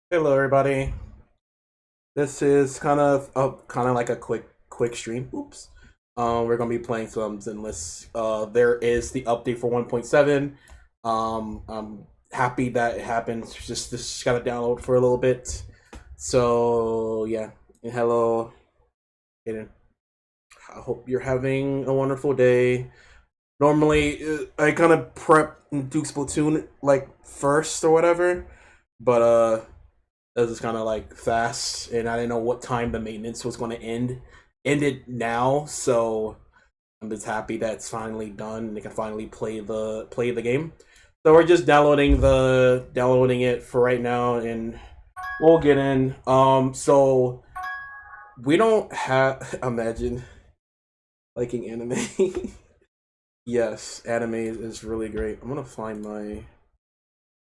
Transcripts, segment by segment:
Hello, everybody. This is kind of like a quick stream. Oops. We're gonna be playing some Zenless. There is the update for 1.7. I'm happy that it happened. Just gotta download for a little bit. So yeah. And hello, Aiden. I hope you're having a wonderful day. Normally, I kind of prep Duke Splatoon like first or whatever, but it was just kind of like fast, and I didn't know what time the maintenance was going to end. Ended now, so I'm just happy that it's finally done and they can finally play the game. So we're just downloading it for right now, and we'll get in. So we don't have imagine liking anime. Yes, anime is really great. I'm gonna find my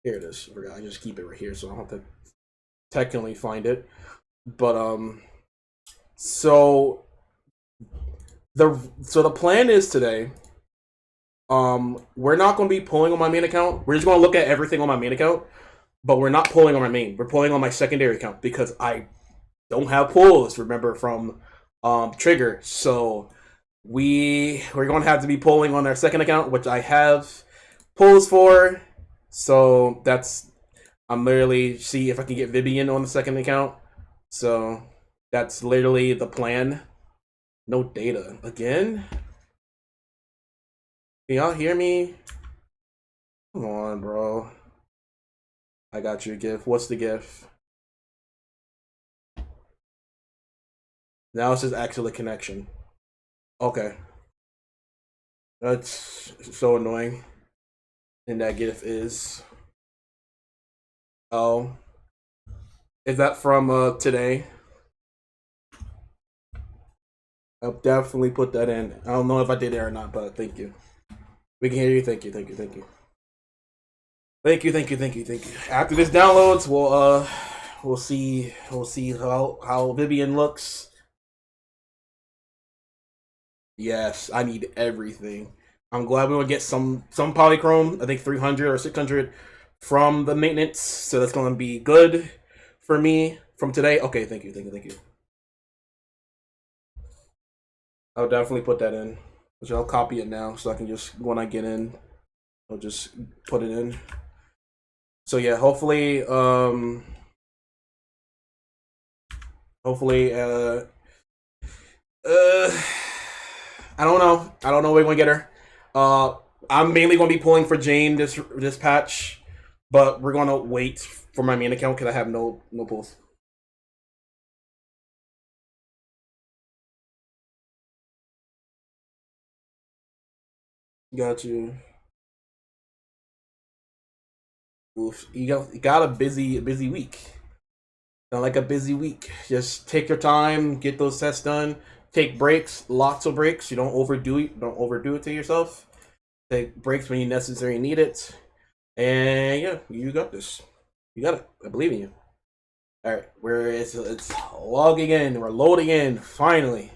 here it is. I just keep it right here, so I don't have to technically find it. But so the plan is today. We're not going to be pulling on my main account. We're just going to look at everything on my main account, but we're not pulling on my main. We're pulling on my secondary account because I don't have pulls. Remember from Trigger, so we're going to have to be pulling on our second account, which I have pulls for. So I'm literally see if I can get Vivian on the second account. So that's literally the plan. No data again. Can y'all hear me? Come on, bro. I got your gift. What's the gift? Now it's just actually connection. Okay. That's so annoying. And that gift is. Oh. Is that from today? I'll definitely put that in. I don't know if I did it or not, but thank you. We can hear you. Thank you. Thank you. Thank you. Thank you. Thank you. Thank you. Thank you. After this downloads, we'll see how Vivian looks. Yes, I need everything. I'm glad we will get some polychrome. I think 300 or 600 from the maintenance, so that's going to be good for me from today. Okay, thank you, thank you, thank you. I'll definitely put that in. Which I'll copy it now, so I can just when I get in, I'll just put it in. So yeah, hopefully, uh, I don't know. I don't know where we're gonna get her. Uh, I'm mainly gonna be pulling for Jane this patch, but we're gonna wait for my main account because I have no pulls. Got you. Oof. You got a busy week. Not like a busy week. Just take your time, get those tests done. Take breaks, lots of breaks. You don't overdo it. Don't overdo it to yourself. Take breaks when you necessarily need it. And yeah, you got this. You got it. I believe in you. All right, it's logging in. We're loading in finally.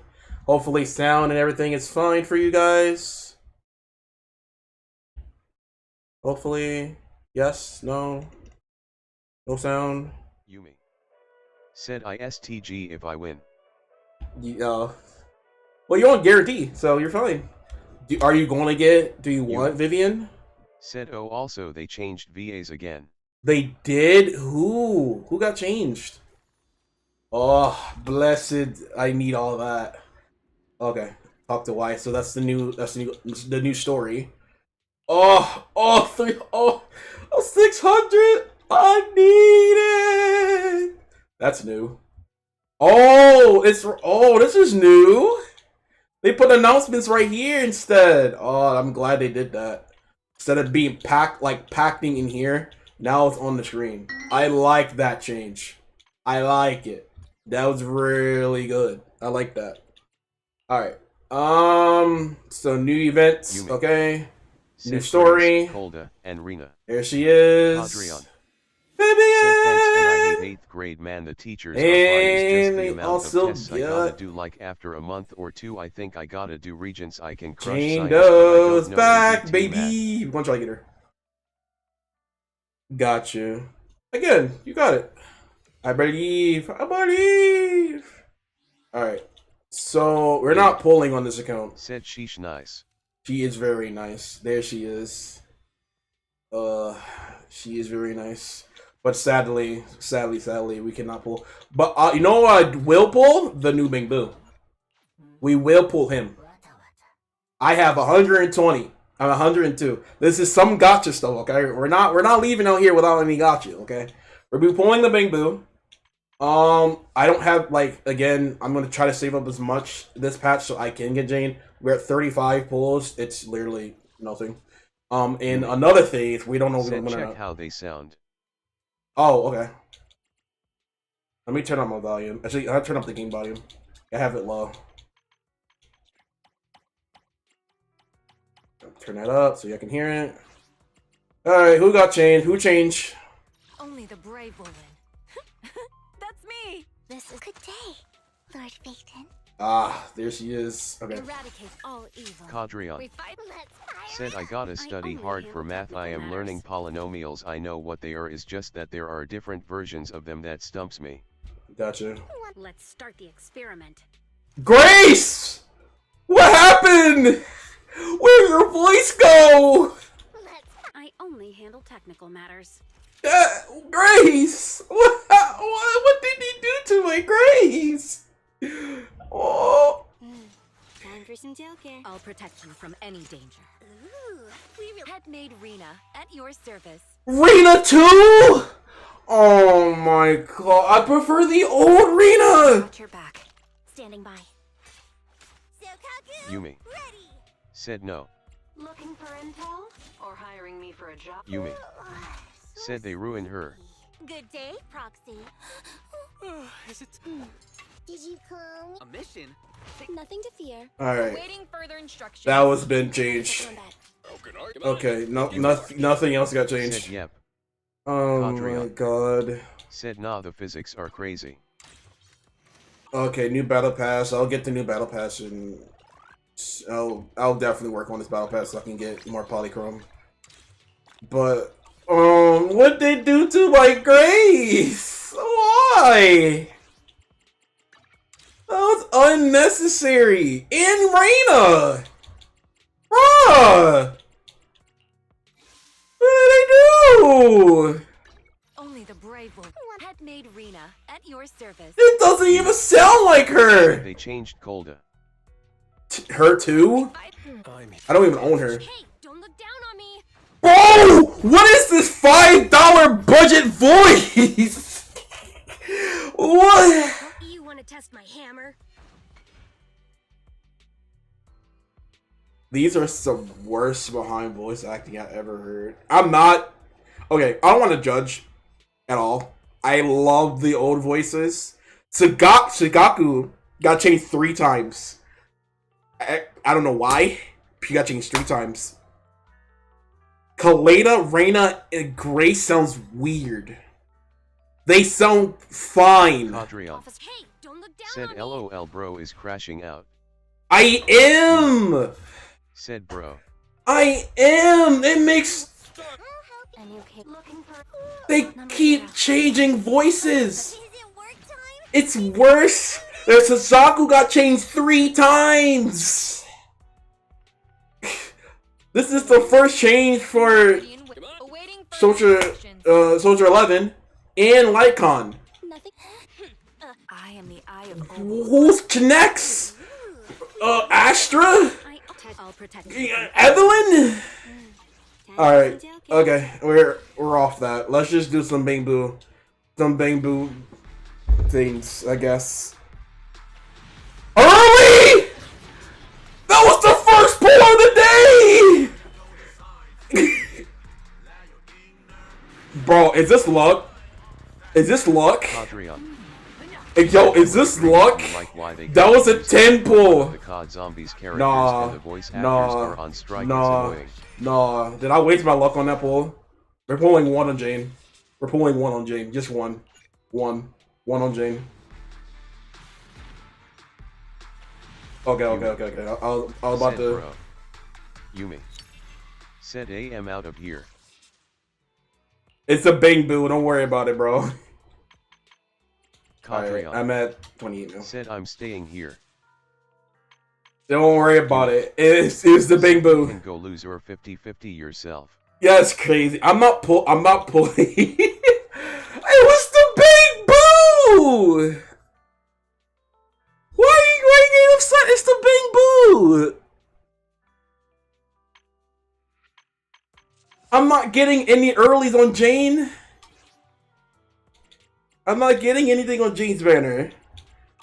Hopefully, sound and everything is fine for you guys. Hopefully, yes, no sound. Yumi. Said ISTG if I win. Uh, well, you're on guarantee, so you're fine. Are you going to get? Do you want Vivian? Said oh also they changed VAs again. They did. Who got changed? Oh, blessed! I need all that. Okay, talk to Y. So that's the new story. Oh, 600. I need it. That's new. This is new. They put announcements right here instead. Oh, I'm glad they did that. Instead of being packing in here, now it's on the screen. I like that change. I like it. That was really good. I like that. All right. So new events. Yumi. Okay. New Said story. Kolda and Rena. There she is. Adrian. Vivian! Said thanks and I hate 8th grade man the teachers are fine is just the amount of tests I gotta do like after a month or two I think I gotta do regents I can crush Jane science but I Doe's don't know back, ABT baby. We're gonna try to get her. Got you. Again, you got it. I believe. I believe. All right. So we're not pulling on this account. Said sheesh nice. She is very nice. There she is. She is very nice. But sadly, we cannot pull. But you know what I will pull? The new Bing Boo. We will pull him. I have 120. I'm 102. This is some gotcha stuff, okay? We're not leaving out here without any gotcha, okay? We'll be pulling the Bing Boo. I don't have, like, again, I'm gonna try to save up as much this patch so I can get Jane. We're at 35 pulls. It's literally nothing. In another phase, we don't know if we're gonna check how they sound. Oh, okay. Let me turn up my volume. Actually, I'll turn up the game volume. I have it low. Turn that up so you can hear it. Alright, who got changed? Who changed? Only the brave will win. That's me! This is a good day, Lord Phaeton. Ah, there she is. Okay. Eradicate all evil. Cadrian. We fight. Said I gotta study hard for math. I am learning polynomials. I know what they are, is just that there are different versions of them that stumps me. Gotcha. Let's start the experiment. Grace! What happened? Where'd your voice go? I only handle technical matters. Grace! What did he do to my Grace? Oh. Time for some tailcare. I'll protect you from any danger. Ooh, Pet maid Rena at your service. Rena too? Oh my god, I prefer the old Rena! Got your back. standing by. Yumi. Ready. Said no. Looking for intel? Or hiring me for a job? Yumi. Said they ruined her. Good day, Proxy. Is it Did you come? a mission? Nothing to fear. Alright, Waiting further instructions. that was been changed. Okay, nothing else got Said changed. yep. Oh my Cadrian. god. Said nah, the physics are crazy. Okay, new battle pass. I'll get the new battle pass and I'll definitely work on this battle pass so I can get more polychrome. But what they do to my Grace? Why? That was unnecessary. In Reina! Bruh! What did I do? Only the brave will. Pet maid Rena at your service. It doesn't even sound like her! They changed Kolda. Her too? I don't even own her. Hey, don't look down on me. Bro! What is this $5 budget voice? What? Don't you want to test my hammer? These are some worst behind voice acting I've ever heard. I'm not... Okay, I don't want to judge at all. I love the old voices. Shigaku got changed 3 times. I don't know why. He got changed 3 times. Kaleda, Reina, and Grace sounds weird. They sound fine. Cadrian. Hey, don't look down Said on me. LOL bro is crashing out. I am! Said bro. I am! It makes... And you keep Looking for. They keep changing voices! Is it work time? It's worse! The Suzaku got changed 3 times! This is the first change for Awaiting Soldier, instructions. Soldier 11 and Lightcon. Nothing. I am the eye of Who's next? Astra? I'll protect you. Evelyn? Time Alright, for some tailcare. okay, we're off that. Let's just do some Bangbu things, I guess. Early! That was the first pull of the day! Bro, is this luck? Is this luck? Cadrian. Hey, yo, is this luck? Like why they That was a 10 pull. The COD Zombies characters Nah, and the voice actors nah, are on strike. nah. It's annoying. Nah, did I waste my luck on that pull? We're pulling 1 on Jane. We're pulling 1 on Jane. Just 1. 1 on Jane. Okay. I was about Said to... bro. Yumi. Said AM out of here. It's a Bang Boo. Don't worry about it, bro. Cadrian I'm at 28 now. said I'm staying here. Don't worry about it. It's the Bang You Boo. can go lose or 50-50 yourself. Yeah, it's crazy. I'm not pulling. It was the Bang Boo. Why are you getting upset? It's the Bang Boo. I'm not getting any earlies on Jane. I'm not getting anything on Jane's banner.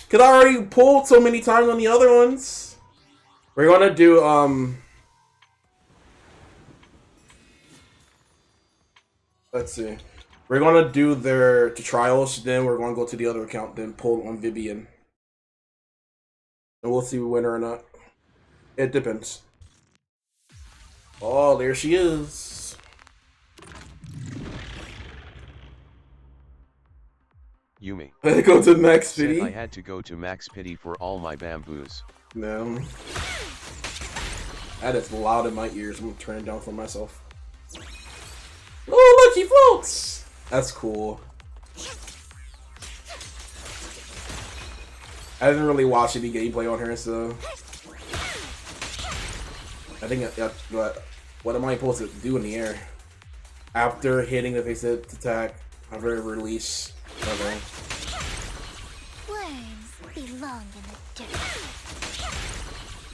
Cause I already pulled so many times on the other ones. We're gonna do let's see. We're gonna do their trials, then we're gonna go to the other account, then pull on Vivian. And we'll see if we win her or not. It depends. Oh, there she is. Yumi. Let's go to Max Pity. I had to go to Max Pity for all my bamboos. No. That is loud in my ears. I'm gonna turn it down for myself. Oh, look, he floats! That's cool. I didn't really watch any gameplay on her, so... I think, what am I supposed to do in the air? After hitting the face attack, after release. Okay. Worms belong in the dirt.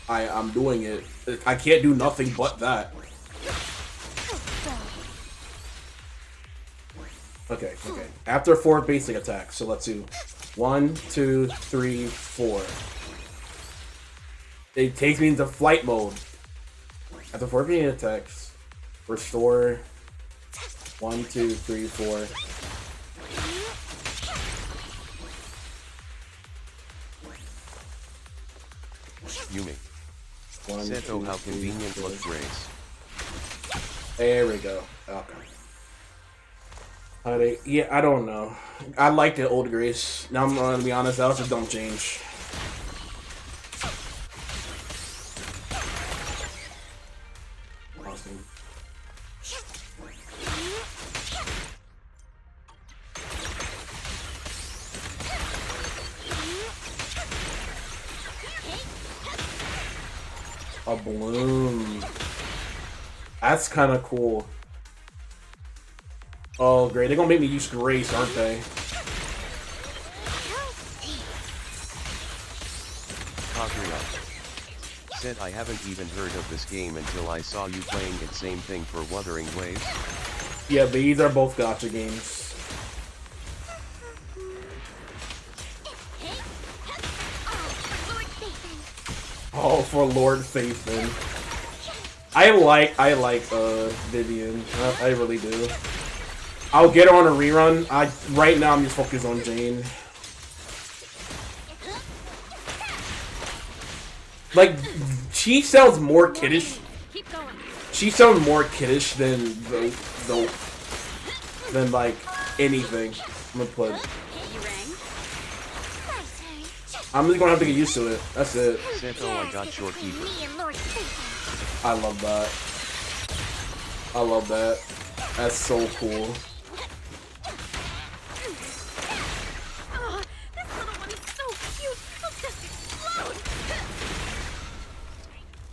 I'm doing it. I can't do nothing but that. Okay. After 4 basic attacks, so let's do 1, 2, 3, 4. It takes me into flight mode. After 4 basic attacks, restore 1, 2, 3, 4. Yumi. One, said, two, oh, how three, convenient four. look, Grace. There we go. Okay. Yeah, I don't know. I like the old Grace. Now I'm gonna be honest, that just don't change. Awesome. A bloom. That's kind of cool. Oh, great. They're gonna make me use Grace, aren't they? Cadrian said, I haven't even heard of this game until I saw you playing it. Same thing for Wuthering Waves. Yeah, these are both gacha games. Oh, for Lord Faithin. I like Vivian. I really do. I'll get her on a rerun. Right now I'm just focused on Jane. Like, she sounds more kiddish. She sounds more kiddish than than like anything. I'm gonna put. I'm just gonna have to get used to it. That's it. Said, oh, I got short keeper. I love that. I love that. That's so cool.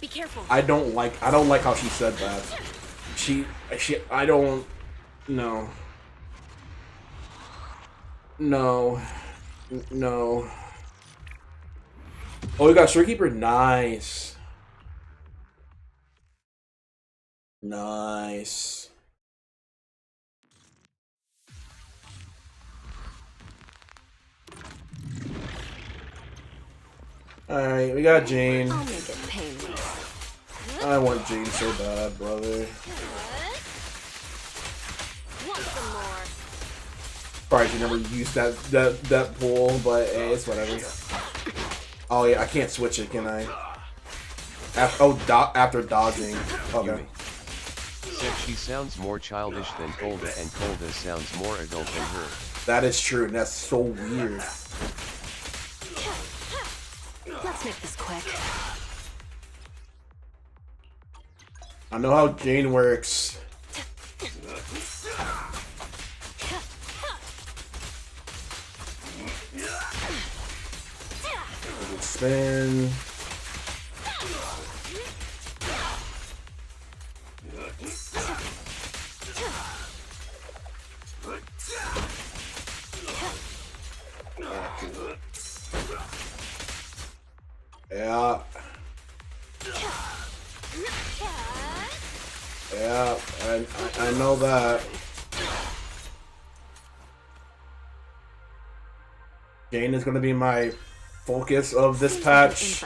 Be careful. I don't like how she said that. I don't. No. No. No. Oh, we got Storekeeper. Nice. Nice. Alright, we got Jane. I'll make it painless. I want Jane so bad, brother. Want some more? Probably should never use that pull, but hey, it's whatever. Oh yeah, I can't switch it, can I? After dodging. Okay. Said she sounds more childish than Kolda, and Kolda sounds more adult than her. That is true, and that's so weird. Let's make this quick. I know how Jane works. spin. Yeah. Yeah, I know that. Jane is gonna be my focus of this patch.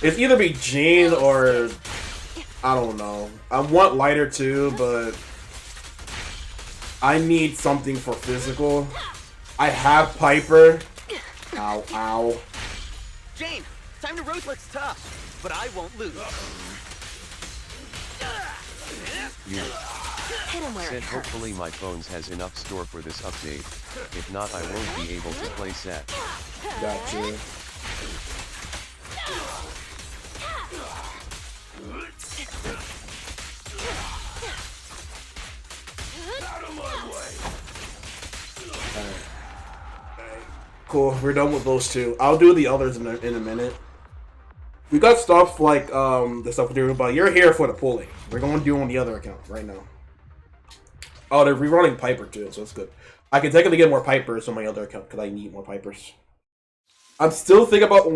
It's either be Jane or I don't know. I want lighter too, but I need something for physical. I have Piper. Ow, ow. Jane, time to roast looks tough, but I won't lose. You Hit him where said it hurts. hopefully my phones has enough store for this update. If not, I won't be able to play set. Gotcha. Cool, we're done with those two. I'll do the others in a minute. We got stuff like the stuff we're doing, but you're here for the pulling. We're going to do on the other account right now. Oh, they're rerunning Piper too, so it's good. I can technically get more Pipers on my other account because I need more Pipers. I'm still thinking about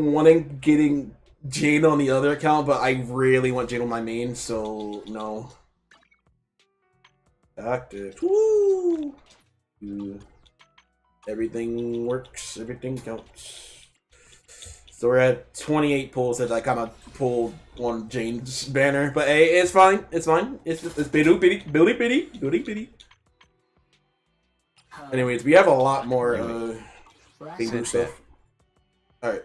getting Jane on the other account, but I really want Jane on my main, so no. Active. Woo! Everything works. Everything counts. So we're at 28 pulls that I kind of pulled on Jane's banner, but hey, it's fine. It's fine. It's bitty bitty. Anyways, we have a lot more big stuff. All right.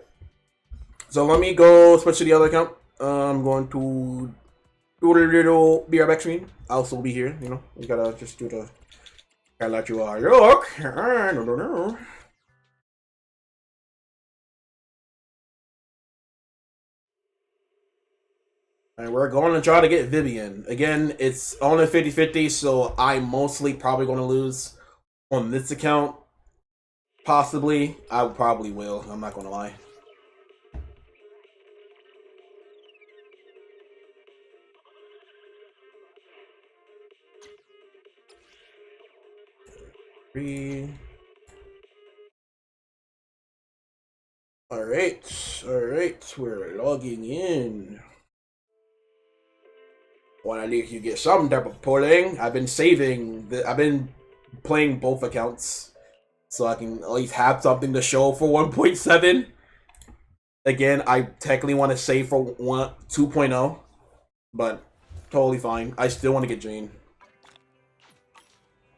So let me go switch to the other account. I'm going to do a little BR screen. I'll also be here. You know, we gotta just do the. Gotta let you all look. No. And we're going to try to get Vivian. Again, it's only 50-50, so I'm mostly probably going to lose on this account. Possibly. I probably will. I'm not going to lie. Alright, we're logging in. Well, at least you get some type of pulling. I've been I've been playing both accounts, so I can at least have something to show for 1.7. Again, I technically want to save for 2.0, but totally fine. I still want to get Jane.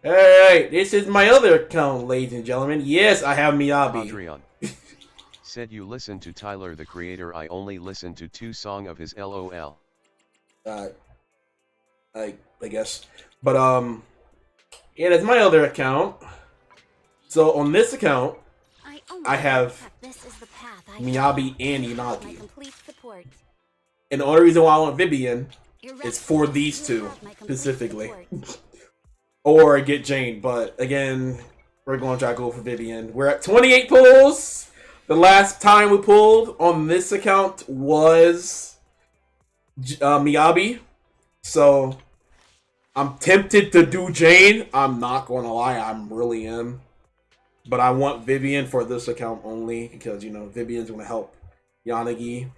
Alright, this is my other account, ladies and gentlemen. Yes, I have Miyabi. Adrian said you listen to Tyler the Creator. I only listen to 2 songs of his LOL. I guess. But yeah, that's my other account. So on this account, I have Miyabi and Inagi. And the only reason why I want Vivian is for these two specifically. Or get Jane, but again, we're going to try to go for Vivian. We're at 28 pulls. The last time we pulled on this account was Miyabi. So I'm tempted to do Jane. I'm not going to lie, I really am. But I want Vivian for this account only because, you know, Vivian's going to help Yanagi.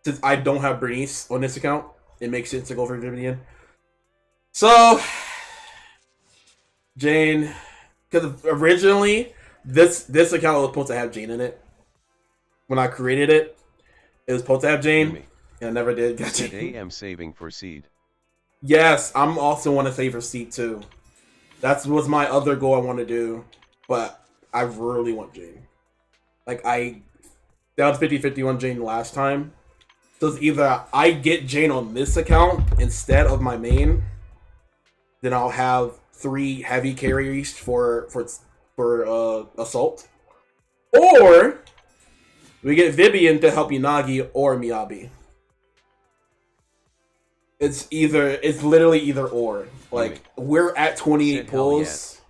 Since I don't have Bernice on this account, it makes sense to go for Vivian. So Jane, because originally this account was supposed to have Jane in it. When I created it, it was supposed to have Jane, and I never did. Today I'm saving for Seed. Yes, I'm also want to save for Seed too. That was my other goal I want to do, but I really want Jane. Like that was 50-50 on Jane last time. So it's either I get Jane on this account instead of my main, then I'll have 3 heavy carries for assault, or we get Vivian to help Inagi or Miyabi. It's literally either or. Like, we're at 28 pulls.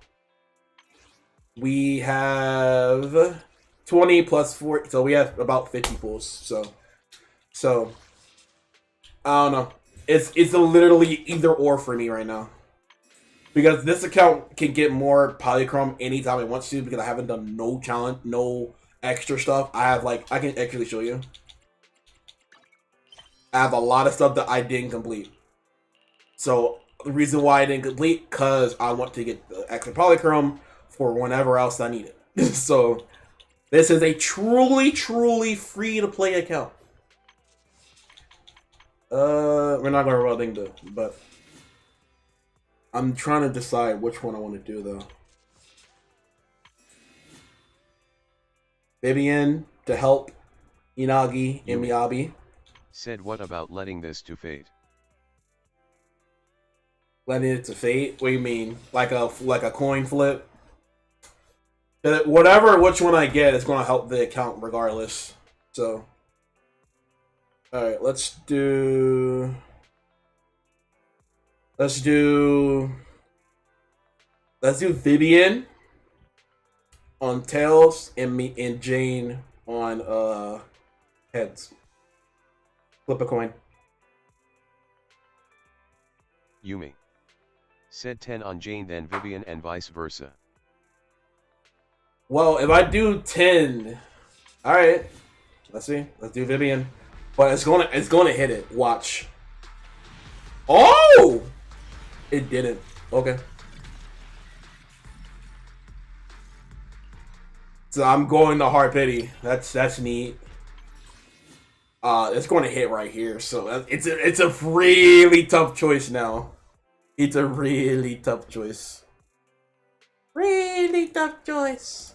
We have 20 plus 4, so we have about 50 pulls. So I don't know. It's a literally either or for me right now. Because this account can get more polychrome anytime it wants to, because I haven't done no challenge, no extra stuff. I have like, I can actually show you. I have a lot of stuff that I didn't complete. So the reason why I didn't complete, because I want to get the extra polychrome for whenever else I need it. So this is a truly free to play account. We're not gonna run thing though, but I'm trying to decide which one I want to do though. Vivian to help Inagi and Miyabi. Said what about letting this to fate? Letting it to fate? What do you mean? Like a coin flip? Whatever, which one I get is gonna help the account regardless. So, all right, let's do Vivian on tails and me and Jane on heads. Flip a coin. Yumi. Said 10 on Jane then Vivian and vice versa. Well, if I do 10, all right. Let's see. Let's do Vivian, but it's gonna hit it. Watch. Oh, it didn't. Okay. So I'm going to hard pity. That's neat. It's going to hit right here. So it's a really tough choice now. It's a really tough choice. Really tough choice.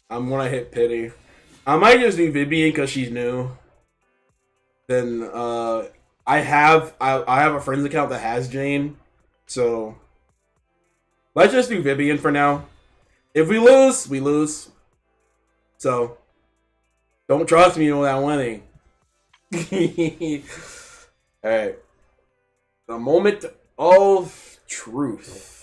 I'm gonna hit pity. I might just do Vivian because she's new. Then I have a friend's account that has Jane, so let's just do Vivian for now. If we lose, we lose. So don't trust me on that winning. All right, the moment of truth.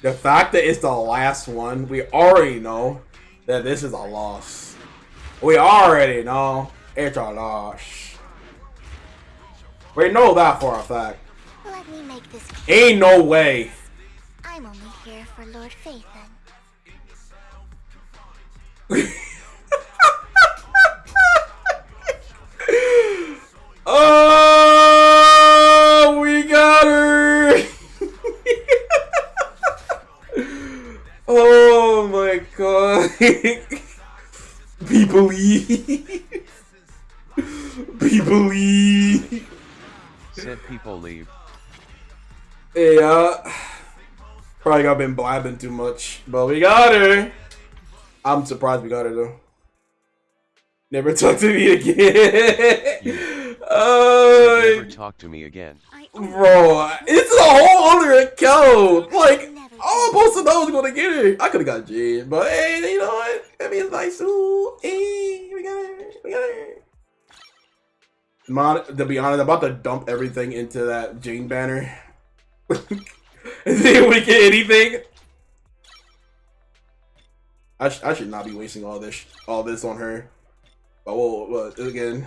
The fact that it's the last one, we already know that this is a loss. We already know it's a loss. We know that for a fact. Let me make this Ain't no way. I'm only here for Lord Phaethon. Oh, we got her. Oh my god. We believe. We believe. Said people leave. Yeah. Probably got been blabbing too much. But we got her. I'm surprised we got her though. Never talk to me again. Never talk to me again. Bro, it's a whole other account. Like, all I'm supposed to know is gonna get her. I could have got Jade, but hey, you know what? I mean, it's nice too. Hey, we got her. We got her. To be honest, I'm about to dump everything into that Jane banner. Is it we get anything? I should not be wasting all this on her. But well, again,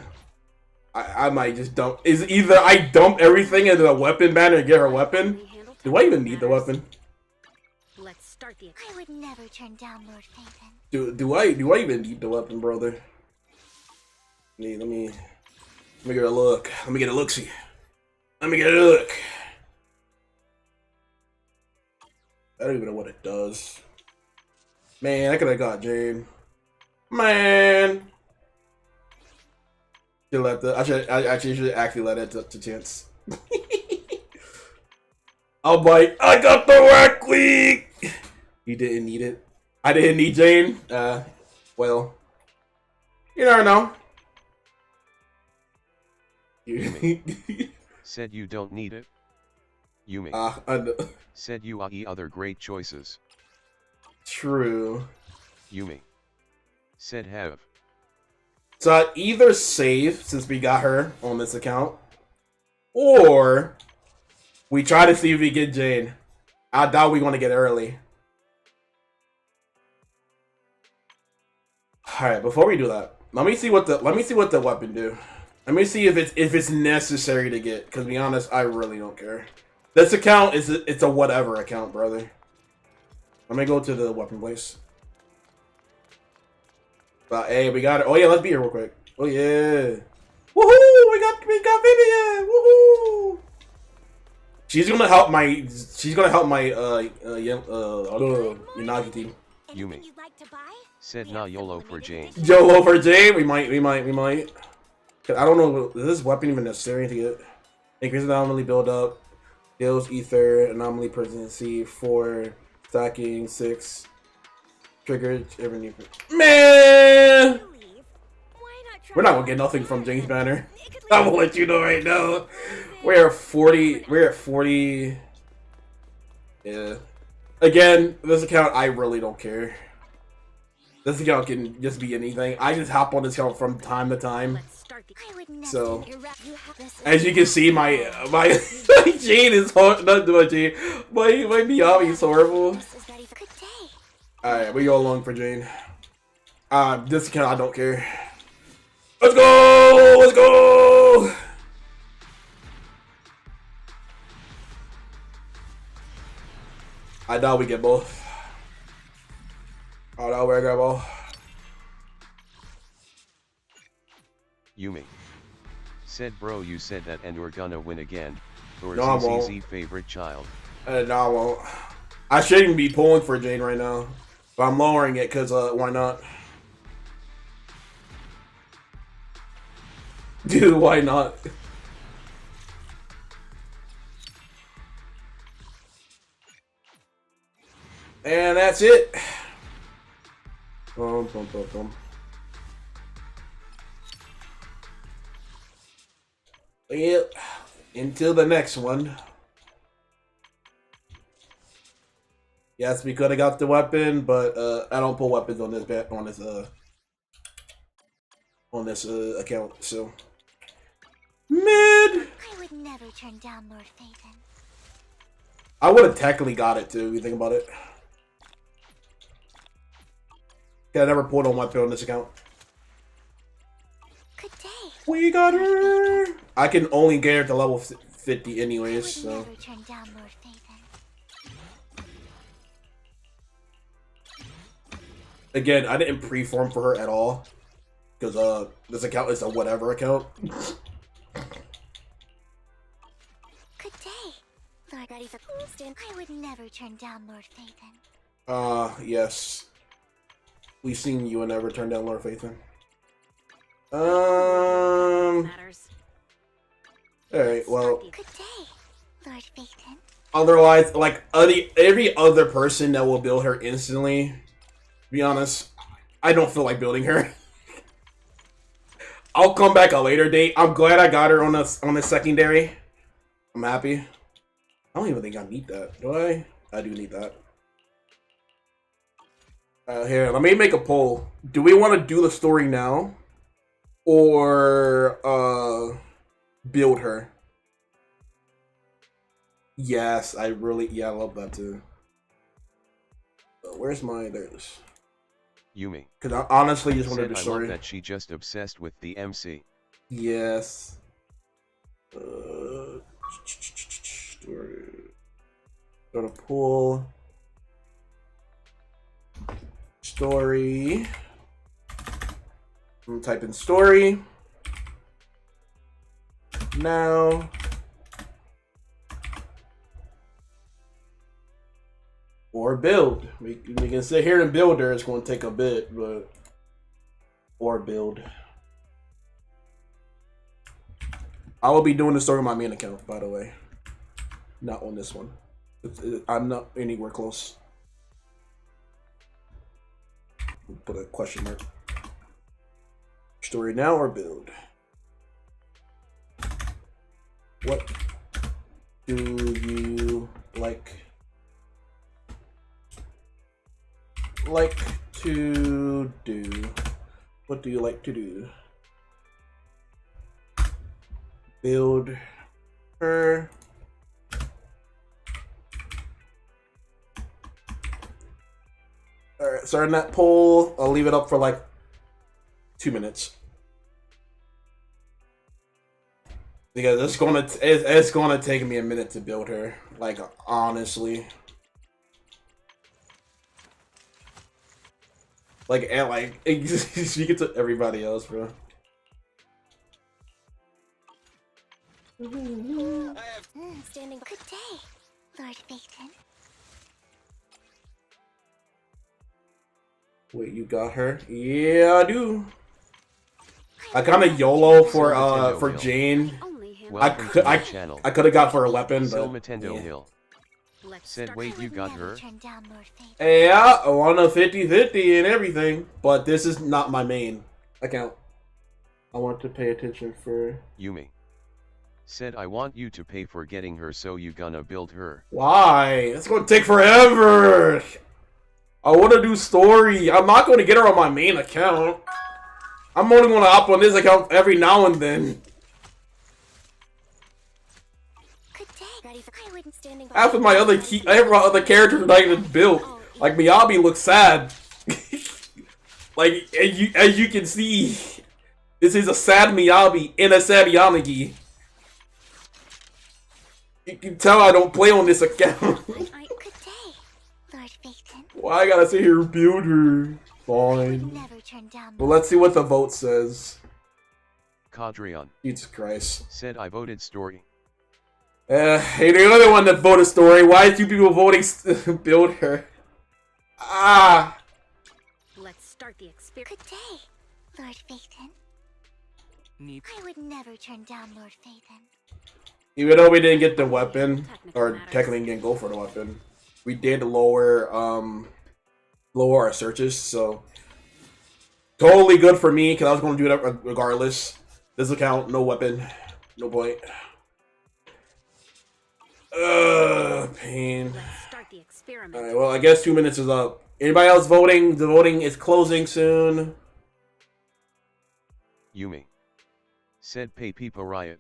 I might just dump. Is either I dump everything into the weapon banner and get her weapon. Do I even need the weapon? Let's start the. I would never turn down Lord Phaethon. Do I even need the weapon, brother? Let me get a look. Let me get a look-see. Let me get a look. I don't even know what it does. Man, I could have got Jade. Man. I should actually let it to chance. I'm like, I got the work week. You didn't need it. I didn't need Jane. Well, you never know. Said you don't need it. Yumi. I know. Said you are other great choices. True. Yumi. Said have. So I either save since we got her on this account, or we try to see if we get Jane. I doubt we want to get early. All right, before we do that, let me see what the weapon do. Let me see if it's necessary to get. Cause to be honest, I really don't care. This account it's a whatever account, brother. Let me go to the weapon place. But hey, we got it. Oh yeah, let's be here real quick. Oh yeah. Woohoo! We got Vivian. Woohoo! She's gonna help my Yanagi team. Yumi. Said na YOLO for Jane. YOLO for Jane. We might. I don't know. Is this weapon even necessary to get? Increases anomaly build up. Deals ether anomaly presidency 4 stacking 6 triggered every new. Man, we're not gonna get nothing from Jane's banner. I'm gonna let you know right now. We're at 40. We're at 40. Yeah. Again, this account I really don't care. This account can just be anything. I just hop on this account from time to time. So, as you can see, my Jane is hard. Not my Jane. My Miyabi is horrible. Alright, we go along for Jane. This account I don't care. Let's go! Let's go! I doubt we get both. I doubt we get both. Yumi. Said bro, you said that and we're gonna win again. Or No, I ZZZ won't. favorite child. No, I won't. I shouldn't be pulling for Jane right now. But I'm lowering it because, why not? Dude, why not? And that's it. Boom, boom, boom, boom. Yep. Until the next one. Yes, we could have got the weapon, but I don't pull weapons on this account. So mid. I would never turn down Lord Phaeton. I would have technically got it too. If you think about it. I never pulled a weapon on this account. Good day. We got her. I can only get her to level 50 anyways. I would So. never turn down Lord Phaeton. Again, I didn't pre-form for her at all. Because this account is a whatever account. Good day. Lord, ready for Winston? I would never turn down Lord Phaeton. Yes. We've seen you and never turn down Lord Phaeton. Matters. Alright, well. Good day, Lord Phaeton. Otherwise, like, every other person that will build her instantly, to be honest, I don't feel like building her. I'll come back a later date. I'm glad I got her on the secondary. I'm happy. I don't even think I need that. Do I? I do need that. Here, let me make a poll. Do we want to do the story now? Or, build her? Yes, I love that too. Where's my, there it is. Yumi. Because I honestly just wanted Said the I story. love that she just obsessed with the MC. Yes. Story. Go to pool. Story. I'm type in story. Now. Or build. We can sit here and build her. It's going to take a bit, but. Or build. I will be doing the story on my main account, by the way. Not on this one. I'm not anywhere close. Put a question mark. Story now or build? What do you like like to do? What do you like to do? Build her. Alright, starting that poll. I'll leave it up for like 2 minutes. Because it's gonna take me a minute to build her. Like, honestly. Like, and like, speak it to everybody else, bro. Standing. Good day, Lord Phaeton. Wait, you got her? Yeah, I do. I kind of YOLO for Jane. Only him. I Welcome could to my channel. I could have got for a weapon, Sil but Nintendo yeah. Hill. Let's Said, start. wait, you got her? Turn down Lord Phaeton. Yeah, I want a 50-50 and everything, but this is not my main account. I want to pay attention for Yumi. Said, I want you to pay for getting her, so you gonna build her. why? It's gonna take forever. I want to do story. I'm not going to get her on my main account. I'm only going to hop on this account every now and then. Good day. Ready for I wouldn't standing by. Half of my other characters are not even built. Like Miyabi looks sad. Like as you can see, this is a sad Miyabi in a sad Yanagi. You can tell I don't play on this account. Good day, Lord Phaeton. Why I gotta sit here and build her? Would Fine. never turn down. Well, let's see what the vote says. Cadrian. Jesus Christ. Said, I voted story. Hey, the other one that voted story. Why is you people voting build her? Ah. Let's start the experience. Good day, Lord Phaeton. I would never turn down Lord Phaeton. Even though we didn't get the weapon, or technically didn't go for the weapon, we did lower our searches, so totally good for me because I was going to do that regardless. This account, no weapon, no point. Pain. Let's start the experiment. All right, well, I guess 2 minutes is up. Anybody else voting? The voting is closing soon. Yumi. Said, pay Peepa Riot.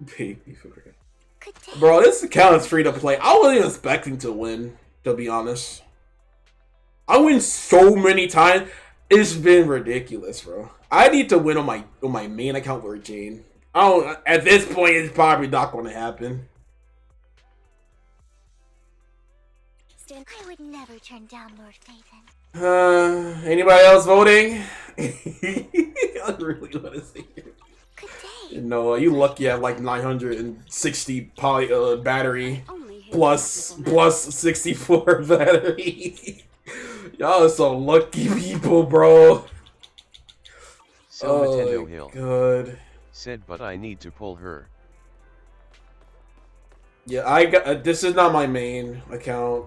Good day. Bro, this account is free to play. I wasn't expecting to win, to be honest. I win so many times. It's been ridiculous, bro. I need to win on my main account for Jane. I don't. At this point, it's probably not going to happen. I would never turn down Lord Phaeton. Anybody else voting? I really want to see it. Good day. No, you lucky at like 960 poly battery Only him. plus 64 battery. Y'all are so lucky people, bro. Sil Nintendo Hill. Good. Said, but I need to pull her. Yeah, I got. This is not my main account.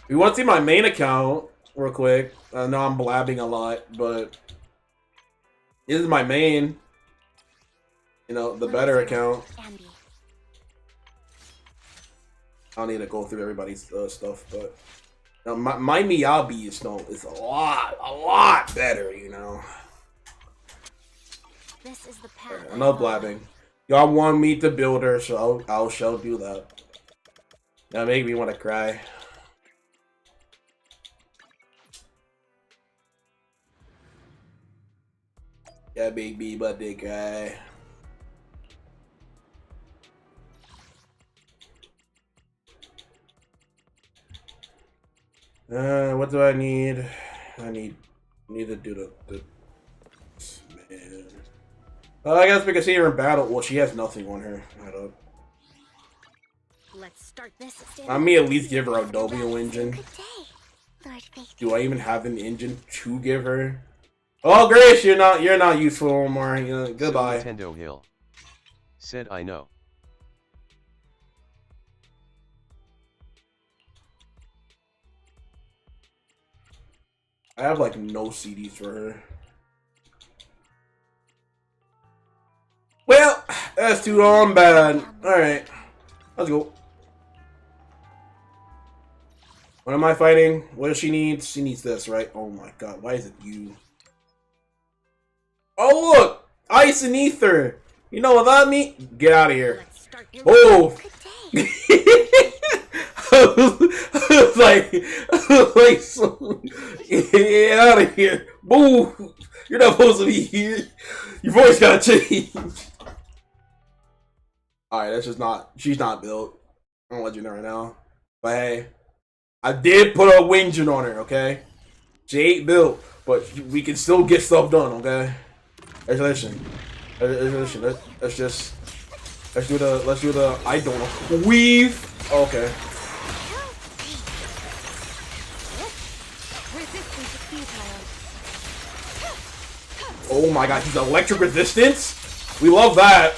You want to see my main account real quick? I know I'm blabbing a lot, but this is my main. You know, the better account. Ambi. I don't need to go through everybody's stuff, but my Miyabi is a lot better. You know. This is the path. Enough blabbing. Y'all want me to build her, so I shall do that. That make me want to cry. Yeah, baby, but they cry. What do I need? I need to do the man. I guess we can see her in battle. Well, she has nothing on her. I don't. Let's start this. I may at least give her a W engine. Good day, Lord Phaeton. Do I even have an engine to give her? Oh, Grace, you're not useful anymore. Goodbye. Sil Nintendo Hill. Said, I know. I have like no CDs for her. Well, that's too on bad. All right, let's go. What am I fighting? What does she need? She needs this, right? Oh my god, why is it you? Oh look! Ice and ether! You know what that means? Get out of here. Oh! like, so, get out of here. Boo! You're not supposed to be here. Your voice gotta change. Alright, that's just not, she's not built. I'm gonna let you know right now. But hey, I did put a wings on her, okay? She ain't built, but we can still get stuff done, okay? Let's do the I don't know weave. Okay. Oh my god, he's electric resistance? We love that.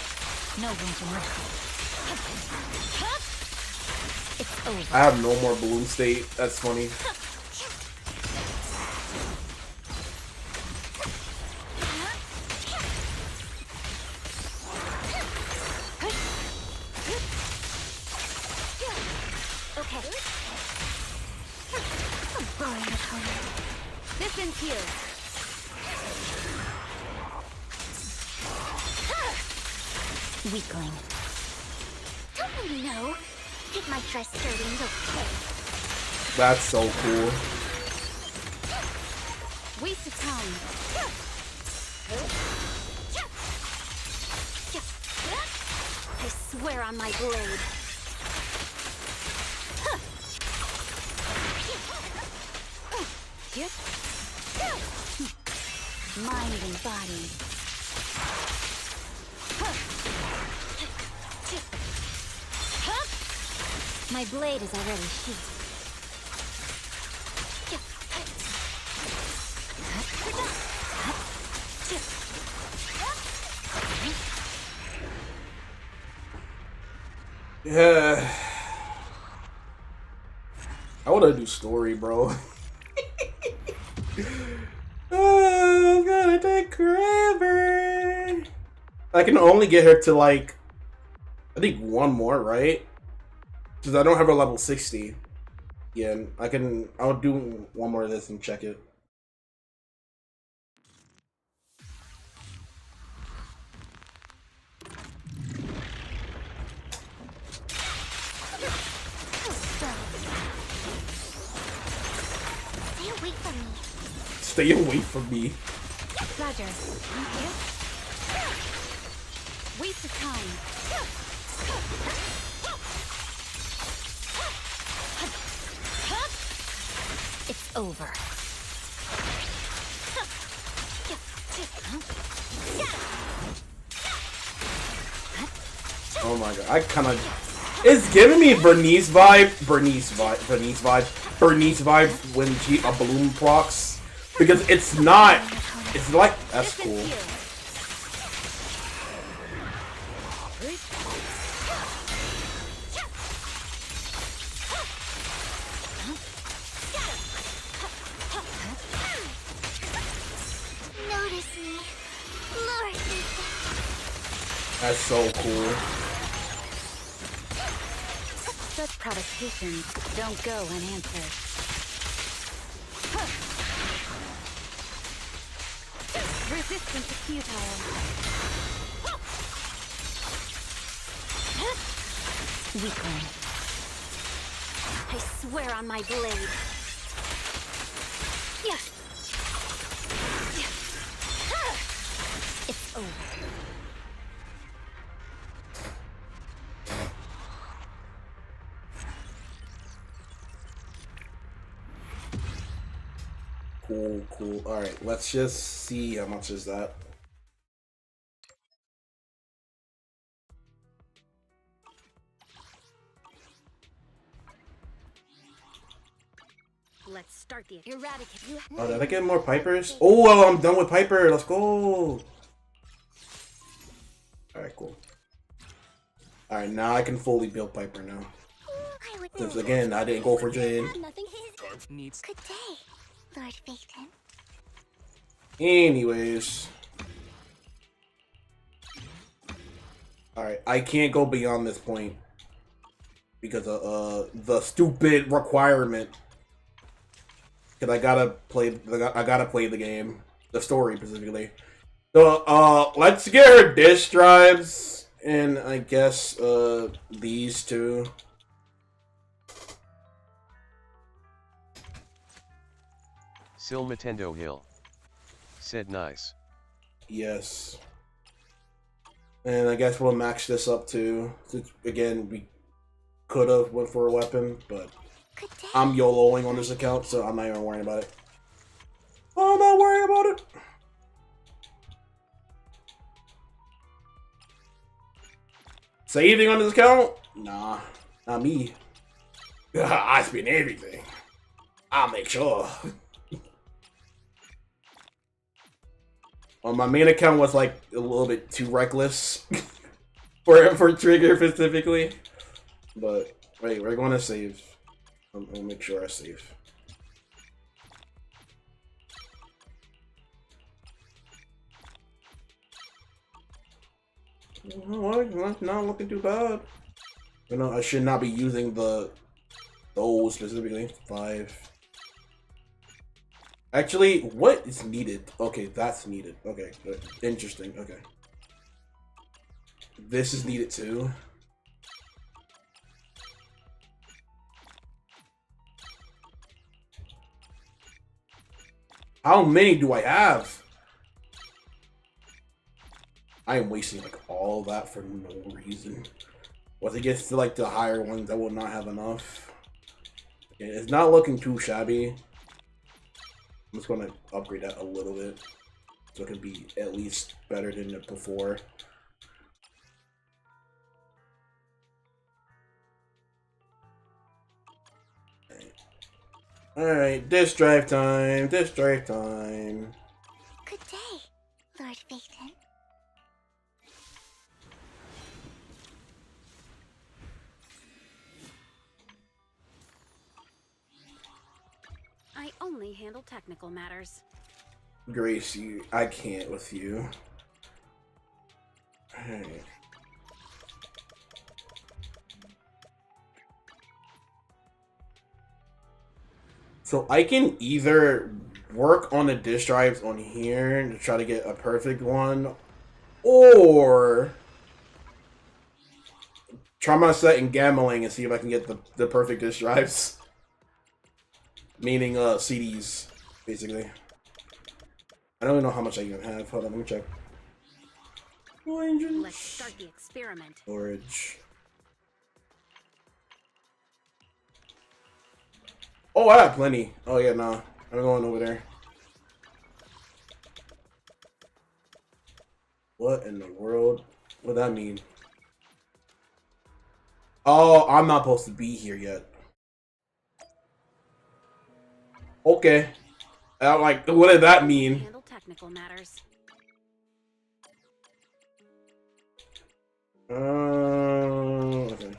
I have no more balloon state. That's funny. Distance here. Weakling. Don't we know? Take my dress dirty and okay. That's so cool. Waste of time. I swear on my blade. Mind and body. My blade is already sheathed. Yeah. I wanna do story, bro. Oh, it's gonna take forever. I can only get her to like, I think one more, right? Because I don't have a level 60. Yeah, I'll do one more of this and check it. Stay away from me. Stay away from me. Roger. Waste of time. It's over. Oh my god, I kind of... It's giving me Bernice vibe when she a balloon procs. Because it's not... It's like... That's cool. Notice me. Lord. That's so cool. Such provocations don't go unanswered. Resistance is futile. Weakling. I swear on my blade. It's over. Cool. Alright, let's just see how much is that. Let's start the eradicate. Oh, did I get more Pipers? Oh, well, I'm done with Piper. Let's go. Alright, cool. Alright, now I can fully build Piper now. Since again, I didn't go for Jane. Needs. Good day, Lord Phaeton. Anyways. Alright, I can't go beyond this point. Because of the stupid requirement. because I gotta play. I gotta play the game, the story specifically. So let's get her disk drives, and I guess these two. Sil Matendo Hill. Said nice. Yes. And I guess we'll max this up to again, we could have went for a weapon, but I'm YOLOing on this account, so I'm not even worrying about it. I'm not worrying about it. Saving on this account? Nah, not me. I spend everything. I'll make sure. My main account was like a little bit too reckless for Trigger specifically. But wait, we're going to save. I'll make sure I save. What? Not looking too bad. You know, I should not be using those specifically. 5. Actually, what is needed? Okay, that's needed. Okay, good. Interesting. Okay. This is needed too. How many do I have? I am wasting like all that for no reason. Once it gets to like the higher ones, I will not have enough. Okay, it's not looking too shabby. I'm just gonna upgrade that a little bit so it can be at least better than it before. Alright, disk drive time, disk drive time. Good day, Lord Phaeton. I only handle technical matters. Grace, I can't with you. Alright. So I can either work on the disk drives on here to try to get a perfect one, or try my set in gambling and see if I can get the perfect disk drives. Meaning CDs, basically. I don't even know how much I even have. Hold on, let me check. Let's start the experiment. Storage. Oh, I have plenty. Oh yeah, no. I'm going over there. What in the world? What does that mean? Oh, I'm not supposed to be here yet. Okay. I'm like, what did that mean? Handle technical matters. Okay.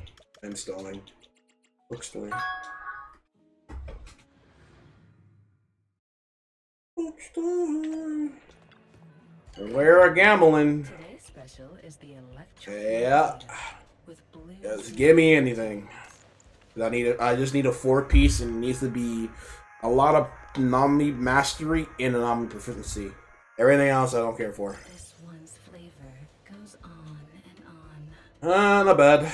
Installing. Bookstore. Bookstore. We're gambling. Today's special is the electric. Yeah. With blue. Just give me anything. I just need a 4-piece, and it needs to be a lot of Nami mastery and a Nami proficiency. Everything else I don't care for. This one's flavor goes on and on. Not bad.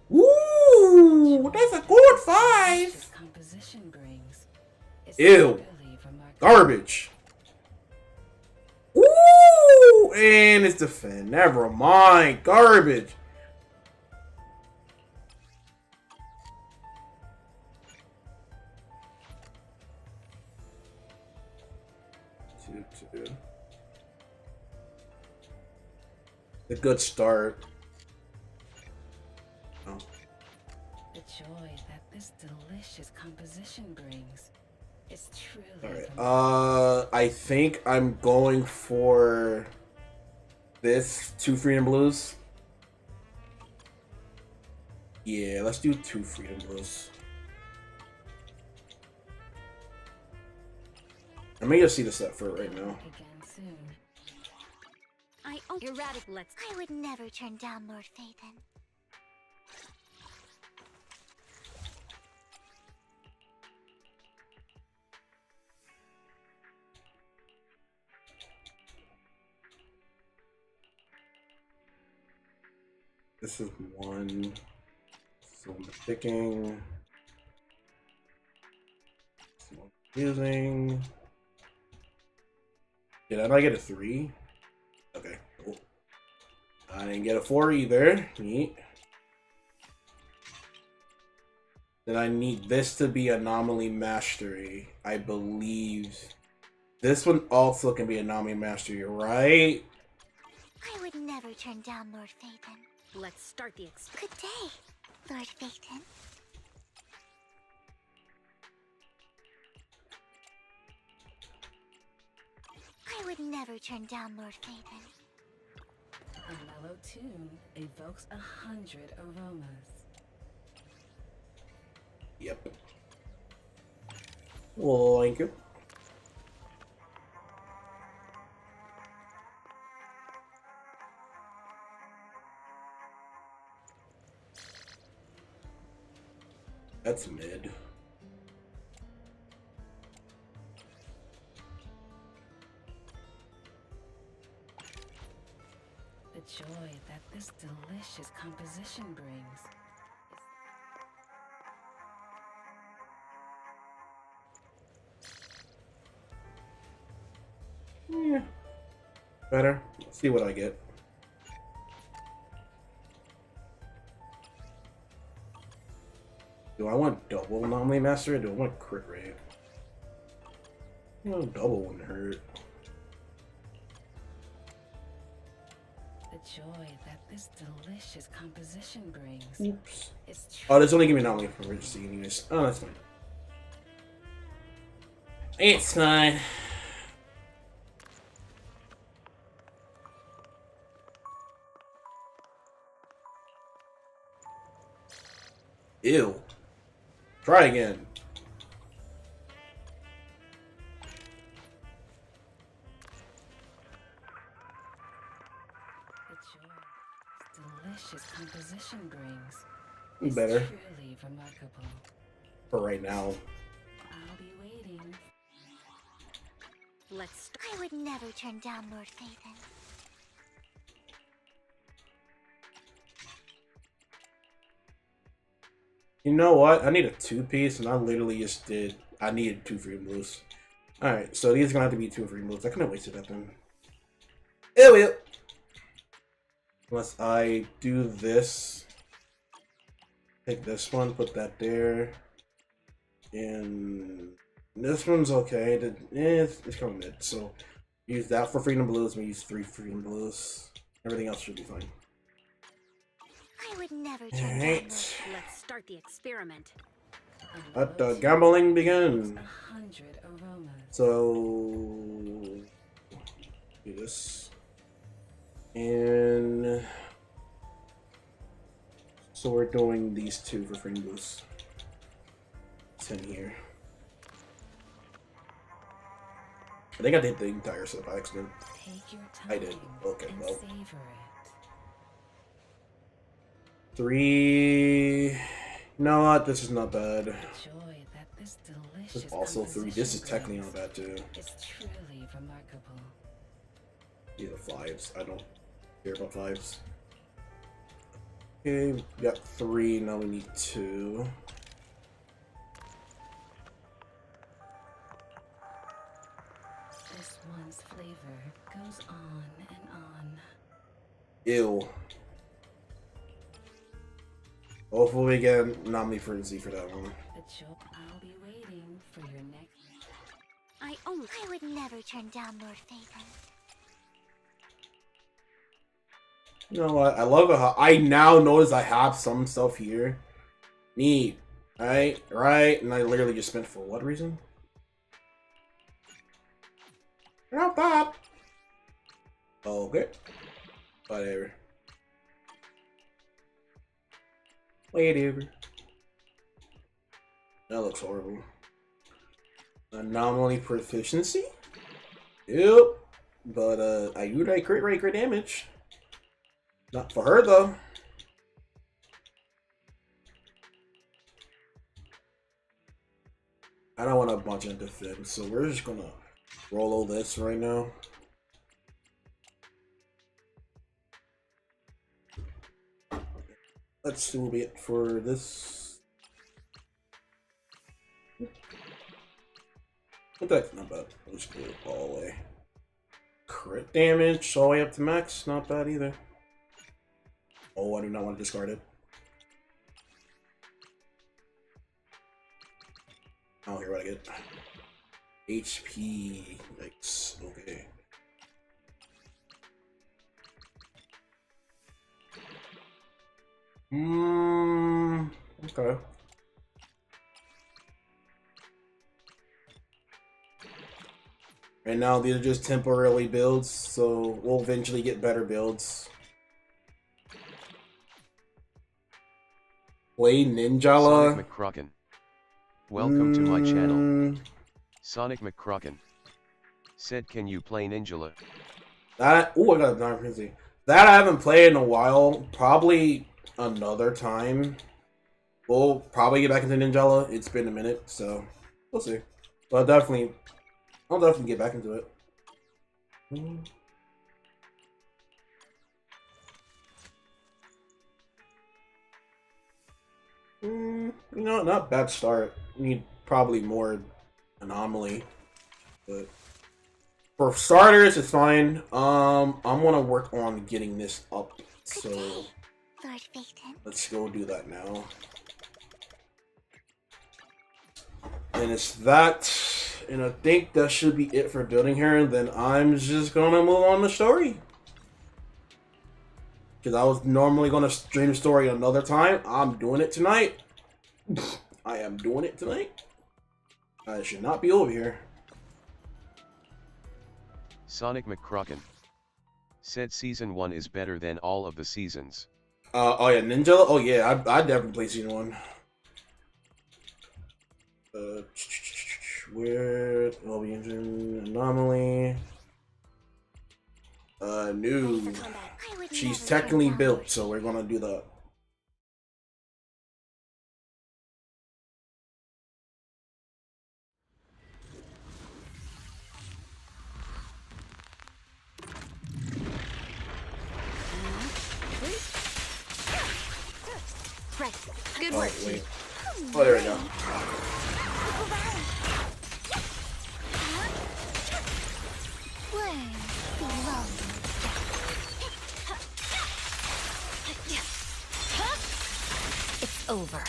Woo! That's a good 5. Composition brings. Ew. Garbage. Ooh! And it's defend. Never mind. Garbage. A good start. Oh. The joy that this delicious composition brings is truly. Alright. I think I'm going for this 2 Freedom Blues. Yeah, let's do 2 Freedom Blues. I may just see the set for it right now. I Oh, erratic. Let's. I would never turn down Lord Phaethon. This is one. So I'm picking. So I'm using. Did I not get a 3? Okay, cool. I didn't get a 4 either. Neat. Then I need this to be Anomaly Mastery. I believe. This one also can be Anomaly Mastery, right? I would never turn down Lord Phaethon. Let's start the Good day, Lord Phaethon. I would never turn down Lord Phaethon. A mellow tune evokes 100 aromas. Yep. Well, thank you. That's mid. The joy that this delicious composition brings. Yeah. Better. Let's see what I get. Do I want double Anomaly Master or do I want crit rate? No, double wouldn't hurt. The joy that this delicious composition brings. Oops. Is Oh, that's only give me Anomaly for Emergency anyways. Oh, that's fine. It's fine. Ew. Try again. the joy this delicious composition brings. Better. Truly remarkable. For right now. I'll be waiting. Let's. I would never turn down Lord Phaethon. You know what? I need a 2-piece, and I literally just did. I needed 2 free moves. Alright, so these are gonna have to be 2 free moves. I couldn't have wasted that then. It will. Unless I do this. Take this one, put that there. And this one's okay. It's kind of mid. So use that for Freedom Blues. We use 3 Freedom Blues. Everything else should be fine. I would never turn down Lord Alright. Let's start the experiment. A Let the mellow tune gambling evokes begin. 100 aromas. So do this. And so we're doing these 2 for Freedom Blues. It's in here. I think I did the entire set by accident. Take your time I did. Okay, and well. savor it. 3. You know what? This is not bad. The joy that this delicious This is also 3. This is technically not bad too. It's truly remarkable. These are 5s. I don't care about 5s. Okay, we got 3. Now we need 2. This one's flavor goes on and on. Ew. Hopefully we get Anomaly Frenzy for that one. The joy. I'll be waiting for your next. I would never turn down Lord Phaethon. You know what? I love it how I now notice I have some stuff here. Neat. Right? Right? And I literally just spent for what reason? Not that. Okay. Whatever. Whatever. That looks horrible. Anomaly proficiency? Yep. But I do that crit damage. Not for her though. I don't want a bunch of defense, so we're just gonna roll all this right now. Let's do it for this. That's not bad. Let's go all the way. Crit damage all the way up to max. Not bad either. Oh, I do not want to discard it. Oh, here what I get. HP. Yikes. Okay. Okay. Right now, these are just temporarily builds, so we'll eventually get better builds. Play Ninjala. Sonic McCrocken. Welcome to my channel. Sonic McCrocken said, "Can you play Ninjala?" That I got a 9 frenzy. That I haven't played in a while. Probably another time. We'll probably get back into Ninjala. It's been a minute, so we'll see. But I'll definitely get back into it. You know, not bad start. Need probably more anomaly, but for starters, it's fine. I'm gonna work on getting this up. So Lord Phaeton. let's go do that now. And it's that, and I think that should be it for building her. And then I'm just gonna move on to story. Because I was normally gonna stream story another time. I'm doing it tonight. I am doing it tonight. I should not be over here. Sonic McCrocken said season 1 is better than all of the seasons. Oh yeah, Ninja. Oh yeah, I definitely play season 1. Where LB engine anomaly. New. She's technically built, so we're gonna do that. Good Oh work. wait. Oh, there we go. It's over.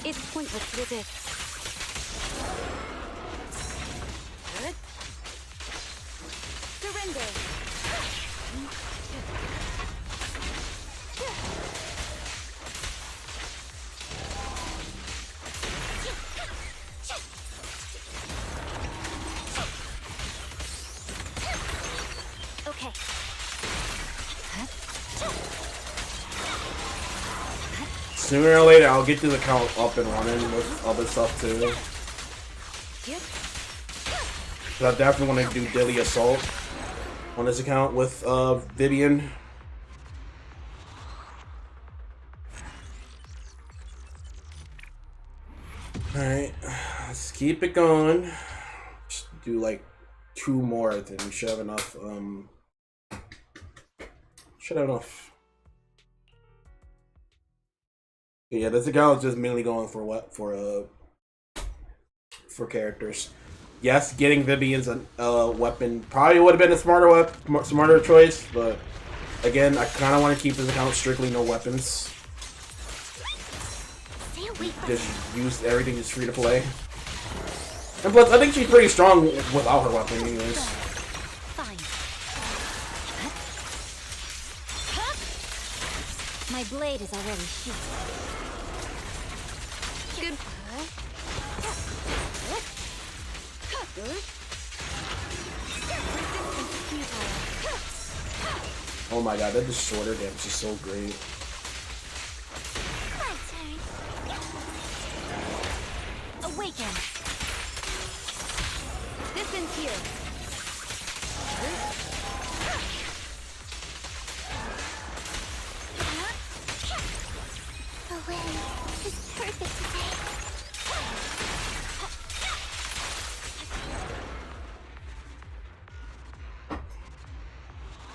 It's pointless to resist. Good. Surrender. Okay. Sooner or later, I'll get this account up and running with other stuff too. But I definitely want to do Daily Assault on this account with Vivian. Alright, let's keep it going. Just do like 2 more, I think we should have enough. Should have enough. Yeah, this account is just mainly going for what for characters. Yes, getting Vivian's weapon probably would have been a smarter choice, but again, I kind of want to keep this account strictly no weapons. Just use everything just free to play. And plus, I think she's pretty strong without her weapon, anyways. Fine. My blade is already sheathed. Good. Oh my god, that disorder damage is so great. Awaken. This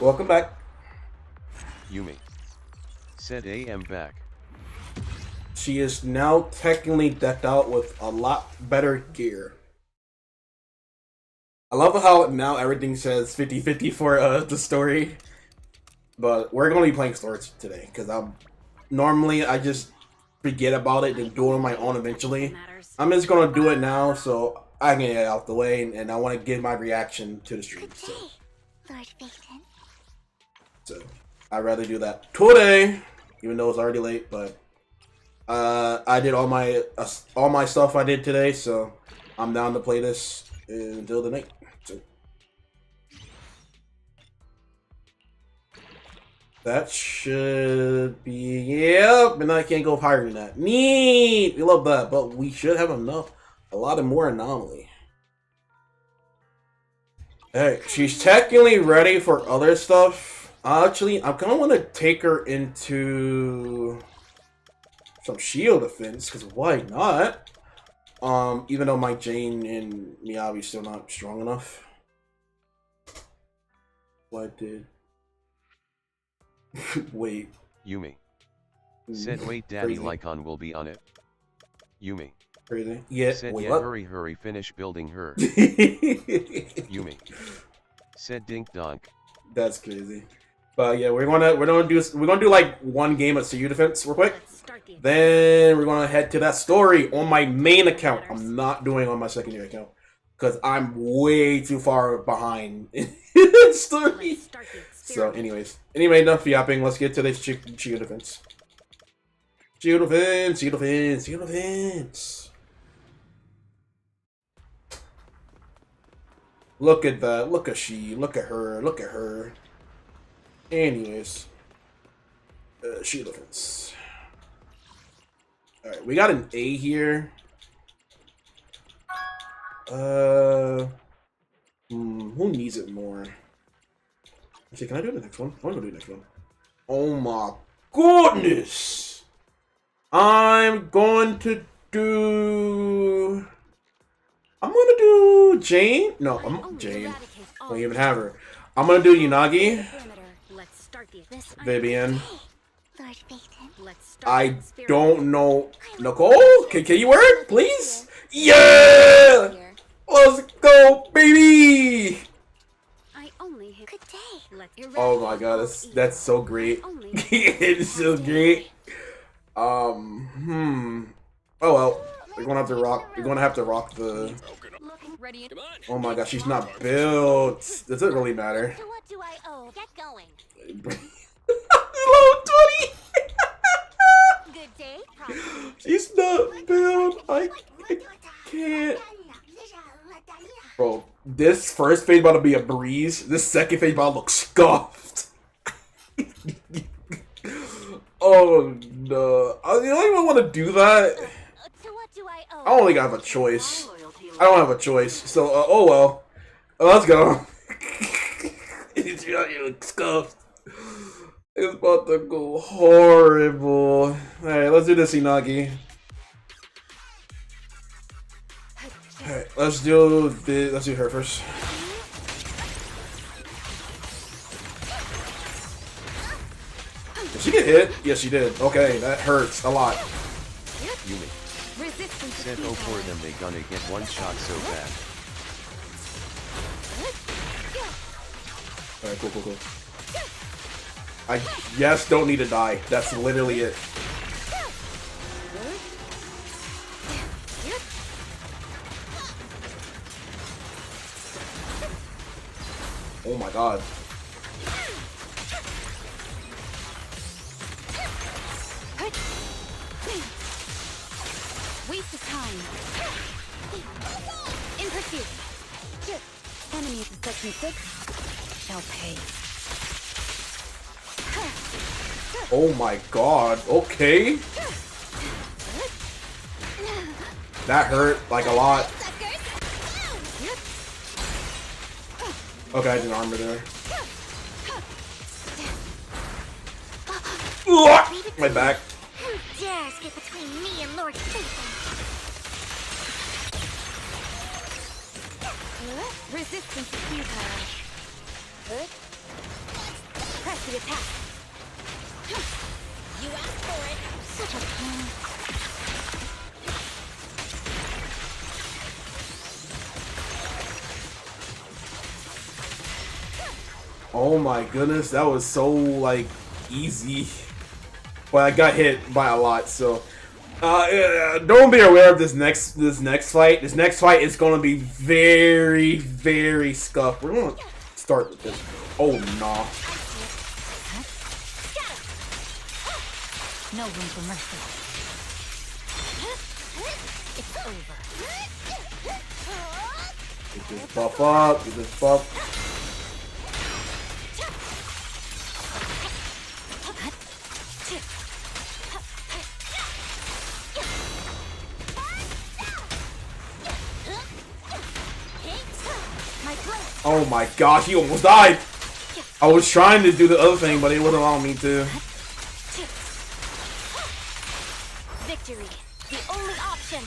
Welcome back. Yumi. Said AM back. She is now technically decked out with a lot better gear. I love how now everything says 50-50 for the story. But we're going to be playing stories today because normally I just forget about it and do it on my own eventually. I'm just going to do it now so I can get it out the way, and I want to give my reaction to the stream. Good day, Lord Phaeton. So I'd rather do that today, even though it's already late. But I did all my stuff I did today, so I'm down to play this until the night. So that should be, yep, and I can't go higher than that. Neat! We love that, but we should have enough, a lot of more anomaly. Hey, she's technically ready for other stuff. Actually, I kind of want to take her into some shield defense, because why not? Even though my Jane and Miyabi's still not strong enough. What did... Wait. Yumi. Said wait daddy Lycon will be on it. Yumi. Crazy. Yeah, said wait, yeah, what? hurry finish building her. Yumi. Said dink donk. That's crazy. But yeah, we're gonna do like one game of CU defense real quick. Then we're gonna head to that story on my main account. I'm not doing it on my secondary account because I'm way too far behind in story. So, anyways, enough yapping. Let's get to this shield defense. Shield defense. Look at that. Look at her. Anyways, shield defense. All right, we got an A here. Who needs it more? Actually, can I do the next one? I want to do the next one. Oh my goodness! I'm going to do Jane. No, Jane. I don't even have her. I'm gonna do Unagi. Vivian. I don't know. Nicole? Can you work, please? Yeah! Let's go, baby! Oh my god, that's so great. It's so great. Oh well. We're gonna have to rock the... Oh my god, she's not built. Does it really matter? To what do I owe? Get going. Level 20! Good day. She's not built. I can't. Bro, this first phase about to be a breeze. This second phase about to look scuffed. Oh no. I don't even want to do that. I don't think I have a choice. I don't have a choice. So, oh well. Let's go. It's scuffed. It's about to go horrible. Alright, let's do this, Inagi. Alright, let's do her first. Did she get hit? Yes, she did. Okay, that hurts a lot. Yumi. Said oh for them they gonna get one shot so bad. Alright, cool. I just don't need to die. That's literally it. Oh my god. Waste of time. In pursuit. Enemies in section 6 shall pay. Oh my god. Okay. That hurt like a lot. Okay, I did armor there. My back. Who dares get between me and Lord Phaeton? Resistance is futile. the attack. You asked for it. Such a pain. Oh my goodness, that was so like easy. But I got hit by a lot, so don't be aware of this next fight. This next fight is gonna be very, very scuffed. We're gonna start with this. Oh nah. No room for mercy. It's over. Get this buff up, get this buff. Oh my gosh, he almost died! I was trying to do the other thing, but it wouldn't allow me to. Victory, the only option.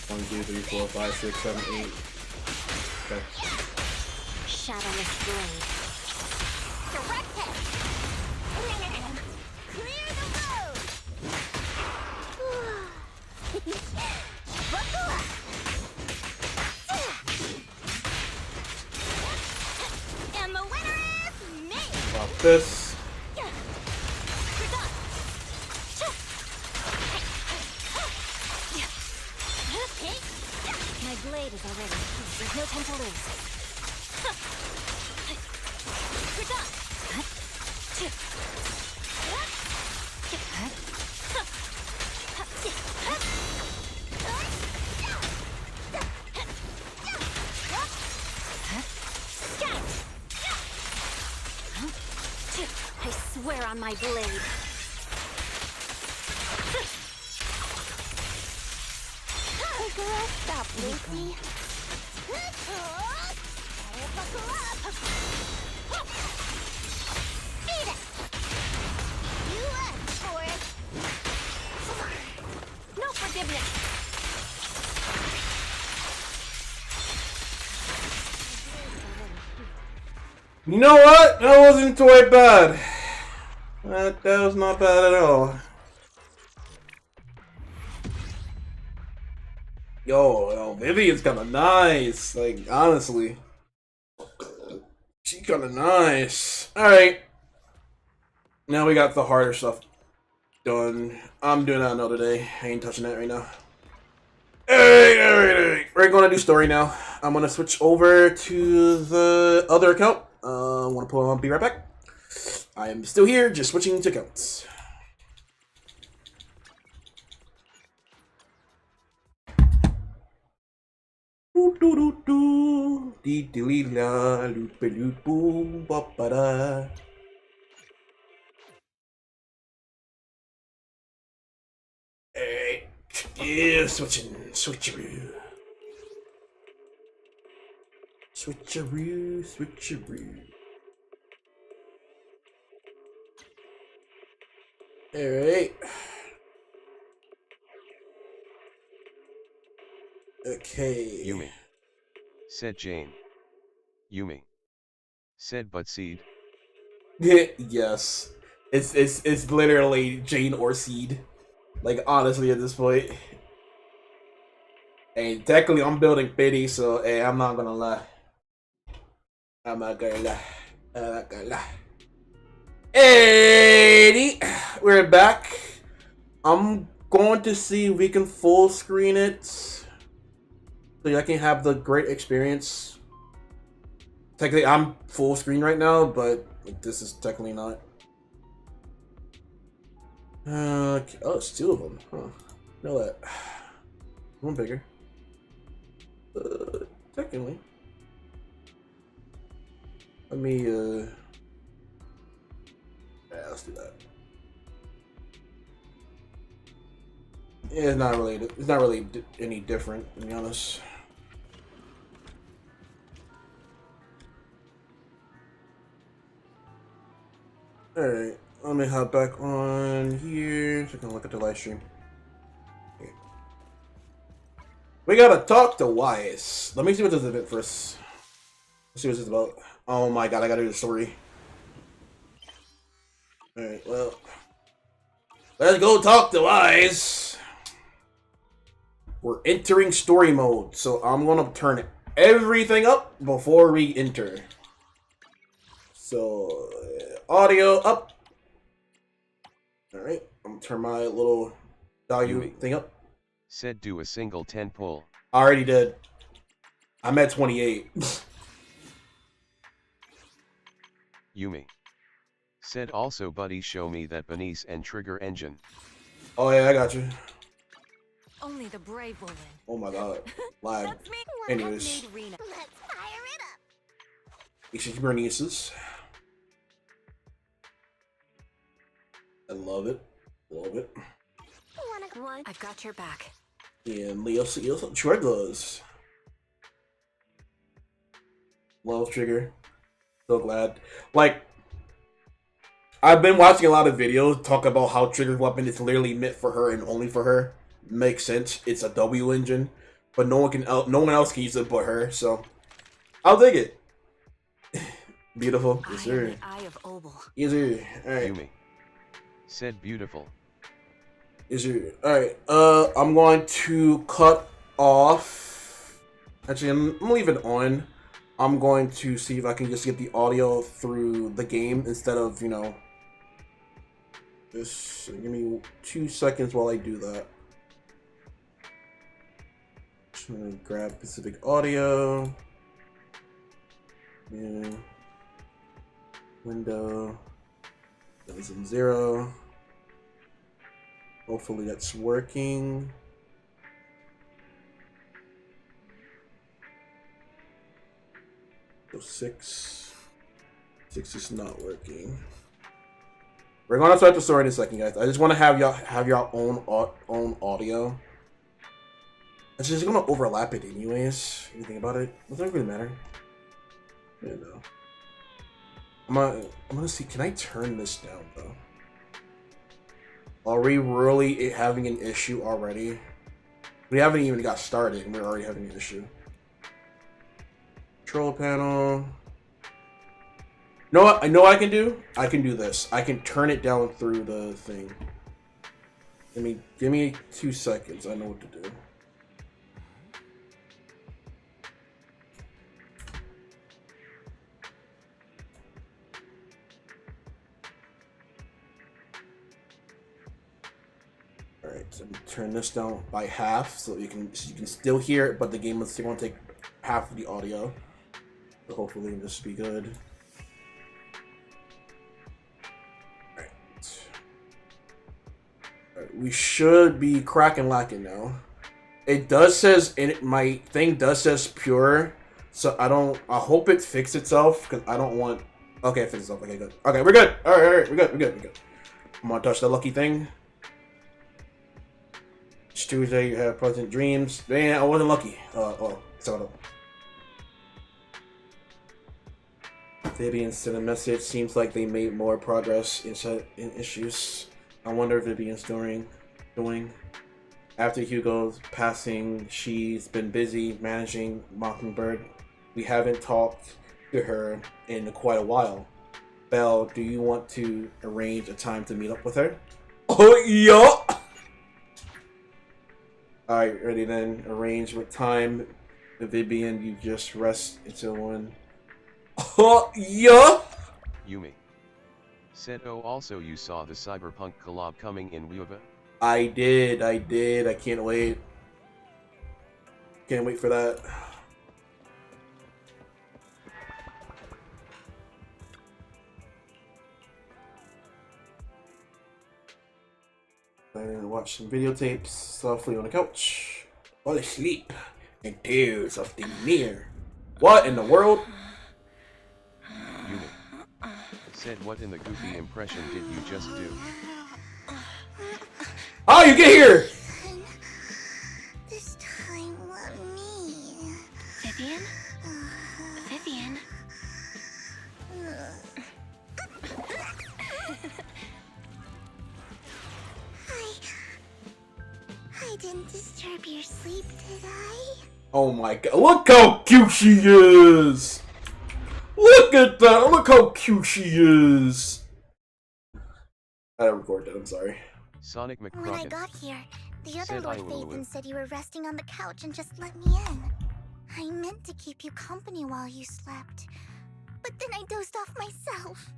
1, 2, 3, 4, 5, 6, 7, 8. Okay. Shadowless blade. Direct hit. Clear the road. Buckle up. And the winner is me. About this. My blade is already. There's no time to lose. I swear on my blade. Take a rest stop, Lucy. Better buckle up. Beat it. You asked for it. No forgiveness. You know what? That wasn't too bad. That was not bad at all. Yo, Vivian's kinda nice. Like, honestly. She kinda nice. Alright. Now we got the harder stuff done. I'm doing that another day. I ain't touching that right now. Alright. We're gonna do story now. I'm gonna switch over to the other account. Wanna pull on, be right back. I am still here, just switching to accounts. Dee dee lee la loop loop boom ba ba da. Alright. Yeah, switcheroo. Switcheroo. Alright. Okay. Yumi. Said Jane. Yumi. Said but seed. Yes. It's literally Jane or Seed. Like, honestly, at this point. And technically, I'm building Pity, so hey, I'm not gonna lie. Hey, we're back. I'm going to see if we can full screen it so I can have the great experience. Technically, I'm full screen right now, but this is technically not. Oh, it's 2 of them. Huh. Know that. One bigger. Technically. Let me, yeah, let's do that. Yeah, it's not really any different, to be honest. Alright, let me hop back on here so I can look at the live stream. Okay. We gotta talk to Wise. Let me see what this event first. Let's see what this is about. Oh my god, I gotta do the story. Alright, well. Let's go talk to Wise. We're entering story mode, so I'm gonna turn everything up before we enter. So, audio up. Alright, I'm gonna turn my little value thing up. Said do a single 10 pull. I already did. I'm at 28. Yumi. Said also buddy show me that Benice and trigger engine. Oh yeah, I got you. Only the brave will win. Oh my god. Lag. That's me. Anyways. Rena. Let's fire it up. Isha Bernice's. I love it. Love it. One. I've got your back. And Leo triggers. Love trigger. So glad. Like, I've been watching a lot of videos talk about how trigger weapon is literally meant for her and only for her. Makes sense. It's a W engine, but no one else can use it but her. So I'll take it. Beautiful. Yes, sir. Eye of Obel. Yes, sir. All right. Yumi. Said beautiful. Yes, sir. All right. I'm going to cut off. Actually, I'm gonna leave it on. I'm going to see if I can just get the audio through the game instead of, you know. Just give me 2 seconds while I do that. Just gonna grab specific audio. Yeah. Window. 0. Hopefully that's working. So 6 is not working. We're gonna start the story in a second, guys. I just want to have y'all own audio. It's just gonna overlap it anyways. You think about it, doesn't really matter. Yeah, no. I'm gonna see. Can I turn this down though? Are we really having an issue already? We haven't even got started, and we're already having an issue. Control panel. No, I know what I can do. I can do this. I can turn it down through the thing. Give me 2 seconds. I know what to do. All right, so I'm gonna turn this down by half so you can still hear it, but the game is still gonna take half of the audio. So hopefully this will be good. We should be cracking lacking now. It does says my thing does says pure, so I hope it fixed itself because I don't want. Okay, it fixed itself. Okay, good. Okay, we're good. All right, we're good. I'm gonna touch the lucky thing. It's Tuesday. You have pleasant dreams. Man, I wasn't lucky. So Vivian sent a message. Seems like they made more progress in issues. I wonder if Vivian's doing. After Hugo's passing, she's been busy managing Mockingbird. We haven't talked to her in quite a while. Belle, do you want to arrange a time to meet up with her? Oh, yeah! Alright, ready then. Arrange what time. Vivian, you just rest until 1. Oh, yeah! Yumi. Said also you saw the Cyberpunk collab coming in Wuva? I did. I can't wait. Can't wait for that. And watch some videotapes softly on the couch. Fall asleep in tears of the near. What in the world? Yumi. Said what in the goofy impression did you just do? Oh, you get here! This time, let me. Vivian? Vivian? I didn't disturb your sleep, did I? Oh my god, look how cute she is! Look at that, look how cute she is! I didn't record that, I'm sorry. Sonic McCrocken. When I got here, the other Said Lord I will Phaethon live. said you were resting on the couch and just let me in. I meant to keep you company while you slept, but then I dozed off myself.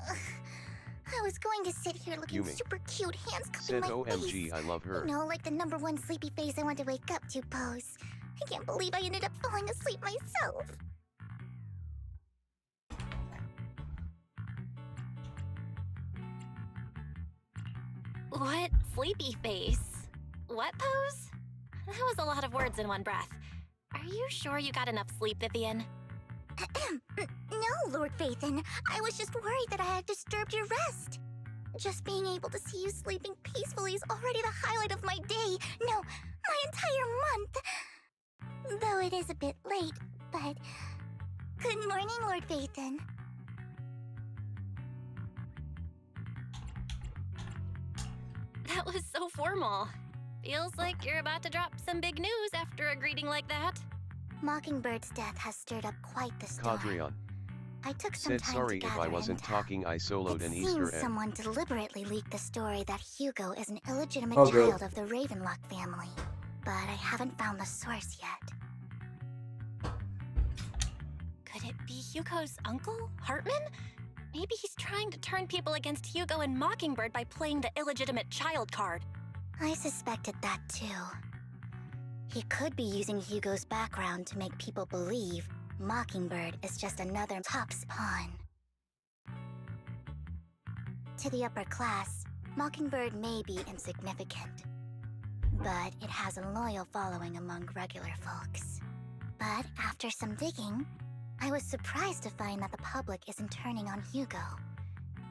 Ugh. I was going to sit here looking Yumi. super cute, hands cupping Said my OMG, face. I love her. You know, like the #1 sleepy face I want to wake up to pose. I can't believe I ended up falling asleep myself. What sleepy face? What pose? That was a lot of words in one breath. Are you sure you got enough sleep, Vivian? No, Lord Phaethon. I was just worried that I had disturbed your rest. Just being able to see you sleeping peacefully is already the highlight of my day. No, my entire month. Though it is a bit late, but... Good morning, Lord Phaethon. That was so formal. Feels like you're about to drop some big news after a greeting like that. Mockingbird's death has stirred up quite the storm. Cadrian. I took some Said time sorry to if gather I wasn't intel. talking, I soloed It an seems Easter egg. someone deliberately leaked the story that Hugo is an illegitimate Oh, good. child of the Ravenlock family, but I haven't found the source yet. Could it be Hugo's uncle, Hartman? Maybe he's trying to turn people against Hugo and Mockingbird by playing the illegitimate child card. I suspected that too. He could be using Hugo's background to make people believe Mockingbird is just another Top's pawn. To the upper class, Mockingbird may be insignificant, but it has a loyal following among regular folks. But after some digging, I was surprised to find that the public isn't turning on Hugo.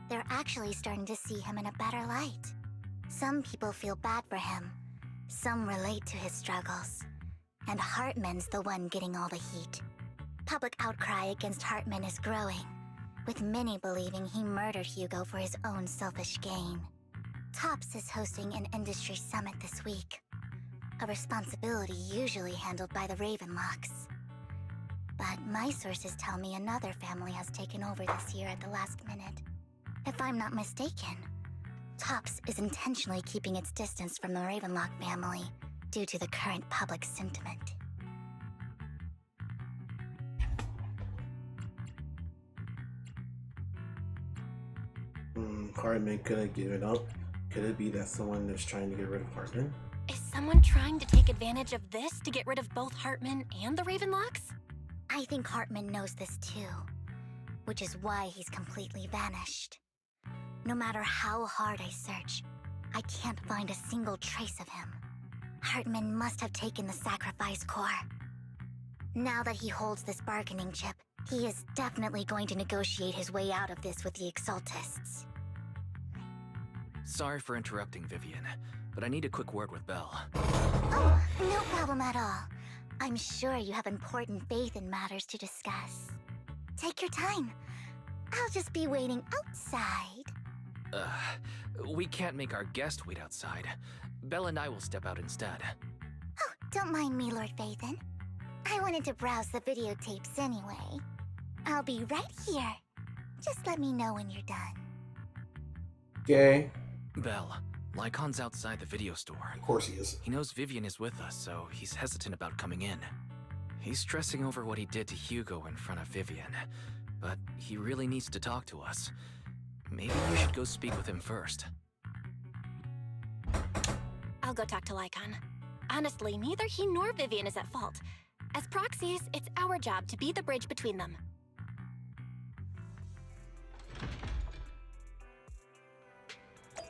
They're actually starting to see him in a better light. Some people feel bad for him, some relate to his struggles, and Hartman's the one getting all the heat. Public outcry against Hartman is growing, with many believing he murdered Hugo for his own selfish gain. Tops is hosting an industry summit this week, a responsibility usually handled by the Ravenlocks. But my sources tell me another family has taken over this year at the last minute. If I'm not mistaken, Tops is intentionally keeping its distance from the Ravenlock family due to the current public sentiment. Hartman could have given up. Could it be that someone is trying to get rid of Hartman? Is someone trying to take advantage of this to get rid of both Hartman and the Ravenlocks? I think Hartman knows this too, which is why he's completely vanished. No matter how hard I search, I can't find a single trace of him. Hartman must have taken the sacrifice core. Now that he holds this bargaining chip, he is definitely going to negotiate his way out of this with the Exaltists. Sorry for interrupting, Vivian, but I need a quick word with Belle. Oh, no problem at all. I'm sure you have important faith in matters to discuss. Take your time. I'll just be waiting outside. We can't make our guest wait outside. Belle and I will step out instead. Oh, don't mind me, Lord Phaethon. I wanted to browse the videotapes anyway. I'll be right here. Just let me know when you're done. Okay. Belle, Lycon's outside the video store. Of course he is. He knows Vivian is with us, so he's hesitant about coming in. He's stressing over what he did to Hugo in front of Vivian, but he really needs to talk to us. Maybe you should go speak with him first. I'll go talk to Lycon. Honestly, neither he nor Vivian is at fault. As proxies, it's our job to be the bridge between them.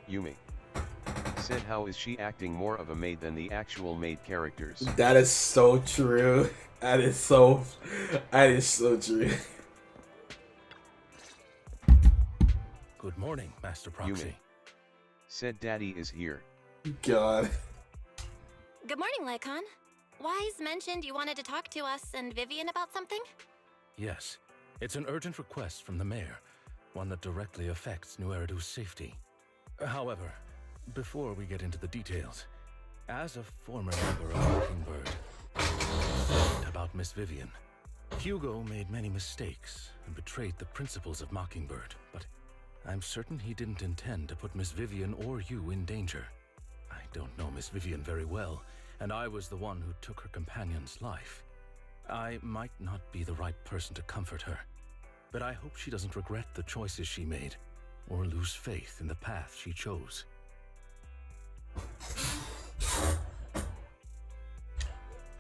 Yumi. Said how is she acting more of a maid than the actual maid characters? That is so true. That is so true. Good morning, Master Proxy. Yumi. Said daddy is here. God. Good morning, Lycon. Wise mentioned you wanted to talk to us and Vivian about something? Yes, it's an urgent request from the mayor, one that directly affects New Eridu's safety. However, before we get into the details, As a former member of Mockingbird, I'm concerned about Miss Vivian. Hugo made many mistakes and betrayed the principles of Mockingbird, but I'm certain he didn't intend to put Miss Vivian or you in danger. I don't know Miss Vivian very well, and I was the one who took her companion's life. I might not be the right person to comfort her, but I hope she doesn't regret the choices she made or lose faith in the path she chose.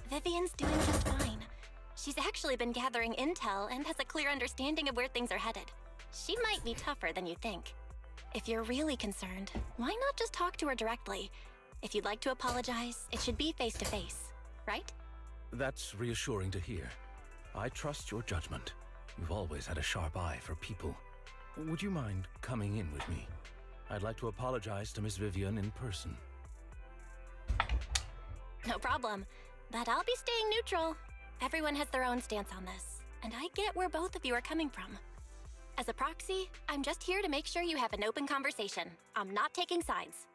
Vivian's doing just fine. She's actually been gathering intel and has a clear understanding of where things are headed. She might be tougher than you think. If you're really concerned, why not just talk to her directly? If you'd like to apologize, it should be face to face, right? That's reassuring to hear. I trust your judgment. You've always had a sharp eye for people. Would you mind coming in with me? I'd like to apologize to Miss Vivian in person. No problem. But I'll be staying neutral. Everyone has their own stance on this, and I get where both of you are coming from. As a proxy, I'm just here to make sure you have an open conversation. I'm not taking sides.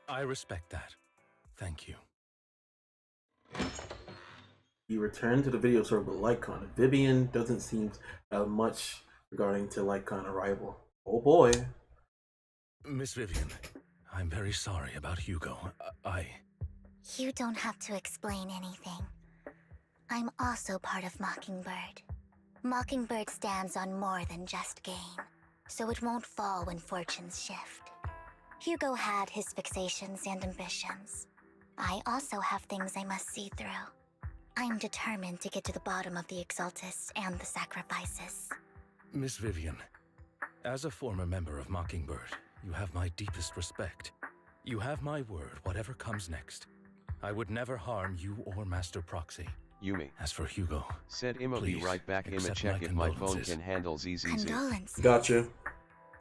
I respect that. Thank you. You return to the video store with Lycon. Vivian doesn't seem much regarding to Lycon arrival. Oh boy. Miss Vivian, I'm very sorry about Hugo. You don't have to explain anything. I'm also part of Mockingbird. Mockingbird stands on more than just gain, so it won't fall when fortunes shift. Hugo had his fixations and ambitions. I also have things I must see through. I'm determined to get to the bottom of the Exaltists and the sacrifices. Miss Vivian, as a former member of Mockingbird, you have my deepest respect. You have my word, whatever comes next. I would never harm you or Master Proxy. Yumi. As for Hugo, said I'ma be right back. I'ma check if my phone can handle ZZZ. Condolences. Gotcha.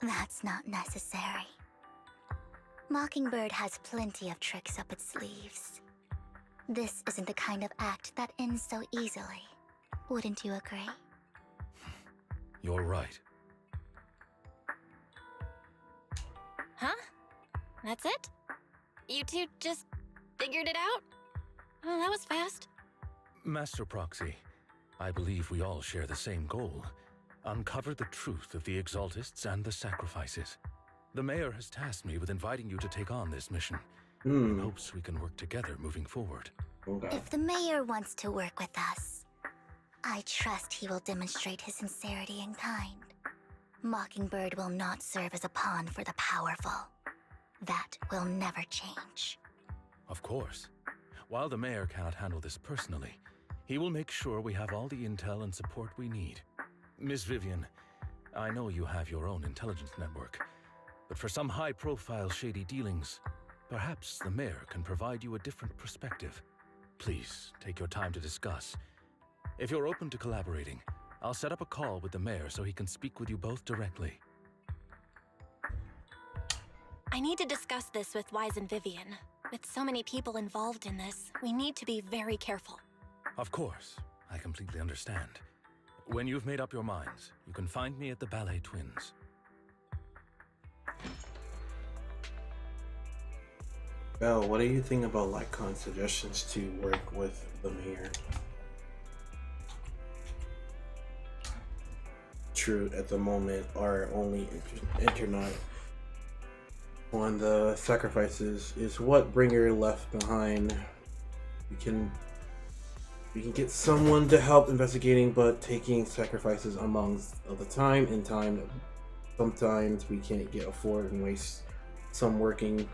That's not necessary. Mockingbird has plenty of tricks up its sleeves. This isn't the kind of act that ends so easily. Wouldn't you agree? You're right. Huh? That's it? You two just figured it out? Oh, that was fast. Master Proxy, I believe we all share the same goal. Uncover the truth of the Exaltists and the sacrifices. The mayor has tasked me with inviting you to take on this mission. In hopes we can work together moving forward. Okay. If the mayor wants to work with us, I trust he will demonstrate his sincerity in kind. Mockingbird will not serve as a pawn for the powerful. That will never change. Of course. While the mayor cannot handle this personally, he will make sure we have all the intel and support we need. Miss Vivian, I know you have your own intelligence network, but for some high-profile shady dealings, perhaps the mayor can provide you a different perspective. Please, take your time to discuss. If you're open to collaborating, I'll set up a call with the mayor so he can speak with you both directly. I need to discuss this with Wise and Vivian. With so many people involved in this, we need to be very careful. Of course, I completely understand. When you've made up your minds, you can find me at the Ballet Twins. Belle, what do you think about Lycon's suggestions to work with the mayor? True, at the moment, our only internet on the sacrifices is what Bringer left behind. We can get someone to help investigating, but taking sacrifices amongst of the time and time, sometimes we can't get afford and waste. Some working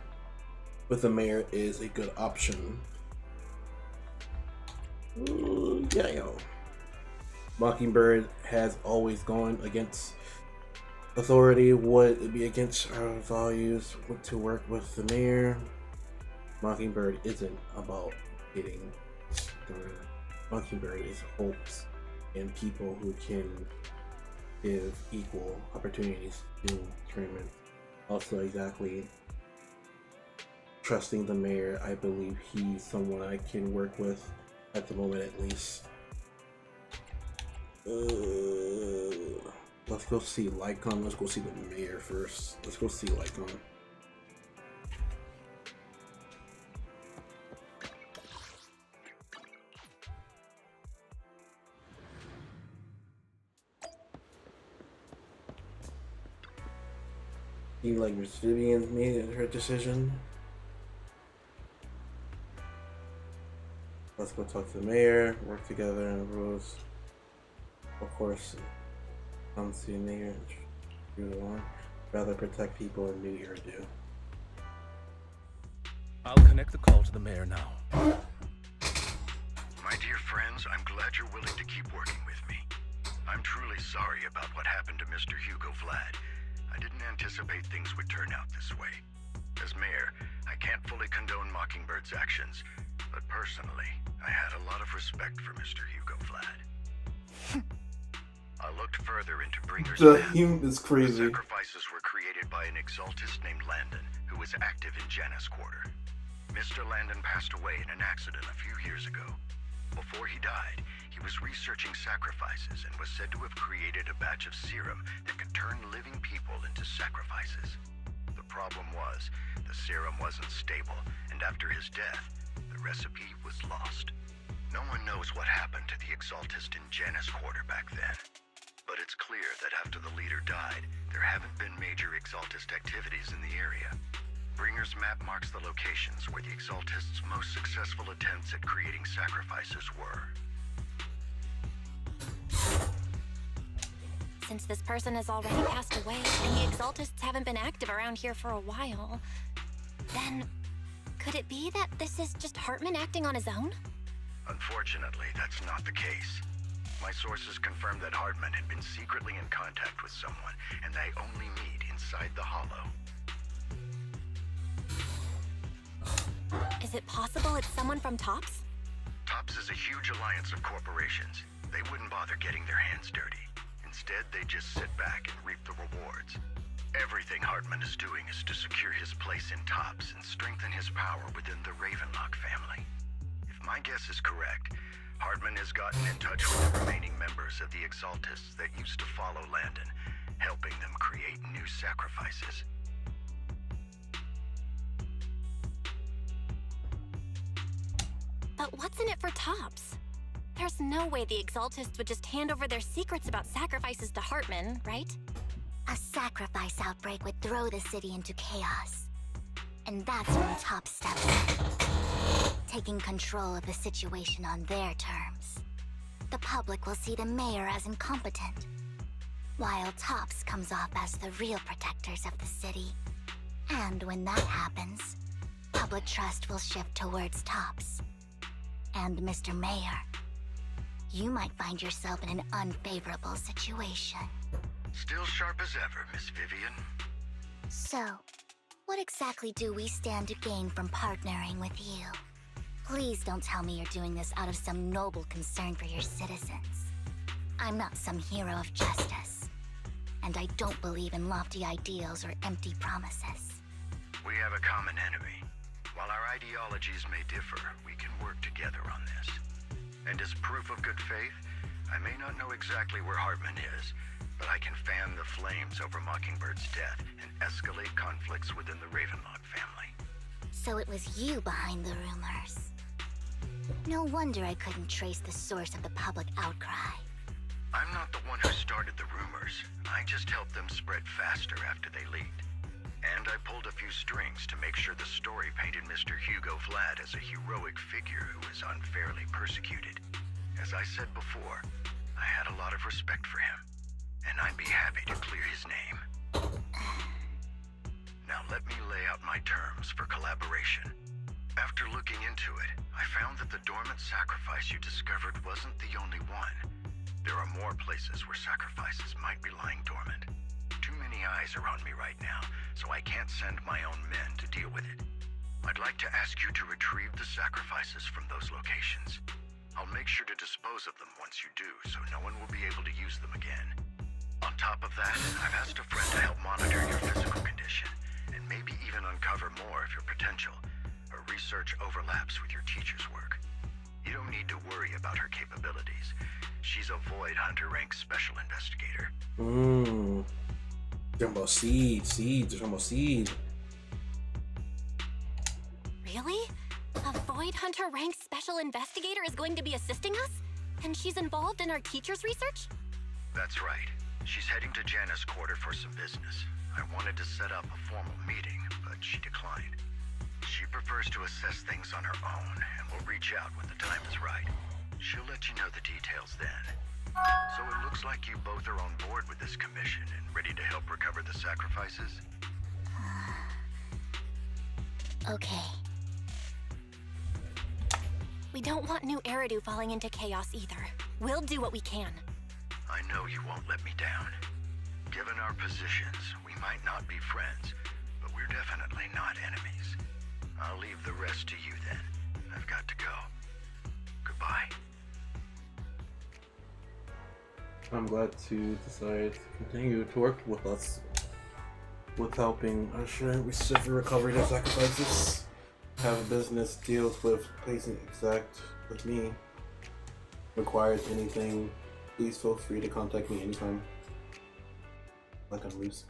with the mayor is a good option. Yeah, yo. Mockingbird has always gone against authority. Would it be against our values to work with the mayor? Mockingbird isn't about getting started. Mockingbird is hopes and people who can give equal opportunities to tournament. Also, exactly trusting the mayor, I believe he's someone I can work with at the moment, at least. Let's go see Lycon. Let's go see the mayor first. Let's go see Lycon. Seems like Miss Vivian made her decision. Let's go talk to the mayor, work together on the rules. Of course, come to the mayor. Rather protect people in New Year do. I'll connect the call to the mayor now. My dear friends, I'm glad you're willing to keep working with me. I'm truly sorry about what happened to Mr. Hugo Vlad. I didn't anticipate things would turn out this way. As mayor, I can't fully condone Mockingbird's actions, but personally, I had a lot of respect for Mr. Hugo Vlad. I looked further into Bringer's Him is crazy. The sacrifices were created by an exaltist named Landon, who was active in Janus Quarter. Mr. Landon passed away in an accident a few years ago. Before he died, he was researching sacrifices and was said to have created a batch of serum that could turn living people into sacrifices. The problem was, the serum wasn't stable, and after his death, the recipe was lost. No one knows what happened to the exaltist in Janus Quarter back then. But it's clear that after the leader died, there haven't been major exaltist activities in the area. Bringer's map marks the locations where the exaltists' most successful attempts at creating sacrifices were. Since this person has already passed away, and the exaltists haven't been active around here for a while, then could it be that this is just Hartman acting on his own? Unfortunately, that's not the case. My sources confirmed that Hartman had been secretly in contact with someone, and they only meet inside the Hollow. Is it possible it's someone from TOPS? TOPS is a huge alliance of corporations. They wouldn't bother getting their hands dirty. Instead, they just sit back and reap the rewards. Everything Hartman is doing is to secure his place in TOPS and strengthen his power within the Ravenlock family. If my guess is correct, Hartman has gotten in touch with the remaining members of the exaltists that used to follow Landon, helping them create new sacrifices. But what's in it for TOPS? There's no way the exaltists would just hand over their secrets about sacrifices to Hartman, right? A sacrifice outbreak would throw the city into chaos. And that's when TOPS steps in, taking control of the situation on their terms. The public will see the mayor as incompetent, while TOPS comes off as the real protectors of the city. And when that happens, public trust will shift towards TOPS. And Mr. Mayor, you might find yourself in an unfavorable situation. Still sharp as ever, Miss Vivian. So, what exactly do we stand to gain from partnering with you? Please don't tell me you're doing this out of some noble concern for your citizens. I'm not some hero of justice, and I don't believe in lofty ideals or empty promises. We have a common enemy. While our ideologies may differ, we can work together on this. And as proof of good faith, I may not know exactly where Hartman is, but I can fan the flames over Mockingbird's death and escalate conflicts within the Ravenlock family. So it was you behind the rumors. No wonder I couldn't trace the source of the public outcry. I'm not the one who started the rumors. I just helped them spread faster after they leaked. And I pulled a few strings to make sure the story painted Mr. Hugo Vlad as a heroic figure who was unfairly persecuted. As I said before, I had a lot of respect for him, and I'd be happy to clear his name. Now let me lay out my terms for collaboration. After looking into it, I found that the dormant sacrifice you discovered wasn't the only one. There are more places where sacrifices might be lying dormant. Too many eyes are on me right now, so I can't send my own men to deal with it. I'd like to ask you to retrieve the sacrifices from those locations. I'll make sure to dispose of them once you do, so no one will be able to use them again. On top of that, I've asked a friend to help monitor your physical condition, and maybe even uncover more of your potential. Her research overlaps with your teacher's work. You don't need to worry about her capabilities. She's a Void Hunter rank special investigator. Talking about seeds. Talking about seed. Really? A Void Hunter ranked special investigator is going to be assisting us? And she's involved in our teacher's research? That's right. She's heading to Janus Quarter for some business. I wanted to set up a formal meeting, but she declined. She prefers to assess things on her own, and will reach out when the time is right. She'll let you know the details then. So it looks like you both are on board with this commission and ready to help recover the sacrifices? Okay. We don't want new Eridu falling into chaos either. We'll do what we can. I know you won't let me down. Given our positions, we might not be friends, but we're definitely not enemies. I'll leave the rest to you then. I've got to go. Goodbye. I'm glad to decide to continue to work with us with helping usher receive recovery the sacrifices. Have business deals with placing exact with me. Requires anything, please feel free to contact me anytime. Like I'm loose.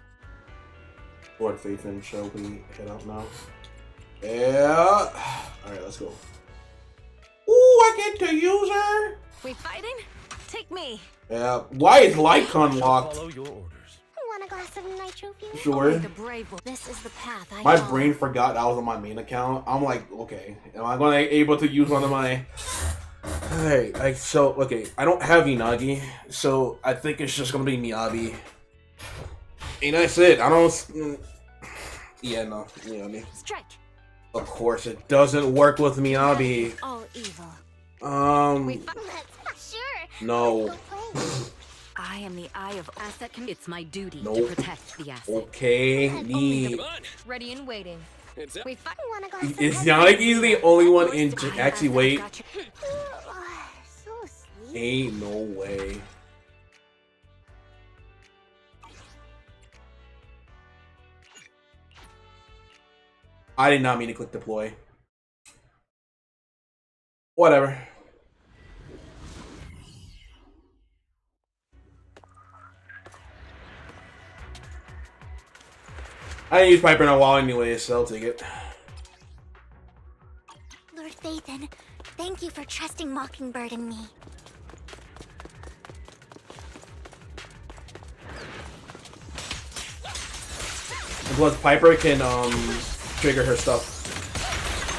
Lord Faith and shall we head out now? Yeah. Alright, let's go. Ooh, I get to use her. We fighting? Take me. Yeah. Why is like unlocked? Follow your orders. Want a glass of nitro fuel? Sure. The brave one. This is the path I My follow. brain forgot that was on my main account. I'm like, okay, am I gonna able to use one of my? Alright, okay, I don't have Inagi, so I think it's just gonna be Miyabi. And that's it. I don't. Yeah, no, Miyabi. Strike. Of course, it doesn't work with Miyabi. All evil. Um, Sure. no. I am the eye of asset. It's my duty Nope. to protect the asset. Okay, Ready and waiting. We fight. Want a glass of is Yanagi the only one in? Actually, wait. So sweet. Ain't no way. I did not mean to click deploy. Whatever. I didn't use Piper in a while anyway, so I'll take it. Lord Phaethon, thank you for trusting Mockingbird and me. Plus, Piper can trigger her stuff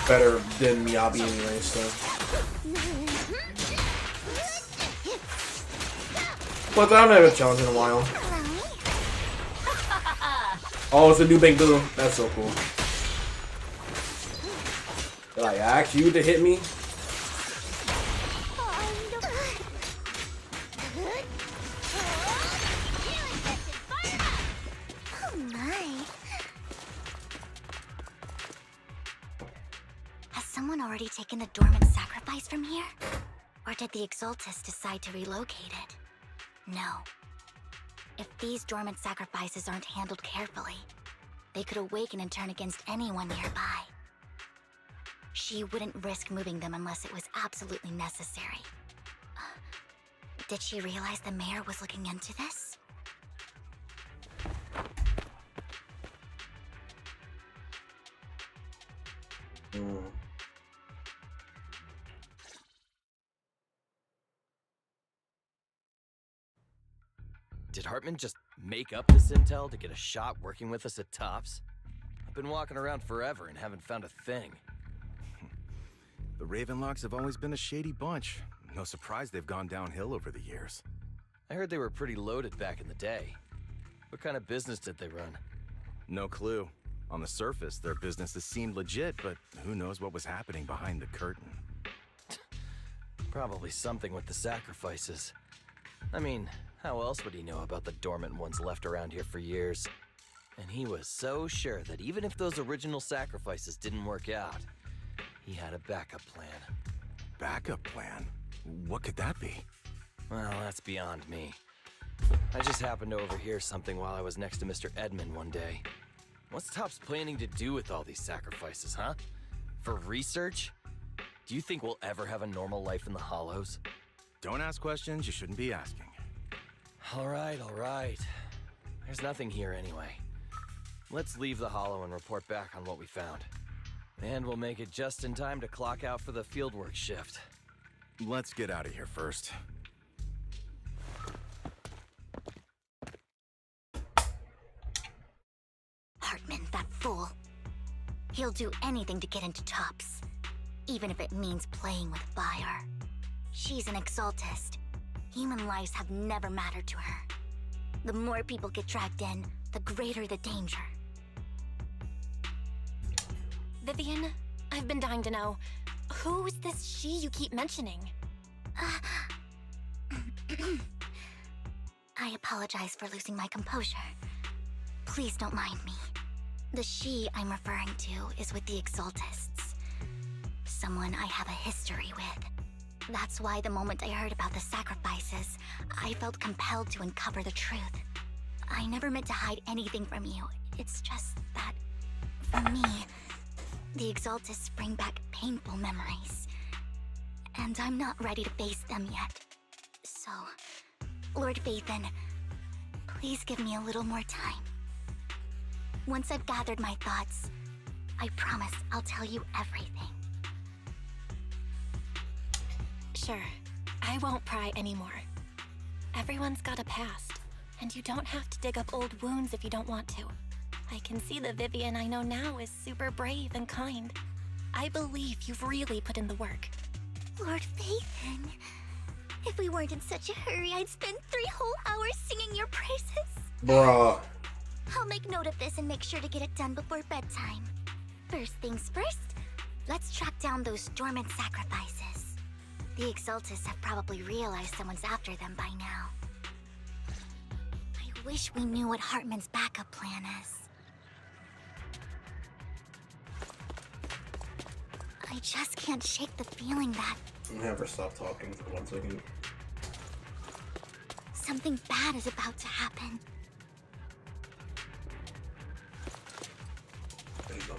better than Miyabi anyway, so. But I haven't had a challenge in a while. Oh, it's a new Bang Boom. That's so cool. Did I ask you to hit me? Oh my. Has someone already taken the dormant sacrifice from here? Or did the Exaltus decide to relocate it? No. If these dormant sacrifices aren't handled carefully, they could awaken and turn against anyone nearby. She wouldn't risk moving them unless it was absolutely necessary. Did she realize the mayor was looking into this? Did Hartman just make up this intel to get a shot working with us at Tops? I've been walking around forever and haven't found a thing. The Ravenlocks have always been a shady bunch. No surprise they've gone downhill over the years. I heard they were pretty loaded back in the day. What kind of business did they run? No clue. On the surface, their businesses seemed legit, but who knows what was happening behind the curtain. Probably something with the sacrifices. I mean, how else would he know about the dormant ones left around here for years? And he was so sure that even if those original sacrifices didn't work out, he had a backup plan. Backup plan? What could that be? Well, that's beyond me. I just happened to overhear something while I was next to Mr. Edmund one day. What's Tops planning to do with all these sacrifices, huh? For research? Do you think we'll ever have a normal life in the Hollows? Don't ask questions you shouldn't be asking. All right. There's nothing here anyway. Let's leave the Hollow and report back on what we found. And we'll make it just in time to clock out for the fieldwork shift. Let's get out of here first. fool. He'll do anything to get into Tops, even if it means playing with fire. She's an exaltist. Human lives have never mattered to her. The more people get dragged in, the greater the danger. Vivian, I've been dying to know, who is this she you keep mentioning? I apologize for losing my composure. Please don't mind me. The she I'm referring to is with the Exaltists. Someone I have a history with. That's why the moment I heard about the sacrifices, I felt compelled to uncover the truth. I never meant to hide anything from you. It's just that, for me, the Exaltists bring back painful memories. And I'm not ready to face them yet. So, Lord Vathan, please give me a little more time. Once I've gathered my thoughts, I promise I'll tell you everything. Sure, I won't pry anymore. Everyone's got a past, and you don't have to dig up old wounds if you don't want to. I can see the Vivian I know now is super brave and kind. I believe you've really put in the work. Lord Vathan, if we weren't in such a hurry, I'd spend 3 whole hours singing your praises. Bruh. I'll make note of this and make sure to get it done before bedtime. First things first, let's track down those dormant sacrifices. The Exaltists have probably realized someone's after them by now. I wish we knew what Hartman's backup plan is. I just can't shake the feeling that Never stop talking for 1 second. something bad is about to happen. There you go.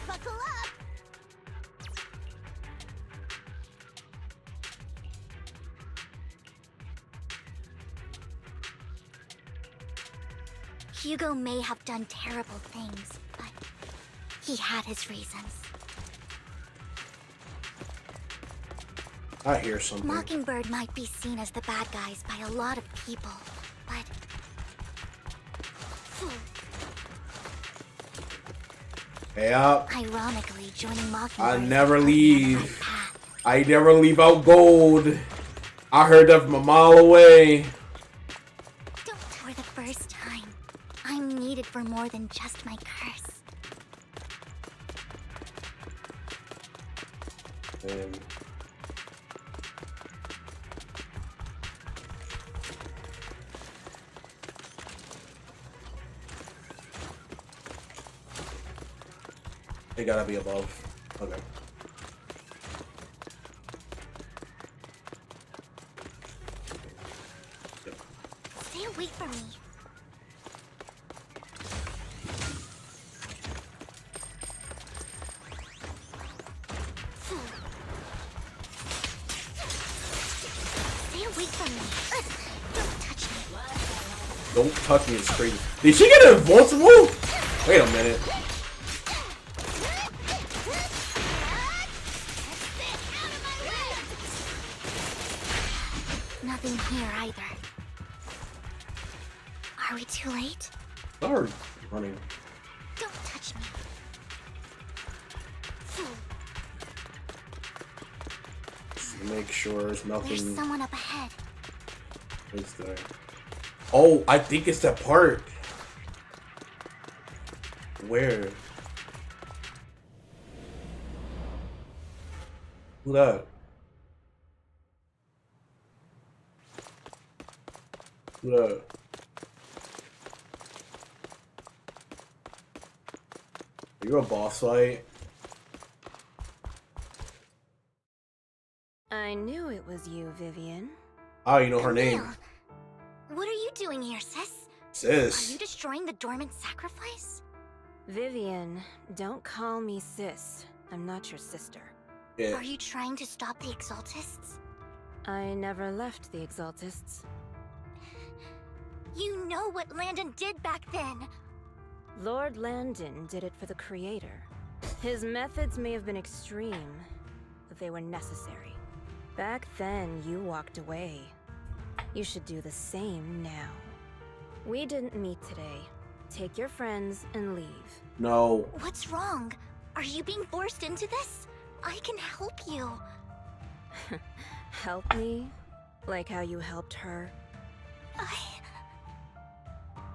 Buckle up. Hugo may have done terrible things, but he had his reasons. I hear something. Mockingbird might be seen as the bad guys by a lot of people, but... Hey up. Ironically, joining Mockingbird... I never leave. I never leave out gold. I heard that from a mile away. Don't for the first time. I'm needed for more than just my curse. And they gotta be above. Okay. Stay away from me. Stay away from me. Don't touch me. Don't touch me, it's crazy. Did she get invincible? Wait a minute. Nothing here either. Are we too late? Start running. Don't touch me. Just make sure there's nothing. There's someone up ahead. Is there? Oh, I think it's that part. Where? Who that? Who that? You're a boss fight? I knew it was you, Vivian. Oh, you know her name. Camille, what are you doing here, sis? Sis. Are you destroying the dormant sacrifice? Vivian, don't call me sis. I'm not your sister. Yeah. Are you trying to stop the Exaltists? I never left the Exaltists. You know what Landon did back then. Lord Landon did it for the Creator. His methods may have been extreme, but they were necessary. Back then, you walked away. You should do the same now. We didn't meet today. Take your friends and leave. No. What's wrong? Are you being forced into this? I can help you. Help me? Like how you helped her?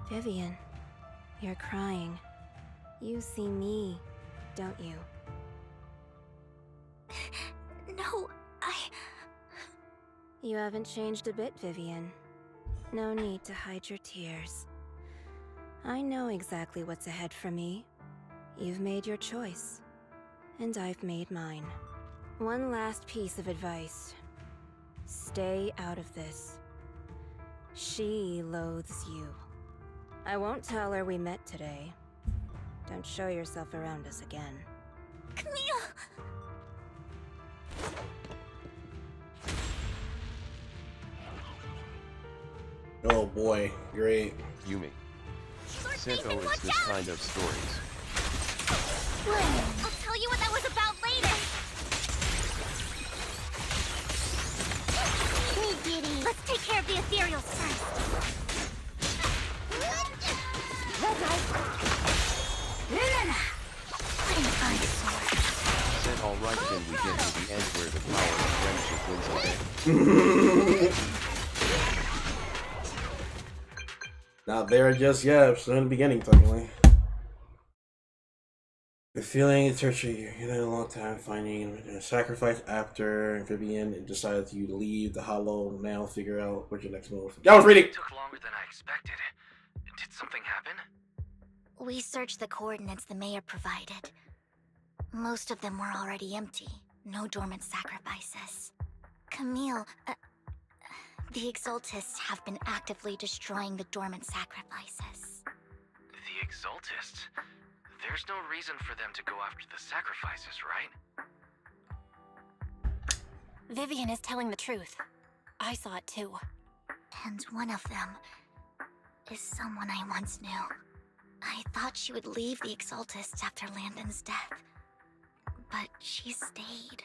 Vivian, you're crying. You see me, don't you? No, You haven't changed a bit, Vivian. No need to hide your tears. I know exactly what's ahead for me. You've made your choice, and I've made mine. One last piece of advice. Stay out of this. She loathes you. I won't tell her we met today. Don't show yourself around us again. Camille! Oh boy, great. Yumi. Sento is this kind of stories. I'll tell you what that was about later. Hey, Giddy. Let's take care of the ethereals first. Said alright, then we get to the end where the power of friendship wins again. Not there just yet, still in the beginning, technically. The feeling is tertiary. You had a long time finding a sacrifice after Vivian decided to leave the hollow. Now figure out what's your next move. I was reading! It took longer than I expected. Did something happen? We searched the coordinates the mayor provided. Most of them were already empty. No dormant sacrifices. Camille, the Exaltists have been actively destroying the dormant sacrifices. The Exaltists? There's no reason for them to go after the sacrifices, right? Vivian is telling the truth. I saw it too. And one of them is someone I once knew. I thought she would leave the Exaltists after Landon's death, but she stayed.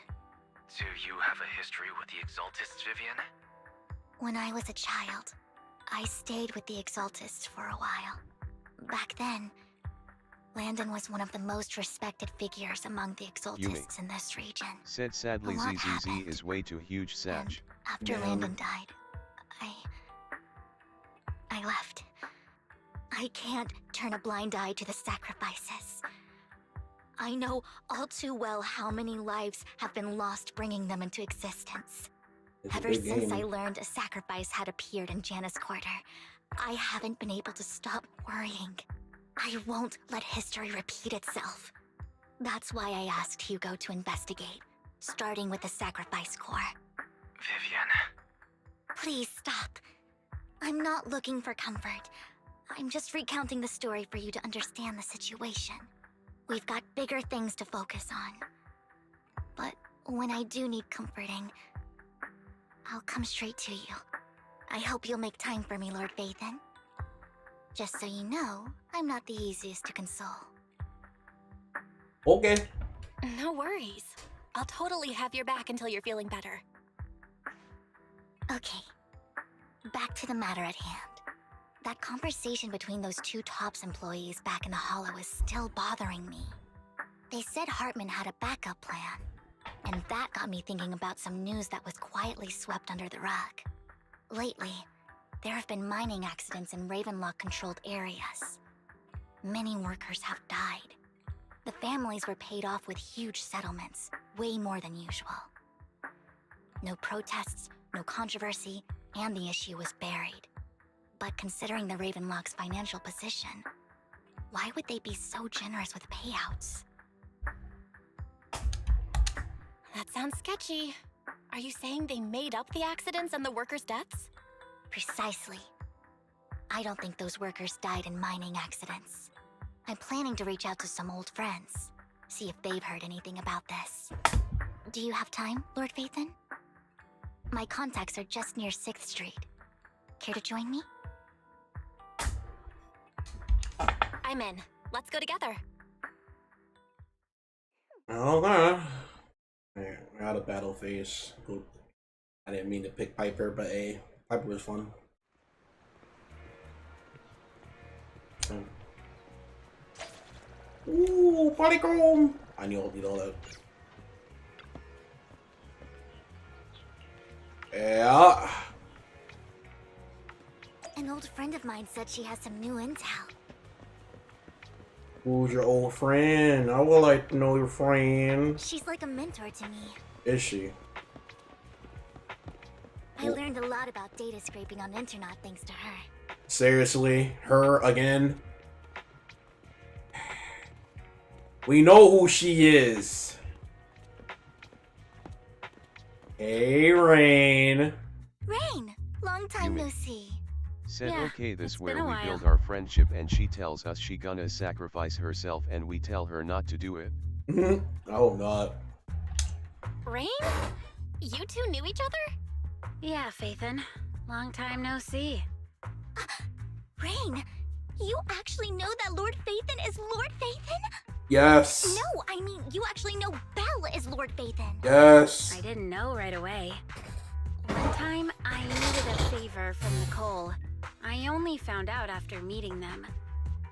Do you have a history with the Exaltists, Vivian? When I was a child, I stayed with the Exaltists for a while. Back then, Landon was one of the most respected figures among the Exaltists in this region. Said sadly ZZZ is way too huge, Satch. After Landon died, I left. I can't turn a blind eye to the sacrifices. I know all too well how many lives have been lost bringing them into existence. Ever since I learned a sacrifice had appeared in Janus Quarter, I haven't been able to stop worrying. I won't let history repeat itself. That's why I asked Hugo to investigate, starting with the Sacrifice Corps. Vivian. Please stop. I'm not looking for comfort. I'm just recounting the story for you to understand the situation. We've got bigger things to focus on. But when I do need comforting, I'll come straight to you. I hope you'll make time for me, Lord Vathan. Just so you know, I'm not the easiest to console. Okay. No worries. I'll totally have your back until you're feeling better. Okay. Back to the matter at hand. That conversation between those two TOPS employees back in the Hollow is still bothering me. They said Hartman had a backup plan, and that got me thinking about some news that was quietly swept under the rug. Lately, there have been mining accidents in Ravenlock-controlled areas. Many workers have died. The families were paid off with huge settlements, way more than usual. No protests, no controversy, and the issue was buried. But considering the Ravenlock's financial position, why would they be so generous with payouts? That sounds sketchy. Are you saying they made up the accidents and the workers' deaths? Precisely. I don't think those workers died in mining accidents. I'm planning to reach out to some old friends, see if they've heard anything about this. Do you have time, Lord Vathan? My contacts are just near 6th Street. Care to join me? I'm in. Let's go together. Okay. Alright, I got a battle phase. Oop. I didn't mean to pick Piper, but hey, Piper was fun. Ooh, polychrome! I need all that. Yeah. An old friend of mine said she has some new intel. Who's your old friend? I would like to know your friend. She's like a mentor to me. Is she? I learned a lot about data scraping on the internet thanks to her. Seriously? Her again? We know who she is. Hey, Rain. Rain! Long time no see. Said Yeah, okay, this it's where been a we while. build our friendship and she tells us she gonna sacrifice herself and we tell her not to do it. Oh god. Rain? You two knew each other? Yeah, Faithin. Long time no see. Rain! You actually know that Lord Faithin is Lord Faithin? Yes. No, I mean, you actually know Belle is Lord Faithin. Yes. I didn't know right away. One time, I needed a favor from Nicole. I only found out after meeting them.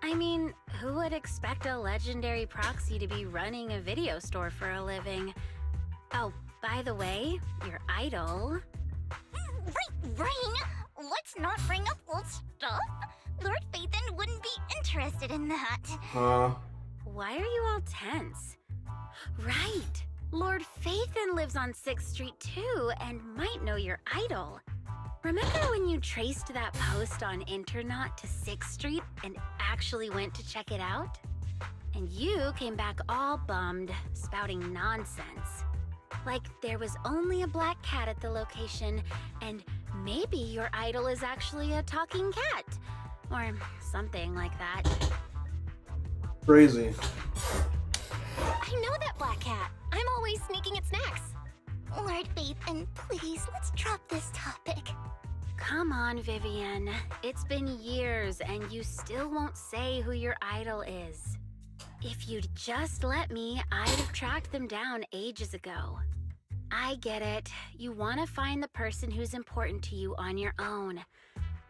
I mean, who would expect a legendary proxy to be running a video store for a living? Oh, by the way, your idol... Rain! Let's not bring up old stuff. Lord Faithin wouldn't be interested in that. Huh? Why are you all tense? Right! Lord Faithin lives on 6th Street too, and might know your idol. Remember when you traced that post on Internet to 6th Street and actually went to check it out? And you came back all bummed, spouting nonsense. Like there was only a black cat at the location, and maybe your idol is actually a talking cat. Or something like that. Crazy. I know that black cat. I'm always sneaking at snacks. Lord Faithin, please, let's drop this topic. Come on, Vivian. It's been years and you still won't say who your idol is. If you'd just let me, I'd have tracked them down ages ago. I get it. You want to find the person who's important to you on your own.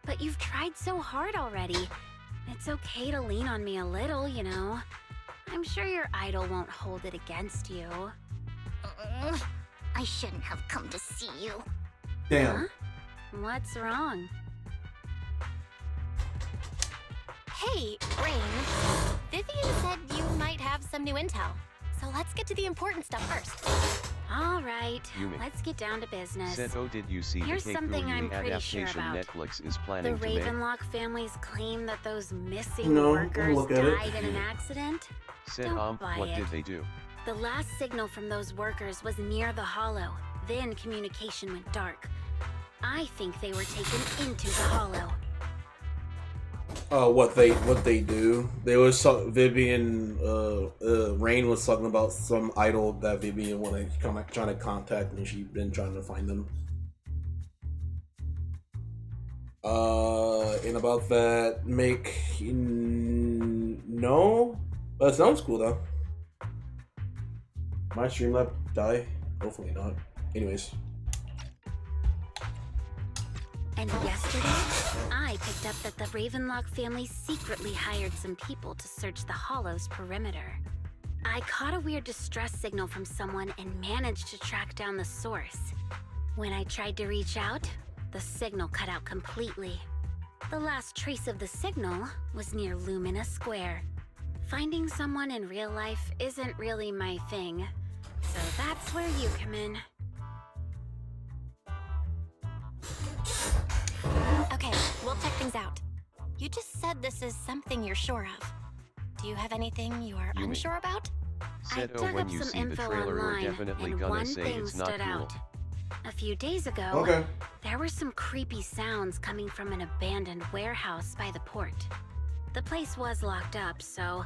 But you've tried so hard already. It's okay to lean on me a little, you know. I'm sure your idol won't hold it against you. I shouldn't have come to see you. Damn. Huh? What's wrong? Hey, Rain. Vivian said you might have some new intel. So let's get to the important stuff first. All right, Yumi. let's get down to business. Said oh did you see Here's the something I'm Keiko pretty sure adaptation about. Netflix is The planning to make? Ravenlock family's claim that those missing No, workers look at it. died in an accident? Said Don't buy what it. did they do? The last signal from those workers was near the hollow. Then communication went dark. I think they were taken into the hollow. What they do? They was Vivian. Rain was talking about some idol that Vivian wanted trying to contact, and she's been trying to find them. And about that, no, but it sounds cool though. My Streamlab die? Hopefully not. Anyways. And yesterday, I picked up that the Ravenlock family secretly hired some people to search the hollow's perimeter. I caught a weird distress signal from someone and managed to track down the source. When I tried to reach out, the signal cut out completely. The last trace of the signal was near Lumina Square. Finding someone in real life isn't really my thing, so that's where you come in. Okay, we'll check things out. You just said this is something you're sure of. Do you have anything you are Yumi. unsure about? Said I oh dug when up you some see the info trailer we're online, definitely and gonna one say thing it's not stood cool. out. A few days ago, Okay. there were some creepy sounds coming from an abandoned warehouse by the port. The place was locked up, so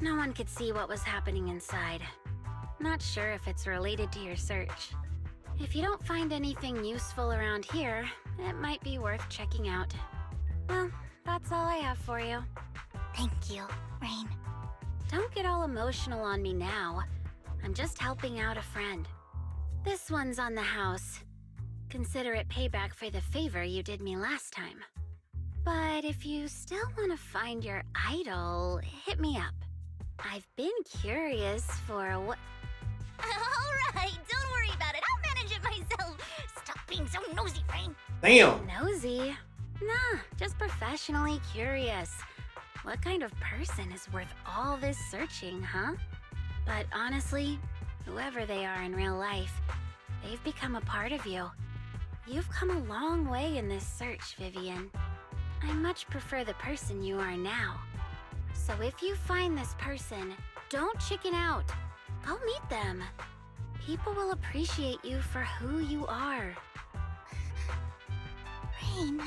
no one could see what was happening inside. Not sure if it's related to your search. If you don't find anything useful around here, it might be worth checking out. Well, that's all I have for you. Thank you, Rain. don't get all emotional on me now. I'm just helping out a friend. This one's on the house. Consider it payback for the favor you did me last time. But if you still want to find your idol, hit me up. I've been curious for what... Alright, don't worry about it. I'll manage it myself. Stop being so nosy, Rain. Damn. Nosy? Nah, just professionally curious. What kind of person is worth all this searching, huh? But honestly, whoever they are in real life, they've become a part of you. You've come a long way in this search, Vivian. I much prefer the person you are now. So if you find this person, don't chicken out. Go meet them. People will appreciate you for who you are. Rain.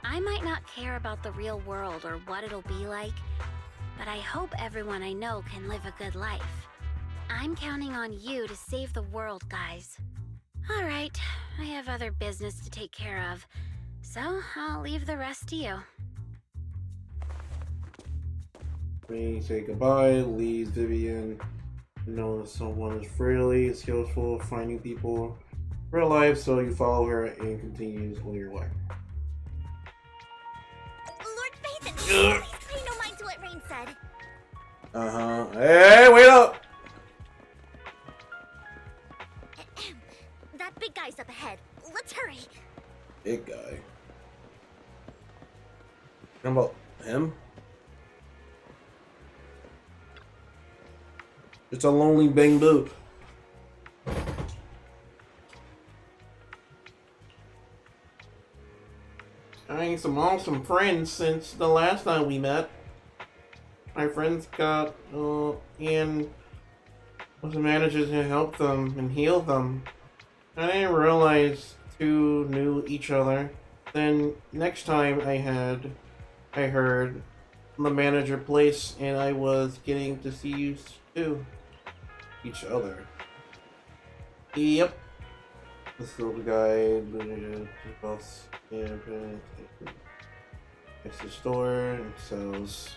I might not care about the real world or what it'll be like, but I hope everyone I know can live a good life. I'm counting on you to save the world, guys. All right, I have other business to take care of, so I'll leave the rest to you. We say goodbye, leaves Vivian. You know someone is really skillful finding people in real life, so you follow her and continues on your way. Lord Phaeton, please pay no mind to what Rain said. Hey, wait up! That big guy's up ahead. Let's hurry. Big guy. How about him? It's a lonely bang boo. I ain't some awesome friends since the last time we met. My friends got and was the manager to help them and heal them. I didn't realize two knew each other. Then next time I heard from the manager place, and I was getting to see you too. Each other. Yep. This little guy, boss, it's the store and sells.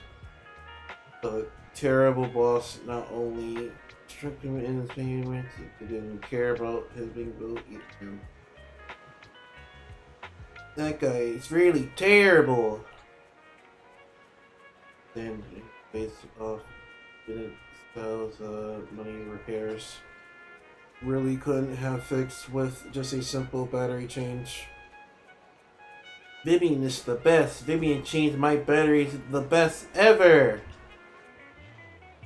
The terrible boss not only struck him in his payments, he didn't care about his being built either. That guy is really terrible. Then he faced off, didn't sells money repairs. Really couldn't have fixed with just a simple battery change. Vivian is the best. Vivian changed my batteries the best ever.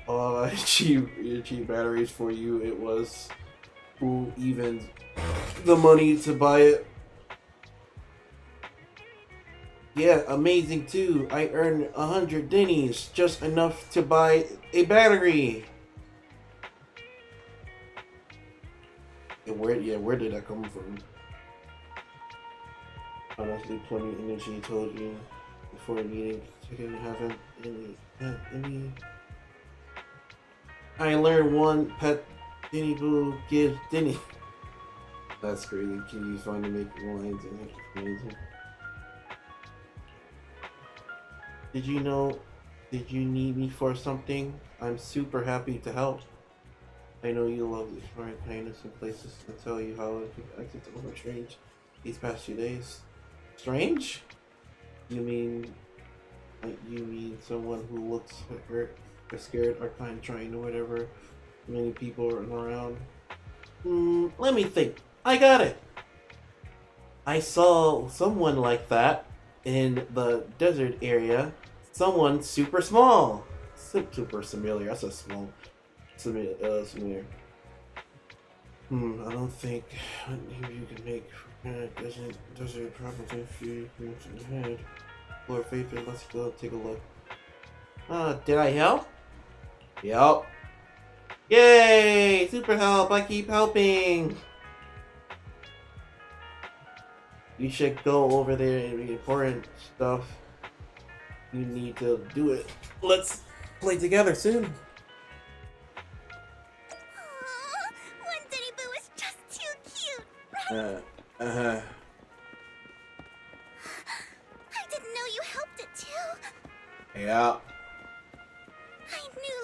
I cheap batteries for you. It was who even the money to buy it. Yeah, amazing too. I earned 100 dinnies, just enough to buy a battery. Where did that come from? Honestly, plenty of energy told you before a meeting. Chicken haven't any. I learned one pet Dinny Boo gives Dinny. That's crazy. Can you find to make lines and it's amazing. Did you need me for something? I'm super happy to help. I know you love exploring kindness in places to tell you how I've acted over strange these past few days. Strange? You mean someone who looks hurt or scared or kind of trying or whatever? Many people are around. Let me think. I got it. I saw someone like that in the desert area. Someone super small. Super familiar. That's a small. Familiar. I don't think you can make desert probably a few minutes ahead. Lord Faithful, let's go take a look. Did I help? Yup. Yay! Super help! I keep helping! You should go over there and the important stuff. You need to do it. Let's play together soon. One Dinny Boo is just too cute, right? I didn't know you helped it too. Yeah. I knew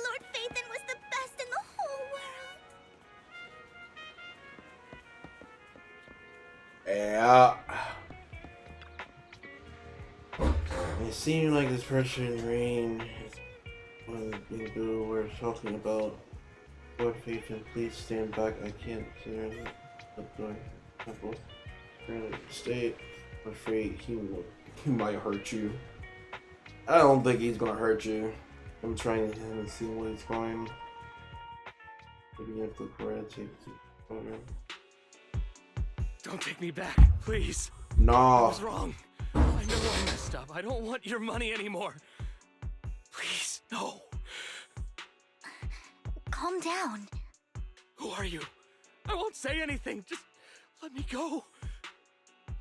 Yeah. It seems like this person in rain is one of the people we're talking about. Lord Patron, please stand back. I can't clear the door. Temple. Currently state. I'm afraid he might hurt you. I don't think he's gonna hurt you. I'm trying to see what he's going. Maybe you have to look where I take the program. Don't take me back, please. No. I was wrong. I know I messed up. I don't want your money anymore. Please, no. Calm down. Who are you? I won't say anything. Just let me go.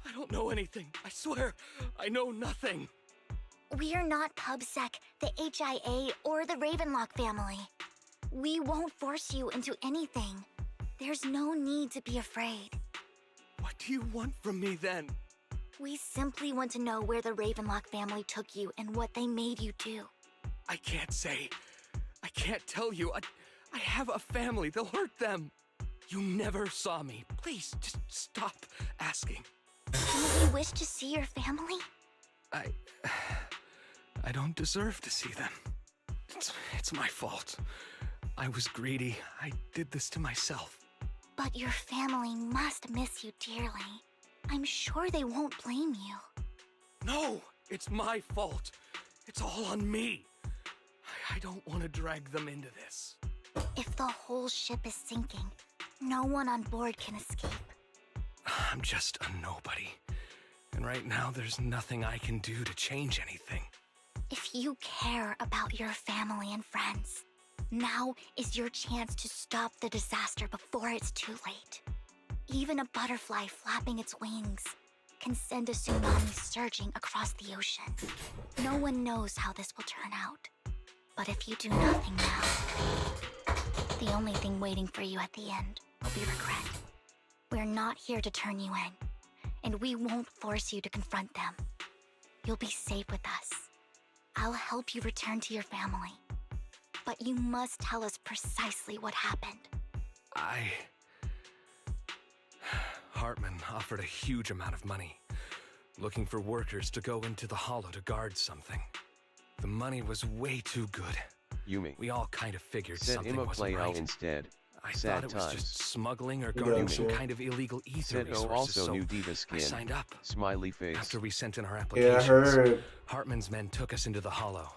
I don't know anything. I swear, I know nothing. We are not PubSec, the HIA, or the Ravenlock family. We won't force you into anything. There's no need to be afraid. What do you want from me then? We simply want to know where the Ravenlock family took you and what they made you do. I can't say. I can't tell you. I have a family. They'll hurt them. You never saw me. Please, just stop asking. Do you wish to see your family? I don't deserve to see them. It's my fault. I was greedy. I did this to myself. But your family must miss you dearly. I'm sure they won't blame you. No, it's my fault. It's all on me. I don't want to drag them into this. If the whole ship is sinking, no one on board can escape. I'm just a nobody. And right now, there's nothing I can do to change anything. If you care about your family and friends, now is your chance to stop the disaster before it's too late. Even a butterfly flapping its wings can send a tsunami surging across the ocean. No one knows how this will turn out. But if you do nothing now, the only thing waiting for you at the end will be regret. We're not here to turn you in, and we won't force you to confront them. You'll be safe with us. I'll help you return to your family. But you must tell us precisely what happened. Hartman offered a huge amount of money, looking for workers to go into the hollow to guard something. The money was way too good. Yumi. We all kind of figured Set something him a wasn't play right. instead. I Sad thought it was times. just smuggling or guarding some kind of illegal ether Set resources, also so new diva skin. I signed up. Smiley face. After we sent in our Yeah, I applications, heard. Hartman's men took us into the hollow.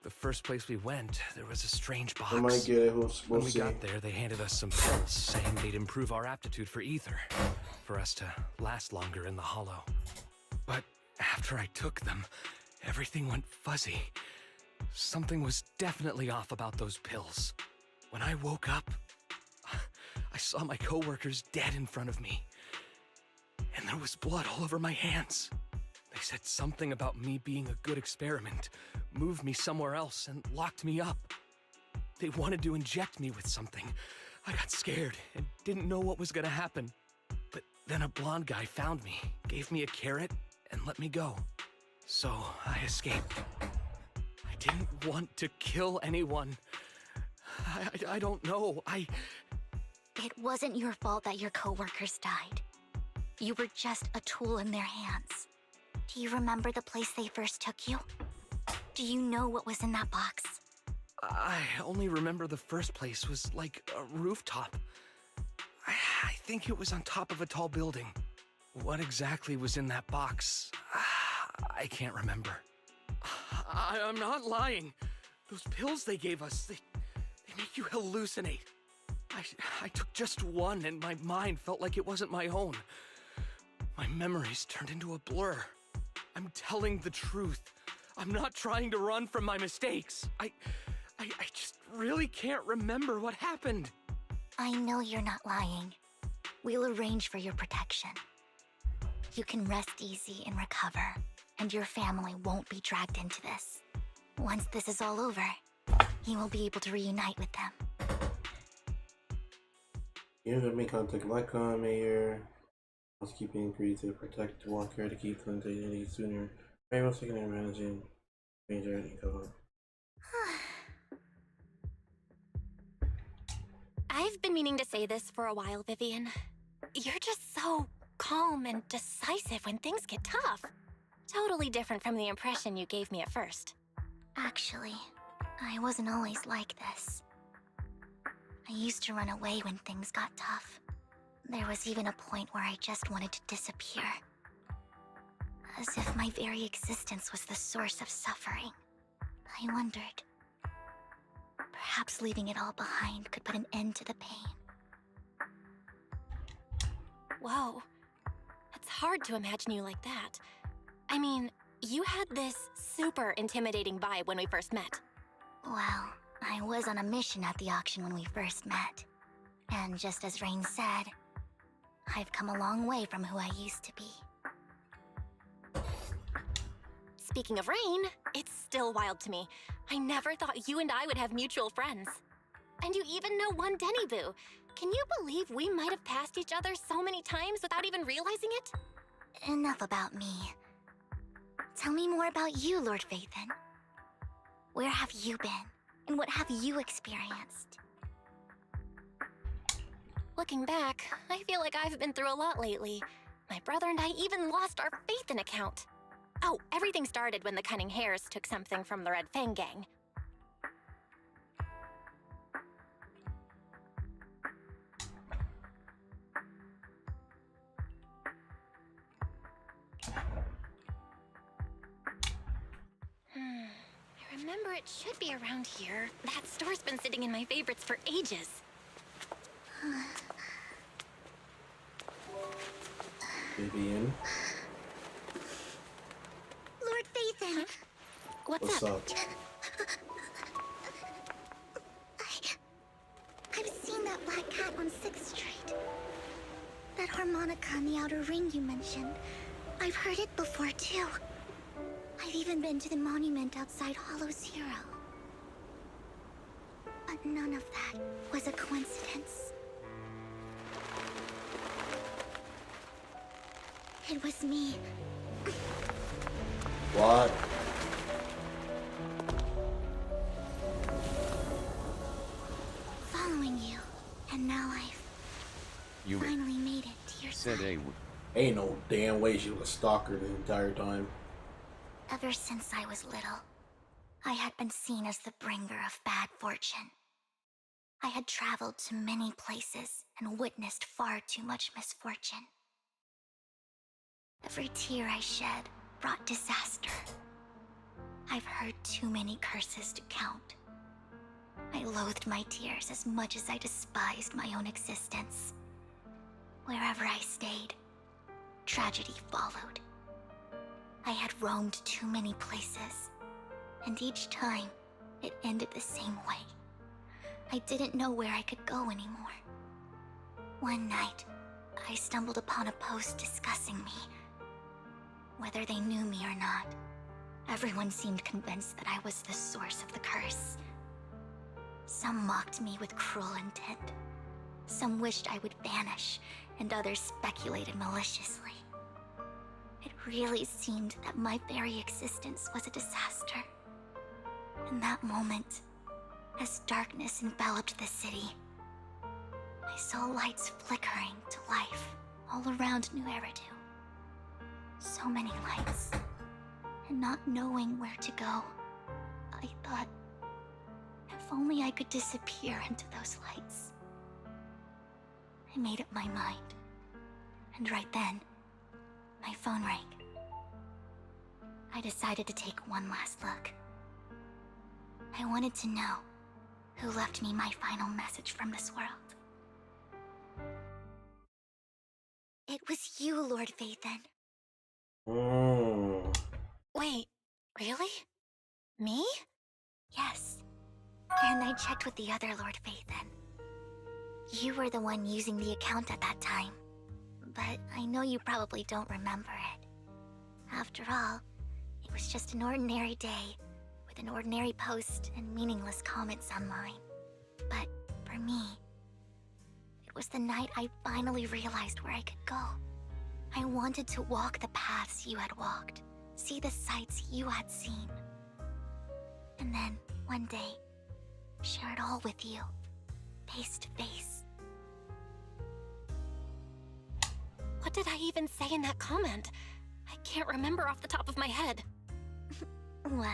The first place we went, there was a strange box. I might get it. We'll When we see. got there, they handed us some pills, saying they'd improve our aptitude for ether, for us to last longer in the hollow. But after I took them, everything went fuzzy. Something was definitely off about those pills. When I woke up, I saw my coworkers dead in front of me. And there was blood all over my hands. They said something about me being a good experiment, moved me somewhere else, and locked me up. They wanted to inject me with something. I got scared and didn't know what was gonna happen. But then a blonde guy found me, gave me a carrot, and let me go. So I escaped. I didn't want to kill anyone. I don't know. It wasn't your fault that your coworkers died. You were just a tool in their hands. Do you remember the place they first took you? Do you know what was in that box? I only remember the first place was like a rooftop. I think it was on top of a tall building. What exactly was in that box? I can't remember. I'm not lying. Those pills they gave us, they make you hallucinate. I took just one and my mind felt like it wasn't my own. My memories turned into a blur. I'm telling the truth. I'm not trying to run from my mistakes. I just really can't remember what happened. I know you're not lying. We'll arrange for your protection. You can rest easy and recover, and your family won't be dragged into this. Once this is all over, you will be able to reunite with them. You have me contact Lycon, Mayor. Housekeeping agreed to protect Walker to keep them dating sooner. Rainbow secondary managing major and cover. I've been meaning to say this for a while, Vivian. You're just so calm and decisive when things get tough. Totally different from the impression you gave me at first. Actually, I wasn't always like this. I used to run away when things got tough. There was even a point where I just wanted to disappear. As if my very existence was the source of suffering. I wondered. Perhaps leaving it all behind could put an end to the pain. Whoa. It's hard to imagine you like that. I mean, you had this super intimidating vibe when we first met. Well, I was on a mission at the auction when we first met. And just as Rain said, I've come a long way from who I used to be. Speaking of Rain, it's still wild to me. I never thought you and I would have mutual friends. And you even know one Denny Boo. Can you believe we might have passed each other so many times without even realizing it? Enough about me. Tell me more about you, Lord Phaethon. Where have you been? And what have you experienced? Looking back, I feel like I've been through a lot lately. My brother and I even lost our Phaethon account. Oh, everything started when the Cunning Hares took something from the Red Fang gang. I remember it should be around here. That store's been sitting in my favorites for ages. Vivian. Lord Phaethon! What's up? I've seen that black cat on 6th Street. That harmonica in the outer ring you mentioned. I've heard it before, too. I've even been to the monument outside Hollow Zero. But none of that was a coincidence. It was me. What? Following you. And now I've You finally made it to your said side. Ain't no damn way she was a stalker the entire time. Ever since I was little, I had been seen as the bringer of bad fortune. I had traveled to many places and witnessed far too much misfortune. Every tear I shed brought disaster. I've heard too many curses to count. I loathed my tears as much as I despised my own existence. Wherever I stayed, tragedy followed. I had roamed too many places, and each time, it ended the same way. I didn't know where I could go anymore. One night, I stumbled upon a post discussing me. Whether they knew me or not, everyone seemed convinced that I was the source of the curse. Some mocked me with cruel intent. Some wished I would vanish, and others speculated maliciously. It really seemed that my very existence was a disaster. In that moment, as darkness enveloped the city, I saw lights flickering to life all around New Eridu. So many lights, and not knowing where to go, I thought, if only I could disappear into those lights. I made up my mind, and right then, my phone rang. I decided to take one last look. I wanted to know who left me my final message from this world. It was you, Lord Phaethon. Wait, really? Me? Yes. And I checked with the other Lord Phaethon. You were the one using the account at that time. But I know you probably don't remember it. After all, it was just an ordinary day, with an ordinary post and meaningless comments online. But for me, it was the night I finally realized where I could go. I wanted to walk the paths you had walked, see the sights you had seen. And then, one day, share it all with you, face to face. What did I even say in that comment? I can't remember off the top of my head. Well,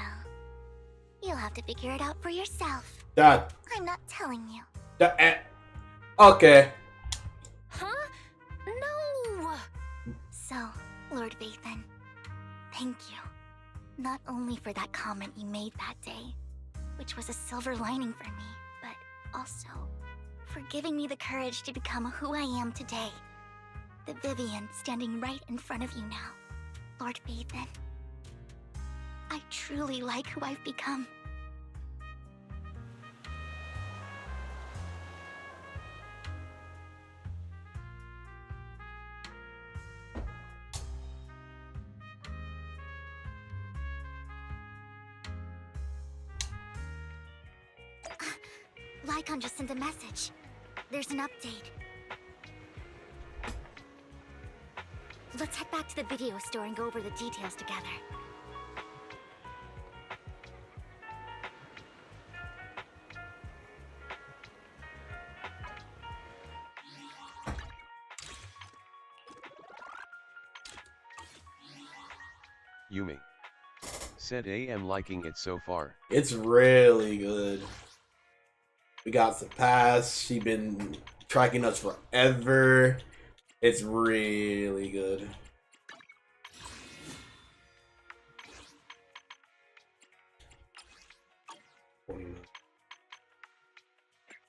you'll have to figure it out for yourself. That. I'm not telling you. Okay. Huh? No! So, Lord Vathan, thank you. Not only for that comment you made that day, which was a silver lining for me, but also for giving me the courage to become who I am today. The Vivian standing right in front of you now. Lord Vathan, I truly like who I've become. Lycon just sent a message. There's an update. Let's head back to the video store and go over the details together. Yumi said am liking it so far. It's really good. We got some pass. She been tracking us forever. It's really good.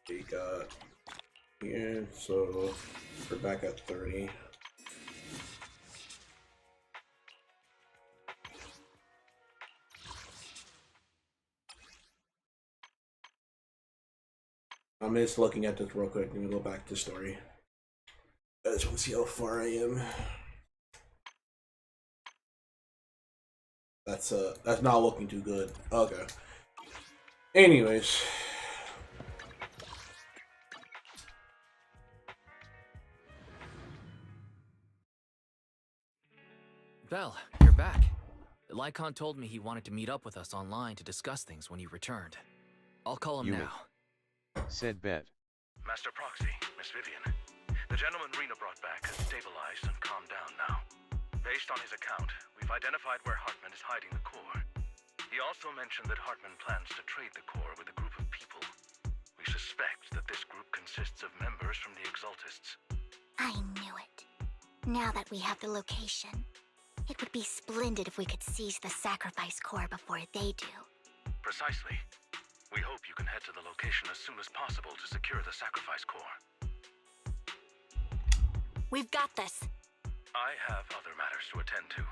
We got here, so we're back at 30. I'm just looking at this real quick. Let me go back to the story. I just want to see how far I am. That's not looking too good. Okay. Anyways. Belle, you're back. Lycon told me he wanted to meet up with us online to discuss things when you returned. I'll call him Yumi now. said bet. Master Proxy, Miss Vivian. The gentleman Rena brought back has stabilized and calmed down now. Based on his account, we've identified where Hartman is hiding the core. He also mentioned that Hartman plans to trade the core with a group of people. We suspect that this group consists of members from the Exaltists. I knew it. Now that we have the location, it would be splendid if we could seize the sacrifice core before they do. Precisely. We hope you can head to the location as soon as possible to secure the sacrifice core. We've got this. I have other matters to attend to,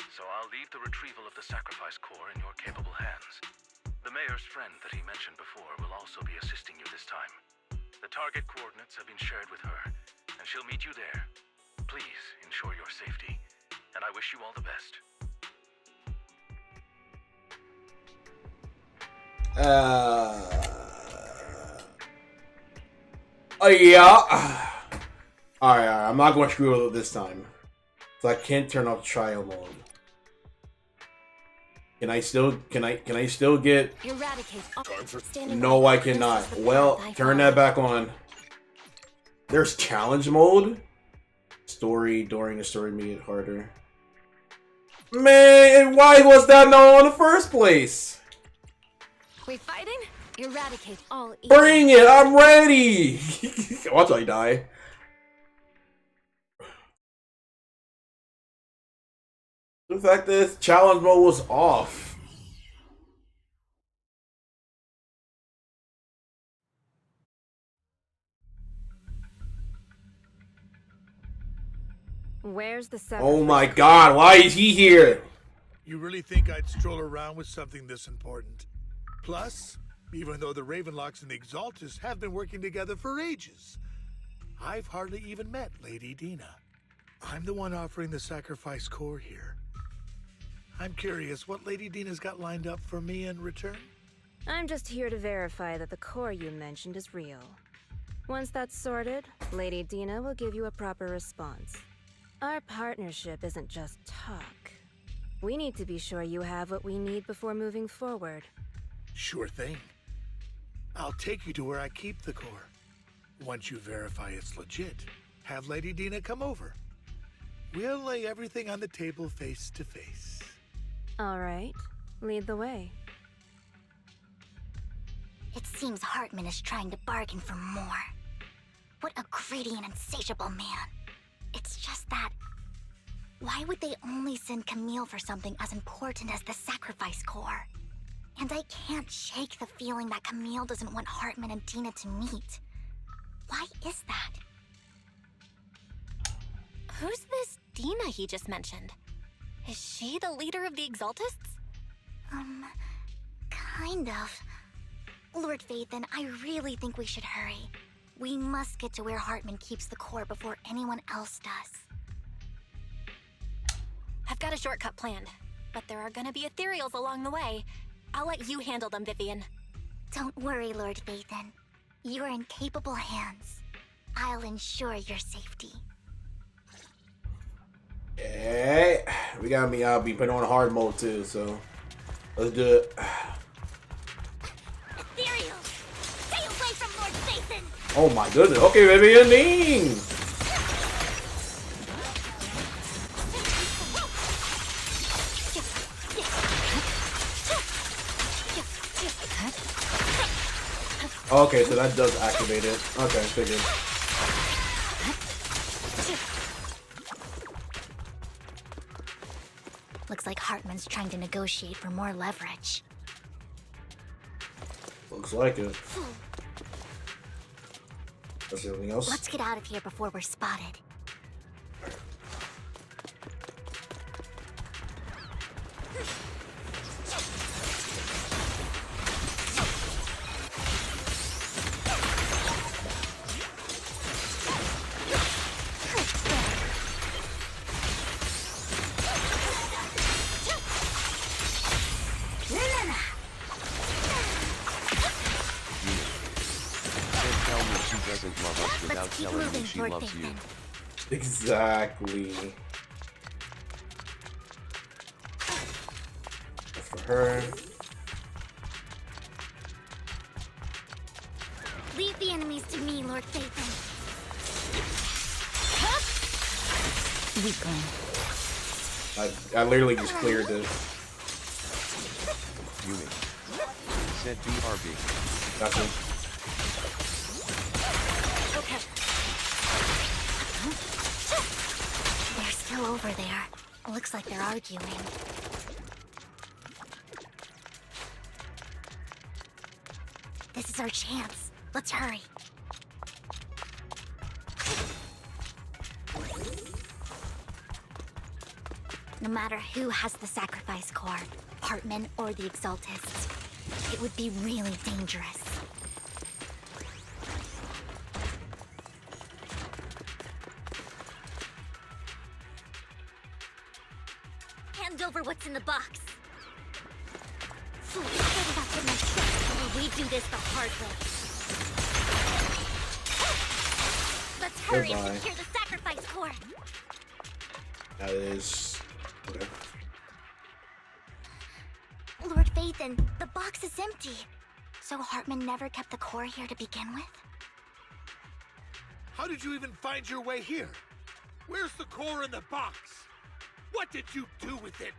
so I'll leave the retrieval of the sacrifice core in your capable hands. The mayor's friend that he mentioned before will also be assisting you this time. The target coordinates have been shared with her, and she'll meet you there. Please ensure your safety, and I wish you all the best. Yeah. Alright, I'm not going to screw with it this time. So I can't turn off trial mode. Can I still get... Eradicate. No, I cannot. Well, turn that back on. There's challenge mode? Story, during the story made it harder. Man, why was that not on in the first place? We fighting? Eradicate all evil. Bring it! I'm ready! Watch I die. The fact is, challenge mode was off. Where's the Oh my god, why is he here? You really think I'd stroll around with something this important? Plus, even though the Ravenlocks and the Exaltists have been working together for ages, I've hardly even met Lady Dina. I'm the one offering the sacrifice core here. I'm curious what Lady Dina's got lined up for me in return? I'm just here to verify that the core you mentioned is real. Once that's sorted, Lady Dina will give you a proper response. Our partnership isn't just talk. We need to be sure you have what we need before moving forward. Sure thing. I'll take you to where I keep the core. Once you verify it's legit, have Lady Dina come over. We'll lay everything on the table face to face. All right, lead the way. It seems Hartman is trying to bargain for more. What a greedy and insatiable man. It's just that... why would they only send Camille for something as important as the sacrifice core? And I can't shake the feeling that Camille doesn't want Hartman and Dina to meet. Why is that? Who's this Dina he just mentioned? Is she the leader of the Exaltists? Kind of. Lord Phaethon, I really think we should hurry. We must get to where Hartman keeps the core before anyone else does. I've got a shortcut planned, but there are gonna be ethereals along the way. I'll let you handle them, Vivian. Don't worry, Lord Phaethon. You're in capable hands. I'll ensure your safety. Hey, we gotta be putting on hard mode too, so let's do it. Ethereal! Stay away from Lord Phaethon! Oh my goodness. Okay, Vivian Dean! Okay, so that does activate it. Okay, figured. Looks like Hartman's trying to negotiate for more leverage. Looks like it. Let's see anything else. Let's get out of here before we're spotted. Without telling me she loves you. Exactly. That's for her. Leave the enemies to me, Lord Phaethon. Weakling. I literally just cleared this. Yumi. Said BRB. Gotcha. Okay. They're still over there. Looks like they're arguing. This is our chance. Let's hurry. No matter who has the sacrifice core, Hartman or the Exaltists, it would be really dangerous. Hand over what's in the box. What about getting my trust or we do this the hard way? Let's hurry and secure the sacrifice core. That is... okay. Lord Phaethon, the box is empty. So Hartman never kept the core here to begin with? How did you even find your way here? Where's the core in the box? What did you do with it?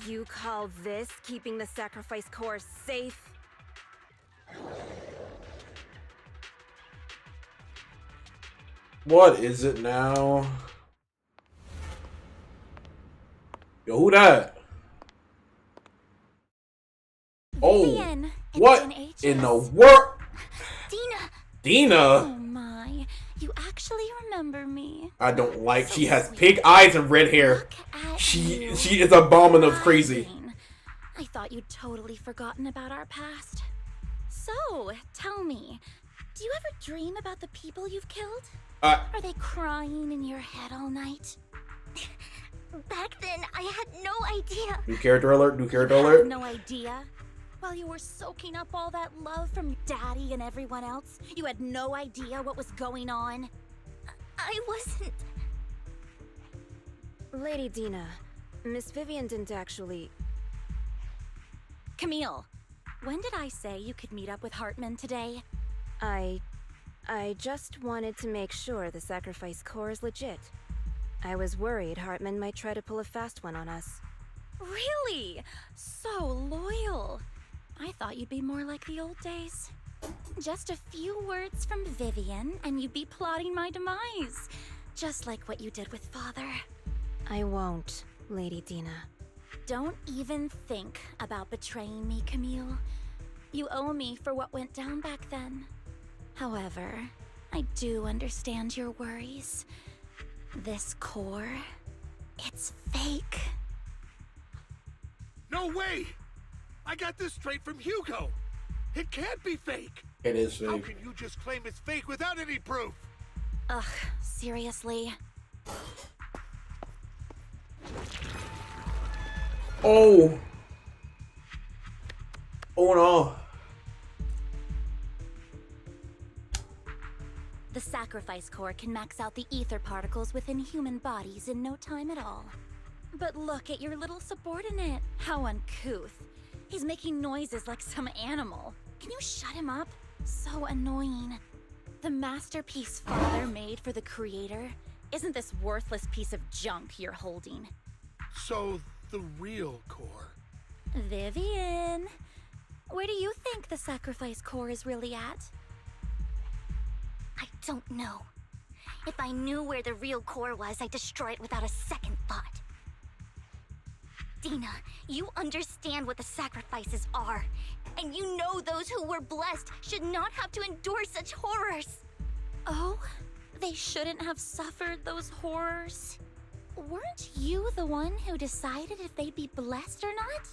You call this keeping the sacrifice core safe? What is it now? Yo, who that? Vivian, oh, what in the world? Dina! Dina? Oh my, you actually remember me. I don't like, she has pink eyes and red hair. She is abominable crazy. I thought you'd totally forgotten about our past. So, tell me, do you ever dream about the people you've killed? Are they crying in your head all night? Back then, I had no idea. New character alert, new character You had alert. no idea? While you were soaking up all that love from Daddy and everyone else, you had no idea what was going on? I wasn't... Lady Dina, Miss Vivian didn't actually... Camille, when did I say you could meet up with Hartman today? I I just wanted to make sure the sacrifice core is legit. I was worried Hartman might try to pull a fast one on us. Really? So loyal. I thought you'd be more like the old days. Just a few words from Vivian, and you'd be plotting my demise. Just like what you did with Father. I won't, Lady Dina. Don't even think about betraying me, Camille. You owe me for what went down back then. However, I do understand your worries. This core, it's fake. No way! I got this straight from Hugo. It can't be fake. It is fake. How can you just claim it's fake without any proof? Ugh, seriously. Oh. Oh no. The sacrifice core can max out the ether particles within human bodies in no time at all. But look at your little subordinate. How uncouth. He's making noises like some animal. Can you shut him up? So annoying. The masterpiece Father made for the creator isn't this worthless piece of junk you're holding. So, the real core. Vivian, where do you think the sacrifice core is really at? I don't know. If I knew where the real core was, I'd destroy it without a second thought. Dina, you understand what the sacrifices are, and you know those who were blessed should not have to endure such horrors. Oh, they shouldn't have suffered those horrors. Weren't you the one who decided if they'd be blessed or not?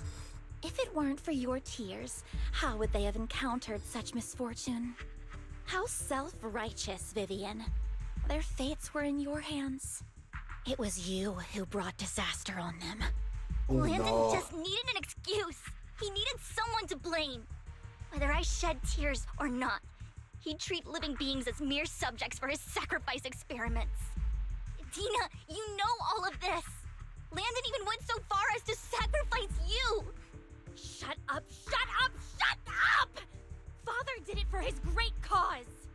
If it weren't for your tears, how would they have encountered such misfortune? How self-righteous, Vivian. Their fates were in your hands. It was you who brought disaster on them. Oh, Landon no. just needed an excuse. He needed someone to blame. Whether I shed tears or not, he'd treat living beings as mere subjects for his sacrifice experiments. Dina, you know all of this. Landon even went so far as to sacrifice you. Shut up, shut up, shut up! Father did it for his great cause.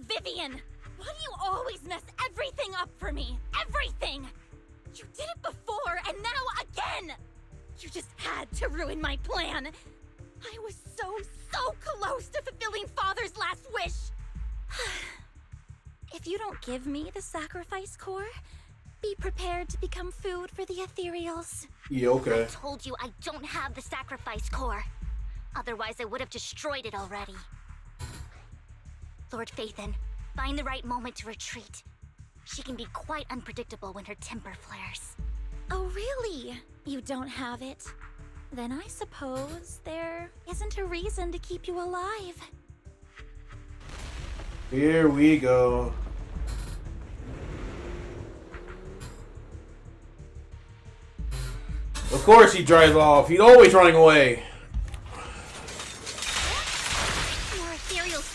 Vivian, why do you always mess everything up for me? Everything! You did it before, and now again! You just had to ruin my plan. I was so close to fulfilling Father's last wish. If you don't give me the sacrifice core, be prepared to become food for the ethereals. Yeah, okay. I told you I don't have the sacrifice core. Otherwise, I would have destroyed it already. Lord Phaethon, find the right moment to retreat. She can be quite unpredictable when her temper flares. Oh, really? You don't have it? Then I suppose there isn't a reason to keep you alive. Here we go. Of course he drives off. He's always running away. More ethereals.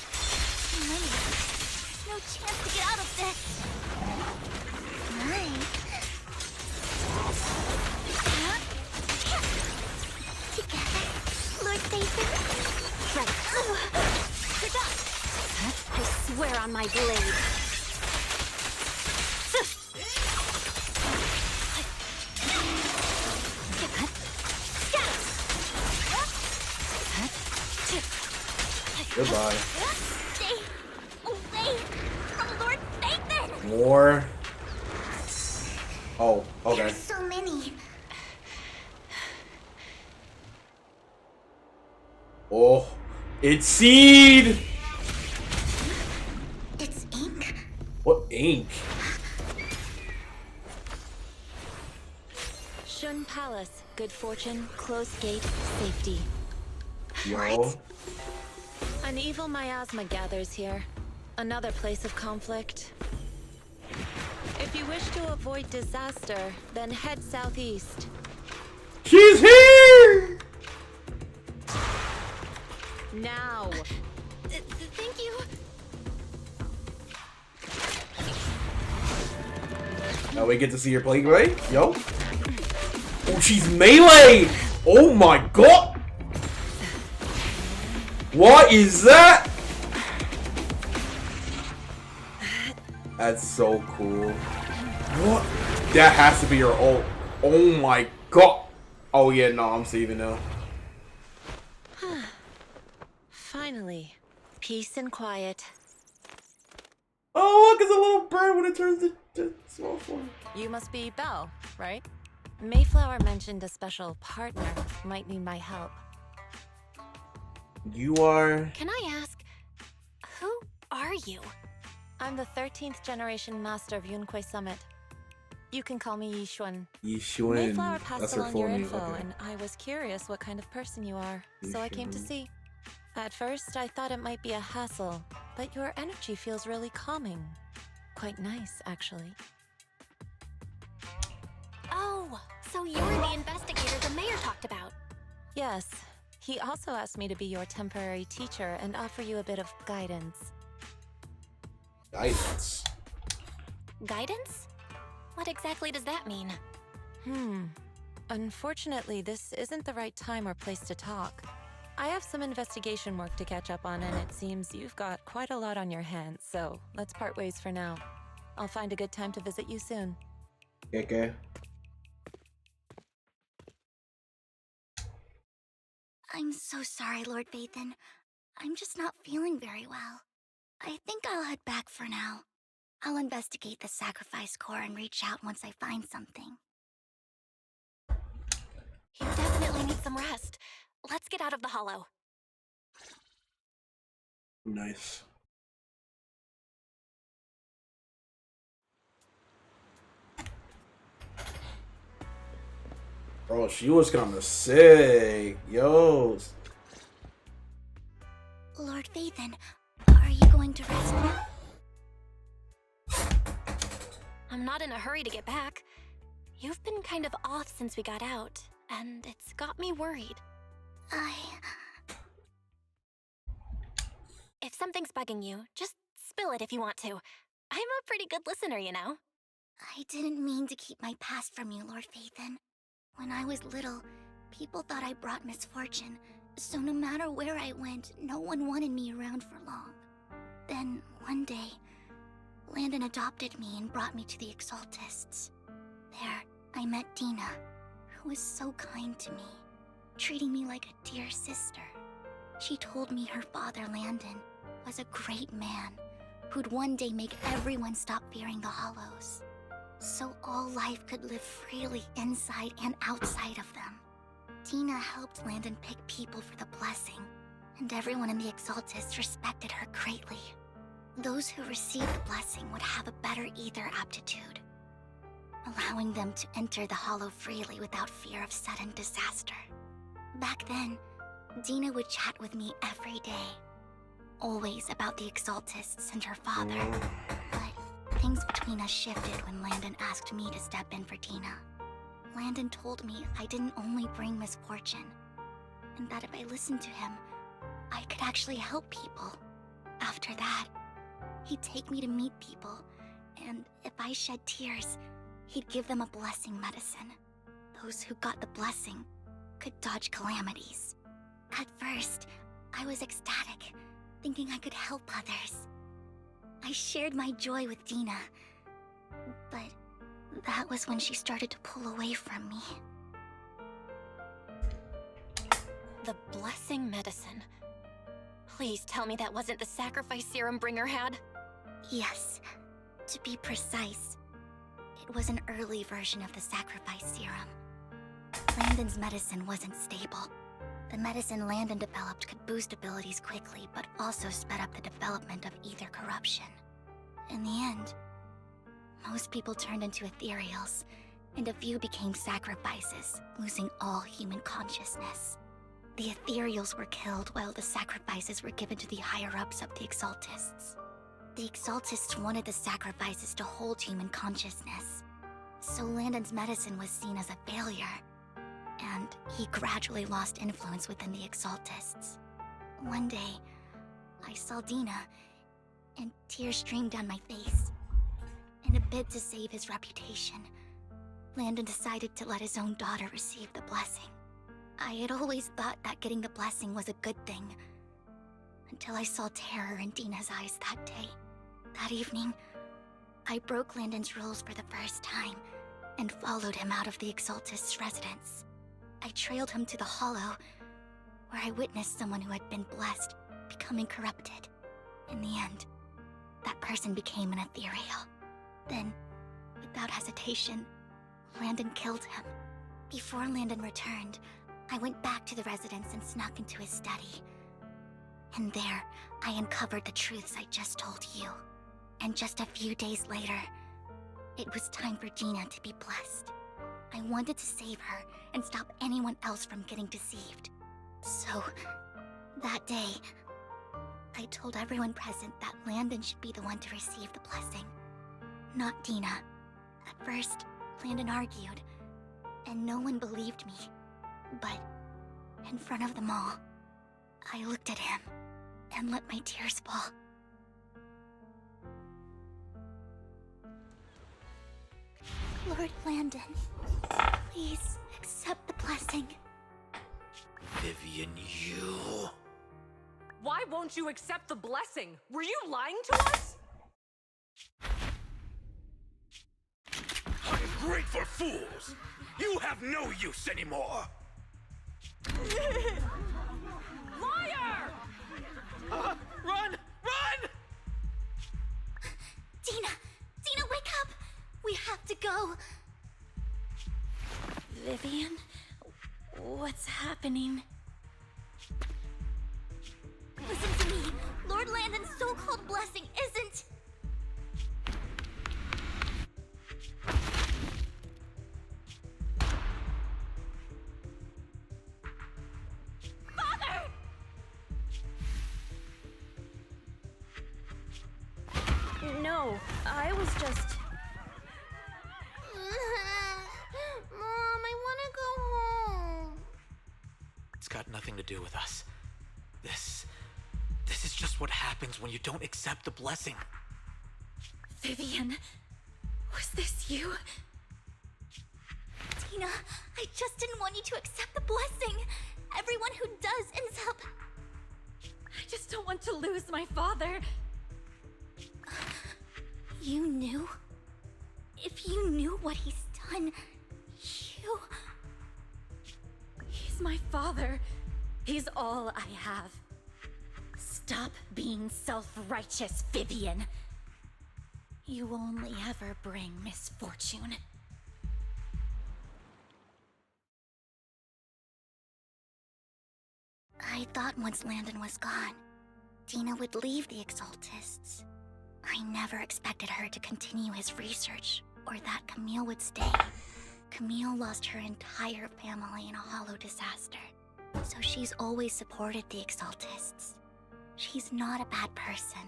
Too many. There's no chance to get out of this. Nice. Together, Lord Phaethon. Right. I swear on my blade. Goodbye. Stay away from Lord Phaethon. More. Oh, okay. There's so many. Oh, it's seed. It's ink. What ink? Shun Palace, good fortune, closed gate, safety. Yo. An evil miasma gathers here. Another place of conflict. If you wish to avoid disaster, then head southeast. She's here! Now! Thank you. Now we get to see her play, right? Yo. Oh, she's melee! Oh my god! What is that? That's so cool. What? That has to be your ult. Oh my god. Oh yeah, no, I'm saving now. Finally, peace and quiet. Oh look, it's a little bird when it turns to small form. You must be Belle, right? Mayflower mentioned a special partner might need my help. You are... Can I ask, who are you? I'm the 13th generation master of Yunque Summit. You can call me Yishuan. Yishuan. Mayflower passed That's her along full your name. info, Okay. and I was curious what kind of person you are, so I came to see. At first, I thought it might be a hassle, but your energy feels really calming. Quite nice, actually. Oh, so you're the investigator the mayor talked about. Yes. He also asked me to be your temporary teacher and offer you a bit of guidance. Guidance? Guidance? What exactly does that mean? Unfortunately, this isn't the right time or place to talk. I have some investigation work to catch up on, and it seems you've got quite a lot on your hands, so let's part ways for now. I'll find a good time to visit you soon. Okay. I'm so sorry, Lord Vathan. I'm just not feeling very well. I think I'll head back for now. I'll investigate the sacrifice core and reach out once I find something. You definitely need some rest. Let's get out of the hollow. Nice. Bro, she was kinda sick. Yo. Lord Vathan, are you going to rest now? I'm not in a hurry to get back. You've been kind of off since we got out, and it's got me worried. If something's bugging you, just spill it if you want to. I'm a pretty good listener, you know. I didn't mean to keep my past from you, Lord Vathan. When I was little, people thought I brought misfortune, so no matter where I went, no one wanted me around for long. Then, one day, Landon adopted me and brought me to the Exaltists. There, I met Dina, who was so kind to me, treating me like a dear sister. She told me her father, Landon, was a great man who'd one day make everyone stop fearing the Hollows, so all life could live freely inside and outside of them. Dina helped Landon pick people for the blessing, and everyone in the Exaltists respected her greatly. Those who received the blessing would have a better ether aptitude, allowing them to enter the Hollow freely without fear of sudden disaster. Back then, Dina would chat with me every day, always about the Exaltists and her father. But things between us shifted when Landon asked me to step in for Dina. Landon told me I didn't only bring misfortune, and that if I listened to him, I could actually help people. After that, he'd take me to meet people, and if I shed tears, he'd give them a blessing medicine. Those who got the blessing could dodge calamities. At first, I was ecstatic, thinking I could help others. I shared my joy with Dina, but that was when she started to pull away from me. The blessing medicine. Please tell me that wasn't the sacrifice serum Bringer had. Yes, to be precise, it was an early version of the sacrifice serum. Landon's medicine wasn't stable. The medicine Landon developed could boost abilities quickly, but also sped up the development of ether corruption. In the end, most people turned into ethereals, and a few became sacrifices, losing all human consciousness. The ethereals were killed while the sacrifices were given to the higher-ups of the Exaltists. The Exaltists wanted the sacrifices to hold human consciousness, so Landon's medicine was seen as a failure, and he gradually lost influence within the Exaltists. One day, I saw Dina, and tears streamed down my face. In a bid to save his reputation, Landon decided to let his own daughter receive the blessing. I had always thought that getting the blessing was a good thing, until I saw terror in Dina's eyes that day. That evening, I broke Landon's rules for the first time and followed him out of the Exaltist's residence. I trailed him to the Hollow, where I witnessed someone who had been blessed becoming corrupted. In the end, that person became an ethereal. Then, without hesitation, Landon killed him. Before Landon returned, I went back to the residence and snuck into his study. And there, I uncovered the truths I just told you. And just a few days later, it was time for Dina to be blessed. I wanted to save her and stop anyone else from getting deceived. So, that day, I told everyone present that Landon should be the one to receive the blessing, not Dina. At first, Landon argued, and no one believed me. But, in front of them all, I looked at him and let my tears fall. Lord Landon, please accept the blessing. Vivian, you... Why won't you accept the blessing? Were you lying to us? Ungrateful fools! You have no use anymore! Liar! Run! Run! Dina! Dina, wake up! We have to go! Vivian? What's happening? Listen to me! Lord Landon's so-called blessing isn't... Father! No, I was just... Mom, I want to go home. It's got nothing to do with us. This is just what happens when you don't accept the blessing. Vivian, was this you? Dina, I just didn't want you to accept the blessing. Everyone who does ends up... I just don't want to lose my father. You knew? If you knew what he's done, you... He's my father. He's all I have. Stop being self-righteous, Vivian. You only ever bring misfortune. I thought once Landon was gone, Dina would leave the Exaltists. I never expected her to continue his research, or that Camille would stay. Camille lost her entire family in a hollow disaster, so she's always supported the Exaltists. She's not a bad person.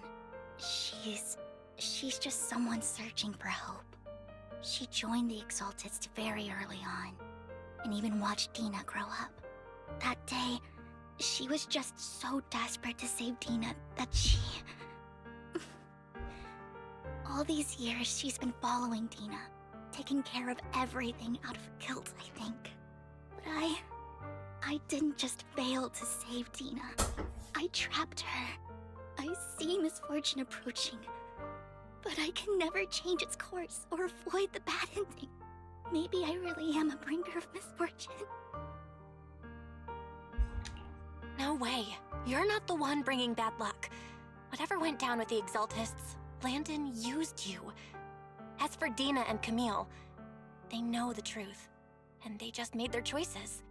She's just someone searching for hope. She joined the Exaltists very early on, and even watched Dina grow up. That day, she was just so desperate to save Dina that she... All these years, she's been following Dina, taking care of everything out of guilt, I think. But I didn't just fail to save Dina. I trapped her. I see misfortune approaching, but I can never change its course or avoid the bad ending. Maybe I really am a bringer of misfortune. No way. You're not the one bringing bad luck. Whatever went down with the Exaltists, Landon used you. As for Dina and Camille, they know the truth, and they just made their choices.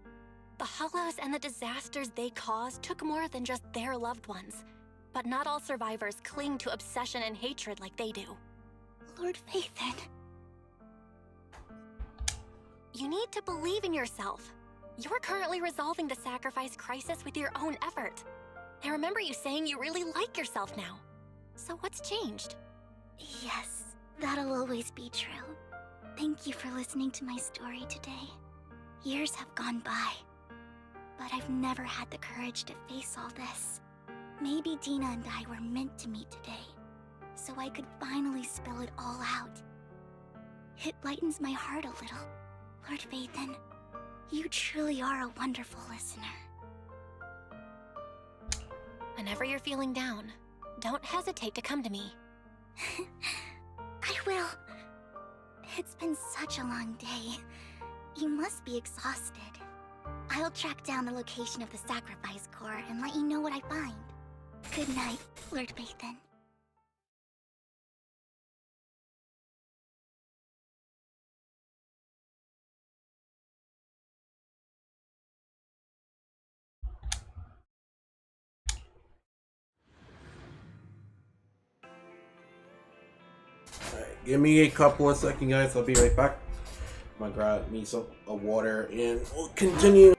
The Hollows and the disasters they caused took more than just their loved ones. But not all survivors cling to obsession and hatred like they do. Lord Phaethon. You need to believe in yourself. You're currently resolving the sacrifice crisis with your own effort. I remember you saying you really like yourself now. So what's changed? Yes, that'll always be true. Thank you for listening to my story today. Years have gone by, but I've never had the courage to face all this. Maybe Dina and I were meant to meet today, so I could finally spill it all out. It lightens my heart a little. Lord Phaethon, you truly are a wonderful listener. Whenever you're feeling down, don't hesitate to come to me. I will. It's been such a long day. You must be exhausted. I'll track down the location of the sacrifice core and let you know what I find. Good night, Lord Bathan. Alright, give me a couple of seconds, guys. I'll be right back. I'm gonna grab me some water and we'll continue.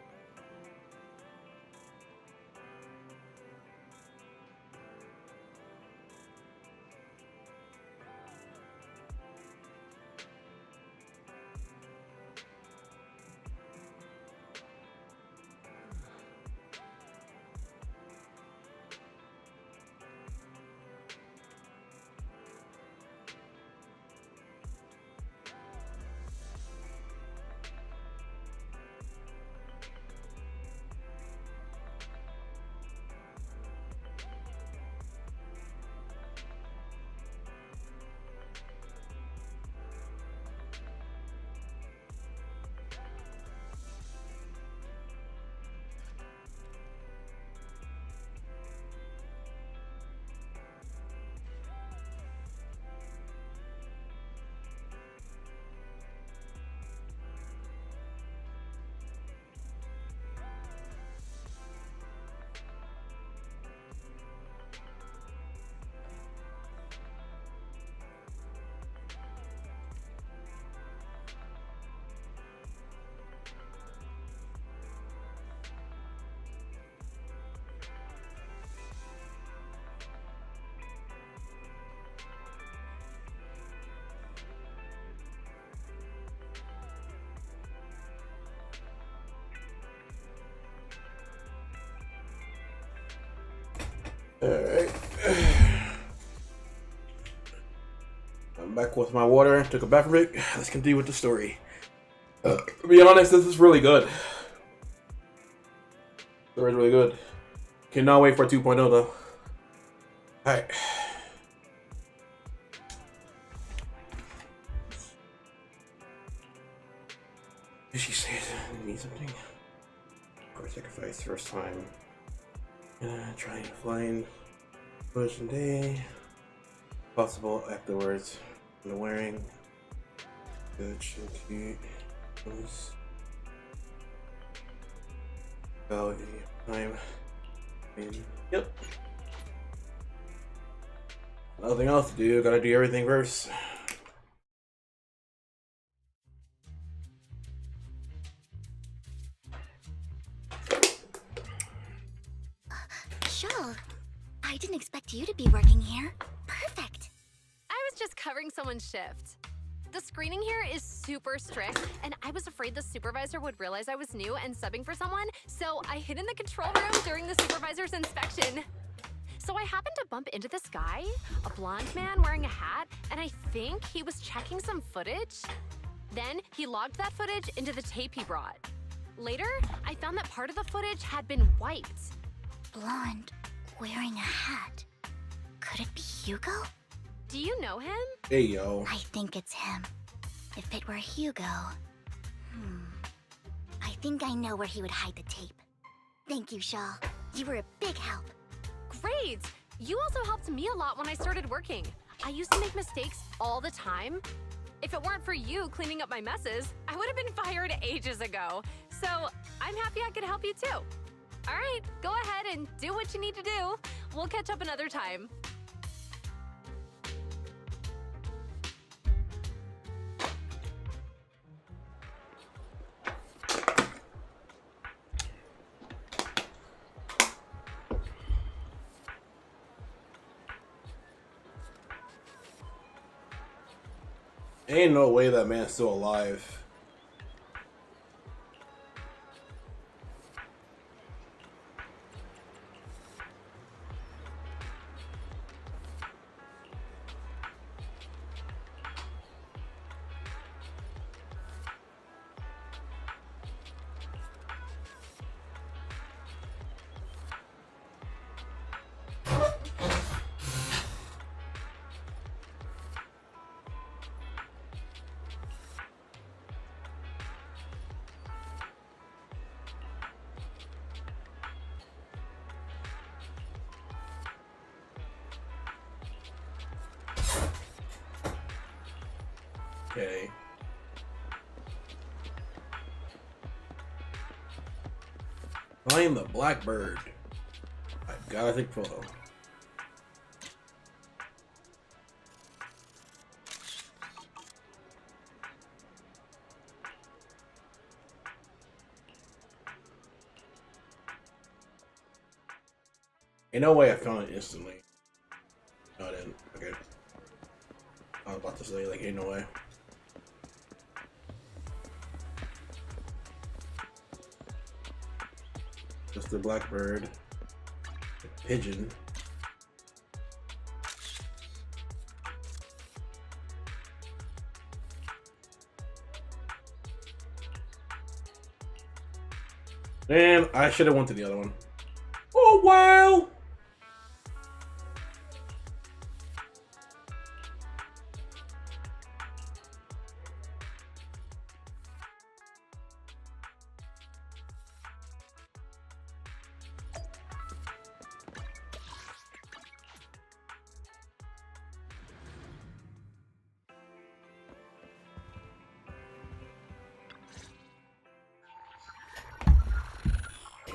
Alright. I'm back with my water. Took a bathroom break. Let's continue with the story. To be honest, this is really good. The story's really good. Cannot wait for 2.0 though. Alright. Did she say it means something? Core sacrifice first time. Trying to find Pushing day. Possible afterwards. The wearing. Good cute. Value time. Yep. Nothing else to do. Gotta do everything first. Shawl, I didn't expect you to be working here. Perfect. I was just covering someone's shift. The screening here is super strict, and I was afraid the supervisor would realize I was new and subbing for someone, so I hid in the control room during the supervisor's inspection. So I happened to bump into this guy, a blonde man wearing a hat, and I think he was checking some footage. Then he logged that footage into the tape he brought. Later, I found that part of the footage had been wiped. Blonde, wearing a hat. Could it be Hugo? Do you know him? Hey, yo. I think it's him. If it were Hugo... I think I know where he would hide the tape. Thank you, Shaw. You were a big help. Great! You also helped me a lot when I started working. I used to make mistakes all the time. If it weren't for you cleaning up my messes, I would have been fired ages ago. So I'm happy I could help you too. All right, go ahead and do what you need to do. We'll catch up another time. Ain't no way that man's still alive. Okay. Find the blackbird. I gotta take photo. Ain't no way I found it instantly. No, I didn't. Okay. I was about to say, like, ain't no way. Just the blackbird. The pigeon. Man, I should have went to the other one. Oh, wow!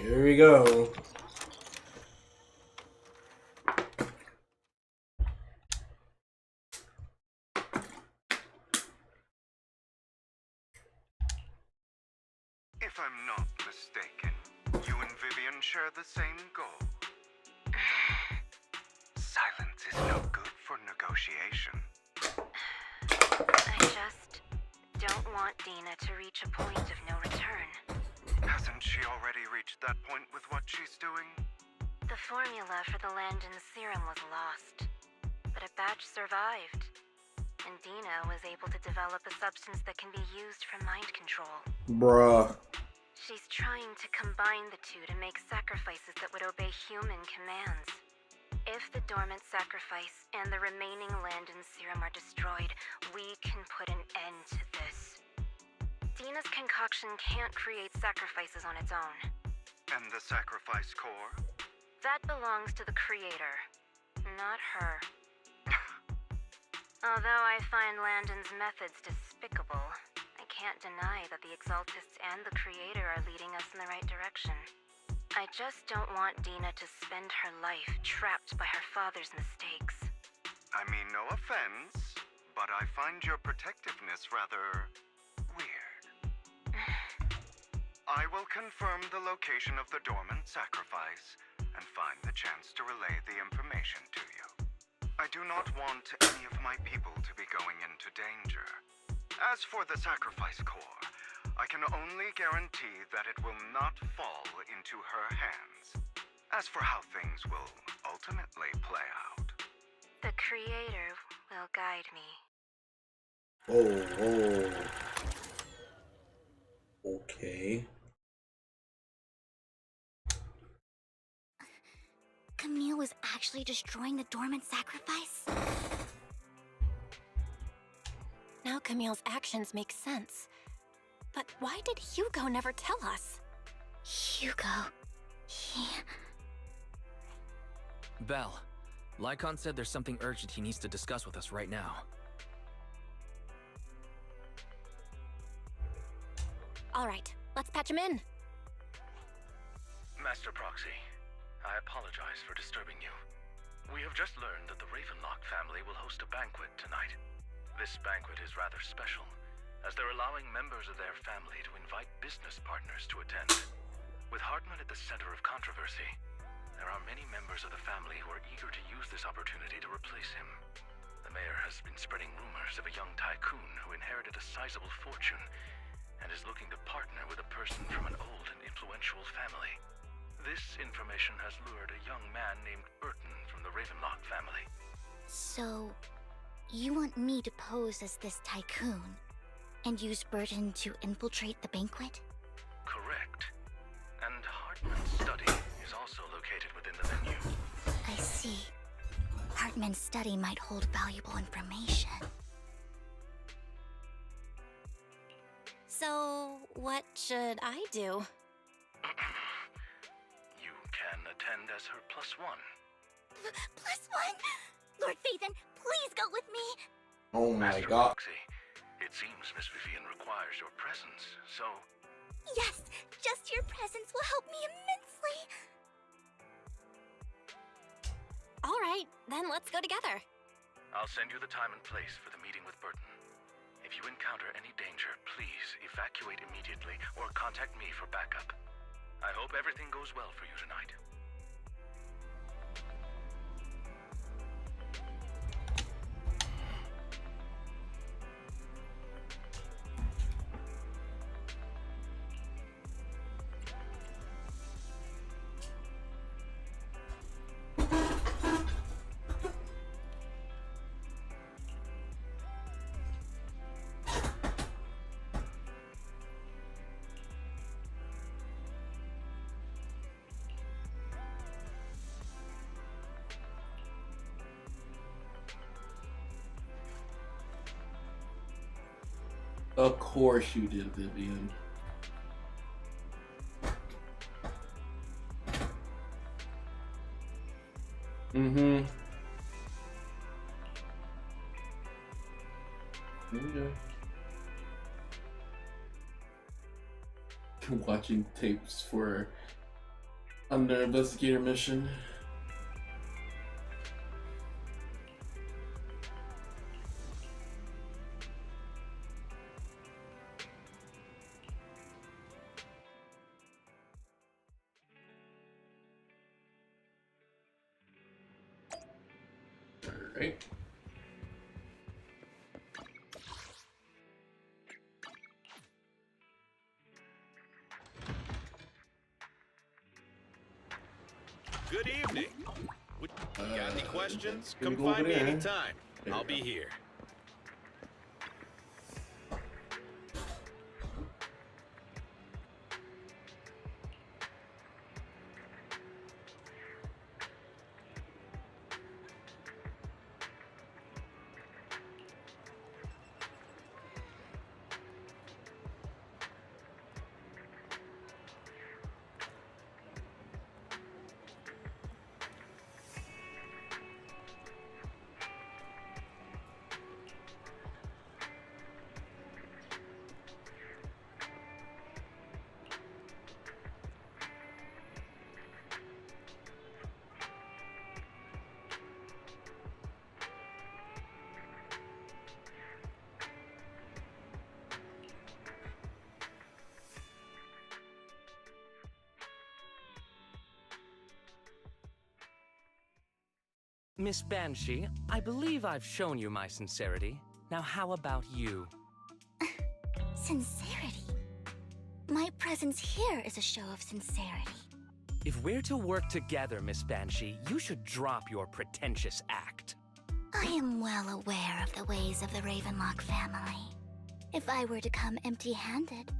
Here we go. If I'm not mistaken, you and Vivian share the same goal. Silence is no good for negotiation. I just don't want Dina to reach a point of no return. Hasn't she already reached that point with what she's doing? The formula for the Landon serum was lost, but a batch survived, and Dina was able to develop a substance that can be used for mind control. Bruh. She's trying to combine the two to make sacrifices that would obey human commands. If the dormant sacrifice and the remaining Landon serum are destroyed, we can put an end to this. Dina's concoction can't create sacrifices on its own. And the sacrifice core? That belongs to the creator, not her. Although I find Landon's methods despicable, I can't deny that the Exaltists and the creator are leading us in the right direction. I just don't want Dina to spend her life trapped by her father's mistakes. I mean, no offense, but I find your protectiveness rather weird. I will confirm the location of the dormant sacrifice and find the chance to relay the information to you. I do not want any of my people to be going into danger. As for the sacrifice core, I can only guarantee that it will not fall into her hands. As for how things will ultimately play out, The creator will guide me. Oh. Okay. Camille was actually destroying the dormant sacrifice? Now Camille's actions make sense. But why did Hugo never tell us? Hugo... Belle, Lycon said there's something urgent he needs to discuss with us right now. All right, let's patch him in. Master Proxy, I apologize for disturbing you. We have just learned that the Ravenlock family will host a banquet tonight. This banquet is rather special, as they're allowing members of their family to invite business partners to attend. With Hartman at the center of controversy, there are many members of the family who are eager to use this opportunity to replace him. The mayor has been spreading rumors of a young tycoon who inherited a sizable fortune and is looking to partner with a person from an old and influential family. This information has lured a young man named Burton from the Ravenlock family. So, you want me to pose as this tycoon and use Burton to infiltrate the banquet? Correct. And Hartman's study is also located within the venue. I see. Hartman's study might hold valuable information. So, what should I do? You can attend as her +1. +1? Lord Phaethon, please go with me! Oh my Master god. Proxy, It seems Miss Vivian requires your presence, so... Yes, just your presence will help me immensely. All right, then let's go together. I'll send you the time and place for the meeting with Burton. If you encounter any danger, please evacuate immediately or contact me for backup. I hope everything goes well for you tonight. Of course you did, Vivian. Mm-hmm. Okay. Watching tapes for under investigator mission. Alright. Good evening. Got any questions? Can we Come go find over me there? anytime. There I'll we be go. here. Miss Banshee, I believe I've shown you my sincerity. Now how about you? Sincerity? My presence here is a show of sincerity. If we're to work together, Miss Banshee, you should drop your pretentious act. I am well aware of the ways of the Ravenlock family. If I were to come empty-handed,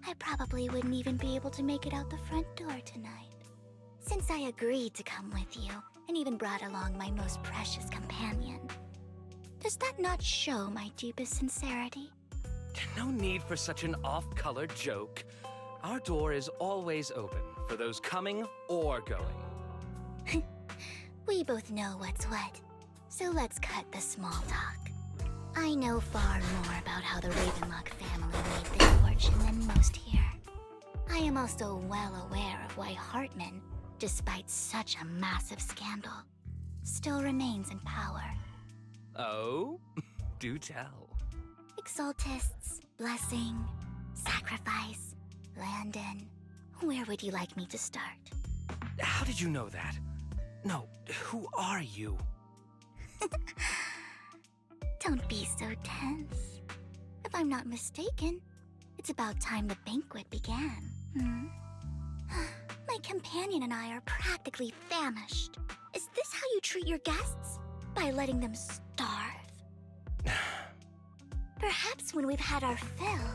I probably wouldn't even be able to make it out the front door tonight. Since I agreed to come with you, and even brought along my most precious companion, does that not show my deepest sincerity? No need for such an off-color joke. Our door is always open for those coming or going. We both know what's what, so let's cut the small talk. I know far more about how the Ravenlock family made their fortune than most here. I am also well aware of why Hartman, despite such a massive scandal, still remains in power. Oh? Do tell. Exaltists, blessing, sacrifice, Landon. Where would you like me to start? How did you know that? No, who are you? Don't be so tense. If I'm not mistaken, it's about time the banquet began. My companion and I are practically famished. Is this how you treat your guests? By letting them starve? Perhaps when we've had our fill,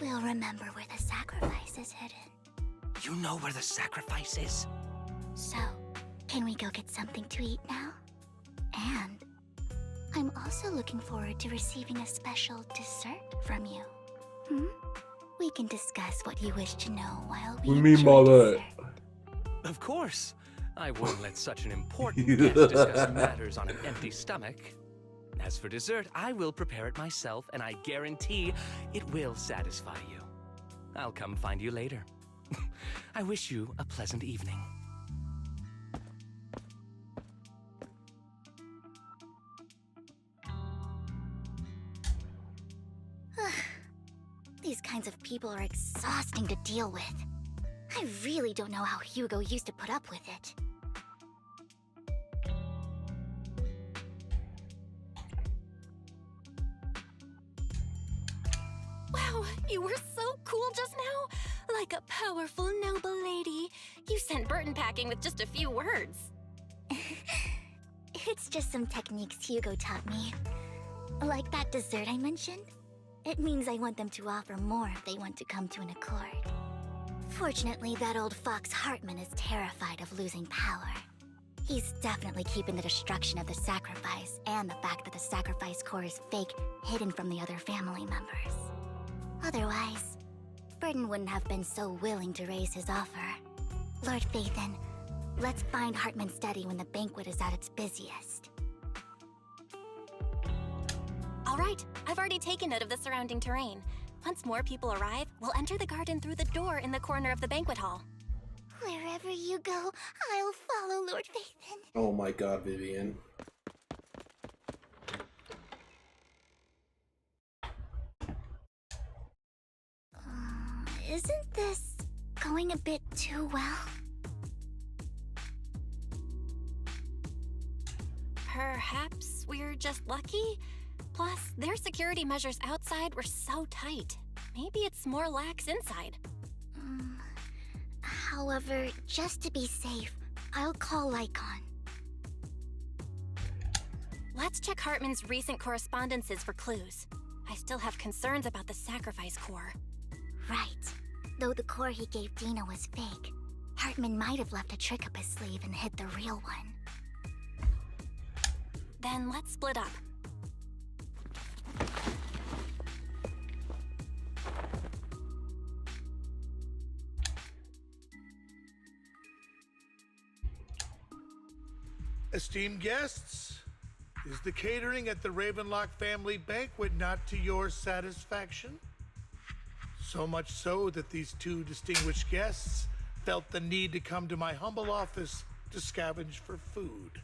we'll remember where the sacrifice is hidden. You know where the sacrifice is? So, can we go get something to eat now? And I'm also looking forward to receiving a special dessert from you. We can discuss what you wish to know while we enjoy dessert. Of course. I won't let such an important guest discuss matters on an empty stomach. As for dessert, I will prepare it myself, and I guarantee it will satisfy you. I'll come find you later. I wish you a pleasant evening. These kinds of people are exhausting to deal with. I really don't know how Hugo used to put up with it. Wow, you were so cool just now! Like a powerful, noble lady. You sent Burton packing with just a few words. It's just some techniques Hugo taught me. Like that dessert I mentioned. It means I want them to offer more if they want to come to an accord. Fortunately, that old fox Hartman is terrified of losing power. He's definitely keeping the destruction of the sacrifice and the fact that the sacrifice core is fake hidden from the other family members. Otherwise, Burton wouldn't have been so willing to raise his offer. Lord Phaethon, let's find Hartman's study when the banquet is at its busiest. All right, I've already taken note of the surrounding terrain. Once more people arrive, we'll enter the garden through the door in the corner of the banquet hall. Wherever you go, I'll follow, Lord Phaethon. Oh my god, Vivian. Isn't this going a bit too well? Perhaps we're just lucky? Plus, their security measures outside were so tight. Maybe it's more lax inside. However, just to be safe, I'll call Lycon. Let's check Hartman's recent correspondences for clues. I still have concerns about the sacrifice core. Right. Though the core he gave Dina was fake, Hartman might have left a trick up his sleeve and hid the real one. Then let's split up. Esteemed guests, is the catering at the Ravenlock family banquet not to your satisfaction? So much so that these two distinguished guests felt the need to come to my humble office to scavenge for food.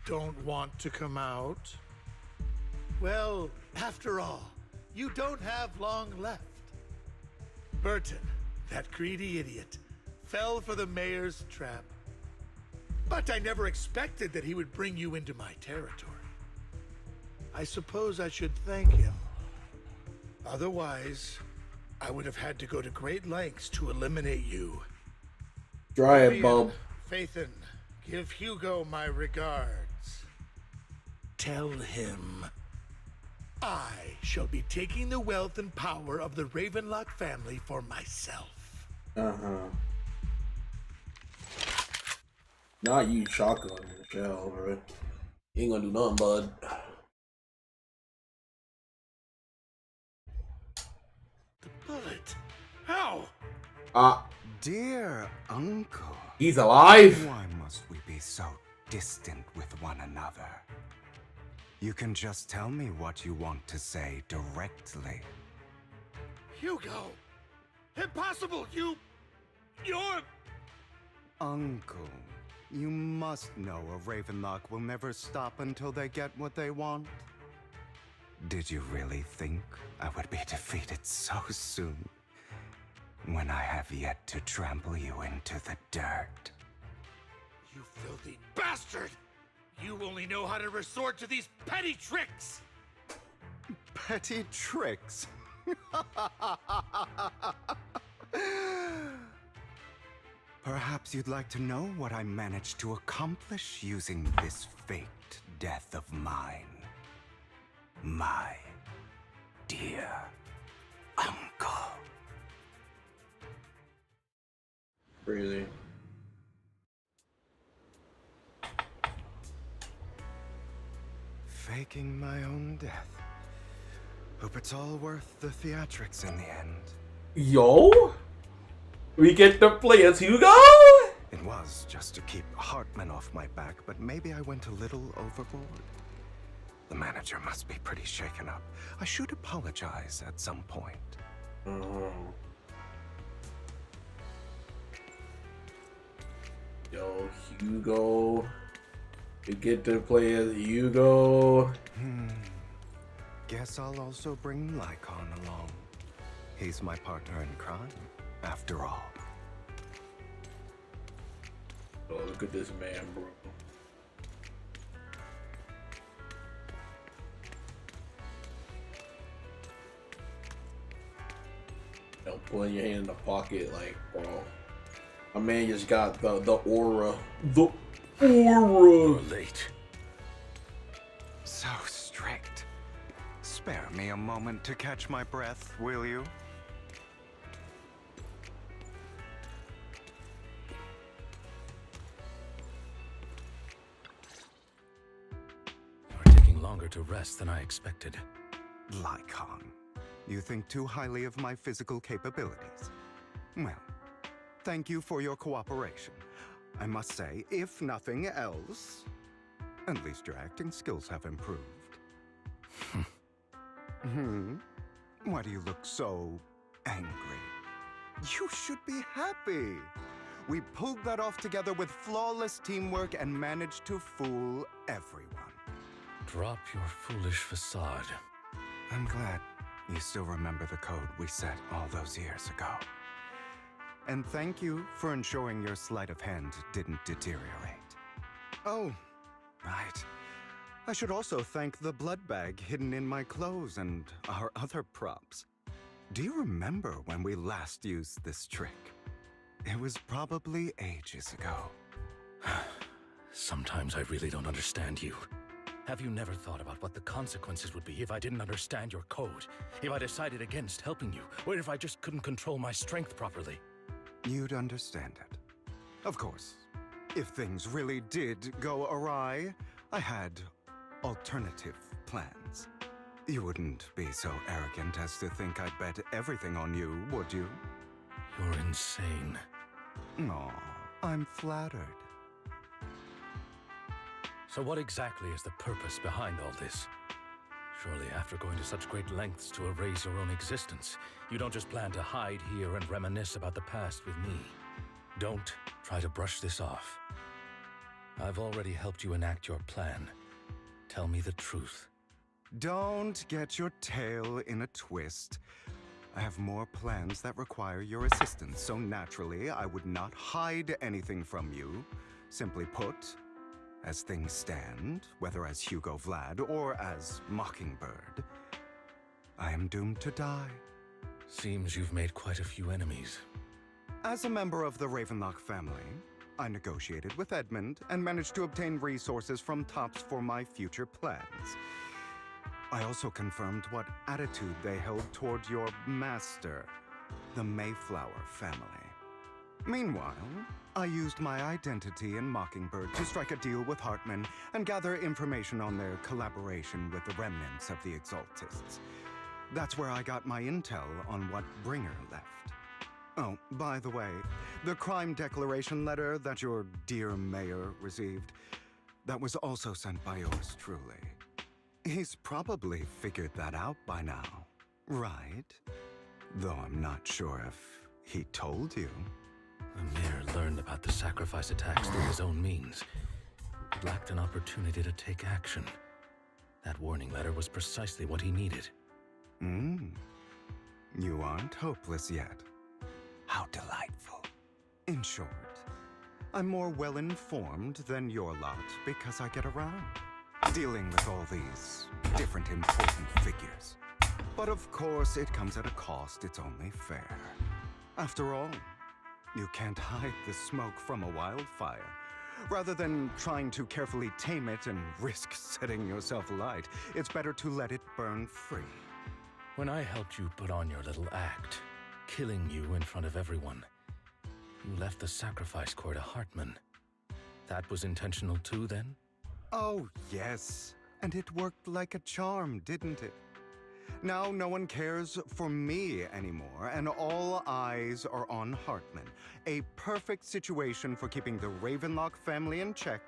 Don't want to come out? Well, after all, you don't have long left. Burton, that greedy idiot, fell for the mayor's trap. But I never expected that he would bring you into my territory. I suppose I should thank him. Otherwise, I would have had to go to great lengths to eliminate you. Dry it, Bob. Phaethon, give Hugo my regards. Tell him I shall be taking the wealth and power of the Ravenlock family for myself. Not you, shotgun, Michelle, bro. You ain't gonna do nothing, bud. The bullet? How? Dear uncle. He's alive? Why must we be so distant with one another? You can just tell me what you want to say directly. Hugo! Impossible! You're... Uncle, you must know a Ravenlock will never stop until they get what they want. Did you really think I would be defeated so soon? When I have yet to trample you into the dirt. You filthy bastard! You only know how to resort to these petty tricks! Petty tricks? Perhaps you'd like to know what I managed to accomplish using this faked death of mine. My dear uncle. Crazy. Faking my own death. Hope it's all worth the theatrics in the end. Yo? We get to play as Hugo? It was just to keep Hartman off my back, but maybe I went a little overboard. The manager must be pretty shaken up. I should apologize at some point. Yo, Hugo. We get to play as Hugo. Guess I'll also bring Lycon along. He's my partner in crime, after all. Oh, look at this man, bro. Putting your hand in the pocket, like, bro. My man just got the aura. The aura. Late. So strict. Spare me a moment to catch my breath, will you? You're taking longer to rest than I expected. Lycon. You think too highly of my physical capabilities. Well, thank you for your cooperation. I must say, if nothing else, at least your acting skills have improved. Why do you look so angry? You should be happy. We pulled that off together with flawless teamwork and managed to fool everyone. Drop your foolish facade. I'm glad you still remember the code we set all those years ago. And thank you for ensuring your sleight of hand didn't deteriorate. Oh, right. I should also thank the blood bag hidden in my clothes and our other props. Do you remember when we last used this trick? It was probably ages ago. Sometimes I really don't understand you. Have you never thought about what the consequences would be if I didn't understand your code? If I decided against helping you? Or if I just couldn't control my strength properly? You'd understand it. Of course, if things really did go awry, I had alternative plans. You wouldn't be so arrogant as to think I'd bet everything on you, would you? You're insane. Aw, I'm flattered. So what exactly is the purpose behind all this? Surely after going to such great lengths to erase your own existence, you don't just plan to hide here and reminisce about the past with me. Don't try to brush this off. I've already helped you enact your plan. Tell me the truth. Don't get your tail in a twist. I have more plans that require your assistance, so naturally I would not hide anything from you. Simply put, as things stand, whether as Hugo Vlad or as Mockingbird, I am doomed to die. Seems you've made quite a few enemies. As a member of the Ravenlock family, I negotiated with Edmund and managed to obtain resources from Tops for my future plans. I also confirmed what attitude they held toward your master, the Mayflower family. Meanwhile, I used my identity in Mockingbird to strike a deal with Hartman and gather information on their collaboration with the remnants of the Exaltists. That's where I got my intel on what Bringer left. Oh, by the way, the crime declaration letter that your dear mayor received, that was also sent by yours truly. He's probably figured that out by now, right? Though I'm not sure if he told you. The mayor learned about the sacrifice attacks through his own means. He lacked an opportunity to take action. That warning letter was precisely what he needed. You aren't hopeless yet. How delightful. In short, I'm more well-informed than your lot because I get around, dealing with all these different important figures. But of course, it comes at a cost. It's only fair. After all, you can't hide the smoke from a wildfire. Rather than trying to carefully tame it and risk setting yourself alight, it's better to let it burn free. When I helped you put on your little act, killing you in front of everyone, you left the sacrifice core to Hartman. That was intentional too, then? Oh, yes. And it worked like a charm, didn't it? Now no one cares for me anymore, and all eyes are on Hartman. A perfect situation for keeping the Ravenlock family in check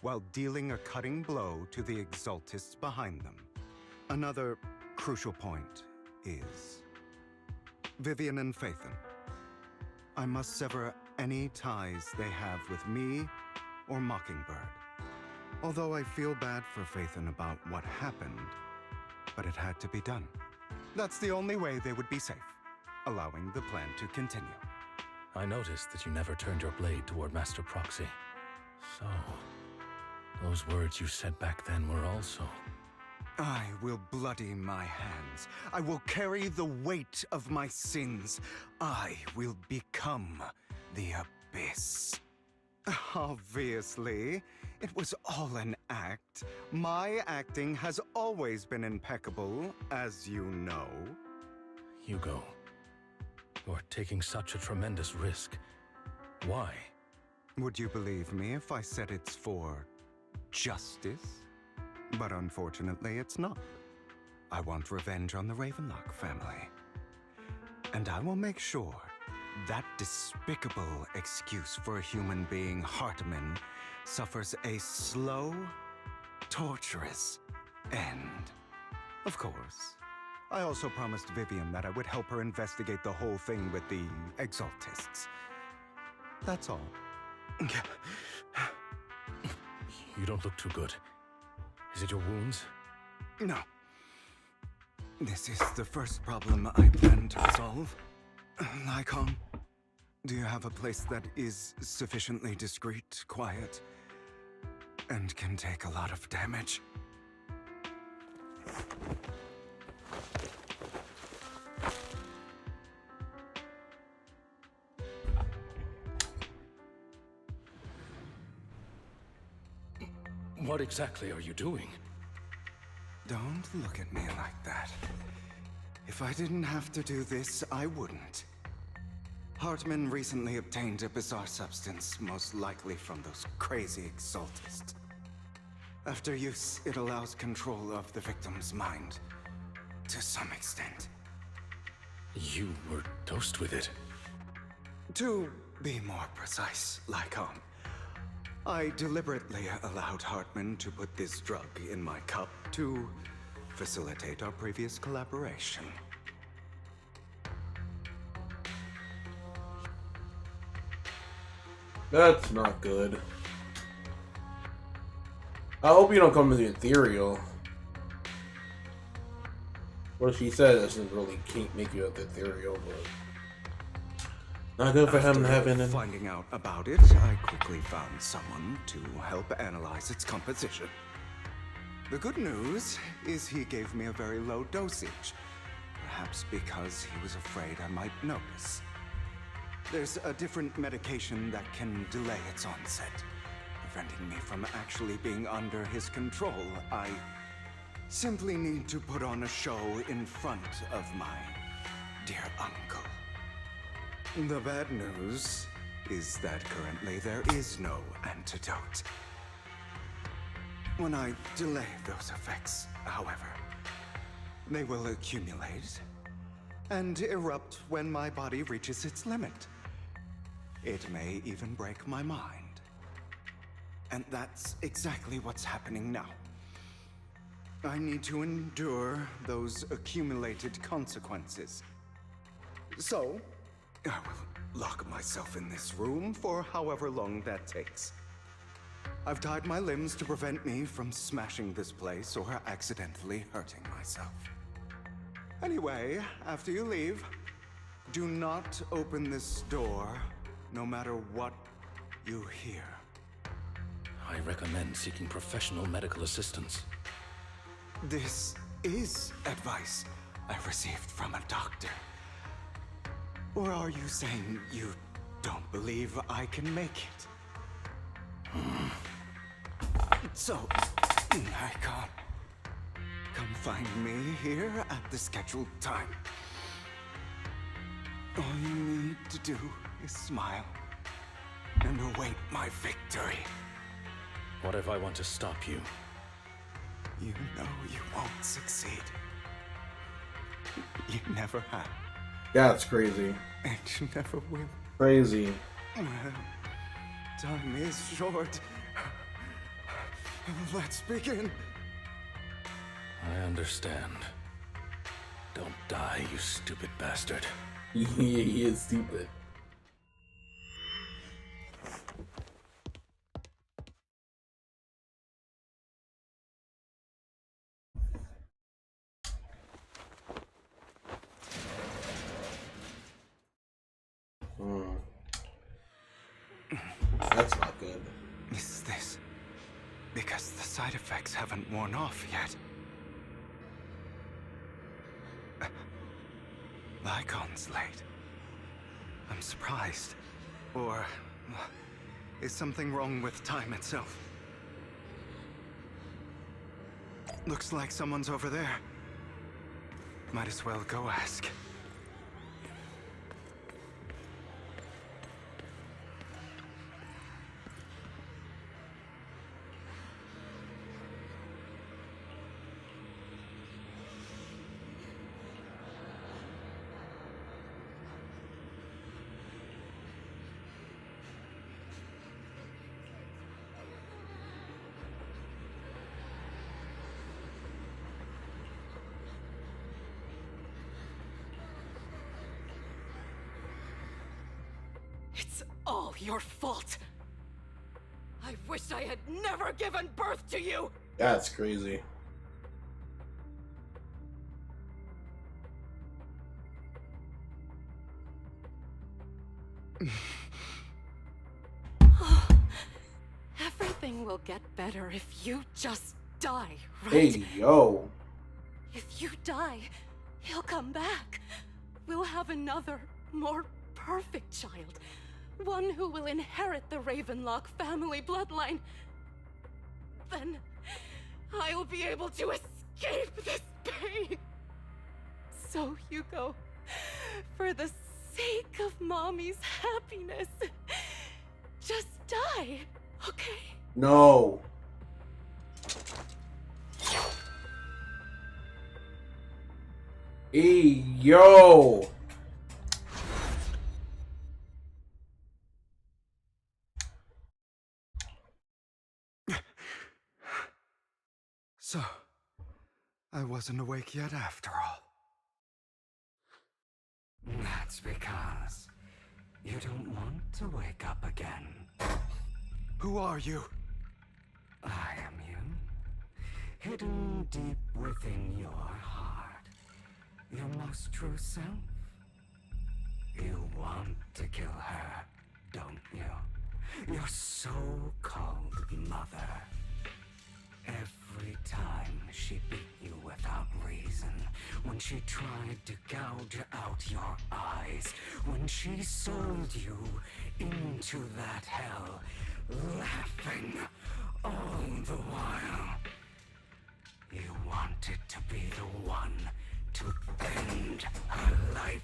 while dealing a cutting blow to the Exaltists behind them. Another crucial point is Vivian and Phaethon. I must sever any ties they have with me or Mockingbird. Although I feel bad for Phaethon about what happened, but it had to be done. That's the only way they would be safe, allowing the plan to continue. I noticed that you never turned your blade toward Master Proxy. So, those words you said back then were also... I will bloody my hands. I will carry the weight of my sins. I will become the Abyss. Obviously, it was all an act. My acting has always been impeccable, as you know. Hugo, you're taking such a tremendous risk. Why? Would you believe me if I said it's for justice? But unfortunately, it's not. I want revenge on the Ravenlock family. And I will make sure that despicable excuse for a human being, Hartman, suffers a slow, torturous end. Of course, I also promised Vivian that I would help her investigate the whole thing with the Exaltists. That's all. You don't look too good. Is it your wounds? No. This is the first problem I plan to resolve. Lycon, do you have a place that is sufficiently discreet, quiet, and can take a lot of damage? What exactly are you doing? Don't look at me like that. If I didn't have to do this, I wouldn't. Hartman recently obtained a bizarre substance, most likely from those crazy Exaltists. After use, it allows control of the victim's mind, to some extent. You were dosed with it? To be more precise, Lycon, I deliberately allowed Hartman to put this drug in my cup to facilitate our previous collaboration. That's not good. I hope you don't come to the ethereal. What she said doesn't really make you the ethereal, but not good for him to have in. Finding out about it, I quickly found someone to help analyze its composition. The good news is he gave me a very low dosage, perhaps because he was afraid I might notice. There's a different medication that can delay its onset, preventing me from actually being under his control. I simply need to put on a show in front of my dear uncle. The bad news is that currently there is no antidote. When I delay those effects, however, they will accumulate and erupt when my body reaches its limit. It may even break my mind. And that's exactly what's happening now. I need to endure those accumulated consequences. So, I will lock myself in this room for however long that takes. I've tied my limbs to prevent me from smashing this place or accidentally hurting myself. Anyway, after you leave, do not open this door, no matter what you hear. I recommend seeking professional medical assistance. This is advice I received from a doctor. Or are you saying you don't believe I can make it? So, I can't. Come find me here at the scheduled time. All you need to do is smile and await my victory. What if I want to stop you? You know you won't succeed. You never have. That's crazy. And you never will. Crazy. Well, time is short. Let's begin. I understand. Don't die, you stupid bastard. He is stupid. That's not good. Is this because the side effects haven't worn off yet? Lycon's late. I'm surprised. Or is something wrong with time itself? Looks like someone's over there. Might as well go ask. It's all your fault. I wish I had never given birth to you. That's crazy. Everything will get better if you just die, right? Hey, yo. If you die, he'll come back. We'll have another, more perfect child. One who will inherit the Ravenlock family bloodline. Then I'll be able to escape this pain. So, Hugo, for the sake of Mommy's happiness, just die, okay? No. Hey, yo. So, I wasn't awake yet after all. That's because you don't want to wake up again. Who are you? I am you. Hidden deep within your heart. Your most true self. You want to kill her, don't you? Your so-called mother. Every time she beat you without reason, when she tried to gouge out your eyes, when she sold you into that hell, laughing all the while. You wanted to be the one to end her life.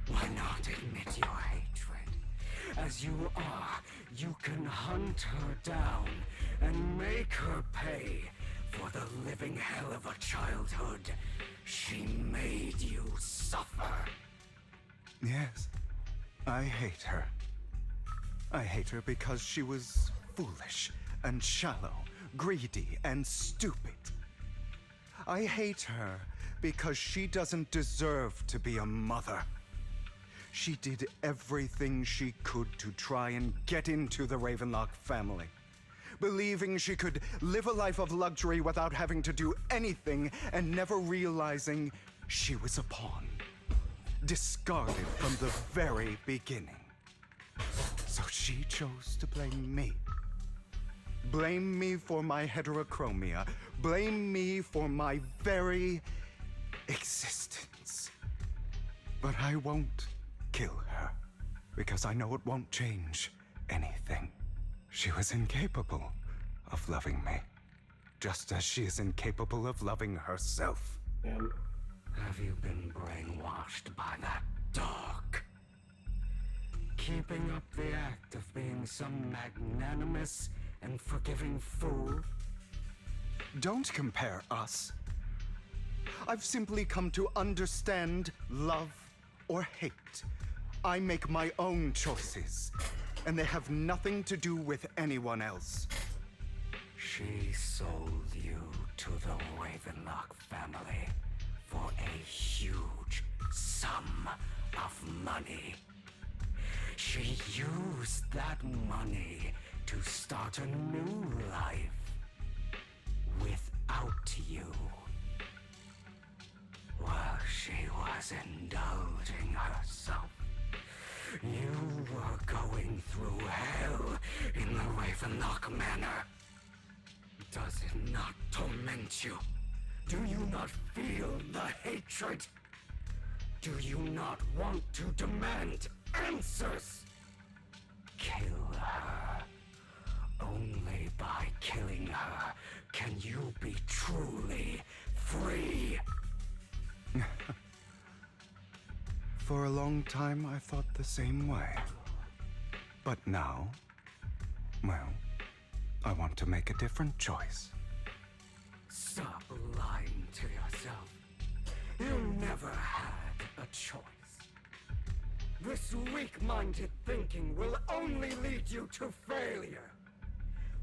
Why not admit your hatred? As you are, you can hunt her down and make her pay for the living hell of a childhood she made you suffer. Yes, I hate her. I hate her because she was foolish and shallow, greedy and stupid. I hate her because she doesn't deserve to be a mother. She did everything she could to try and get into the Ravenlock family, believing she could live a life of luxury without having to do anything and never realizing she was a pawn, discarded from the very beginning. So she chose to blame me. Blame me for my heterochromia. Blame me for my very existence. But I won't kill her, because I know it won't change anything. She was incapable of loving me, just as she is incapable of loving herself. Have you been brainwashed by that dog? Keeping up the act of being some magnanimous and forgiving fool? Don't compare us. I've simply come to understand love or hate. I make my own choices, and they have nothing to do with anyone else. She sold you to the Ravenlock family for a huge sum of money. She used that money to start a new life without you. While she was indulging herself, you were going through hell in the Ravenlock Manor. Does it not torment you? Do you not feel the hatred? Do you not want to demand answers? Kill her. Only by killing her can you be truly free. For a long time, I thought the same way. But now, well, I want to make a different choice. Stop lying to yourself. You never had a choice. This weak-minded thinking will only lead you to failure.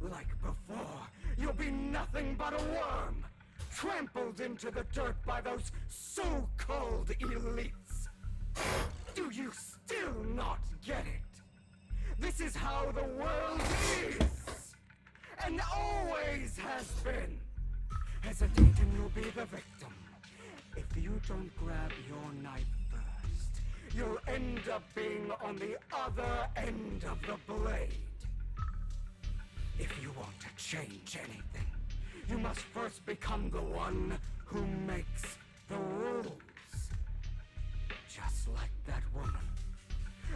Like before, you'll be nothing but a worm, trampled into the dirt by those so-called elites. Do you still not get it? This is how the world is, and always has been. Hesitate and you'll be the victim. If you don't grab your knife first, you'll end up being on the other end of the blade. If you want to change anything, you must first become the one who makes the rules. Just like that woman.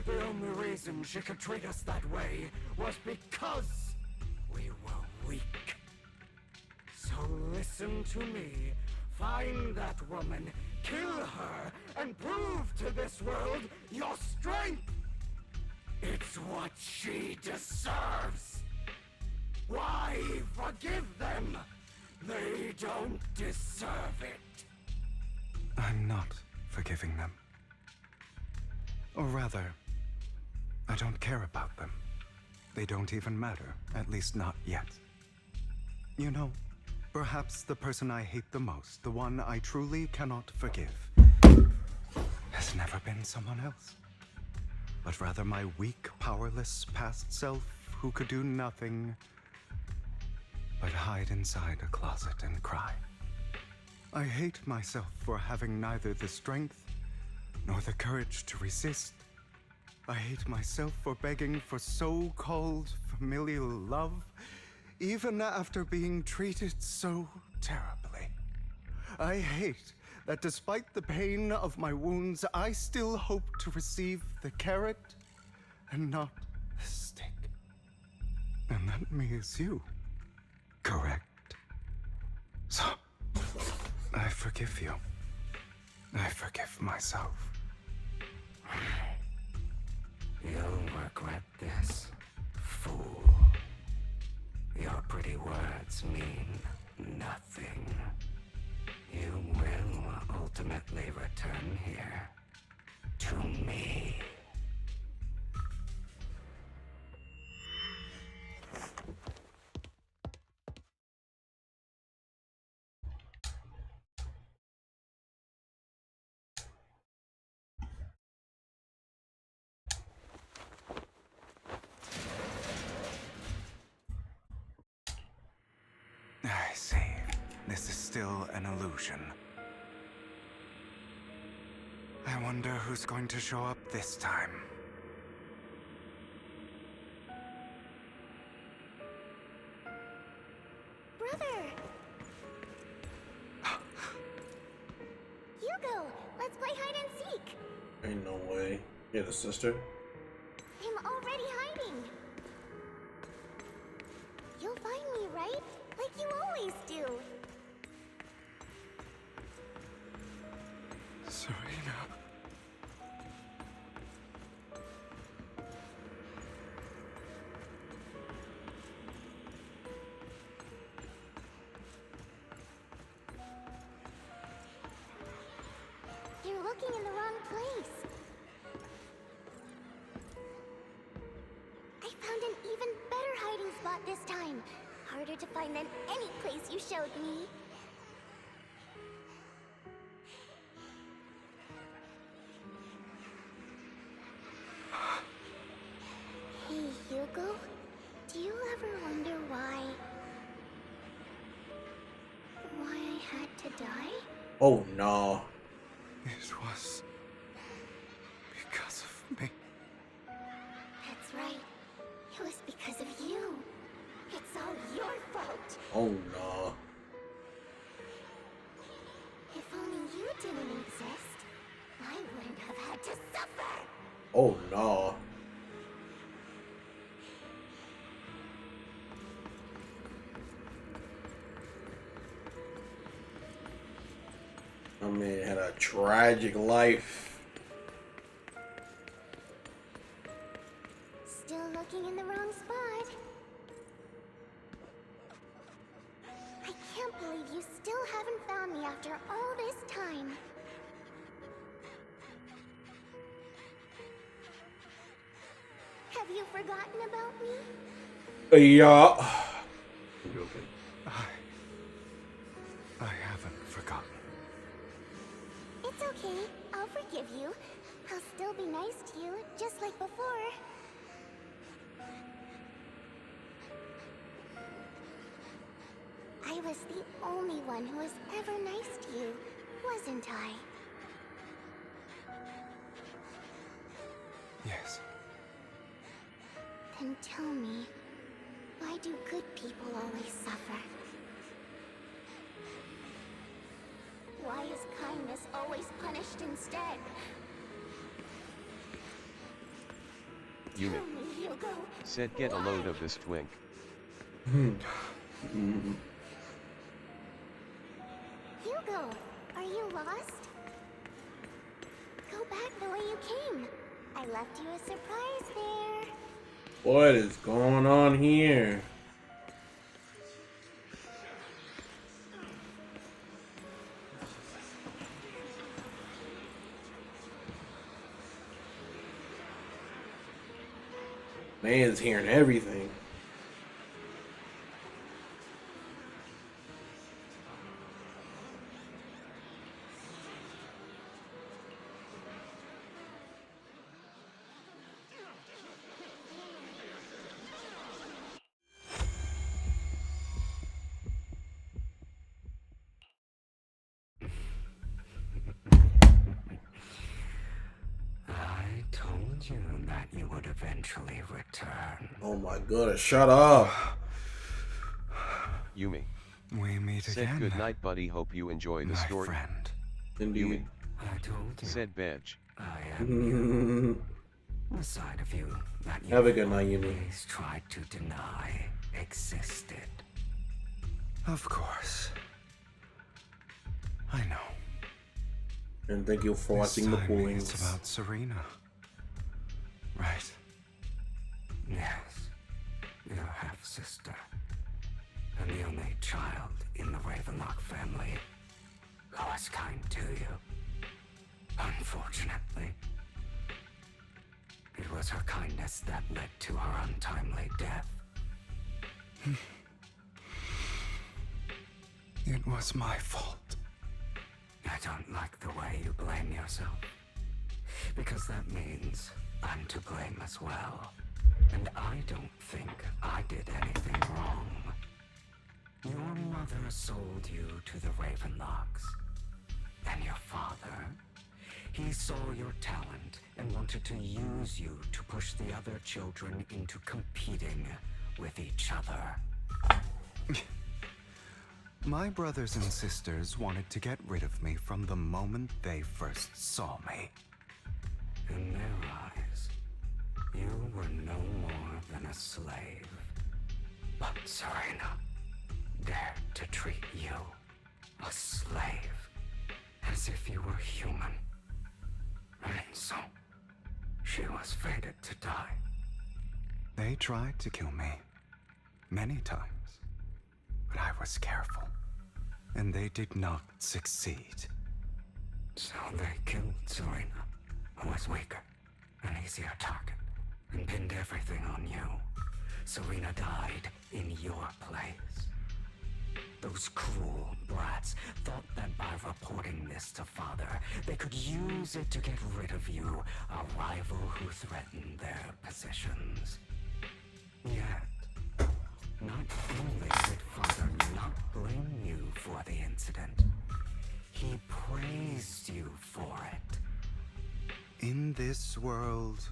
The only reason she could treat us that way was because we were weak. So listen to me. Find that woman, kill her, and prove to this world your strength. It's what she deserves. Why forgive them? They don't deserve it. I'm not forgiving them. Or rather, I don't care about them. They don't even matter, at least not yet. You know, perhaps the person I hate the most, the one I truly cannot forgive, has never been someone else, but rather my weak, powerless past self who could do nothing but hide inside a closet and cry. I hate myself for having neither the strength nor the courage to resist. I hate myself for begging for so-called familial love, even after being treated so terribly. I hate that despite the pain of my wounds, I still hope to receive the carrot and not the stick. And that me is you, correct? So, I forgive you. I forgive myself. You'll regret this, fool. Your pretty words mean nothing. You will ultimately return here to me. I see. This is still an illusion. I wonder who's going to show up this time. Brother! Hugo, let's play hide and seek. Ain't no way. You're the sister? I'm already hiding. You'll find me, right? Like you always do. Serena. looking in the wrong place. I found an even better hiding spot this time. Harder to find than any place you showed me. Hey, Hugo. Do you ever wonder why I had to die? Oh no. It was because of me. That's right. It was because of you. It's all your fault. Oh no. If only you didn't exist, I wouldn't have had to suffer. Oh no. I mean, had a tragic life. Still looking in the wrong spot. I can't believe you still haven't found me after all this time. Have you forgotten about me? Yeah. You okay? I haven't forgotten. It's okay. I'll forgive you. I'll still be nice to you, just like before. I was the only one who was ever nice to you, wasn't I? Yes. Then tell me, why do good people always suffer? Why is kindness always punished instead? Unit. Tell me, Hugo. Said get a load of this twink. Hugo, are you lost? Go back the way you came. I left you a surprise there. What is going on here? Man's hearing everything. I told you that you would eventually return. Oh my goodness, shut up. Yumi. We meet Said again. good night, buddy. Hope you enjoy the my story. friend. Indeed. I told you. Said Bedge. I am you. The side of you that you Have a good night, Yumi. always tried to deny existed. Of course. I know. And thank you for This watching the time poolings. It's about Serena. Right. Yes. Your half-sister. And the only child in the Ravenlock family who was kind to you. Unfortunately, it was her kindness that led to her untimely death. It was my fault. I don't like the way you blame yourself. Because that means I'm to blame as well. And I don't think I did anything wrong. Your mother sold you to the Ravenlocks. And your father, he saw your talent and wanted to use you to push the other children into competing with each other. My brothers and sisters wanted to get rid of me from the moment they first saw me. In their eyes, you were no more than a slave. But Serena dared to treat you, a slave, as if you were human. And so, she was fated to die. They tried to kill me. Many times. But I was careful. And they did not succeed. So they killed Serena, who was weaker, an easier target, and pinned everything on you. Serena died in your place. Those cruel brats thought that by reporting this to Father, they could use it to get rid of you, a rival who threatened their positions. Yet, not only did Father not blame you for the incident, he praised you for it. In this world,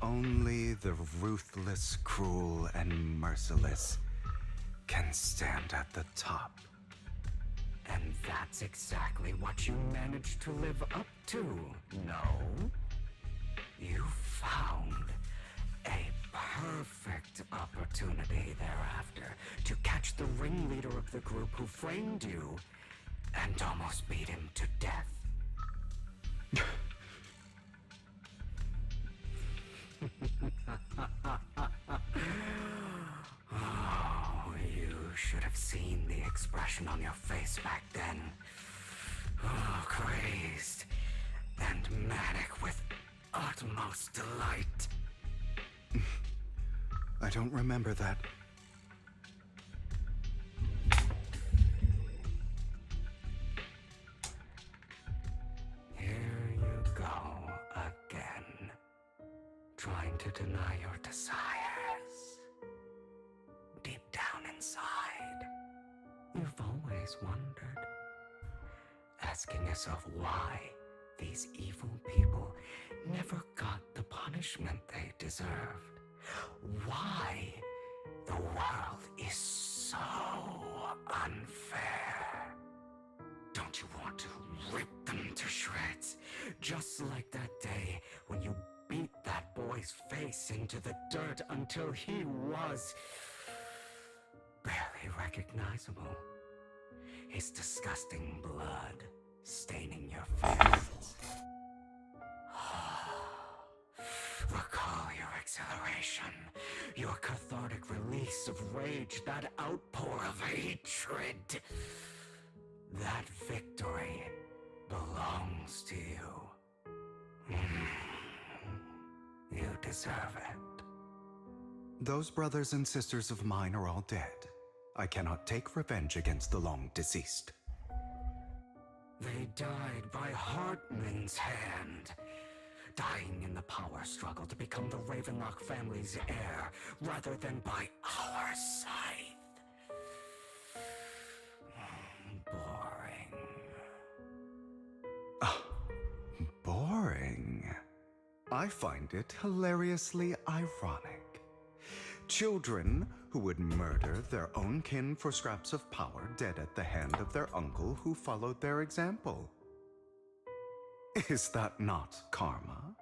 only the ruthless, cruel, and merciless can stand at the top. And that's exactly what you managed to live up to, no? You found a perfect opportunity thereafter to catch the ringleader of the group who framed you and almost beat him to death. Oh, you should have seen the expression on your face back then. Oh, crazed and manic with utmost delight. I don't remember that. Here you go again, trying to deny your desires. Deep down inside, you've always wondered, asking yourself why these evil people never got the punishment they deserved. Why the world is so unfair. Don't you want to rip them to shreds? Just like that day when you beat that boy's face into the dirt until he was barely recognizable. His disgusting blood staining your face. Recall your exhilaration, your cathartic release of rage, that outpour of hatred. That victory belongs to you. You deserve it. Those brothers and sisters of mine are all dead. I cannot take revenge against the long deceased. They died by Hartman's hand, dying in the power struggle to become the Ravenlock family's heir, rather than by our scythe. Boring. Boring? I find it hilariously ironic. Children who would murder their own kin for scraps of power dead at the hand of their uncle who followed their example. Is that not karma?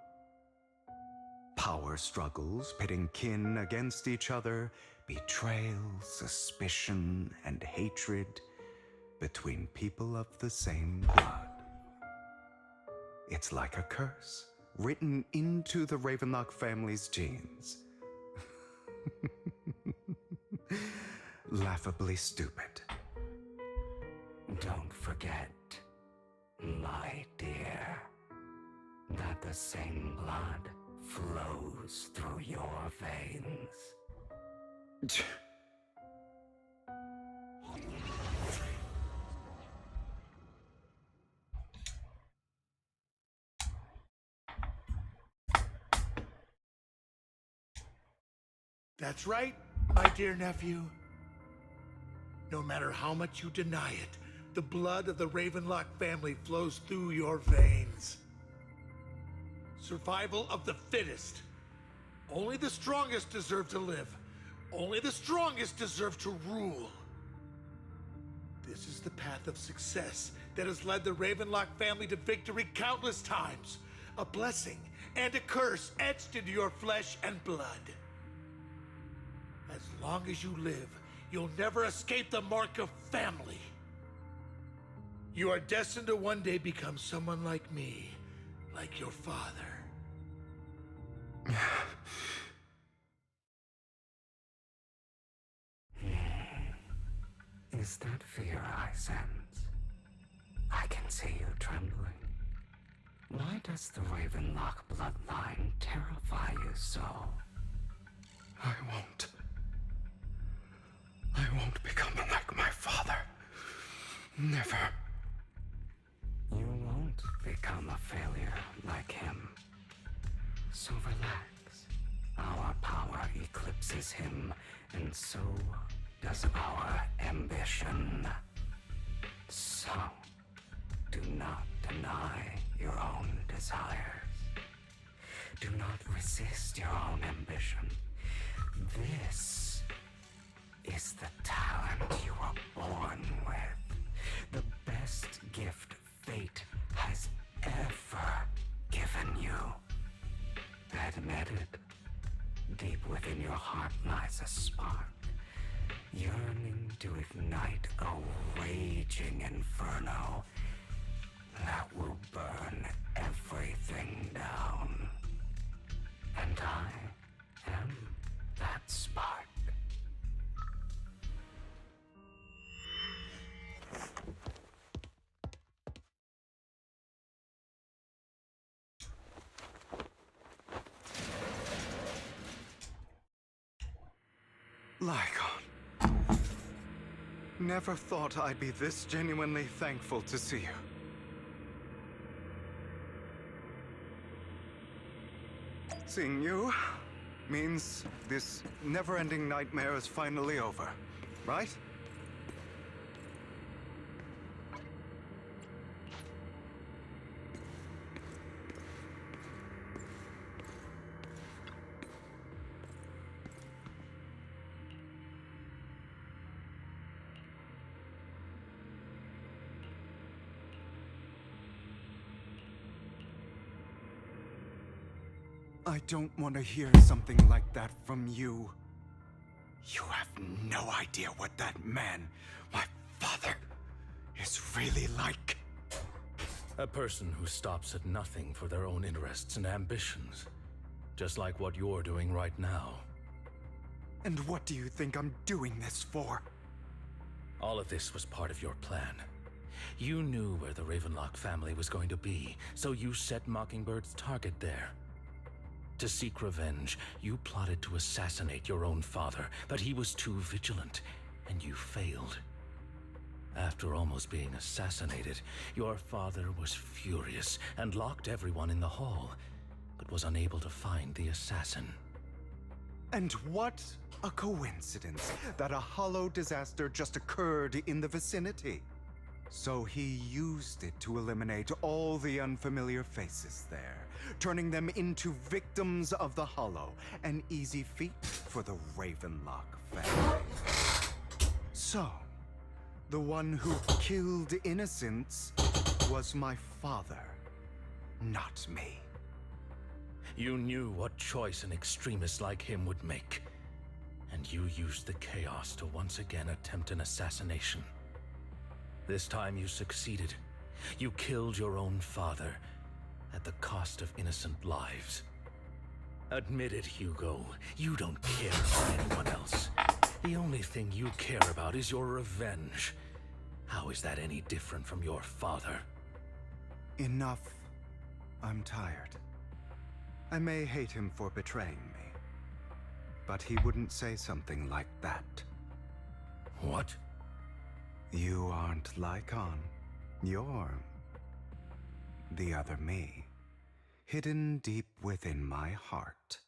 Power struggles pitting kin against each other, betrayal, suspicion, and hatred between people of the same blood. It's like a curse written into the Ravenlock family's genes. Laughably stupid. Don't forget, my dear, that the same blood flows through your veins. That's right, my dear nephew. No matter how much you deny it, the blood of the Ravenlock family flows through your veins. Survival of the fittest. Only the strongest deserve to live. Only the strongest deserve to rule. This is the path of success that has led the Ravenlock family to victory countless times. A blessing and a curse etched into your flesh and blood. As long as you live, you'll never escape the mark of family. You are destined to one day become someone like me, like your father. Is that fear I sense? I can see you trembling. does the Ravenlock bloodline terrify you so? I won't. I won't become like my father. Never. You won't become a failure like him. So relax. Our power eclipses him, and so does our ambition. So, do not deny your own desires. Do not resist your own ambition. This is the talent you were born with. The best gift fate has ever given you. Admit it. Deep within your heart lies a spark, yearning to ignite a raging inferno that will burn everything down. And I am that spark. Lycon. Never thought I'd be this genuinely thankful to see you. Seeing you means this never-ending nightmare is finally over, right? I don't want to hear something like that from you. You have no idea what that man, my father, is really like. A person who stops at nothing for their own interests and ambitions. Just like what you're doing right now. And what do you think I'm doing this for? All of this was part of your plan. You knew where the Ravenlock family was going to be, so you set Mockingbird's target there. To seek revenge, you plotted to assassinate your own father, but he was too vigilant, and you failed. After almost being assassinated, your father was furious and locked everyone in the hall, but was unable to find the assassin. And what a coincidence that a hollow disaster just occurred in the vicinity. So he used it to eliminate all the unfamiliar faces there, turning them into victims of the Hollow, an easy feat for the Ravenlock family. So, the one who killed innocents was my father, not me. You knew what choice an extremist like him would make, and you used the chaos to once again attempt an assassination. This time you succeeded. You killed your own father, at the cost of innocent lives. Admit it, Hugo. You don't care about anyone else. The only thing you care about is your revenge. How is that any different from your father? Enough. I'm tired. I may hate him for betraying me, but he wouldn't say something like that. What? You aren't Lycon. You're the other me, hidden deep within my heart.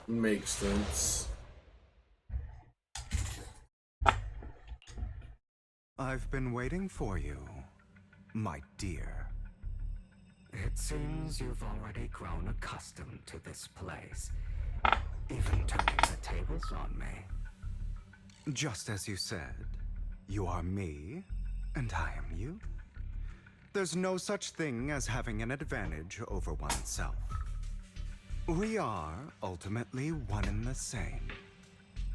Makes sense. I've been waiting for you, my dear. It seems you've already grown accustomed to this place, even turning the tables on me. Just as you said, you are me, and I am you. There's no such thing as having an advantage over oneself. We are ultimately one and the same,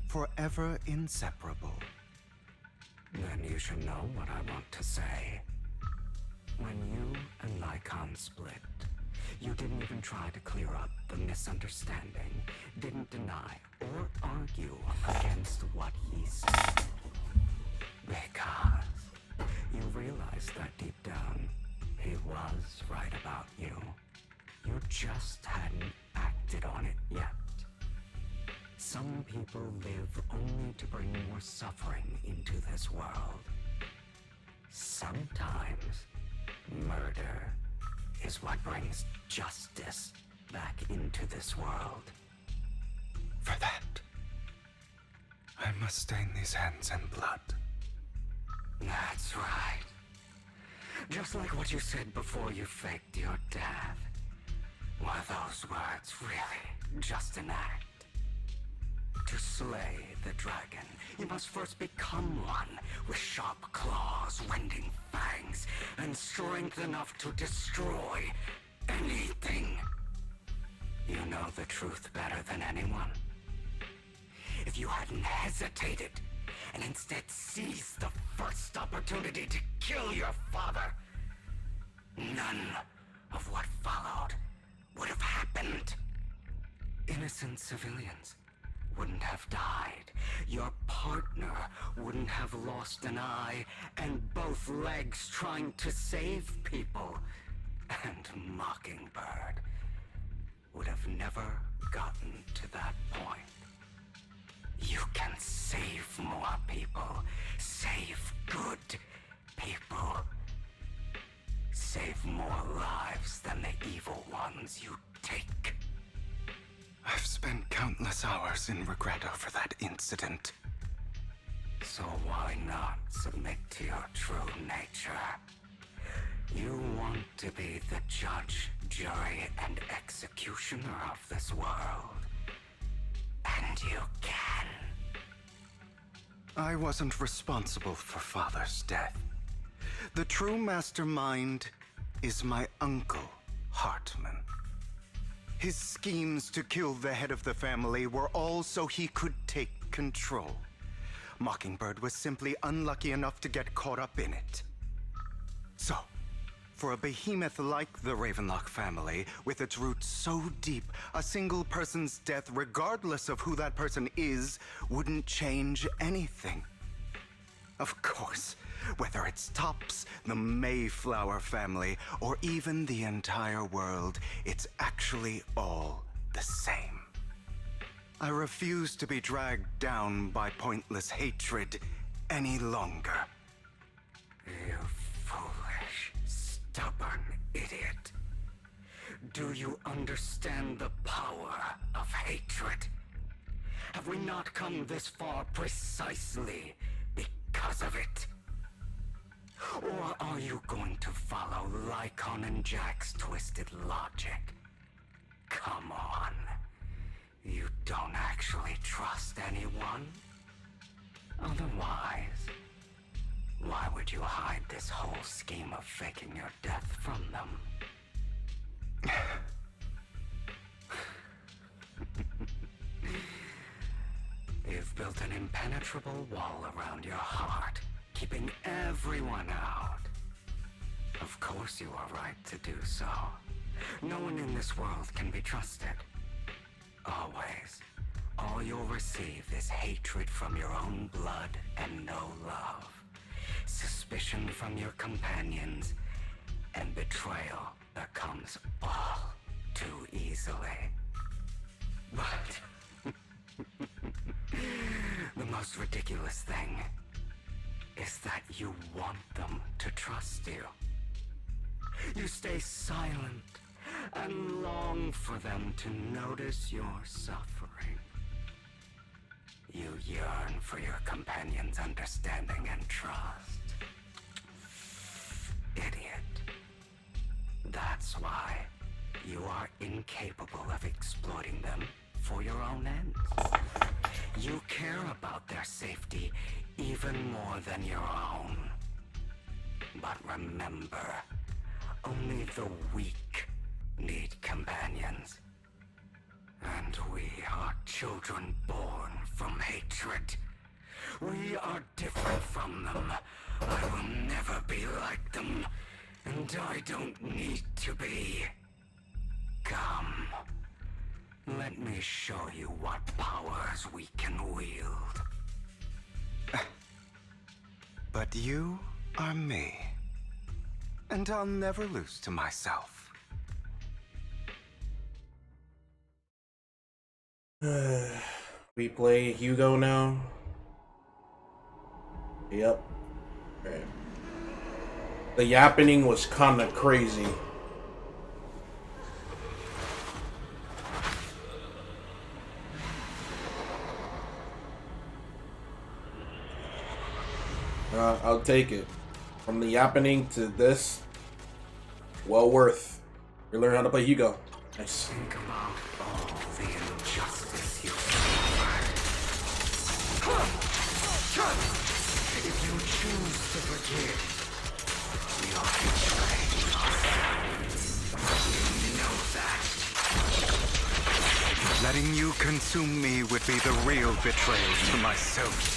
forever inseparable. Then you should know what I want to say. When you and Lycon split, you didn't even try to clear up the misunderstanding, didn't deny or argue against what he said. Because you realized that deep down, he was right about you. You just hadn't acted on it yet. Some people live only to bring more suffering into this world. Sometimes, murder is what brings justice back into this world. For that, I must stain these hands in blood. That's right. Just like what you said before you faked your death. Were those words really just an act? To slay the dragon, you must first become one with sharp claws, rending fangs, and strength enough to destroy anything. You know the truth better than anyone. If you hadn't hesitated and instead seized the first opportunity to kill your father, none of what followed would have happened. Innocent civilians wouldn't have died. Your partner wouldn't have lost an eye and both legs trying to save people. And Mockingbird would have never gotten to that point. You can save more people. Save good people. Save more lives than the evil ones you take. I've spent countless hours in regret over that incident. So why not submit to your true nature? You want to be the judge, jury, and executioner of this world. And you can. I wasn't responsible for Father's death. The true mastermind is my uncle, Hartman. His schemes to kill the head of the family were all so he could take control. Mockingbird was simply unlucky enough to get caught up in it. So, for a behemoth like the Ravenlock family, with its roots so deep, a single person's death, regardless of who that person is, wouldn't change anything. Of course, whether it's Topps, the Mayflower family, or even the entire world, it's actually all the same. I refuse to be dragged down by pointless hatred any longer. You foolish, stubborn idiot. Do you understand the power of hatred? Have we not come this far precisely because of it? Or are you going to follow Lycon and Jack's twisted logic? Come on. You don't actually trust anyone? Otherwise, why would you hide this whole scheme of faking your death from them? You've built an impenetrable wall around your heart, keeping everyone out. Of course you are right to do so. No one in this world can be trusted. Always. All you'll receive is hatred from your own blood and no love. Suspicion from your companions, and betrayal that comes all too easily. But the most ridiculous thing is that you want them to trust you. You stay silent and long for them to notice your suffering. You yearn for your companion's understanding and trust. Idiot. That's why you are incapable of exploiting them for your own ends. You care about their safety even more than your own. But remember, only the weak need companions. And we are children born from hatred. We are different from them. I will never be like them, and I don't need to be. Come, let me show you what powers we can wield. But you are me. and I'll never lose to myself. We play Hugo now. Yep. Okay. The yappening was kind of crazy. I'll take it. From the yappening to this, well worth. You learn how to play Hugo. Nice. Think about all the injustice you suffered. If you choose to forgive, you're betraying yourself. You know that. Letting you consume me would be the real betrayal to myself.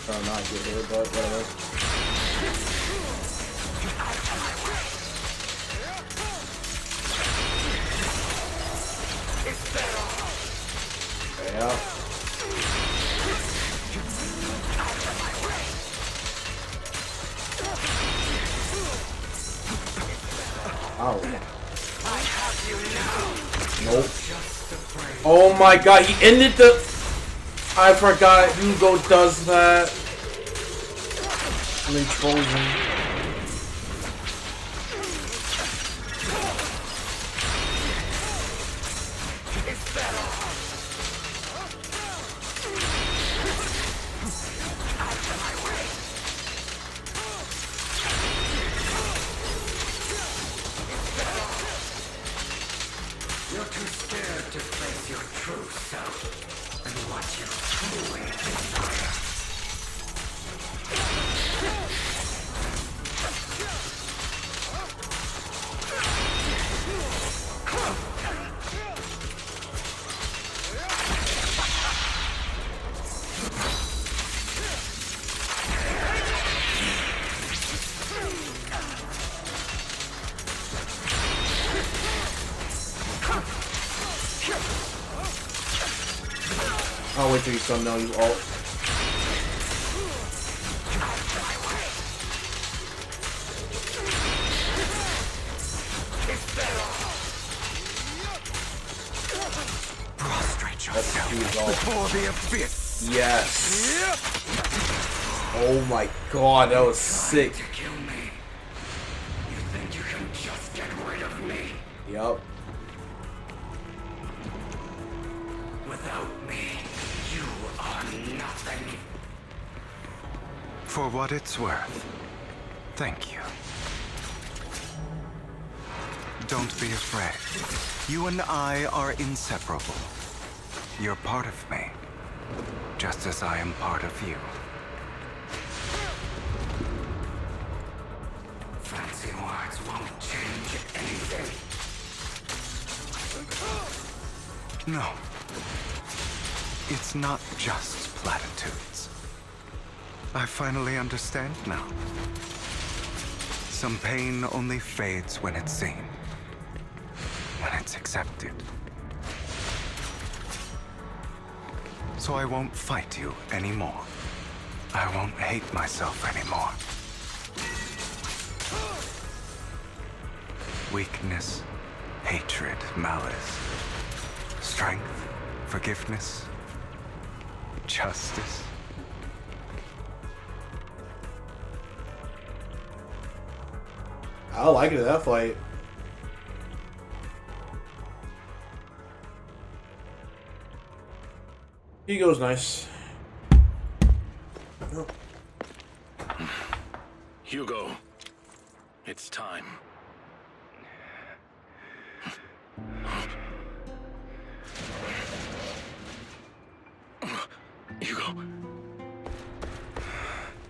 Oh, not get here, but whatever. Yeah. Oh. Nope. Oh my god, he ended the... I forgot Hugo does that. And then trolls him. You're too scared to face your true self and what you truly desire. I'll wait till you still know you ult. Prostrate yourself before the abyss. Yes. Oh my god, that was sick. To kill me. You think you can just get rid of me? Yup. Without me, you are nothing. For what it's worth, thank you. Don't be afraid. You and I are inseparable. You're part of me, just as I am part of you. Fancy words won't change anything. No. It's not just platitudes. I finally understand now. Some pain only fades when it's seen, when it's accepted. So I won't fight you anymore. I won't hate myself anymore. Weakness, hatred, malice, strength, forgiveness, justice. I like it, that fight. Hugo's nice. Oh. Hugo, it's time. Hugo.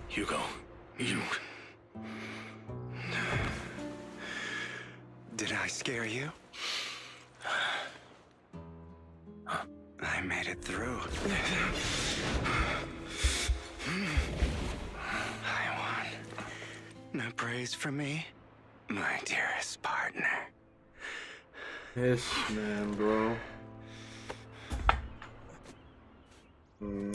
Hugo, you... Did I scare you? I made it through. I won. No praise for me, my dearest partner. Yes, man, bro. Hmm.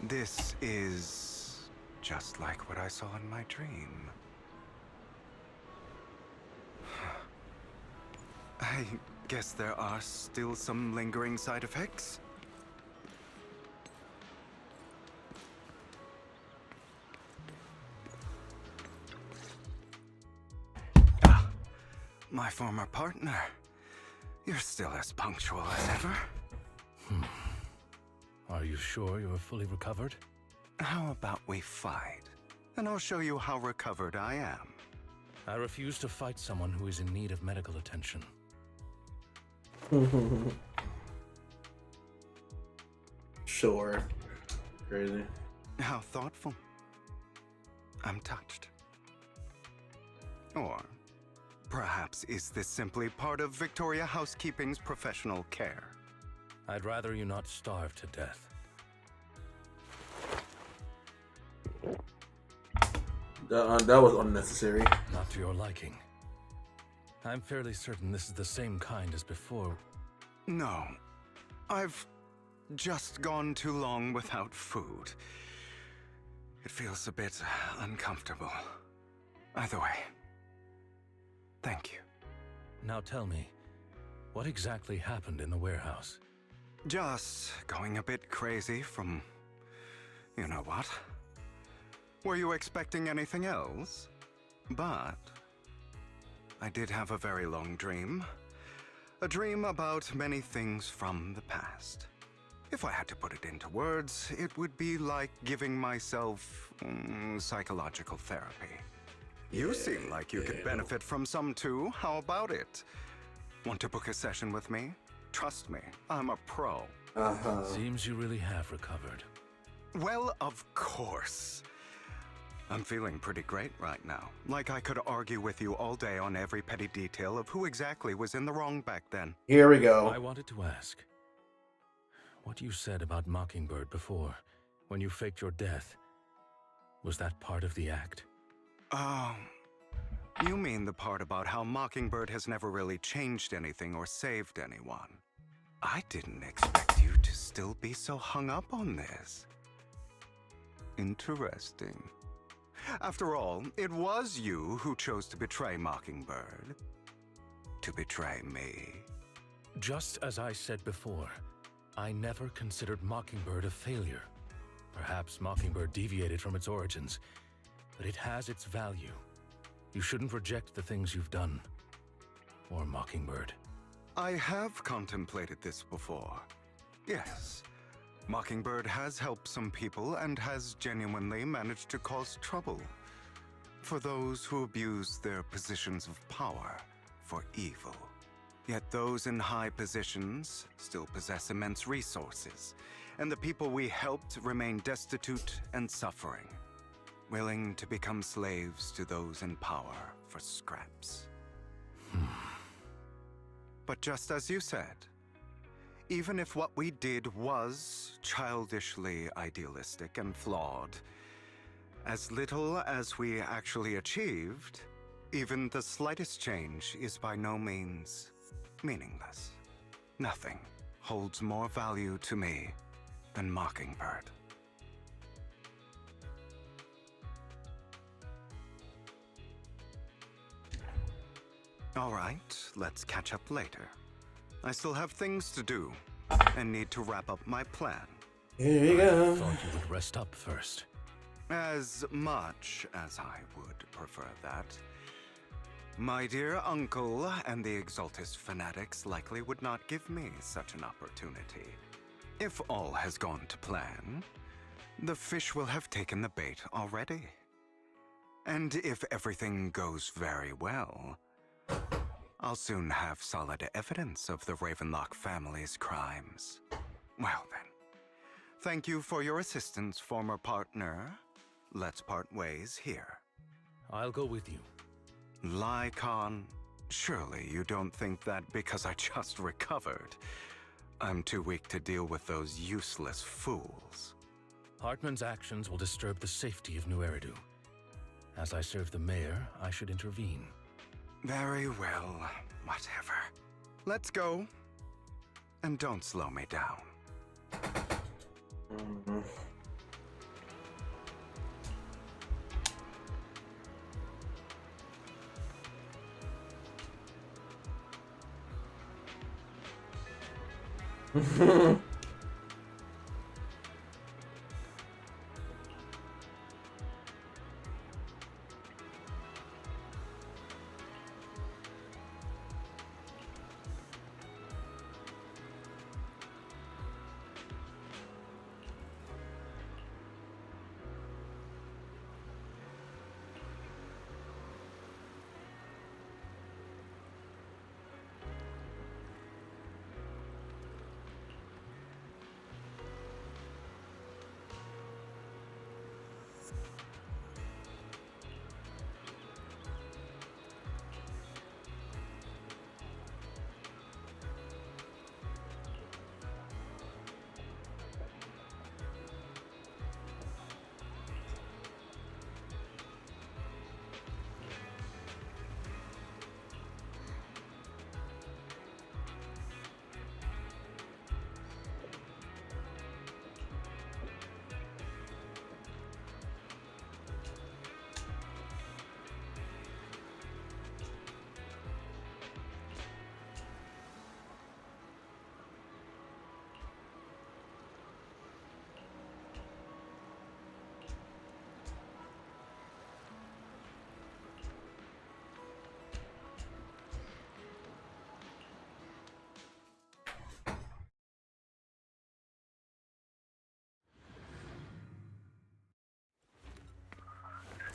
This is just like what I saw in my dream. I guess there are still some lingering side effects. My former partner. You're still as punctual as ever. Are you sure you're fully recovered? How about we fight? And I'll show you how recovered I am. I refuse to fight someone who is in need of medical attention. Sure. Crazy. How thoughtful. I'm touched. Or perhaps is this simply part of Victoria Housekeeping's professional care? I'd rather you not starve to death. That was unnecessary. Not to your liking. I'm fairly certain this is the same kind as before. No. I've just gone too long without food. It feels a bit uncomfortable. Either way, thank you. Now tell me, what exactly happened in the warehouse? Just going a bit crazy from... you know what? Were you expecting anything else? But I did have a very long dream. A dream about many things from the past. If I had to put it into words, it would be like giving myself psychological therapy. You seem like you could benefit from some too. How about it? Want to book a session with me? Trust me, I'm a pro. Seems you really have recovered. Well, of course. I'm feeling pretty great right now. Like I could argue with you all day on every petty detail of who exactly was in the wrong back then. Here we go. I wanted to ask, what you said about Mockingbird before, when you faked your death, was that part of the act? Oh, you mean the part about how Mockingbird has never really changed anything or saved anyone. I didn't expect you to still be so hung up on this. Interesting. After all, it was you who chose to betray Mockingbird. To betray me. Just as I said before, I never considered Mockingbird a failure. Perhaps Mockingbird deviated from its origins, but it has its value. You shouldn't reject the things you've done. Or Mockingbird. I have contemplated this before. Yes. Mockingbird has helped some people and has genuinely managed to cause trouble for those who abuse their positions of power for evil. Yet those in high positions still possess immense resources, and the people we helped remain destitute and suffering, willing to become slaves to those in power for scraps. But just as you said, even if what we did was childishly idealistic and flawed, as little as we actually achieved, even the slightest change is by no means meaningless. Nothing holds more value to me than Mockingbird. All right, let's catch up later. I still have things to do, and need to wrap up my plan. Here you go. I thought you would rest up first. As much as I would prefer that. My dear uncle and the Exaltist fanatics likely would not give me such an opportunity. If all has gone to plan, the fish will have taken the bait already. And if everything goes very well, I'll soon have solid evidence of the Ravenlock family's crimes. Well then, thank you for your assistance, former partner. Let's part ways here. I'll go with you. Lycon, surely you don't think that because I just recovered, I'm too weak to deal with those useless fools. Hartman's actions will disturb the safety of New Eridu. As I serve the mayor, I should intervene. Very well, whatever. Let's go. And don't slow me down.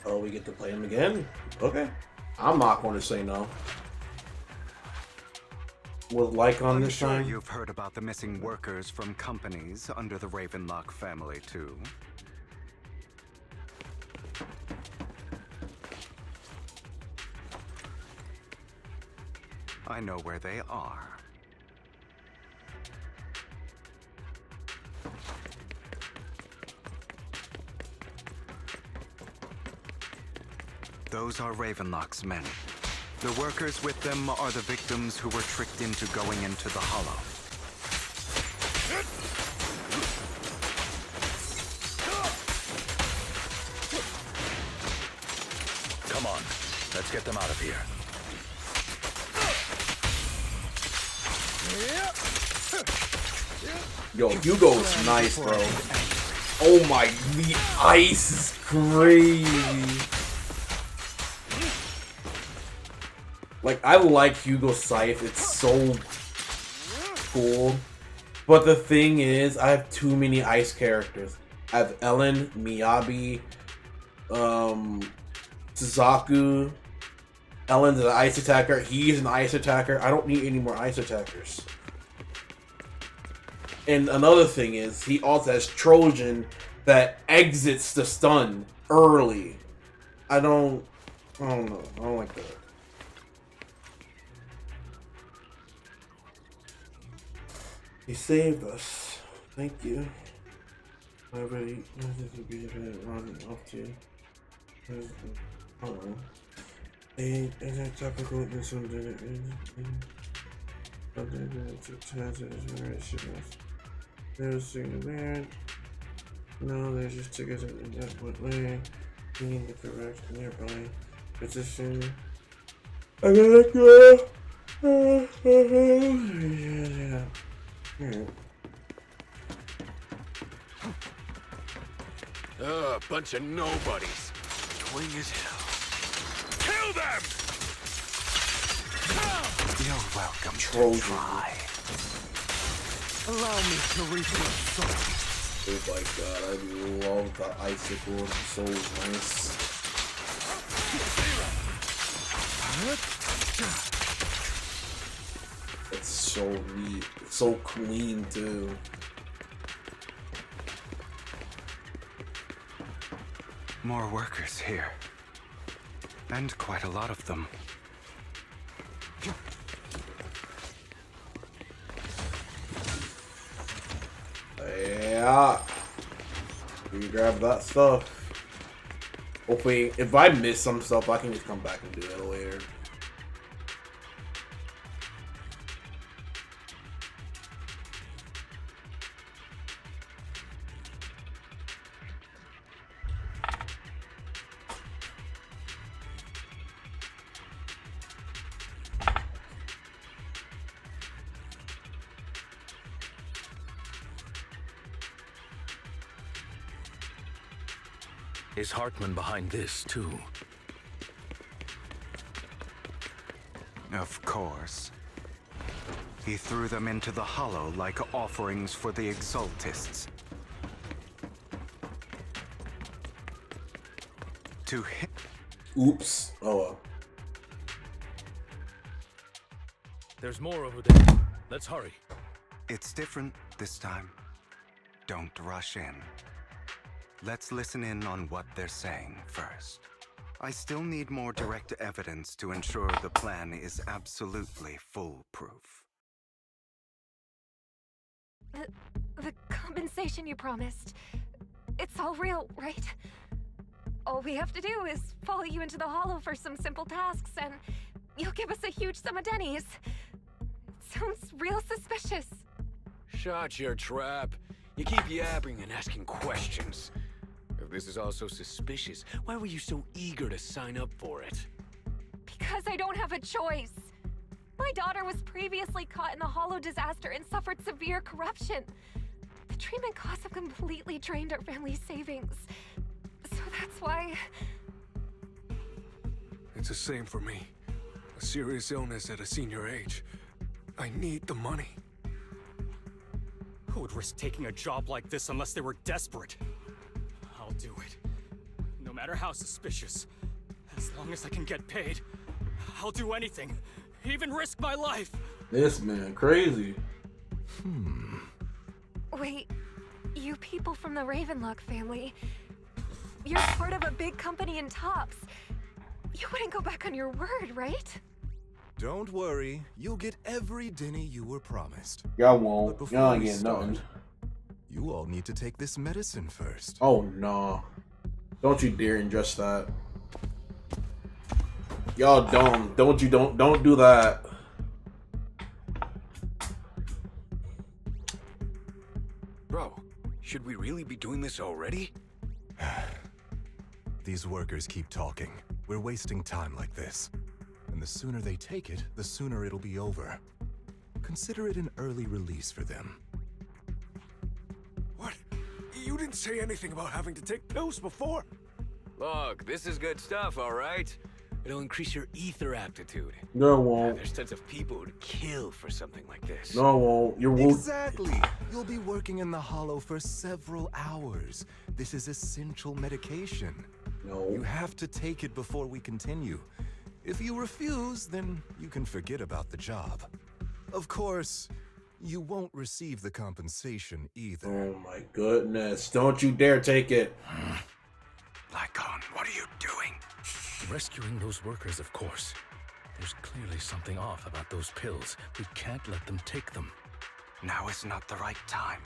Oh, we get to play him again? Okay. I'm not going to say no. With like on this sure time. You've heard about the missing workers from companies under the Ravenlock family, too. I know where they are. Those are Ravenlock's men. The workers with them are the victims who were tricked into going into the Hollow. Come on, let's get them out of here. Yo, Hugo's nice, bro. Oh my, the ice is crazy. Like, I like Hugo's scythe. It's so cool. But the thing is, I have too many ice characters. I have Ellen, Miyabi, Suzaku. Ellen's an ice attacker. He's an ice attacker. I don't need any more ice attackers. And another thing is, he also has Trojan that exits the stun early. I don't know. I don't like that. He saved us. Thank you. I already off to. I don't know. And topical this one did it. There's weird. No, there's just tickets in that way. Being the correct nearby position. I gotta go. Yeah. Bunch of nobodies. Twing as hell. Kill them! You're welcome Trojan. to try. Allow me to reach your soul. Oh my god, I love the icicle. It's so nice. It's so neat. It's so clean too. More workers here. And quite a lot of them. Yeah. We can grab that stuff. Hopefully, if I miss some stuff, I can just come back and do it later. Is Hartman behind this, too? Of course. He threw them into the hollow like offerings for the Exaltists. To hit. Oops. Oh well. There's more over there. Let's hurry. It's different this time. Don't rush in. Let's listen in on what they're saying first. I still need more direct evidence to ensure the plan is absolutely foolproof. The compensation you promised. It's all real, right? All we have to do is follow you into the hollow for some simple tasks, and you'll give us a huge sum of dennies. It sounds real suspicious. Shut your trap. You keep yapping and asking questions. If this is all so suspicious, why were you so eager to sign up for it? Because I don't have a choice. My daughter was previously caught in the hollow disaster and suffered severe corruption. The treatment costs have completely drained our family's savings. So that's why... It's the same for me. A serious illness at a senior age. I need the money. Who would risk taking a job like this unless they were desperate? I'll do it. No matter how suspicious. As long as I can get paid, I'll do anything. Even risk my life. This man crazy. Wait, you people from the Ravenlock family, you're part of a big company in Tops. You wouldn't go back on your word, right? Don't worry, you'll get every denny you were promised. Y'all won't. But Y'all before ain't we getting start, nothing. you all need to take this medicine first. Oh no. Don't you dare ingest that. Y'all dumb. Don't do that. Bro, should we really be doing this already? These workers keep talking. We're wasting time like this. And the sooner they take it, the sooner it'll be over. Consider it an early release for them. What? You didn't say anything about having to take pills before. Look, this is good stuff, all right? It'll increase your ether aptitude. No, it won't. There's tons of people who'd kill for something like this. No, it won't. You're Exactly. You'll be working in the hollow for several hours. This is essential medication. No. You have to take it before we continue. If you refuse, then you can forget about the job. Of course, you won't receive the compensation either. Oh my goodness. Don't you dare take it. Lycon, what are you doing? Rescuing those workers, of course. There's clearly something off about those pills. We can't let them take them. Now is not the right time.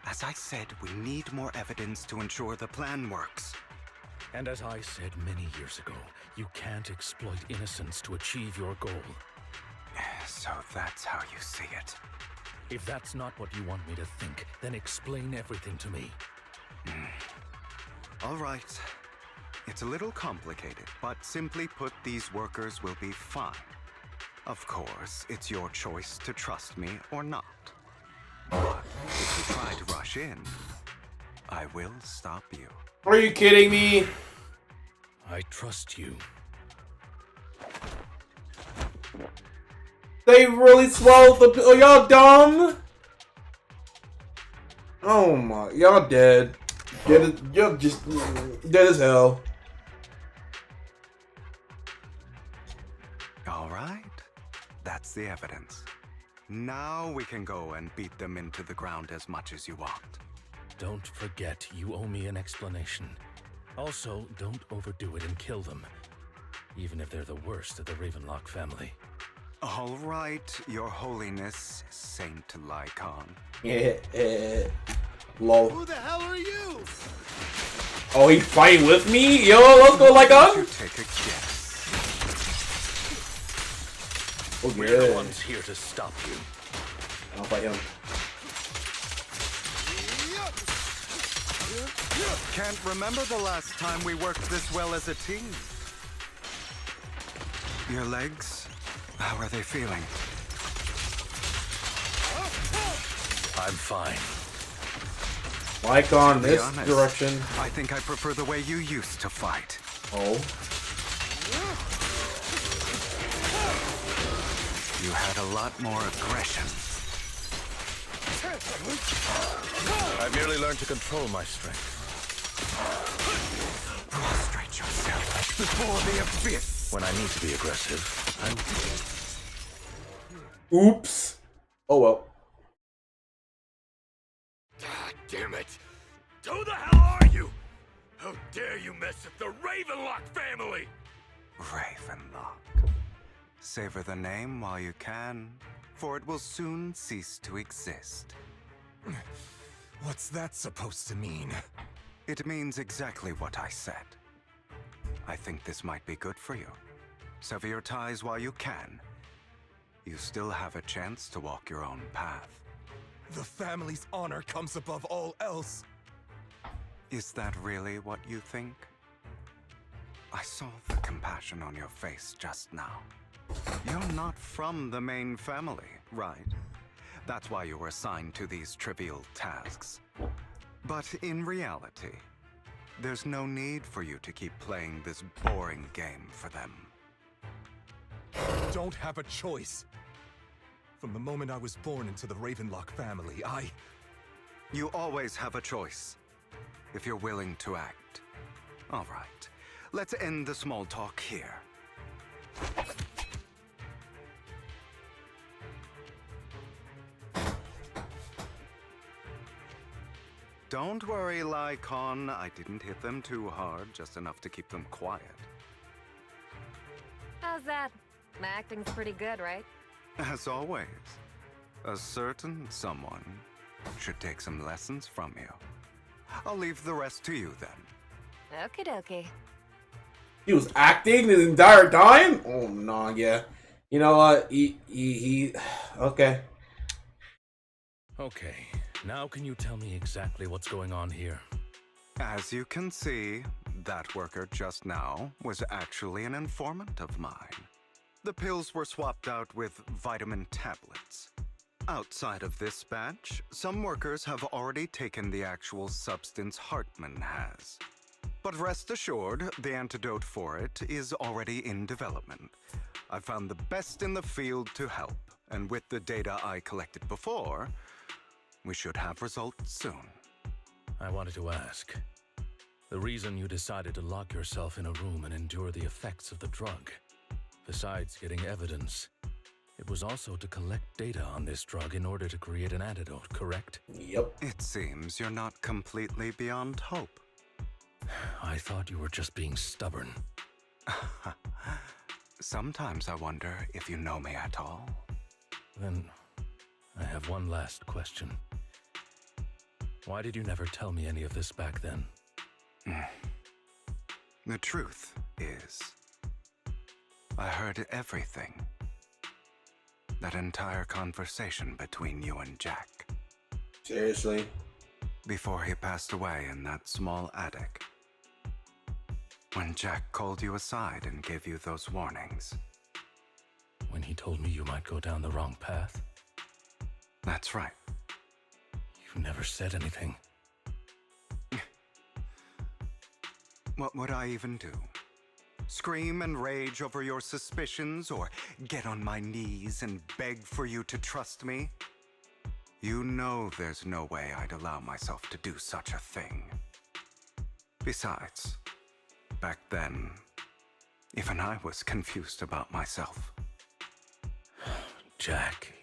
As I said, we need more evidence to ensure the plan works. And as I said many years ago, you can't exploit innocence to achieve your goal. So that's how you see it. If that's not what you want me to think, then explain everything to me. All right. It's a little complicated, but simply put, these workers will be fine. Of course, it's your choice to trust me or not. But if you try to rush in, I will stop you. Are you kidding me? I trust you. They really swallowed the pill. Y'all dumb? Oh my. Y'all dead. You're just dead as hell. All right. That's the evidence. Now we can go and beat them into the ground as much as you want. Don't forget, you owe me an explanation. Also, don't overdo it and kill them. Even if they're the worst of the Ravenlock family. All right, Your Holiness, Saint Lycon. Lol. Who the hell are you? Oh, he fighting with me? Yo, let's go Lycon. Take a guess. Oh, We're the yeah. ones here to stop you. I'll fight him. Can't remember the last time we worked this well as a team. Your legs, how are they feeling? I'm fine. Like on To be this honest, direction. I think I prefer the way you used to fight. Oh. You had a lot more aggression. I've merely learned to control my strength. Prostrate yourself before the abyss. When I need to be aggressive, I'm... Oops. Oh well. God damn it! Who the hell are you? How dare you mess with the Ravenlock family? Ravenlock. Savor the name while you can, for it will soon cease to exist. What's that supposed to mean? It means exactly what I said. I think this might be good for you. Sever your ties while you can. You still have a chance to walk your own path. The family's honor comes above all else. Is that really what you think? I saw the compassion on your face just now. You're not from the main family, right? That's why you were assigned to these trivial tasks. But in reality, there's no need for you to keep playing this boring game for them. Don't have a choice. From the moment I was born into the Ravenlock family, You always have a choice, if you're willing to act. All right, let's end the small talk here. Don't worry, Lycon. I didn't hit them too hard, just enough to keep them quiet. How's that? My acting's pretty good, right? As always, a certain someone should take some lessons from you. I'll leave the rest to you then. Okie dokie. He was acting the entire time? Oh no, yeah. You know what? He okay. Okay, now can you tell me exactly what's going on here? As you can see, that worker just now was actually an informant of mine. The pills were swapped out with vitamin tablets. Outside of this batch, some workers have already taken the actual substance Hartman has. But rest assured, the antidote for it is already in development. I found the best in the field to help, and with the data I collected before, we should have results soon. I wanted to ask. The reason you decided to lock yourself in a room and endure the effects of the drug, besides getting evidence, it was also to collect data on this drug in order to create an antidote, correct? Yep. It seems you're not completely beyond hope. I thought you were just being stubborn. Sometimes I wonder if you know me at all. Then, I have one last question. Why did you never tell me any of this back then? The truth is, I heard everything. That entire conversation between you and Jack. Seriously? Before he passed away in that small attic. When Jack called you aside and gave you those warnings. When he told me you might go down the wrong path? That's right. You never said anything. What would I even do? Scream and rage over your suspicions, or get on my knees and beg for you to trust me? You know there's no way I'd allow myself to do such a thing. Besides, back then, even I was confused about myself. Jack,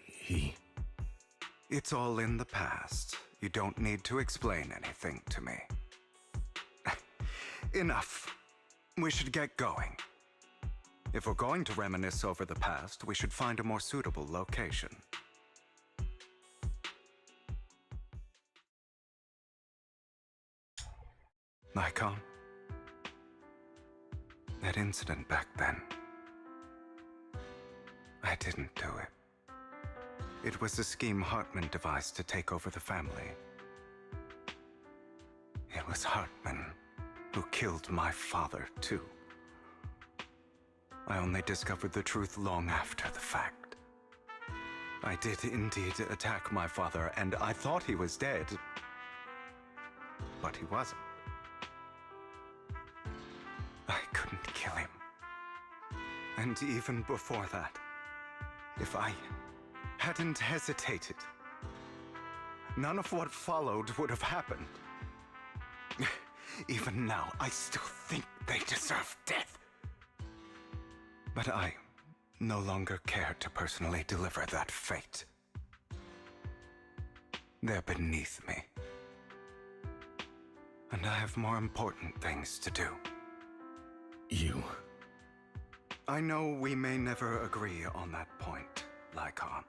It's all in the past. You don't need to explain anything to me. Enough. We should get going. If we're going to reminisce over the past, we should find a more suitable location. Nikon? That incident back then. I didn't do it. It was a scheme Hartman devised to take over the family. It was Hartman who killed my father, too. I only discovered the truth long after the fact. I did indeed attack my father, and I thought he was dead. but he wasn't. I couldn't kill him. And even before that, if I hadn't hesitated, none of what followed would have happened. Even now, I still think they deserve death. But I no longer care to personally deliver that fate. They're beneath me. And I have more important things to do. You? I know we may never agree on that point, Lycon.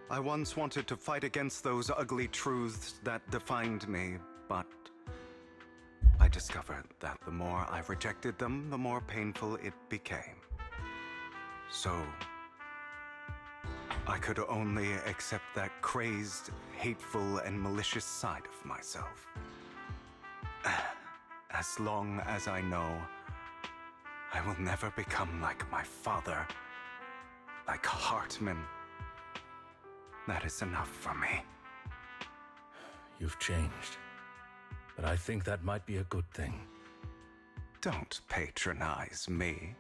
I once wanted to fight against those ugly truths that defined me, but I discovered that the more I rejected them, the more painful it became. So I could only accept that crazed, hateful, and malicious side of myself. As long as I know I will never become like my father, like Hartman, that is enough for me. You've changed, but I think that might be a good thing. Don't patronize me.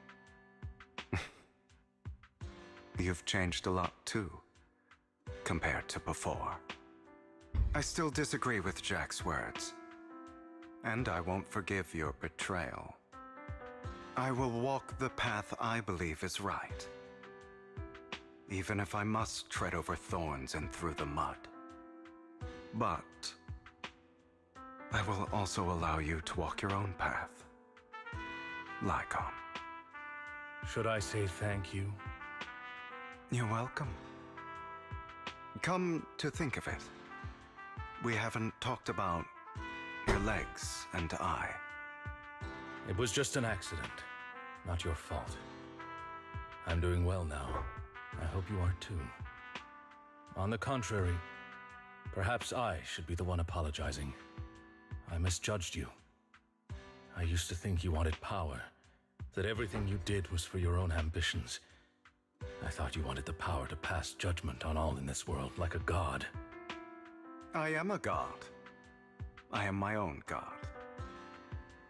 You've changed a lot too, compared to before. I still disagree with Jack's words, and I won't forgive your betrayal. I will walk the path I believe is right, even if I must tread over thorns and through the mud. But I will also allow you to walk your own path, Lycon. Should I say thank you? You're welcome. Come to think of it, we haven't talked about your legs and eye. It was just an accident, not your fault. I'm doing well now. I hope you are too. On the contrary, perhaps I should be the one apologizing. I misjudged you. I used to think you wanted power, that everything you did was for your own ambitions. I thought you wanted the power to pass judgment on all in this world like a god. I am a god. I am my own god.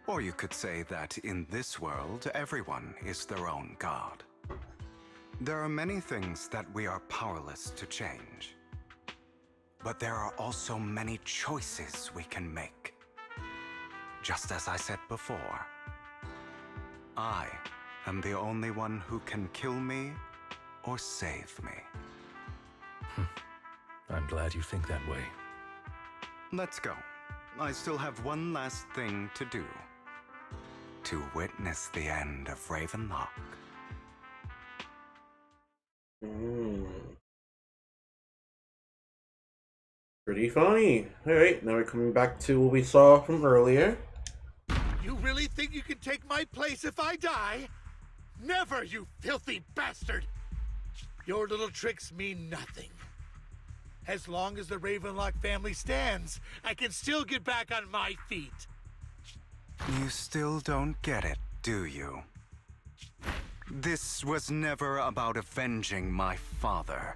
Or you could say that in this world, everyone is their own god. There are many things that we are powerless to change. But there are also many choices we can make. Just as I said before, I am the only one who can kill me or save me. I'm glad you think that way. Let's go. I still have one last thing to do. To witness the end of Ravenlock. Pretty funny. Alright, now we're coming back to what we saw from earlier. You really think you can take my place if I die? Never, you filthy bastard! Your little tricks mean nothing. As long as the Ravenlock family stands, I can still get back on my feet. You still don't get it, do you? This was never about avenging my father.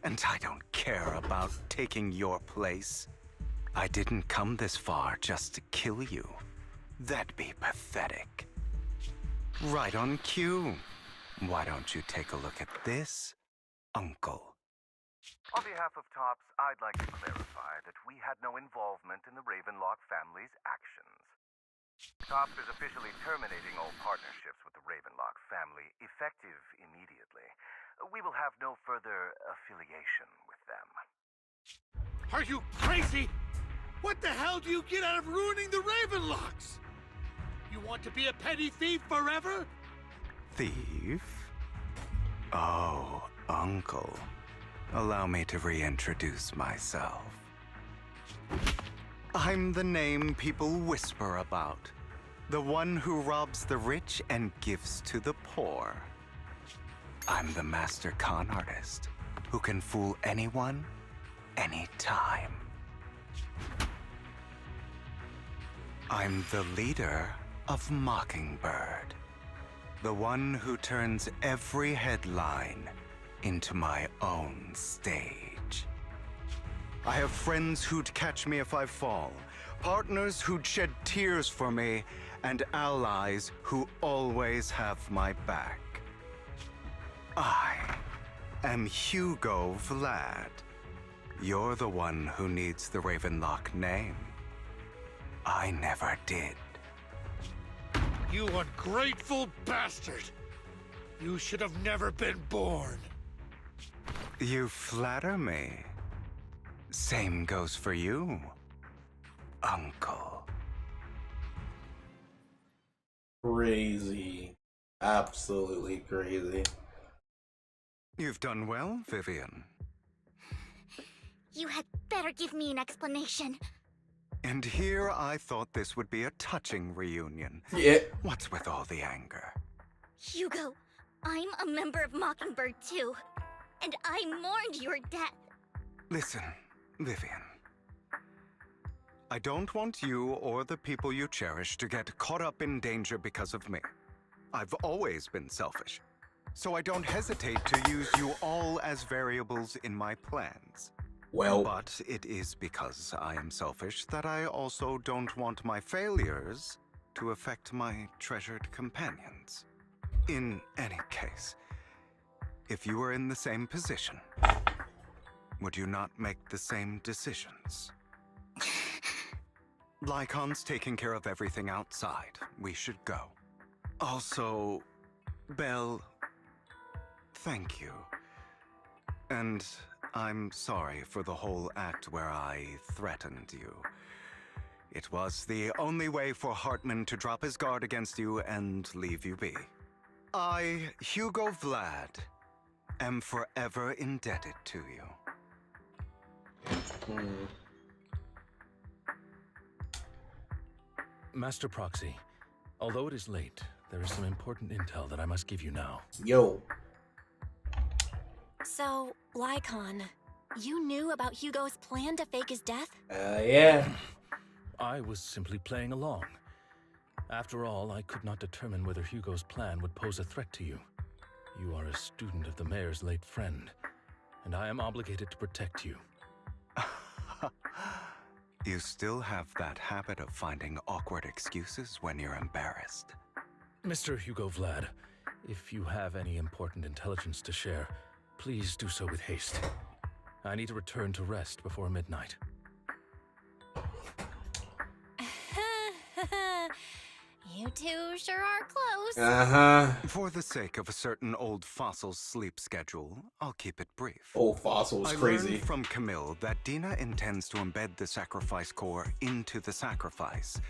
And I don't care about taking your place. I didn't come this far just to kill you. That'd be pathetic. Right on cue. Why don't you take a look at this, Uncle? On behalf of TOPS, I'd like to clarify that we had no involvement in the Ravenlock family's actions. TOPS is officially terminating all partnerships with the Ravenlock family, effective immediately. We will have no further affiliation with them. Are you crazy? What the hell do you get out of ruining the Ravenlocks? You want to be a petty thief forever? Thief? Oh, Uncle. Allow me to reintroduce myself. I'm the name people whisper about. The one who robs the rich and gives to the poor. I'm the master con artist who can fool anyone, anytime. I'm the leader of Mockingbird. The one who turns every headline into my own stage. I have friends who'd catch me if I fall, partners who'd shed tears for me, and allies who always have my back. I am Hugo Vlad. You're the one who needs the Ravenlock name. I never did. You ungrateful bastard! You should have never been born. You flatter me. Same goes for you, Uncle. Crazy. Absolutely crazy. You've done well, Vivian. You had better give me an explanation. And here I thought this would be a touching reunion. Yeah. What's with all the anger? Hugo, I'm a member of Mockingbird too, and I mourned your death. Listen, Vivian. I don't want you or the people you cherish to get caught up in danger because of me. I've always been selfish, so I don't hesitate to use you all as variables in my plans. Well, but it is because I am selfish that I also don't want my failures to affect my treasured companions. In any case, if you were in the same position, would you not make the same decisions? Lycon's taking care of everything outside. We should go. Also, Belle, thank you. And I'm sorry for the whole act where I threatened you. It was the only way for Hartman to drop his guard against you and leave you be. I, Hugo Vlad, am forever indebted to you. Master Proxy, although it is late, there is some important intel that I must give you now. Yo. So, Lycon, you knew about Hugo's plan to fake his death? Yeah. I was simply playing along. After all, I could not determine whether Hugo's plan would pose a threat to you. You are a student of the mayor's late friend, and I am obligated to protect you. You still have that habit of finding awkward excuses when you're embarrassed. Mr. Hugo Vlad, if you have any important intelligence to share, please do so with haste. I need to return to rest before midnight. You two sure are close. Uh-huh. For the sake of a certain old fossil's sleep schedule, I'll keep it brief. Old fossil was crazy. I learned from Camille that Dina intends to embed the sacrifice core into the sacrifice.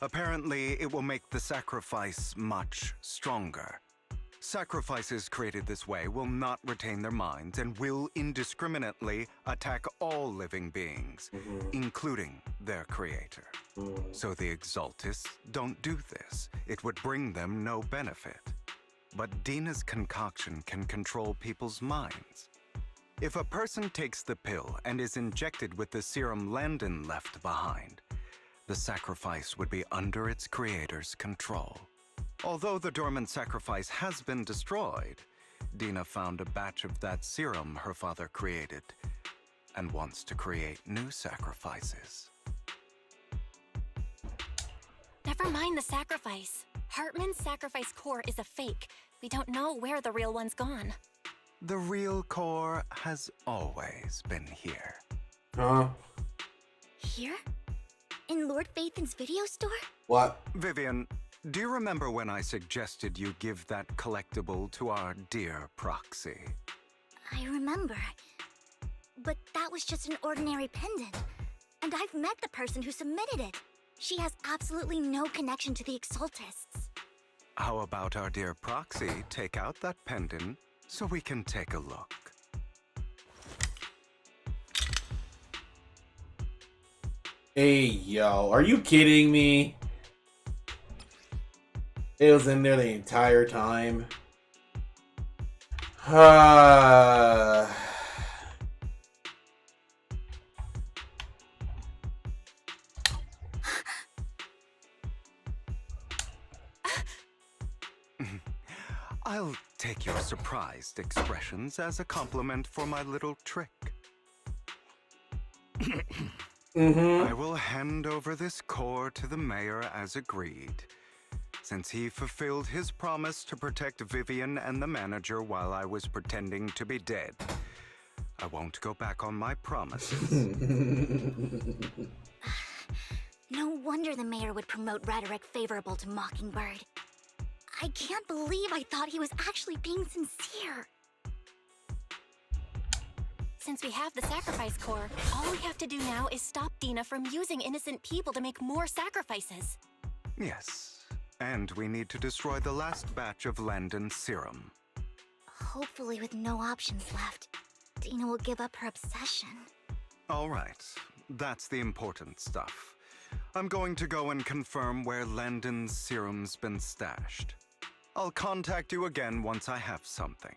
Apparently, it will make the sacrifice much stronger. Sacrifices created this way will not retain their minds and will indiscriminately attack all living beings, including their creator. So the Exaltists don't do this. It would bring them no benefit. But Dina's concoction can control people's minds. If a person takes the pill and is injected with the serum Landon left behind, the sacrifice would be under its creator's control. Although the dormant sacrifice has been destroyed, Dina found a batch of that serum her father created and wants to create new sacrifices. Never mind the sacrifice. Hartman's sacrifice core is a fake. We don't know where the real one's gone. The real core has always been here. Huh? Here? In Lord Phaethan's video store? What? Vivian, do you remember when I suggested you give that collectible to our dear Proxy? I remember. But that was just an ordinary pendant. And I've met the person who submitted it. She has absolutely no connection to the Exaltists. How about our dear Proxy take out that pendant so we can take a look? Hey, yo, are you kidding me? It was in there the entire time. I'll take your surprised expressions as a compliment for my little trick. I will hand over this core to the mayor as agreed. Since he fulfilled his promise to protect Vivian and the manager while I was pretending to be dead, I won't go back on my promises. No wonder the mayor would promote rhetoric favorable to Mockingbird. I can't believe I thought he was actually being sincere. Since we have the sacrifice core, all we have to do now is stop Dina from using innocent people to make more sacrifices. Yes, and we need to destroy the last batch of Landon's serum. Hopefully with no options left, Dina will give up her obsession. All right, that's the important stuff. I'm going to go and confirm where Landon's serum's been stashed. I'll contact you again once I have something.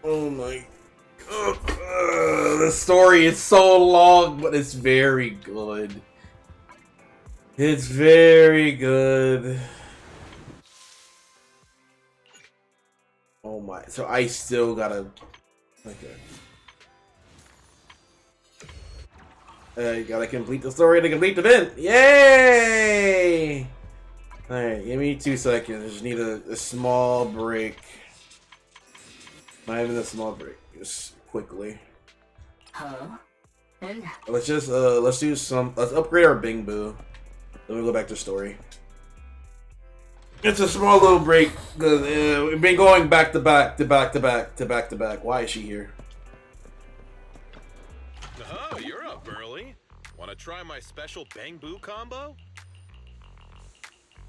Oh my god. The story is so long, but it's very good. It's very good. Oh my. So I still gotta. Okay. You gotta complete the story to complete the event. Yay! Alright, give me 2 seconds. I just need a small break. Not even a small break, just quickly. Huh? Let's just let's upgrade our Bing Boo. Then we go back to story. It's a small little break because we've been going back to back to back to back to back to back. Why is she here? Oh, you're up early. Want to try my special Bang Boo combo?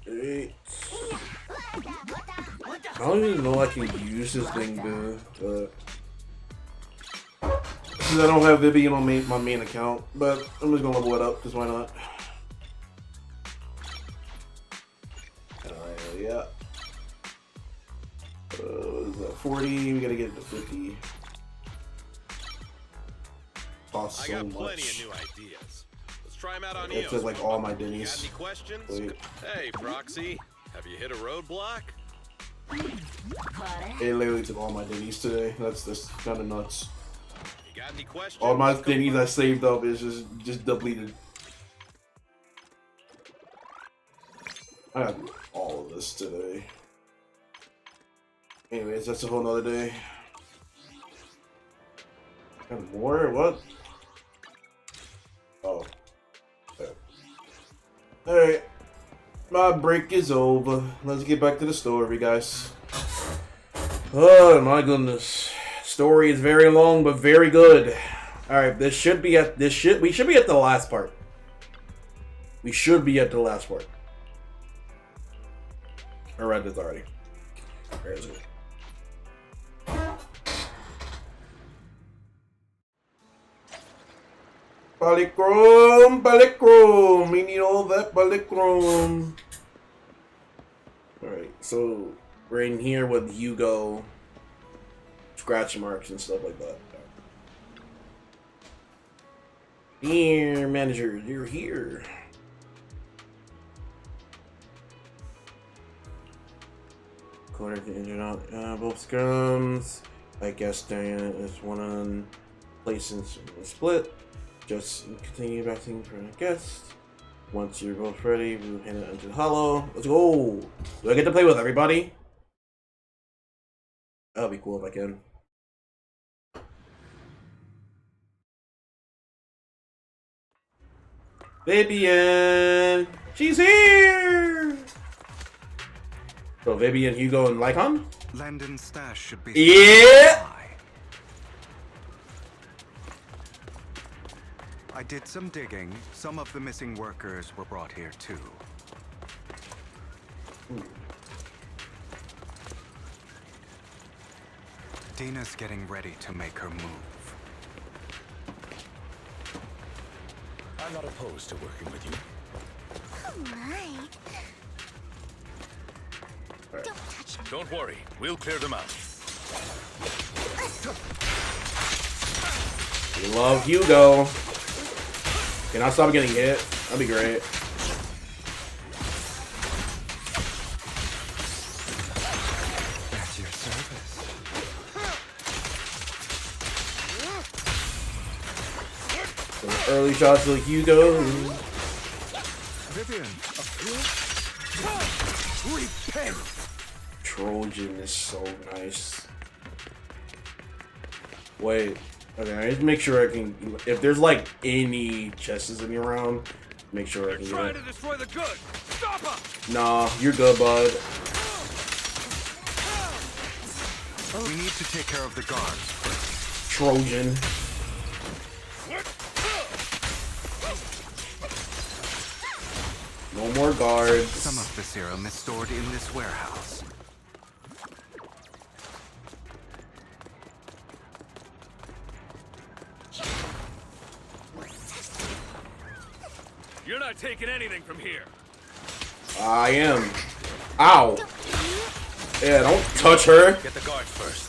Hey. I don't even know I can use this Bing Boo, but since I don't have Vivian on my main account, but I'm just gonna level it up because why not? Yeah. What is that? 40. We gotta get it to 50. Costs so I got much. plenty of new ideas. Let's try them out on It EOS. took like all my Got Denny's. any questions? Wait. Hey, Proxy, have you hit a roadblock? It literally took all my Denny's today. That's kind of nuts. You got any questions? All my Denny's I saved up is just depleted. I gotta do all of this today. Anyways, that's a whole nother day. And more? What? Oh. Okay. Alright. My break is over. Let's get back to the story, guys. Oh my goodness. Story is very long but very good. Alright, we should be at the last part. We should be at the last part. I read this already. Where is it? Polychrome, polychrome. We need all that polychrome. Alright, so we're in here with Hugo. Scratch marks and stuff like that. Here, manager, you're here. Quarter to injured out both scrums. I guess Diana is one on place and split. Just continue batting for a guest. Once you're both ready, we'll hand it into the hollow. Let's go! Do I get to play with everybody? That'll be cool if I can. Vivian! She's here! So Vivian, Hugo, and Lycon? Landon's stash should be... Yeah! I did some digging. Some of the missing workers were brought here too. Dina's getting ready to make her move. I'm not opposed to working with you. Oh my. Don't touch me. Don't worry, we'll clear them out. We love Hugo. Can I stop getting hit? That'd be great. At your service. Some early shots to Hugo. Vivian, repent. Trojan is so nice. Wait. Okay, I need to make sure I can. If there's like any chests in around, make sure I can Trying get to it. destroy the good. Stop her! Nah, you're good, bud. We need to take care of the guards first. Trojan. No more guards. Some of the serum is stored in this warehouse. You're not taking anything from here. I am. Ow. Yeah, don't touch her. Get the guards first.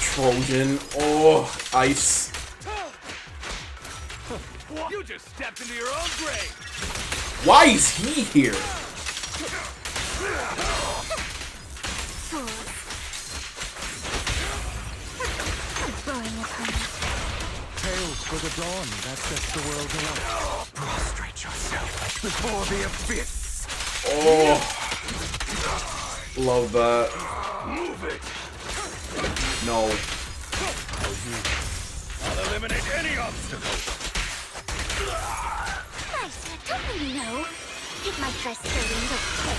Trojan. Oh, ice. You just stepped into your own grave. Why is he here? Tales for the dawn, that sets the world alight. Prostrate yourself before the abyss. Oh, love that. Move it. No. I'll eliminate any obstacle. I said, don't you know? It might dress dirty and look good.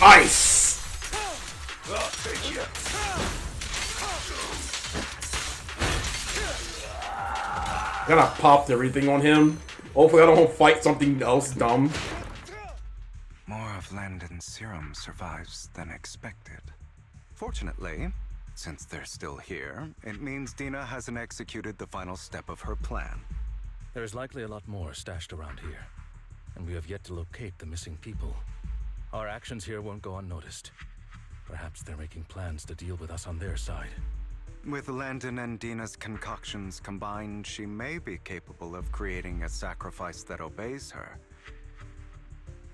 Ice! I'll take you. Kinda popped everything on him. Hopefully I don't fight something else dumb. More of Landon's serum survives than expected. Fortunately, since they're still here, it means Dina hasn't executed the final step of her plan. There's likely a lot more stashed around here, and we have yet to locate the missing people. Our actions here won't go unnoticed. Perhaps they're making plans to deal with us on their side. With Landon and Dina's concoctions combined, she may be capable of creating a sacrifice that obeys her.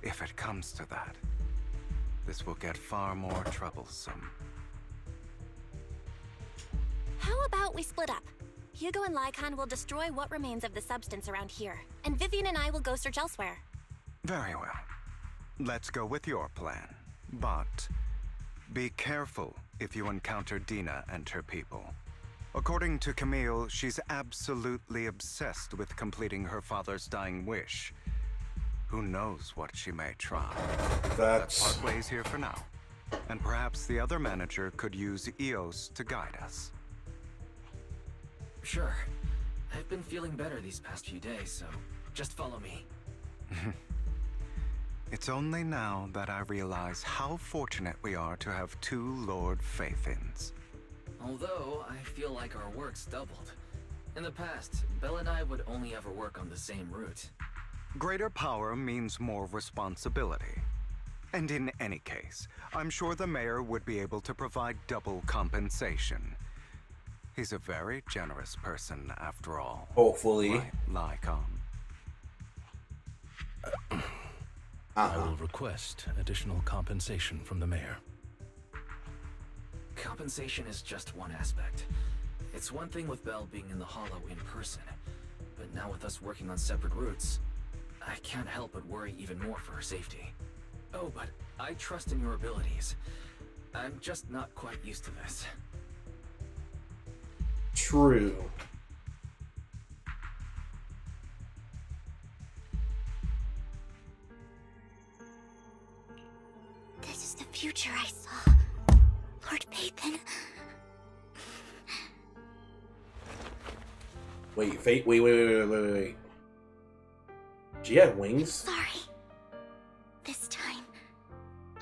If it comes to that, this will get far more troublesome. How about we split up? Hugo and Lycon will destroy what remains of the substance around here, and Vivian and I will go search elsewhere. Very well. Let's go with your plan. But be careful if you encounter Dina and her people. According to Camille, she's absolutely obsessed with completing her father's dying wish. Who knows what she may try. That's... Part ways here for now. And perhaps the other manager could use EOS to guide us. Sure. I've been feeling better these past few days, so just follow me. It's only now that I realize how fortunate we are to have two Lord Faithins. Although, I feel like our work's doubled. In the past, Belle and I would only ever work on the same route. Greater power means more responsibility. And in any case, I'm sure the mayor would be able to provide double compensation. He's a very generous person, after all. Hopefully. Right, Lycon? I will request additional compensation from the mayor. compensation is just one aspect. It's one thing with Belle being in the Hollow in person, but now with us working on separate routes, I can't help but worry even more for her safety. Oh, but I trust in your abilities. I'm just not quite used to this. True. This is the future I saw. Lord Phaethon. Wait. She had wings? Sorry. This time,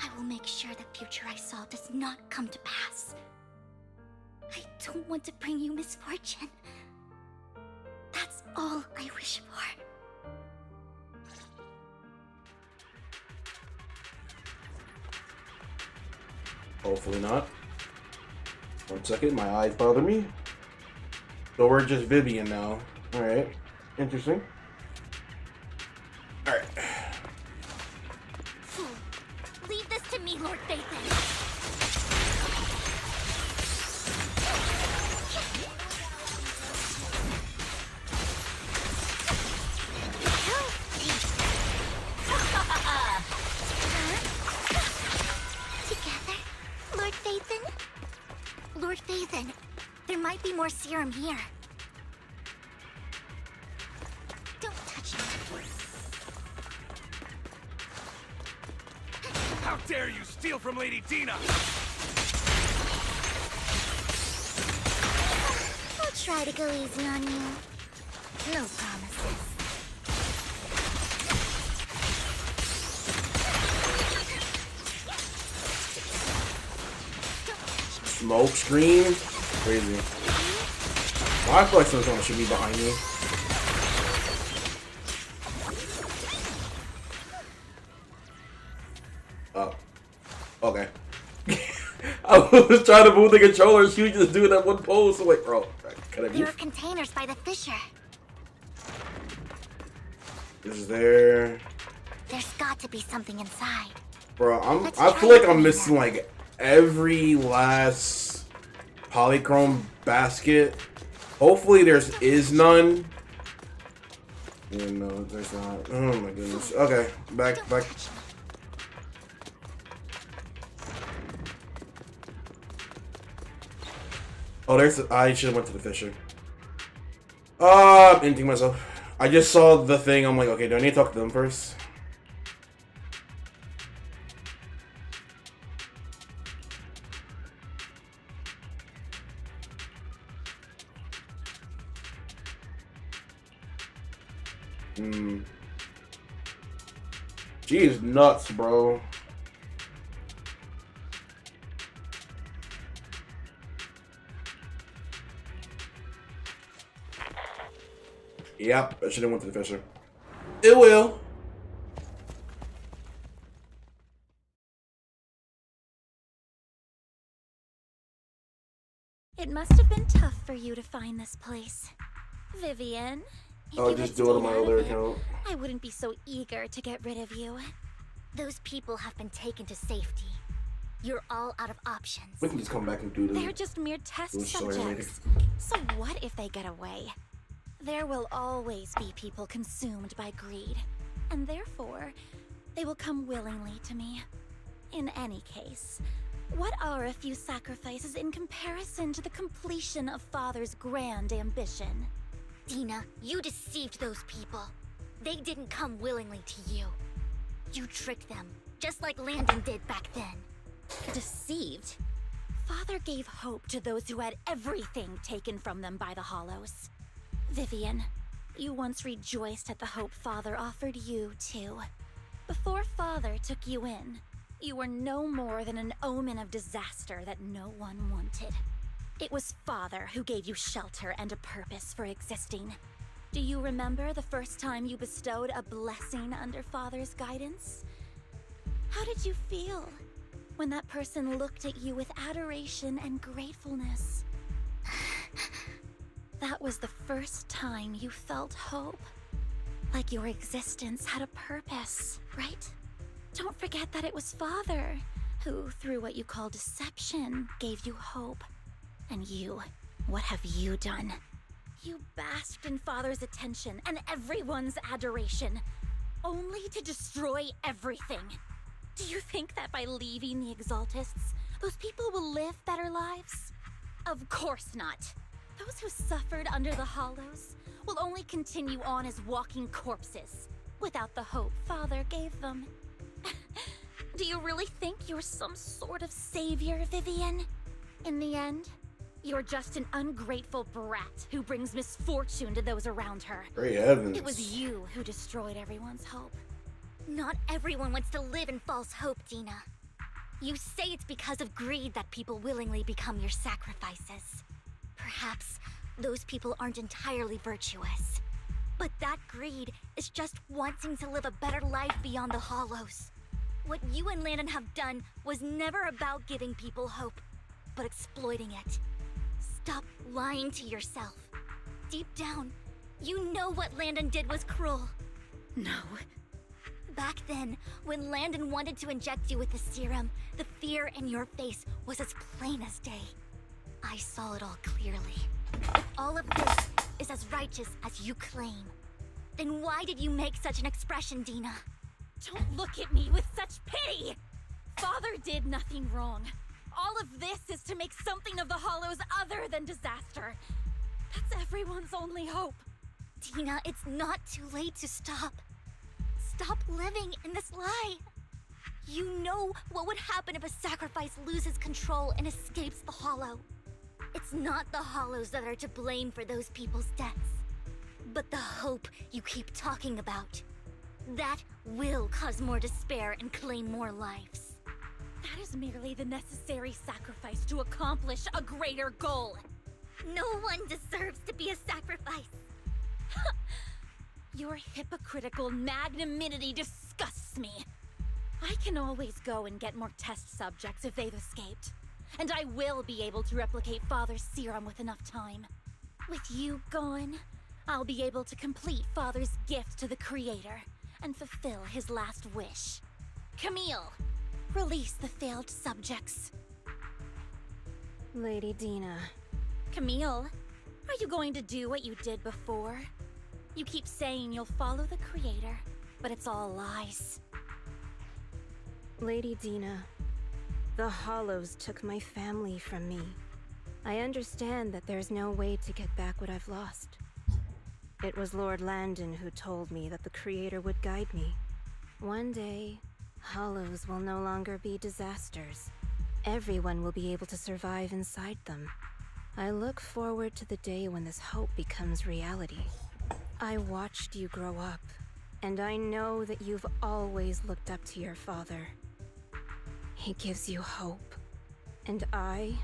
I will make sure the future I saw does not come to pass. I don't want to bring you misfortune. That's all I wish for. Hopefully not. 1 second, my eyes bother me. So we're just Vivian now. Alright. Interesting. Alright. Leave this to me, Lord Phaethon. Together, Lord Phaethon? Lord Phaethon, there might be more serum here. Don't touch me. How dare you steal from Lady Dina! I'll try to go easy on you. No promises. Smoke screen? Crazy. I feel like someone should be behind me. Oh. Okay. I was trying to move the controller, she was just doing that one pose. So like, bro, can I There are move? containers by the fissure. Is there? There's got to be something inside. Bro, Let's I try feel like it I'm later. missing like every last polychrome basket. Hopefully is none. Yeah, no, there's not. Oh my goodness. Okay, back. Oh, I should have went to the fissure. I'm emptying myself. I just saw the thing. I'm like, okay, do I need to talk to them first? Jeez, nuts, bro. Yep, I should have went to the fissure. It will. It must have been tough for you to find this place. Vivian, if I'll you just had do it on stayed my out other of it, account. I wouldn't be so eager to get rid of you. Those people have been taken to safety. You're all out of options. We can just come back and do They're the. just mere test story later. subjects. So what if they get away? There will always be people consumed by greed, and therefore, they will come willingly to me. In any case, what are a few sacrifices in comparison to the completion of Father's grand ambition? Dina, you deceived those people. They didn't come willingly to you. You tricked them, just like Landon did back then. Deceived? Father gave hope to those who had everything taken from them by the Hollows. Vivian, you once rejoiced at the hope Father offered you, too. Before Father took you in, you were no more than an omen of disaster that no one wanted. It was Father who gave you shelter and a purpose for existing. Do you remember the first time you bestowed a blessing under Father's guidance? How did you feel when that person looked at you with adoration and gratefulness? That was the first time you felt hope. Like your existence had a purpose, right? Don't forget that it was Father who, through what you call deception, gave you hope. And you, what have you done? You basked in Father's attention and everyone's adoration, only to destroy everything. Do you think that by leaving the Exaltists, those people will live better lives? Of course not. Those who suffered under the Hollows will only continue on as walking corpses, without the hope Father gave them. Do you really think you're some sort of savior, Vivian? In the end, you're just an ungrateful brat who brings misfortune to those around her. Great heavens. It was you who destroyed everyone's hope. Not everyone wants to live in false hope, Dina. You say it's because of greed that people willingly become your sacrifices. Perhaps those people aren't entirely virtuous. But that greed is just wanting to live a better life beyond the Hollows. What you and Landon have done was never about giving people hope, but exploiting it. Stop lying to yourself. Deep down, you know what Landon did was cruel. No. Back then, when Landon wanted to inject you with the serum, the fear in your face was as plain as day. I saw it all clearly. If all of this is as righteous as you claim, then why did you make such an expression, Dina? Don't look at me with such pity! Father did nothing wrong. All of this is to make something of the Hollows other than disaster. That's everyone's only hope. Dina, it's not too late to stop. Stop living in this lie. You know what would happen if a sacrifice loses control and escapes the Hollow. It's not the Hollows that are to blame for those people's deaths, but the hope you keep talking about. That will cause more despair and claim more lives. That is merely the necessary sacrifice to accomplish a greater goal. No one deserves to be a sacrifice. Your hypocritical magnanimity disgusts me. I can always go and get more test subjects if they've escaped. And I will be able to replicate Father's serum with enough time. With you gone, I'll be able to complete Father's gift to the Creator and fulfill his last wish. Camille, release the failed subjects. Lady Dina. Camille, are you going to do what you did before? You keep saying you'll follow the Creator, but it's all lies. Lady Dina, the Hollows took my family from me. I understand that there's no way to get back what I've lost. It was Lord Landon who told me that the Creator would guide me. One day, Hollows will no longer be disasters. Everyone will be able to survive inside them. I look forward to the day when this hope becomes reality. I watched you grow up, and I know that you've always looked up to your father. He gives you hope, and I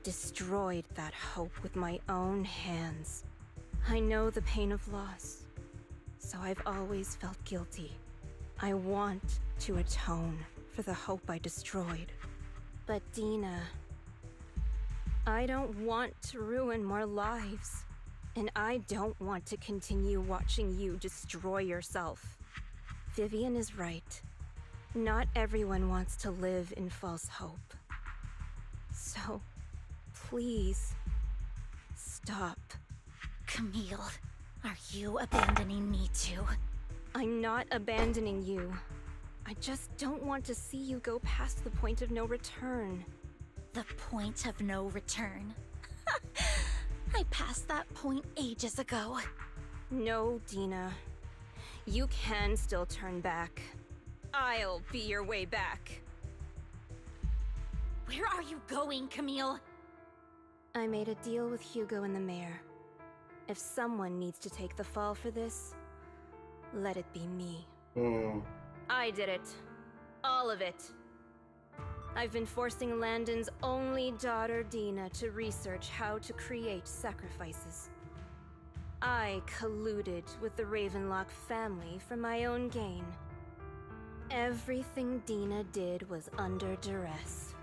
destroyed that hope with my own hands. I know the pain of loss, so I've always felt guilty. I want to atone for the hope I destroyed. But Dina, I don't want to ruin more lives, and I don't want to continue watching you destroy yourself. Vivian is right. Not everyone wants to live in false hope. So, please, stop. Camille, are you abandoning me too? I'm not abandoning you. I just don't want to see you go past the point of no return. The point of no return? I passed that point ages ago. No, Dina. You can still turn back. I'll be your way back. Where are you going, Camille? I made a deal with Hugo and the mayor. If someone needs to take the fall for this, let it be me. I did it. All of it. I've been forcing Landon's only daughter, Dina, to research how to create sacrifices. I colluded with the Ravenlock family for my own gain. Everything Dina did was under duress.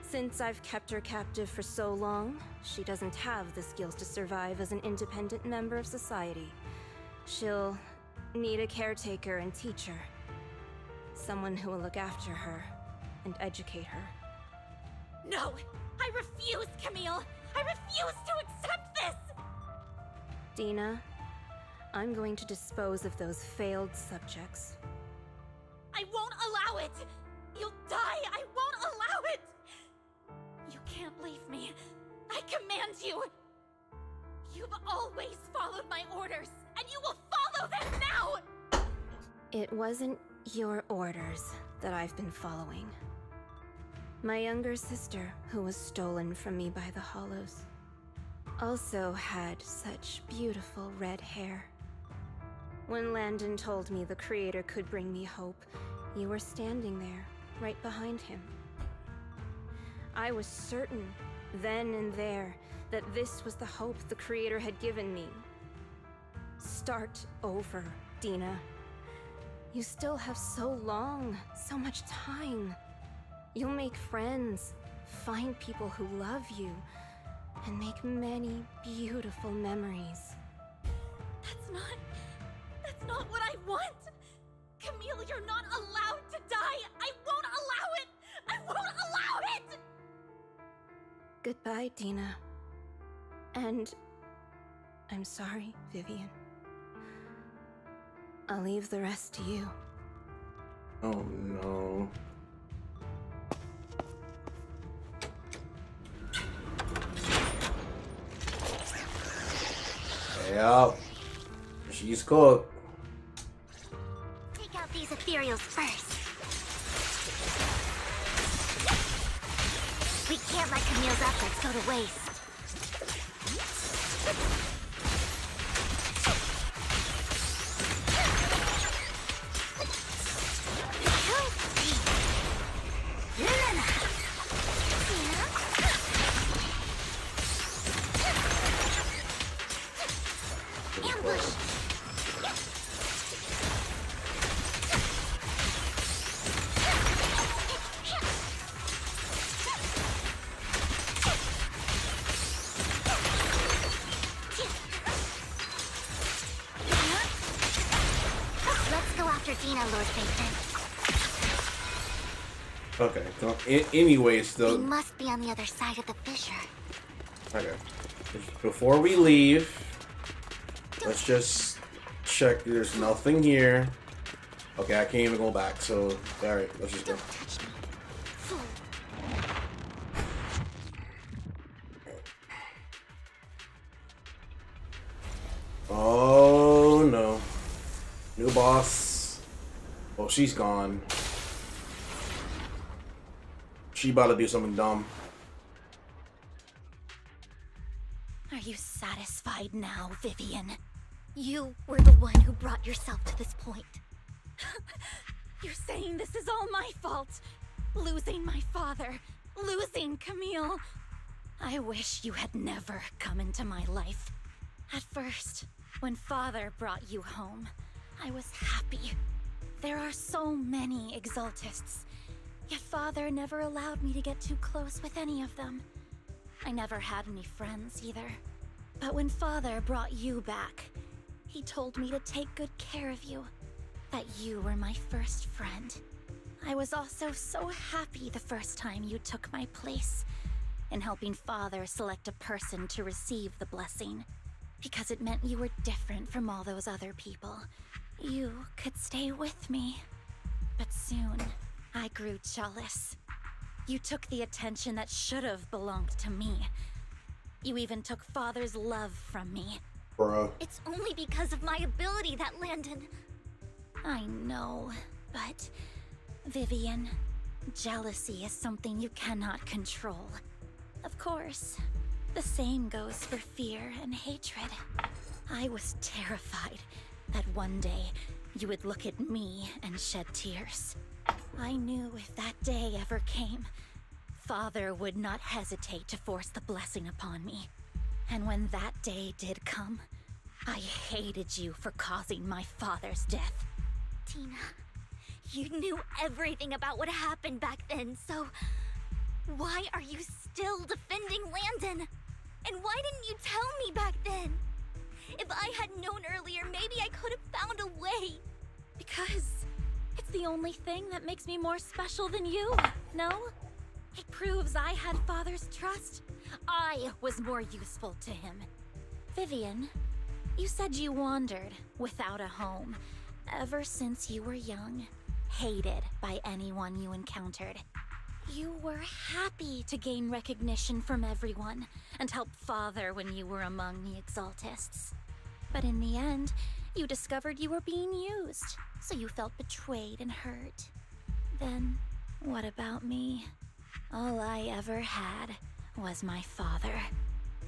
Since I've kept her captive for so long, she doesn't have the skills to survive as an independent member of society. She'll need a caretaker and teacher. Someone who will look after her, and educate her. No! I refuse, Camille! I refuse to accept this! Dina, I'm going to dispose of those failed subjects. I won't allow it! You'll die! I won't allow it! You can't leave me. I command you! You've always followed my orders, and you will follow them now! It wasn't your orders that I've been following. My younger sister, who was stolen from me by the Hollows, also had such beautiful red hair. When Landon told me the Creator could bring me hope, you were standing there, right behind him. I was certain, then and there, that this was the hope the Creator had given me. Start over, Dina. You still have so long, so much time. You'll make friends, find people who love you, and make many beautiful memories. That's not what I want! Camille, you're not allowed to die! I won't allow it! I won't allow it! Goodbye, Dina. And I'm sorry, Vivian. I'll leave the rest to you. Oh no. Yep. She's cooked. Take out these ethereals first. We can't let Camille's efforts go to waste. Okay, so anyways, though. We must be on the other side of the fissure. Okay. Before we leave, let's just check. There's nothing here. Okay, I can't even go back, so alright, let's just go. Oh no. New boss. Oh, she's gone. She about to do something dumb. Are you satisfied now, Vivian? You were the one who brought yourself to this point. You're saying this is all my fault? Losing my father, losing Camille. I wish you had never come into my life. At first, when Father brought you home, I was happy. There are so many Exaltists, yet Father never allowed me to get too close with any of them. I never had any friends either. But when Father brought you back, he told me to take good care of you, that you were my first friend. I was also so happy the first time you took my place in helping Father select a person to receive the blessing, because it meant you were different from all those other people. You could stay with me. But soon, I grew jealous. You took the attention that should have belonged to me. You even took Father's love from me. Bruh. It's only because of my ability that Landon... I know, but... Vivian, jealousy is something you cannot control. Of course, the same goes for fear and hatred. I was terrified that one day you would look at me and shed tears. I knew if that day ever came, Father would not hesitate to force the blessing upon me. And when that day did come, I hated you for causing my father's death. Tina, you knew everything about what happened back then, so... why are you still defending Landon? And why didn't you tell me back then? If I had known earlier, maybe I could have found a way. Because it's the only thing that makes me more special than you. No? It proves I had Father's trust. I was more useful to him. Vivian, you said you wandered without a home ever since you were young, hated by anyone you encountered. You were happy to gain recognition from everyone and help Father when you were among the Exaltists. But in the end, you discovered you were being used, so you felt betrayed and hurt. Then, what about me? All I ever had was my father.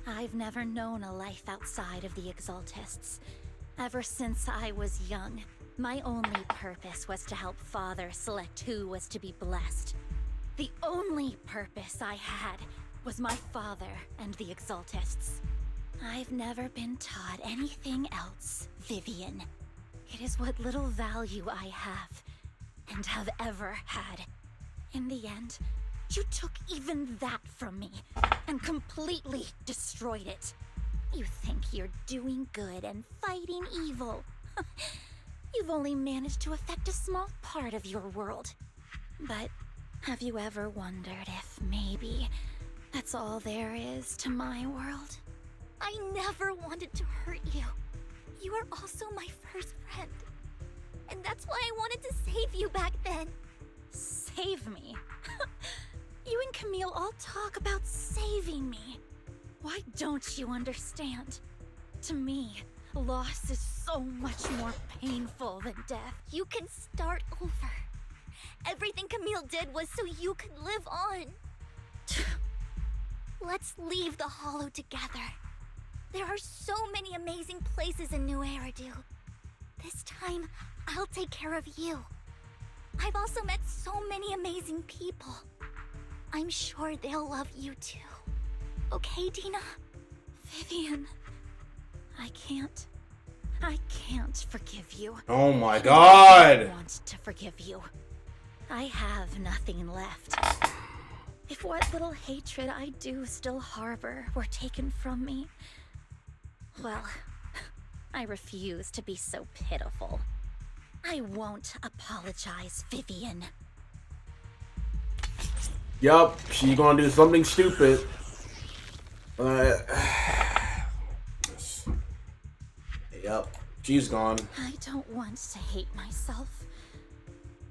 I've never known a life outside of the Exaltists. Ever since I was young, my only purpose was to help Father select who was to be blessed. The only purpose I had was my father and the Exaltists. I've never been taught anything else, Vivian. It is what little value I have, and have ever had. In the end, you took even that from me, and completely destroyed it. You think you're doing good and fighting evil. You've only managed to affect a small part of your world. But have you ever wondered if maybe that's all there is to my world? I never wanted to hurt you. You were also my first friend. And that's why I wanted to save you back then. Save me? You and Camille all talk about saving me. Why don't you understand? To me, loss is so much more painful than death. You can start over. Everything Camille did was so you could live on. Let's leave the Hollow together. There are so many amazing places in New Eridu. This time, I'll take care of you. I've also met so many amazing people. I'm sure they'll love you too. Okay, Dina? Vivian, I can't forgive you. Oh my god! I want to forgive you. I have nothing left. If what little hatred I do still harbor were taken from me, well, I refuse to be so pitiful. I won't apologize, Vivian. Yup, she gonna do something stupid. Yup, she's gone. I don't want to hate myself,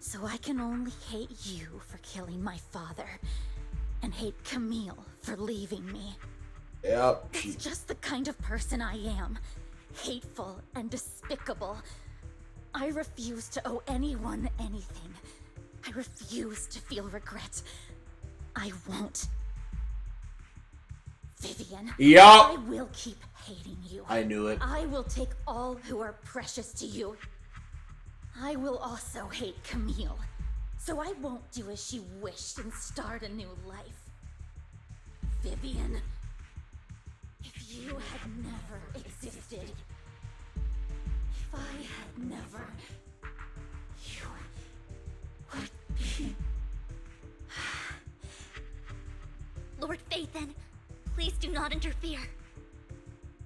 so I can only hate you for killing my father, and hate Camille for leaving me. Yep. That's just the kind of person I am. Hateful and despicable. I refuse to owe anyone anything. I refuse to feel regret. I won't. Vivian. Yup. I will keep hating you. I knew it. I will take all who are precious to you. I will also hate Camille, so I won't do as she wished and start a new life. Vivian, if you had never existed, if I had never, you would be... Lord Phaethon, please do not interfere.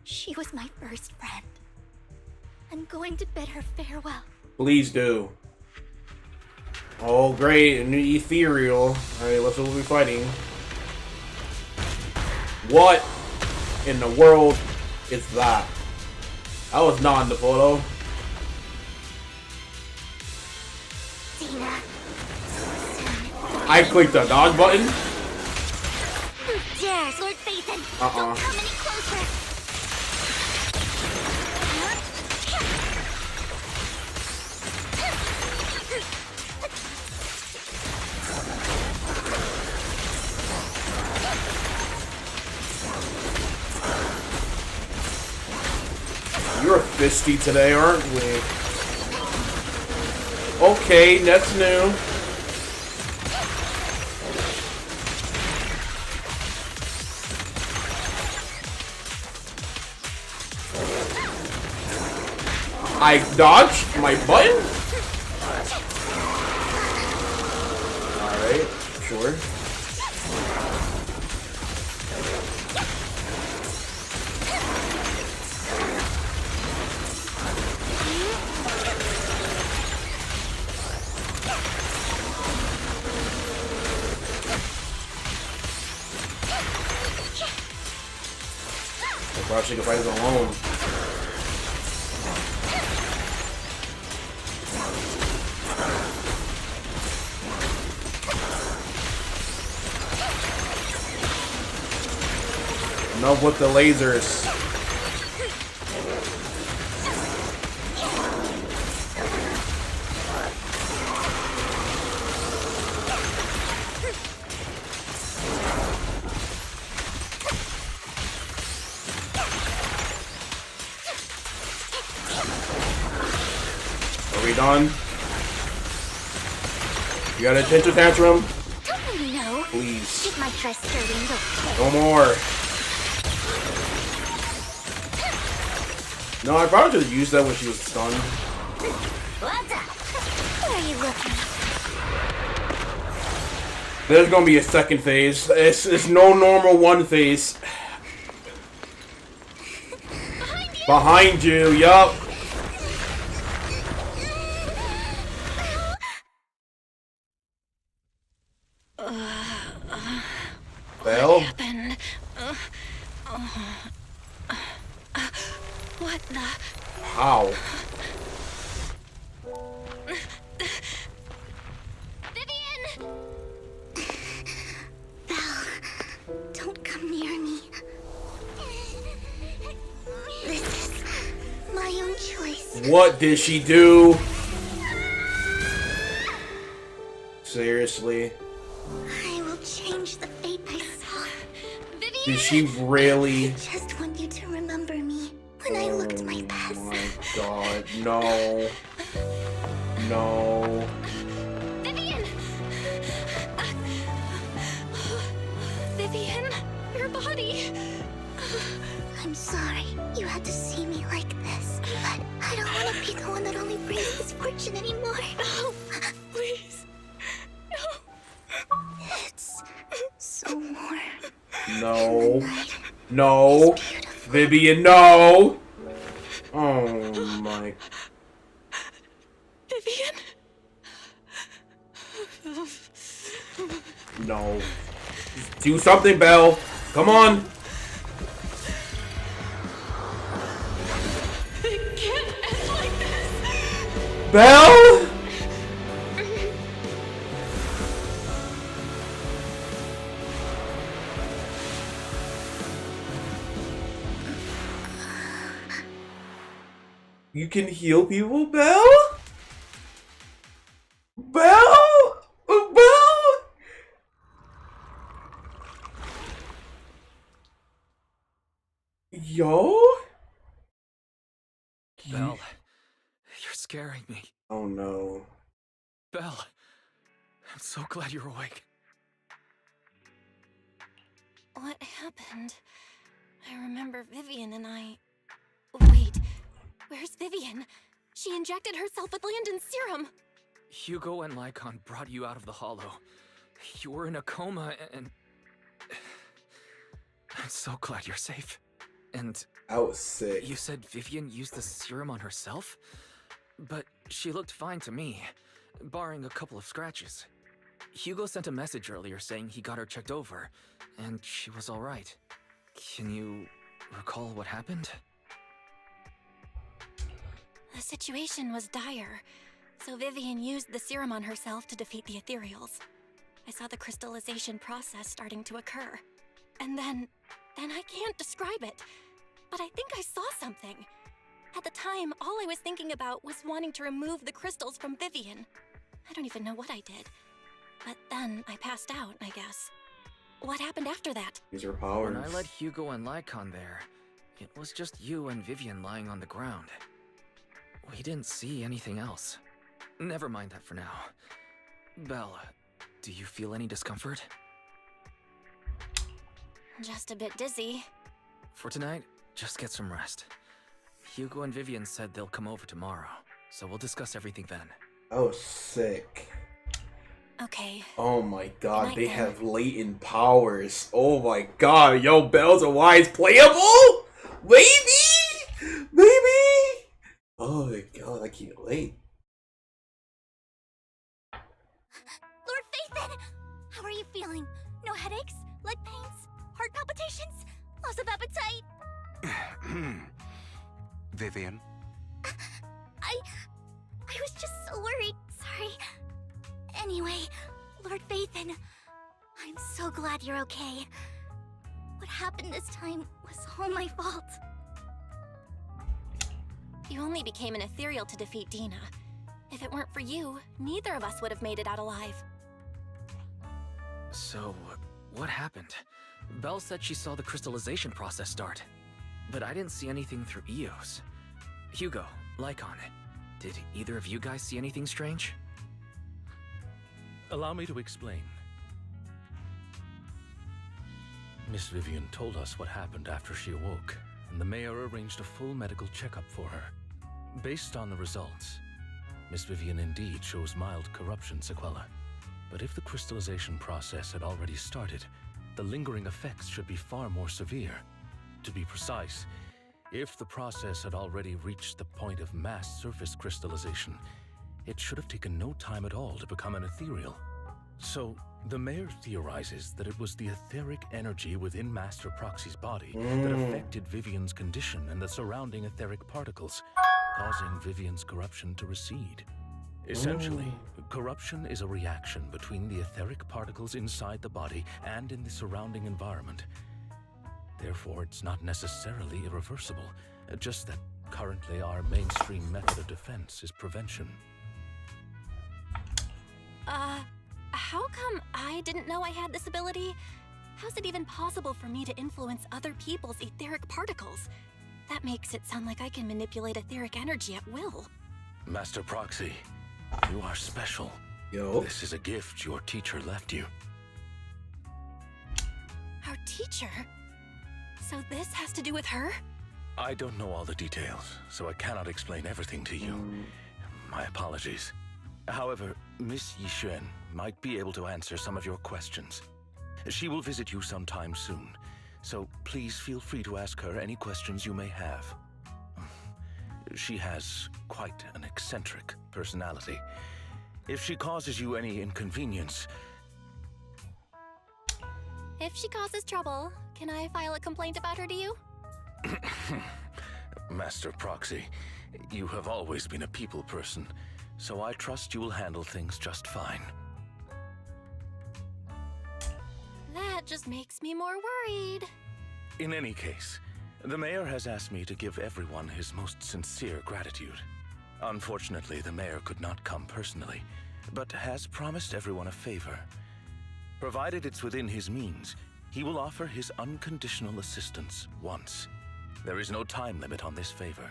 She was my first friend. I'm going to bid her farewell. Please do. Oh, great. A new ethereal. Alright, let's see what we're fighting. What in the world is that? I was not in the photo. Dina. I clicked the dodge button. Who dares, Lord Phaethon? Don't come any closer. You're fisty today, aren't we? Okay, that's new. I dodged my button? Alright, sure. Probably she can fight his alone. Enough with the lasers. Are we done? You got a tantrum tantrum? Don't you know? Please. It might try skirting the No more. No, I probably should have used that when she was stunned. What the? Where are you looking? There's gonna be a second phase. It's no normal one phase. Behind you, yup. Well, what happened? What the? how? Vivian! Belle, don't come near me. This is my own choice. What did she do? Seriously? I will change the fate I saw. Vivian! Did she really? I just want you to remember me when I looked my best. Oh my god, no. No. Vivian! Vivian, your body. I'm sorry you had to see me like this, but I don't want to be the one that only brings misfortune anymore. No, please. No. It's so warm. No. No. Vivian, no. Oh my. Vivian. No. Do something, Belle. Come on. It can't end like this. Belle? You can heal people, Belle? Belle? Belle? Yo? Belle, you're scaring me. Oh no. Belle, I'm so glad you're awake. What happened? I remember Vivian and I... Wait, where's Vivian? She injected herself with Landon's serum. Hugo and Lycon brought you out of the hollow. You were in a coma and... I'm so glad you're safe. And... I was sick. You said Vivian used the serum on herself? But she looked fine to me, barring a couple of scratches. Hugo sent a message earlier saying he got her checked over, and she was alright. Can you recall what happened? The situation was dire, so Vivian used the serum on herself to defeat the ethereals. I saw the crystallization process starting to occur. And then I can't describe it, but I think I saw something. At the time, all I was thinking about was wanting to remove the crystals from Vivian. I don't even know what I did. But then I passed out, I guess. What happened after that? These are powers. When I led Hugo and Lycon there, it was just you and Vivian lying on the ground. We didn't see anything else. Never mind that for now. Belle, do you feel any discomfort? Just a bit dizzy. For tonight, just get some rest. Hugo and Vivian said they'll come over tomorrow, so we'll discuss everything then. Oh, sick. Okay. Oh my god, they then. have latent powers. Oh my god, yo, Belle's a wise playable? Maybe? Maybe? Oh my god, I can't wait. Lord Phaethon! How are you feeling? No headaches? Leg pains? Heart palpitations? Loss of appetite? Vivian? I was just so worried. Sorry. Anyway, Lord Phaethon, I'm so glad you're okay. What happened this time was all my fault. You only became an ethereal to defeat Dina. If it weren't for you, neither of us would have made it out alive. So, what happened? Belle said she saw the crystallization process start, but I didn't see anything through Eos. Hugo, Lycon, did either of you guys see anything strange? Allow me to explain. Miss Vivian told us what happened after she awoke, and the mayor arranged a full medical checkup for her. Based on the results, Miss Vivian indeed shows mild corruption sequela. But if the crystallization process had already started, the lingering effects should be far more severe. To be precise, if the process had already reached the point of mass surface crystallization, it should have taken no time at all to become an ethereal. So, the mayor theorizes that it was the etheric energy within Master Proxy's body that affected Vivian's condition and the surrounding etheric particles, causing Vivian's corruption to recede. Essentially, corruption is a reaction between the etheric particles inside the body and in the surrounding environment. Therefore, it's not necessarily irreversible, just that currently our mainstream method of defense is prevention. How come I didn't know I had this ability? How's it even possible for me to influence other people's etheric particles? That makes it sound like I can manipulate etheric energy at will. Master Proxy, you are special. Yo. This is a gift your teacher left you. Our teacher? So this has to do with her? I don't know all the details, so I cannot explain everything to you. My apologies. However, Miss Yixuan might be able to answer some of your questions. She will visit you sometime soon, so please feel free to ask her any questions you may have. She has quite an eccentric personality. If she causes you any inconvenience... If she causes trouble, can I file a complaint about her to you? Master Proxy, you have always been a people person, so I trust you will handle things just fine. That just makes me more worried. In any case, the mayor has asked me to give everyone his most sincere gratitude. Unfortunately, the mayor could not come personally, but has promised everyone a favor. Provided it's within his means, he will offer his unconditional assistance once. There is no time limit on this favor.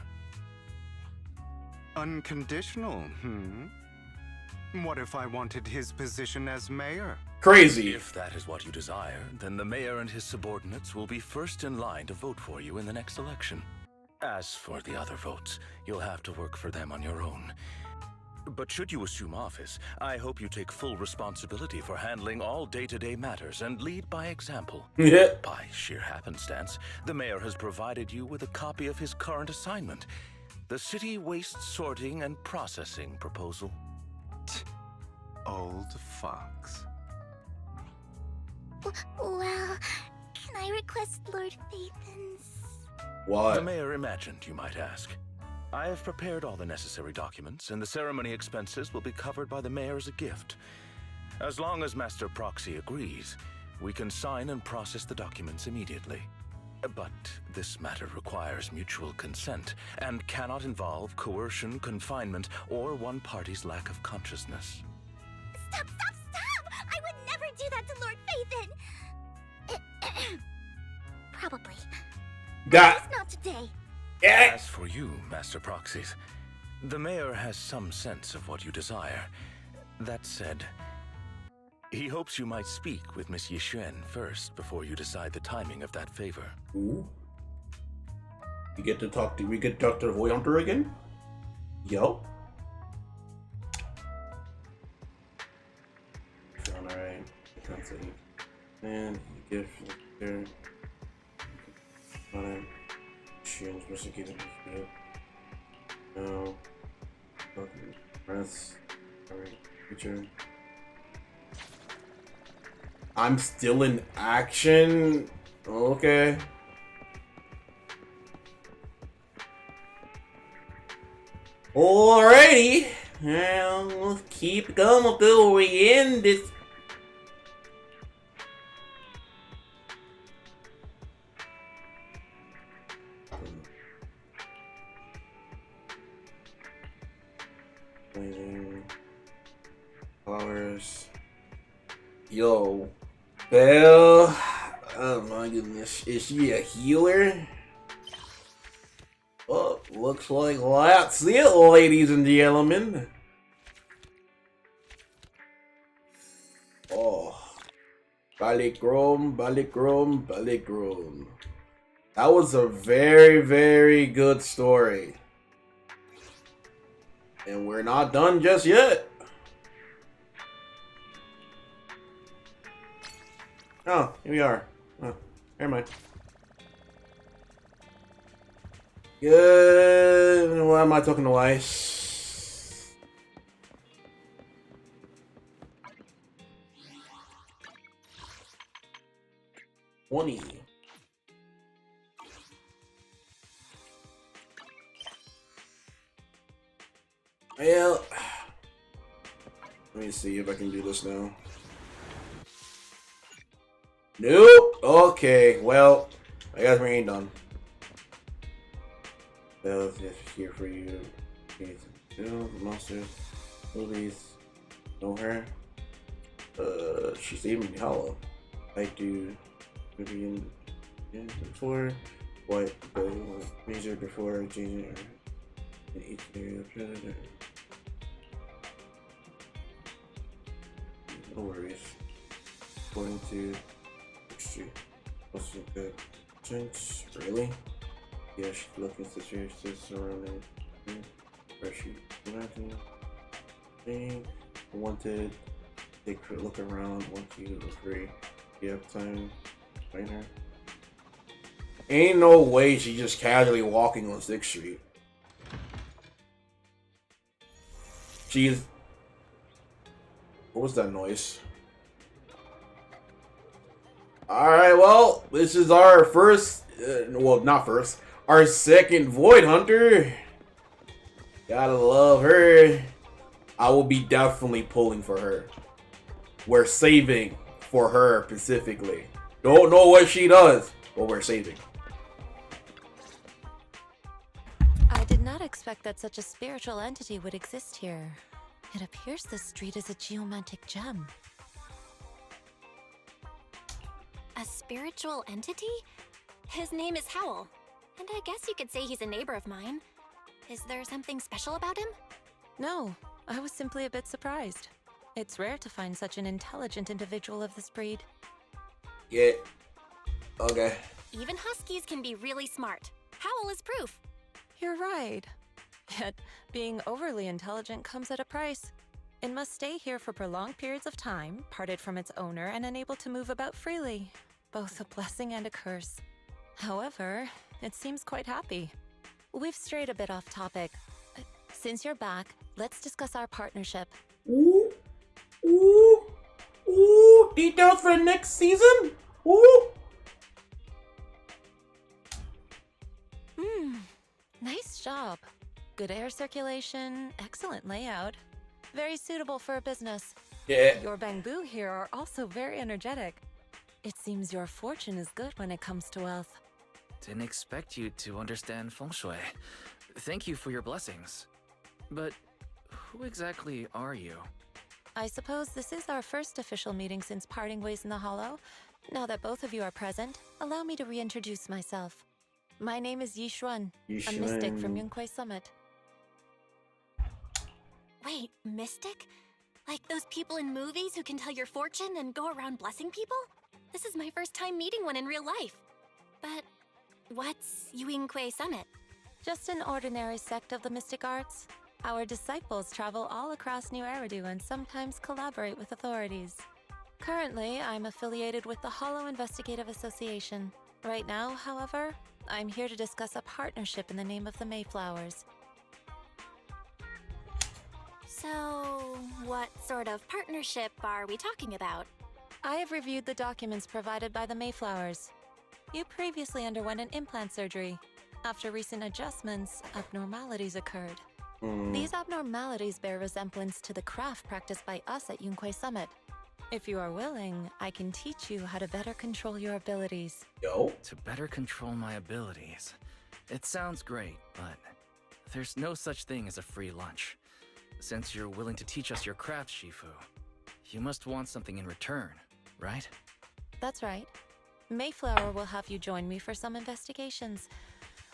Unconditional, What if I wanted his position as mayor? Crazy. If that is what you desire, then the mayor and his subordinates will be first in line to vote for you in the next election. As for the other votes, you'll have to work for them on your own. But should you assume office, I hope you take full responsibility for handling all day-to-day matters and lead by example. Yeah. By sheer happenstance, the mayor has provided you with a copy of his current assignment, the City Waste Sorting and Processing proposal. Old fox. Well, can I request Lord Phaethon's? What? The mayor imagined you might ask. I have prepared all the necessary documents, and the ceremony expenses will be covered by the mayor as a gift. As long as Master Proxy agrees, we can sign and process the documents immediately. But this matter requires mutual consent and cannot involve coercion, confinement, or one party's lack of consciousness. Stop! I would never do that to Lord Phaethon! Probably. Just not today. As for you, Master Proxies, the mayor has some sense of what you desire. That said, he hopes you might speak with Miss Yixuan first before you decide the timing of that favor. Ooh. We get to talk to Dr. Voyanter again? Yo. Alright. Can't say. And gift here. Alright. Shields persecuted. No. Press. Alright. Feature. I'm still in action. Okay. Alrighty. Well, let's keep going until we end this. Flowers. Yo, Belle. Oh my goodness. Is she a healer? Oh, looks like that's it, ladies and gentlemen. Oh. Balikrom. That was a very, very good story. And we're not done just yet. Oh, here we are. Oh, never mind. Good. Why am I talking twice? Well, let me see if I can do this now. Nope. Okay. Well, I guess we ain't done. Belle's just here for you. Monsters, movies. Know her. She's even hollow. I do maybe in before. What? Major before changing her. In each area of predator. No worries. According to history, most of good change. Really? Yeah, she's looking situations surrounding where she wanted. Take a look around once you agree. You have time to find her. Ain't no way she's just casually walking on 6th Street. She's. What was that noise? Alright, well, this is our first. Well, not first. Our second Void Hunter. Gotta love her. I will be definitely pulling for her. We're saving for her specifically. Don't know what she does, but we're saving. I did not expect that such a spiritual entity would exist here. It appears this street is a geomantic gem. A spiritual entity? His name is Howl, and I guess you could say he's a neighbor of mine. Is there something special about him? No, I was simply a bit surprised. It's rare to find such an intelligent individual of this breed. Yeah. Okay. Even huskies can be really smart. Howl is proof. You're right. Yet, being overly intelligent comes at a price. It must stay here for prolonged periods of time, parted from its owner and unable to move about freely. Both a blessing and a curse. However, it seems quite happy. We've strayed a bit off topic. Since you're back, let's discuss our partnership. Ooh. Ooh. Ooh. Details for the next season? Ooh. Nice job. Good air circulation, excellent layout. Very suitable for a business. Yeah. Your bamboo here are also very energetic. It seems your fortune is good when it comes to wealth. Didn't expect you to understand feng shui. Thank you for your blessings. But who exactly are you? I suppose this is our first official meeting since parting ways in the Hollow. Now that both of you are present, allow me to reintroduce myself. My name is Yi Xuan, a mystic from Yunquei Summit. Wait, mystic? Like those people in movies who can tell your fortune and go around blessing people? This is my first time meeting one in real life. But what's Yunquei Summit? Just an ordinary sect of the mystic arts. Our disciples travel all across New Eridu and sometimes collaborate with authorities. Currently, I'm affiliated with the Hollow Investigative Association. Right now, however, I'm here to discuss a partnership in the name of the Mayflowers. So, what sort of partnership are we talking about? I have reviewed the documents provided by the Mayflowers. You previously underwent an implant surgery. After recent adjustments, abnormalities occurred. These abnormalities bear resemblance to the craft practiced by us at Yunquei Summit. If you are willing, I can teach you how to better control your abilities. Yo. To better control my abilities. It sounds great, but there's no such thing as a free lunch. Since you're willing to teach us your craft, Shifu, you must want something in return, right? That's right. Mayflower will have you join me for some investigations.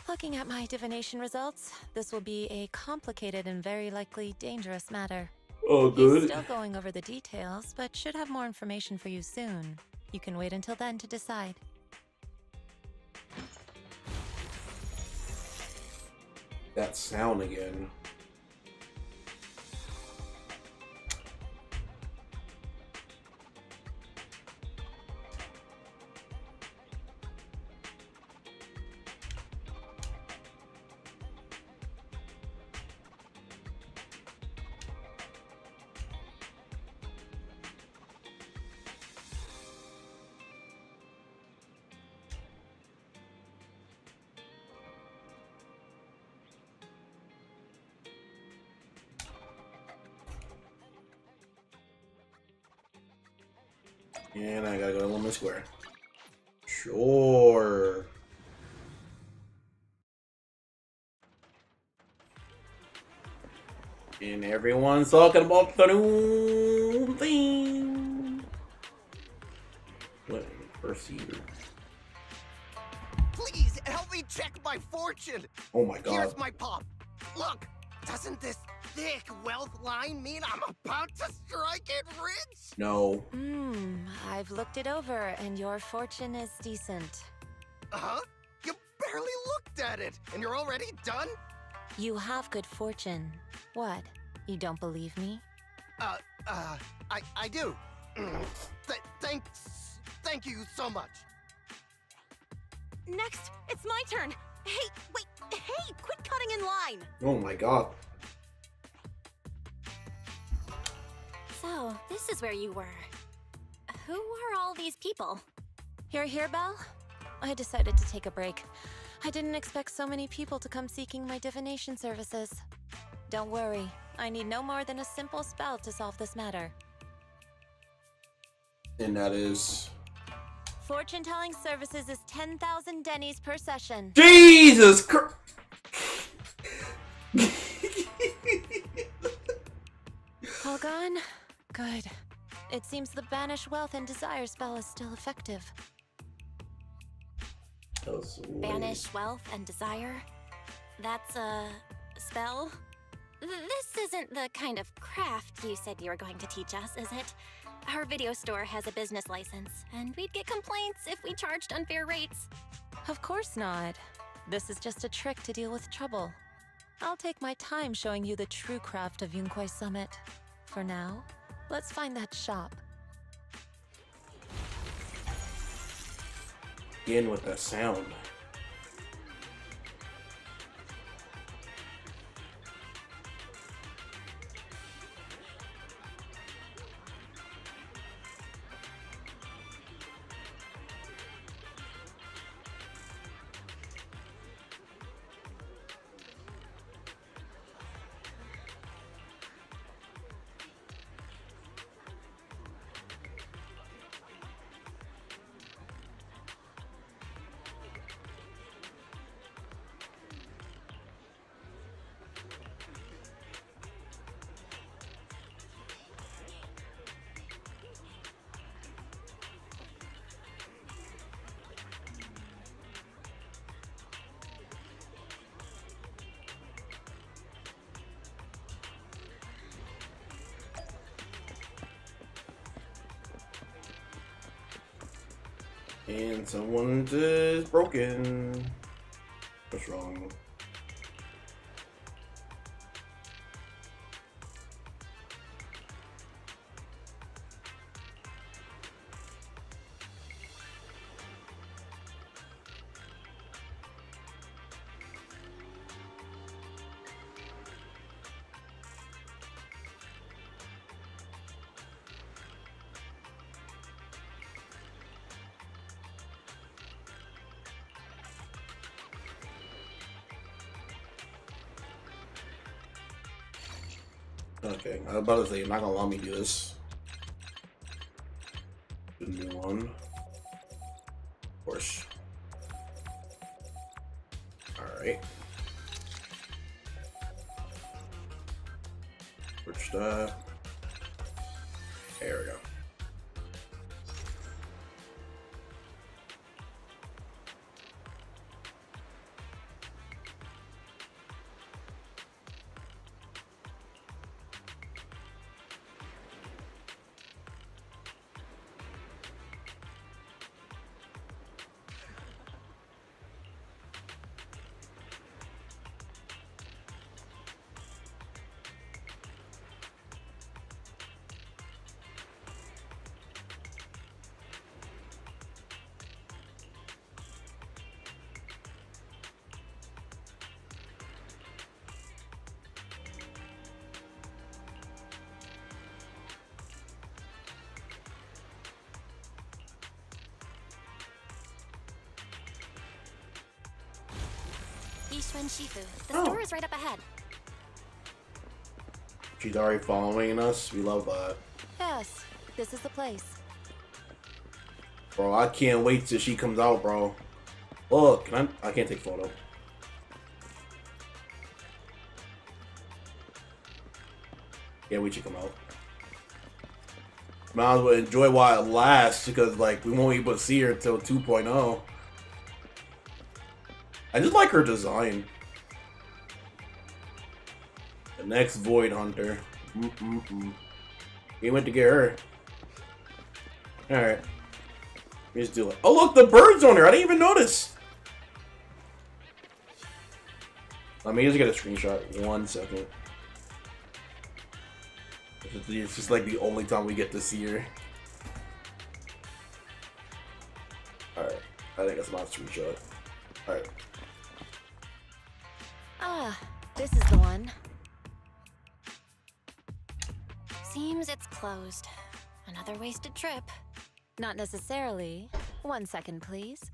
Looking at my divination results, this will be a complicated and very likely dangerous matter. Oh, good. He's still going over the details, but should have more information for you soon. You can wait until then to decide. That sound again. And I gotta go to Lemon Square. Sure. And everyone's talking about the new thing. What? First year. Please help me check my fortune. Oh my god. Here's my pop. Look, doesn't this thick wealth line mean I'm about to strike it rich? No. I've looked it over, and your fortune is decent. Huh? You barely looked at it, and you're already done? You have good fortune. What? You don't believe me? I do. Thank you so much. Next, it's my turn. Hey, wait, hey, quit cutting in line. Oh my god. So, this is where you were. Who are all these people? You're here, Belle? I decided to take a break. I didn't expect so many people to come seeking my divination services. Don't worry, I need no more than a simple spell to solve this matter. And that is... Fortune-telling services is 10,000 dennies per session. Jesus Christ! All gone? Good. It seems the Banish Wealth and Desire spell is still effective. Banish wealth and desire? That's a spell? This isn't the kind of craft you said you were going to teach us, is it? Our video store has a business license, and we'd get complaints if we charged unfair rates. Of course not. This is just a trick to deal with trouble. I'll take my time showing you the true craft of Yunquei Summit. For now, let's find that shop. Again with that sound. And someone is broken. What's wrong? Okay, I was about to say, you're not gonna allow me to do this. The new one. Of course. Alright. Which there we go. Yishun Shifu. The store is right up ahead. She's already following us. We love that. Yes, this is the place. Bro, I can't wait till she comes out, bro. Look, I can't take photo. Can't wait to come out. Might as well enjoy while it lasts, because like we won't be able to see her until 2.0. I just like her design. The next Void Hunter. He went to get her. Alright. Just do it. Oh look, the bird's on her! I didn't even notice! Let me just get a screenshot. 1 second. It's just like the only time we get to see her. Alright. I think that's my screenshot. Alright. Ah, this is the one. Seems it's closed. Another wasted trip. Not necessarily. 1 second, please.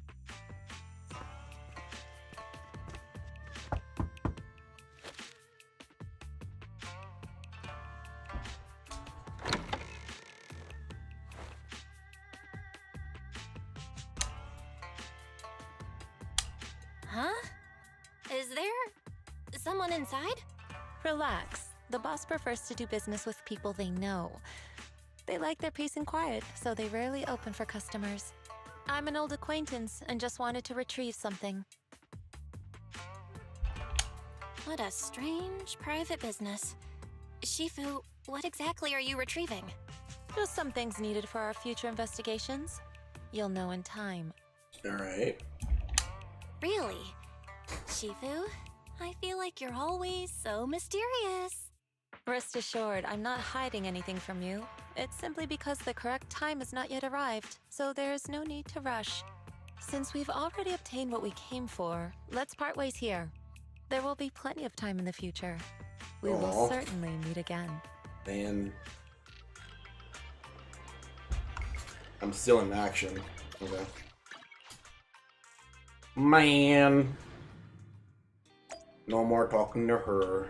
Huh? Is there someone inside? Relax. The boss prefers to do business with people they know. They like their peace and quiet, so they rarely open for customers. I'm an old acquaintance and just wanted to retrieve something. What a strange private business. Shifu, what exactly are you retrieving? Just some things needed for our future investigations. You'll know in time. Alright. Really? Shifu, I feel like you're always so mysterious. Rest assured, I'm not hiding anything from you. It's simply because the correct time has not yet arrived, so there is no need to rush. Since we've already obtained what we came for, let's part ways here. There will be plenty of time in the future. We will certainly meet again. Man. I'm still in action. Okay. Man. No more talking to her.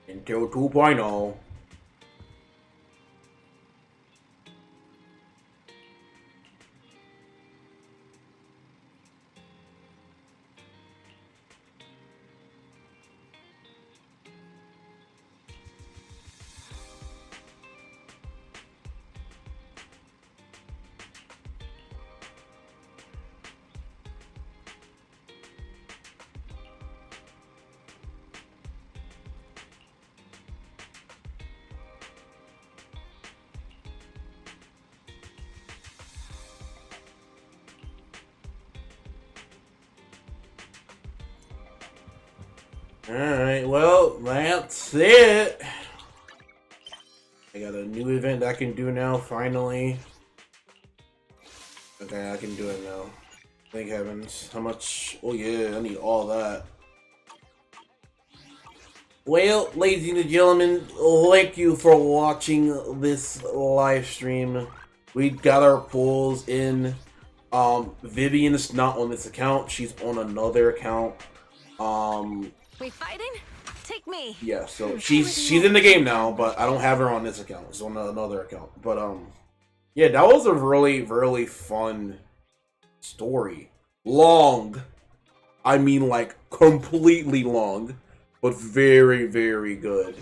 Until 2.0. Alright, well, that's it. I got a new event I can do now, finally. Okay, I can do it now. Thank heavens. How much? Oh yeah, I need all that. Well, ladies and gentlemen, thank you for watching this live stream. We got our pulls in. Vivian's not on this account. She's on another account. We fighting? Take me. Yeah, so she's in the game now, but I don't have her on this account. It's on another account. But yeah, that was a really fun story. Long. I mean, like, completely long, but very good.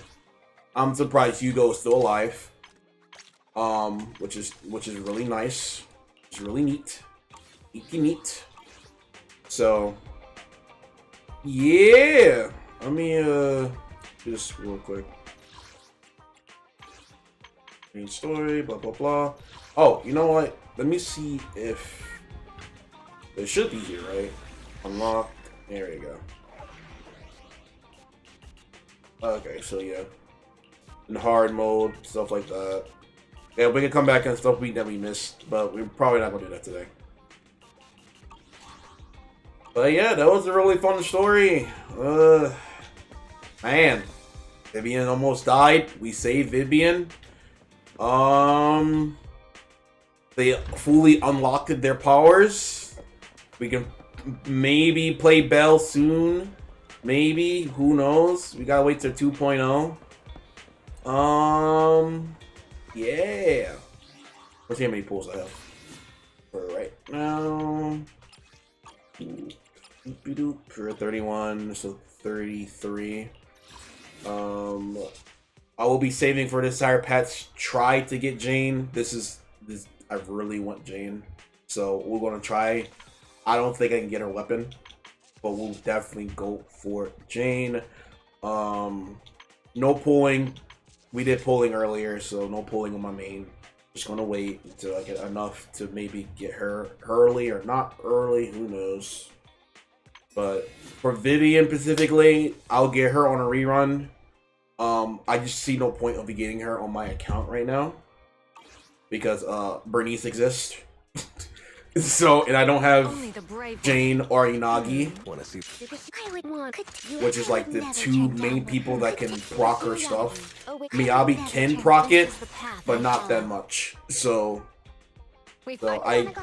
I'm surprised Hugo's still alive. Which is really nice. It's really neat. Neat. So, yeah. Let me do this real quick. Main story, blah blah blah. Oh, you know what? Let me see if it should be here, right? Unlocked. There we go. Okay, so yeah. In hard mode, stuff like that. Yeah, we can come back and stuff that we missed, but we're probably not gonna do that today. But yeah, that was a really fun story. Man, Vivian almost died. We saved Vivian. They fully unlocked their powers. We can maybe play Belle soon. Maybe, who knows? We gotta wait till 2.0. Yeah. Let's see how many pulls I have for right now. For 31, so 33. I will be saving for this entire patch. Try to get Jane. This. I really want Jane, so we're gonna try. I don't think I can get her weapon, but we'll definitely go for Jane. No pulling. We did pulling earlier, so no pulling on my main. Just gonna wait until I get enough to maybe get her early or not early. Who knows? But for Vivian specifically, I'll get her on a rerun. I just see no point of getting her on my account right now because Bernice exists. So, and I don't have Jane or Inagi, which is like the two main people that can proc her stuff. Miyabi can proc it, but not that much. So I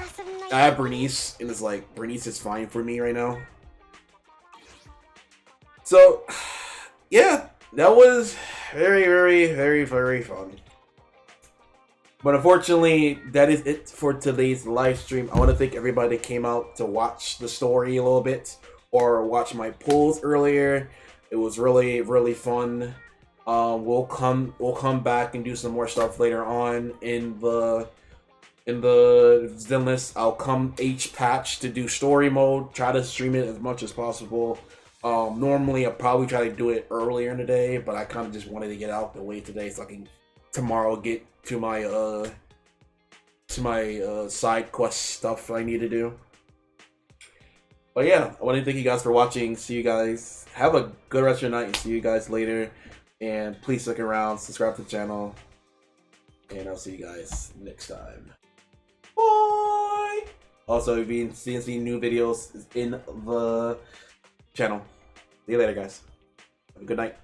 have Bernice, and it's like Bernice is fine for me right now. So yeah, that was very fun. But unfortunately, that is it for today's live stream. I want to thank everybody that came out to watch the story a little bit or watch my pulls earlier. It was really fun. We'll come back and do some more stuff later on in the Zenless. I'll come each patch to do story mode. Try to stream it as much as possible. Normally I'll probably try to do it earlier in the day, but I kind of just wanted to get out the way today so I can tomorrow get to my side quest stuff I need to do. But yeah, I want to thank you guys for watching. See you guys. Have a good rest of your night and see you guys later. And please stick around, subscribe to the channel, and I'll see you guys next time. Bye! Also, if you've been seeing new videos in the channel. See you later, guys. Have a good night.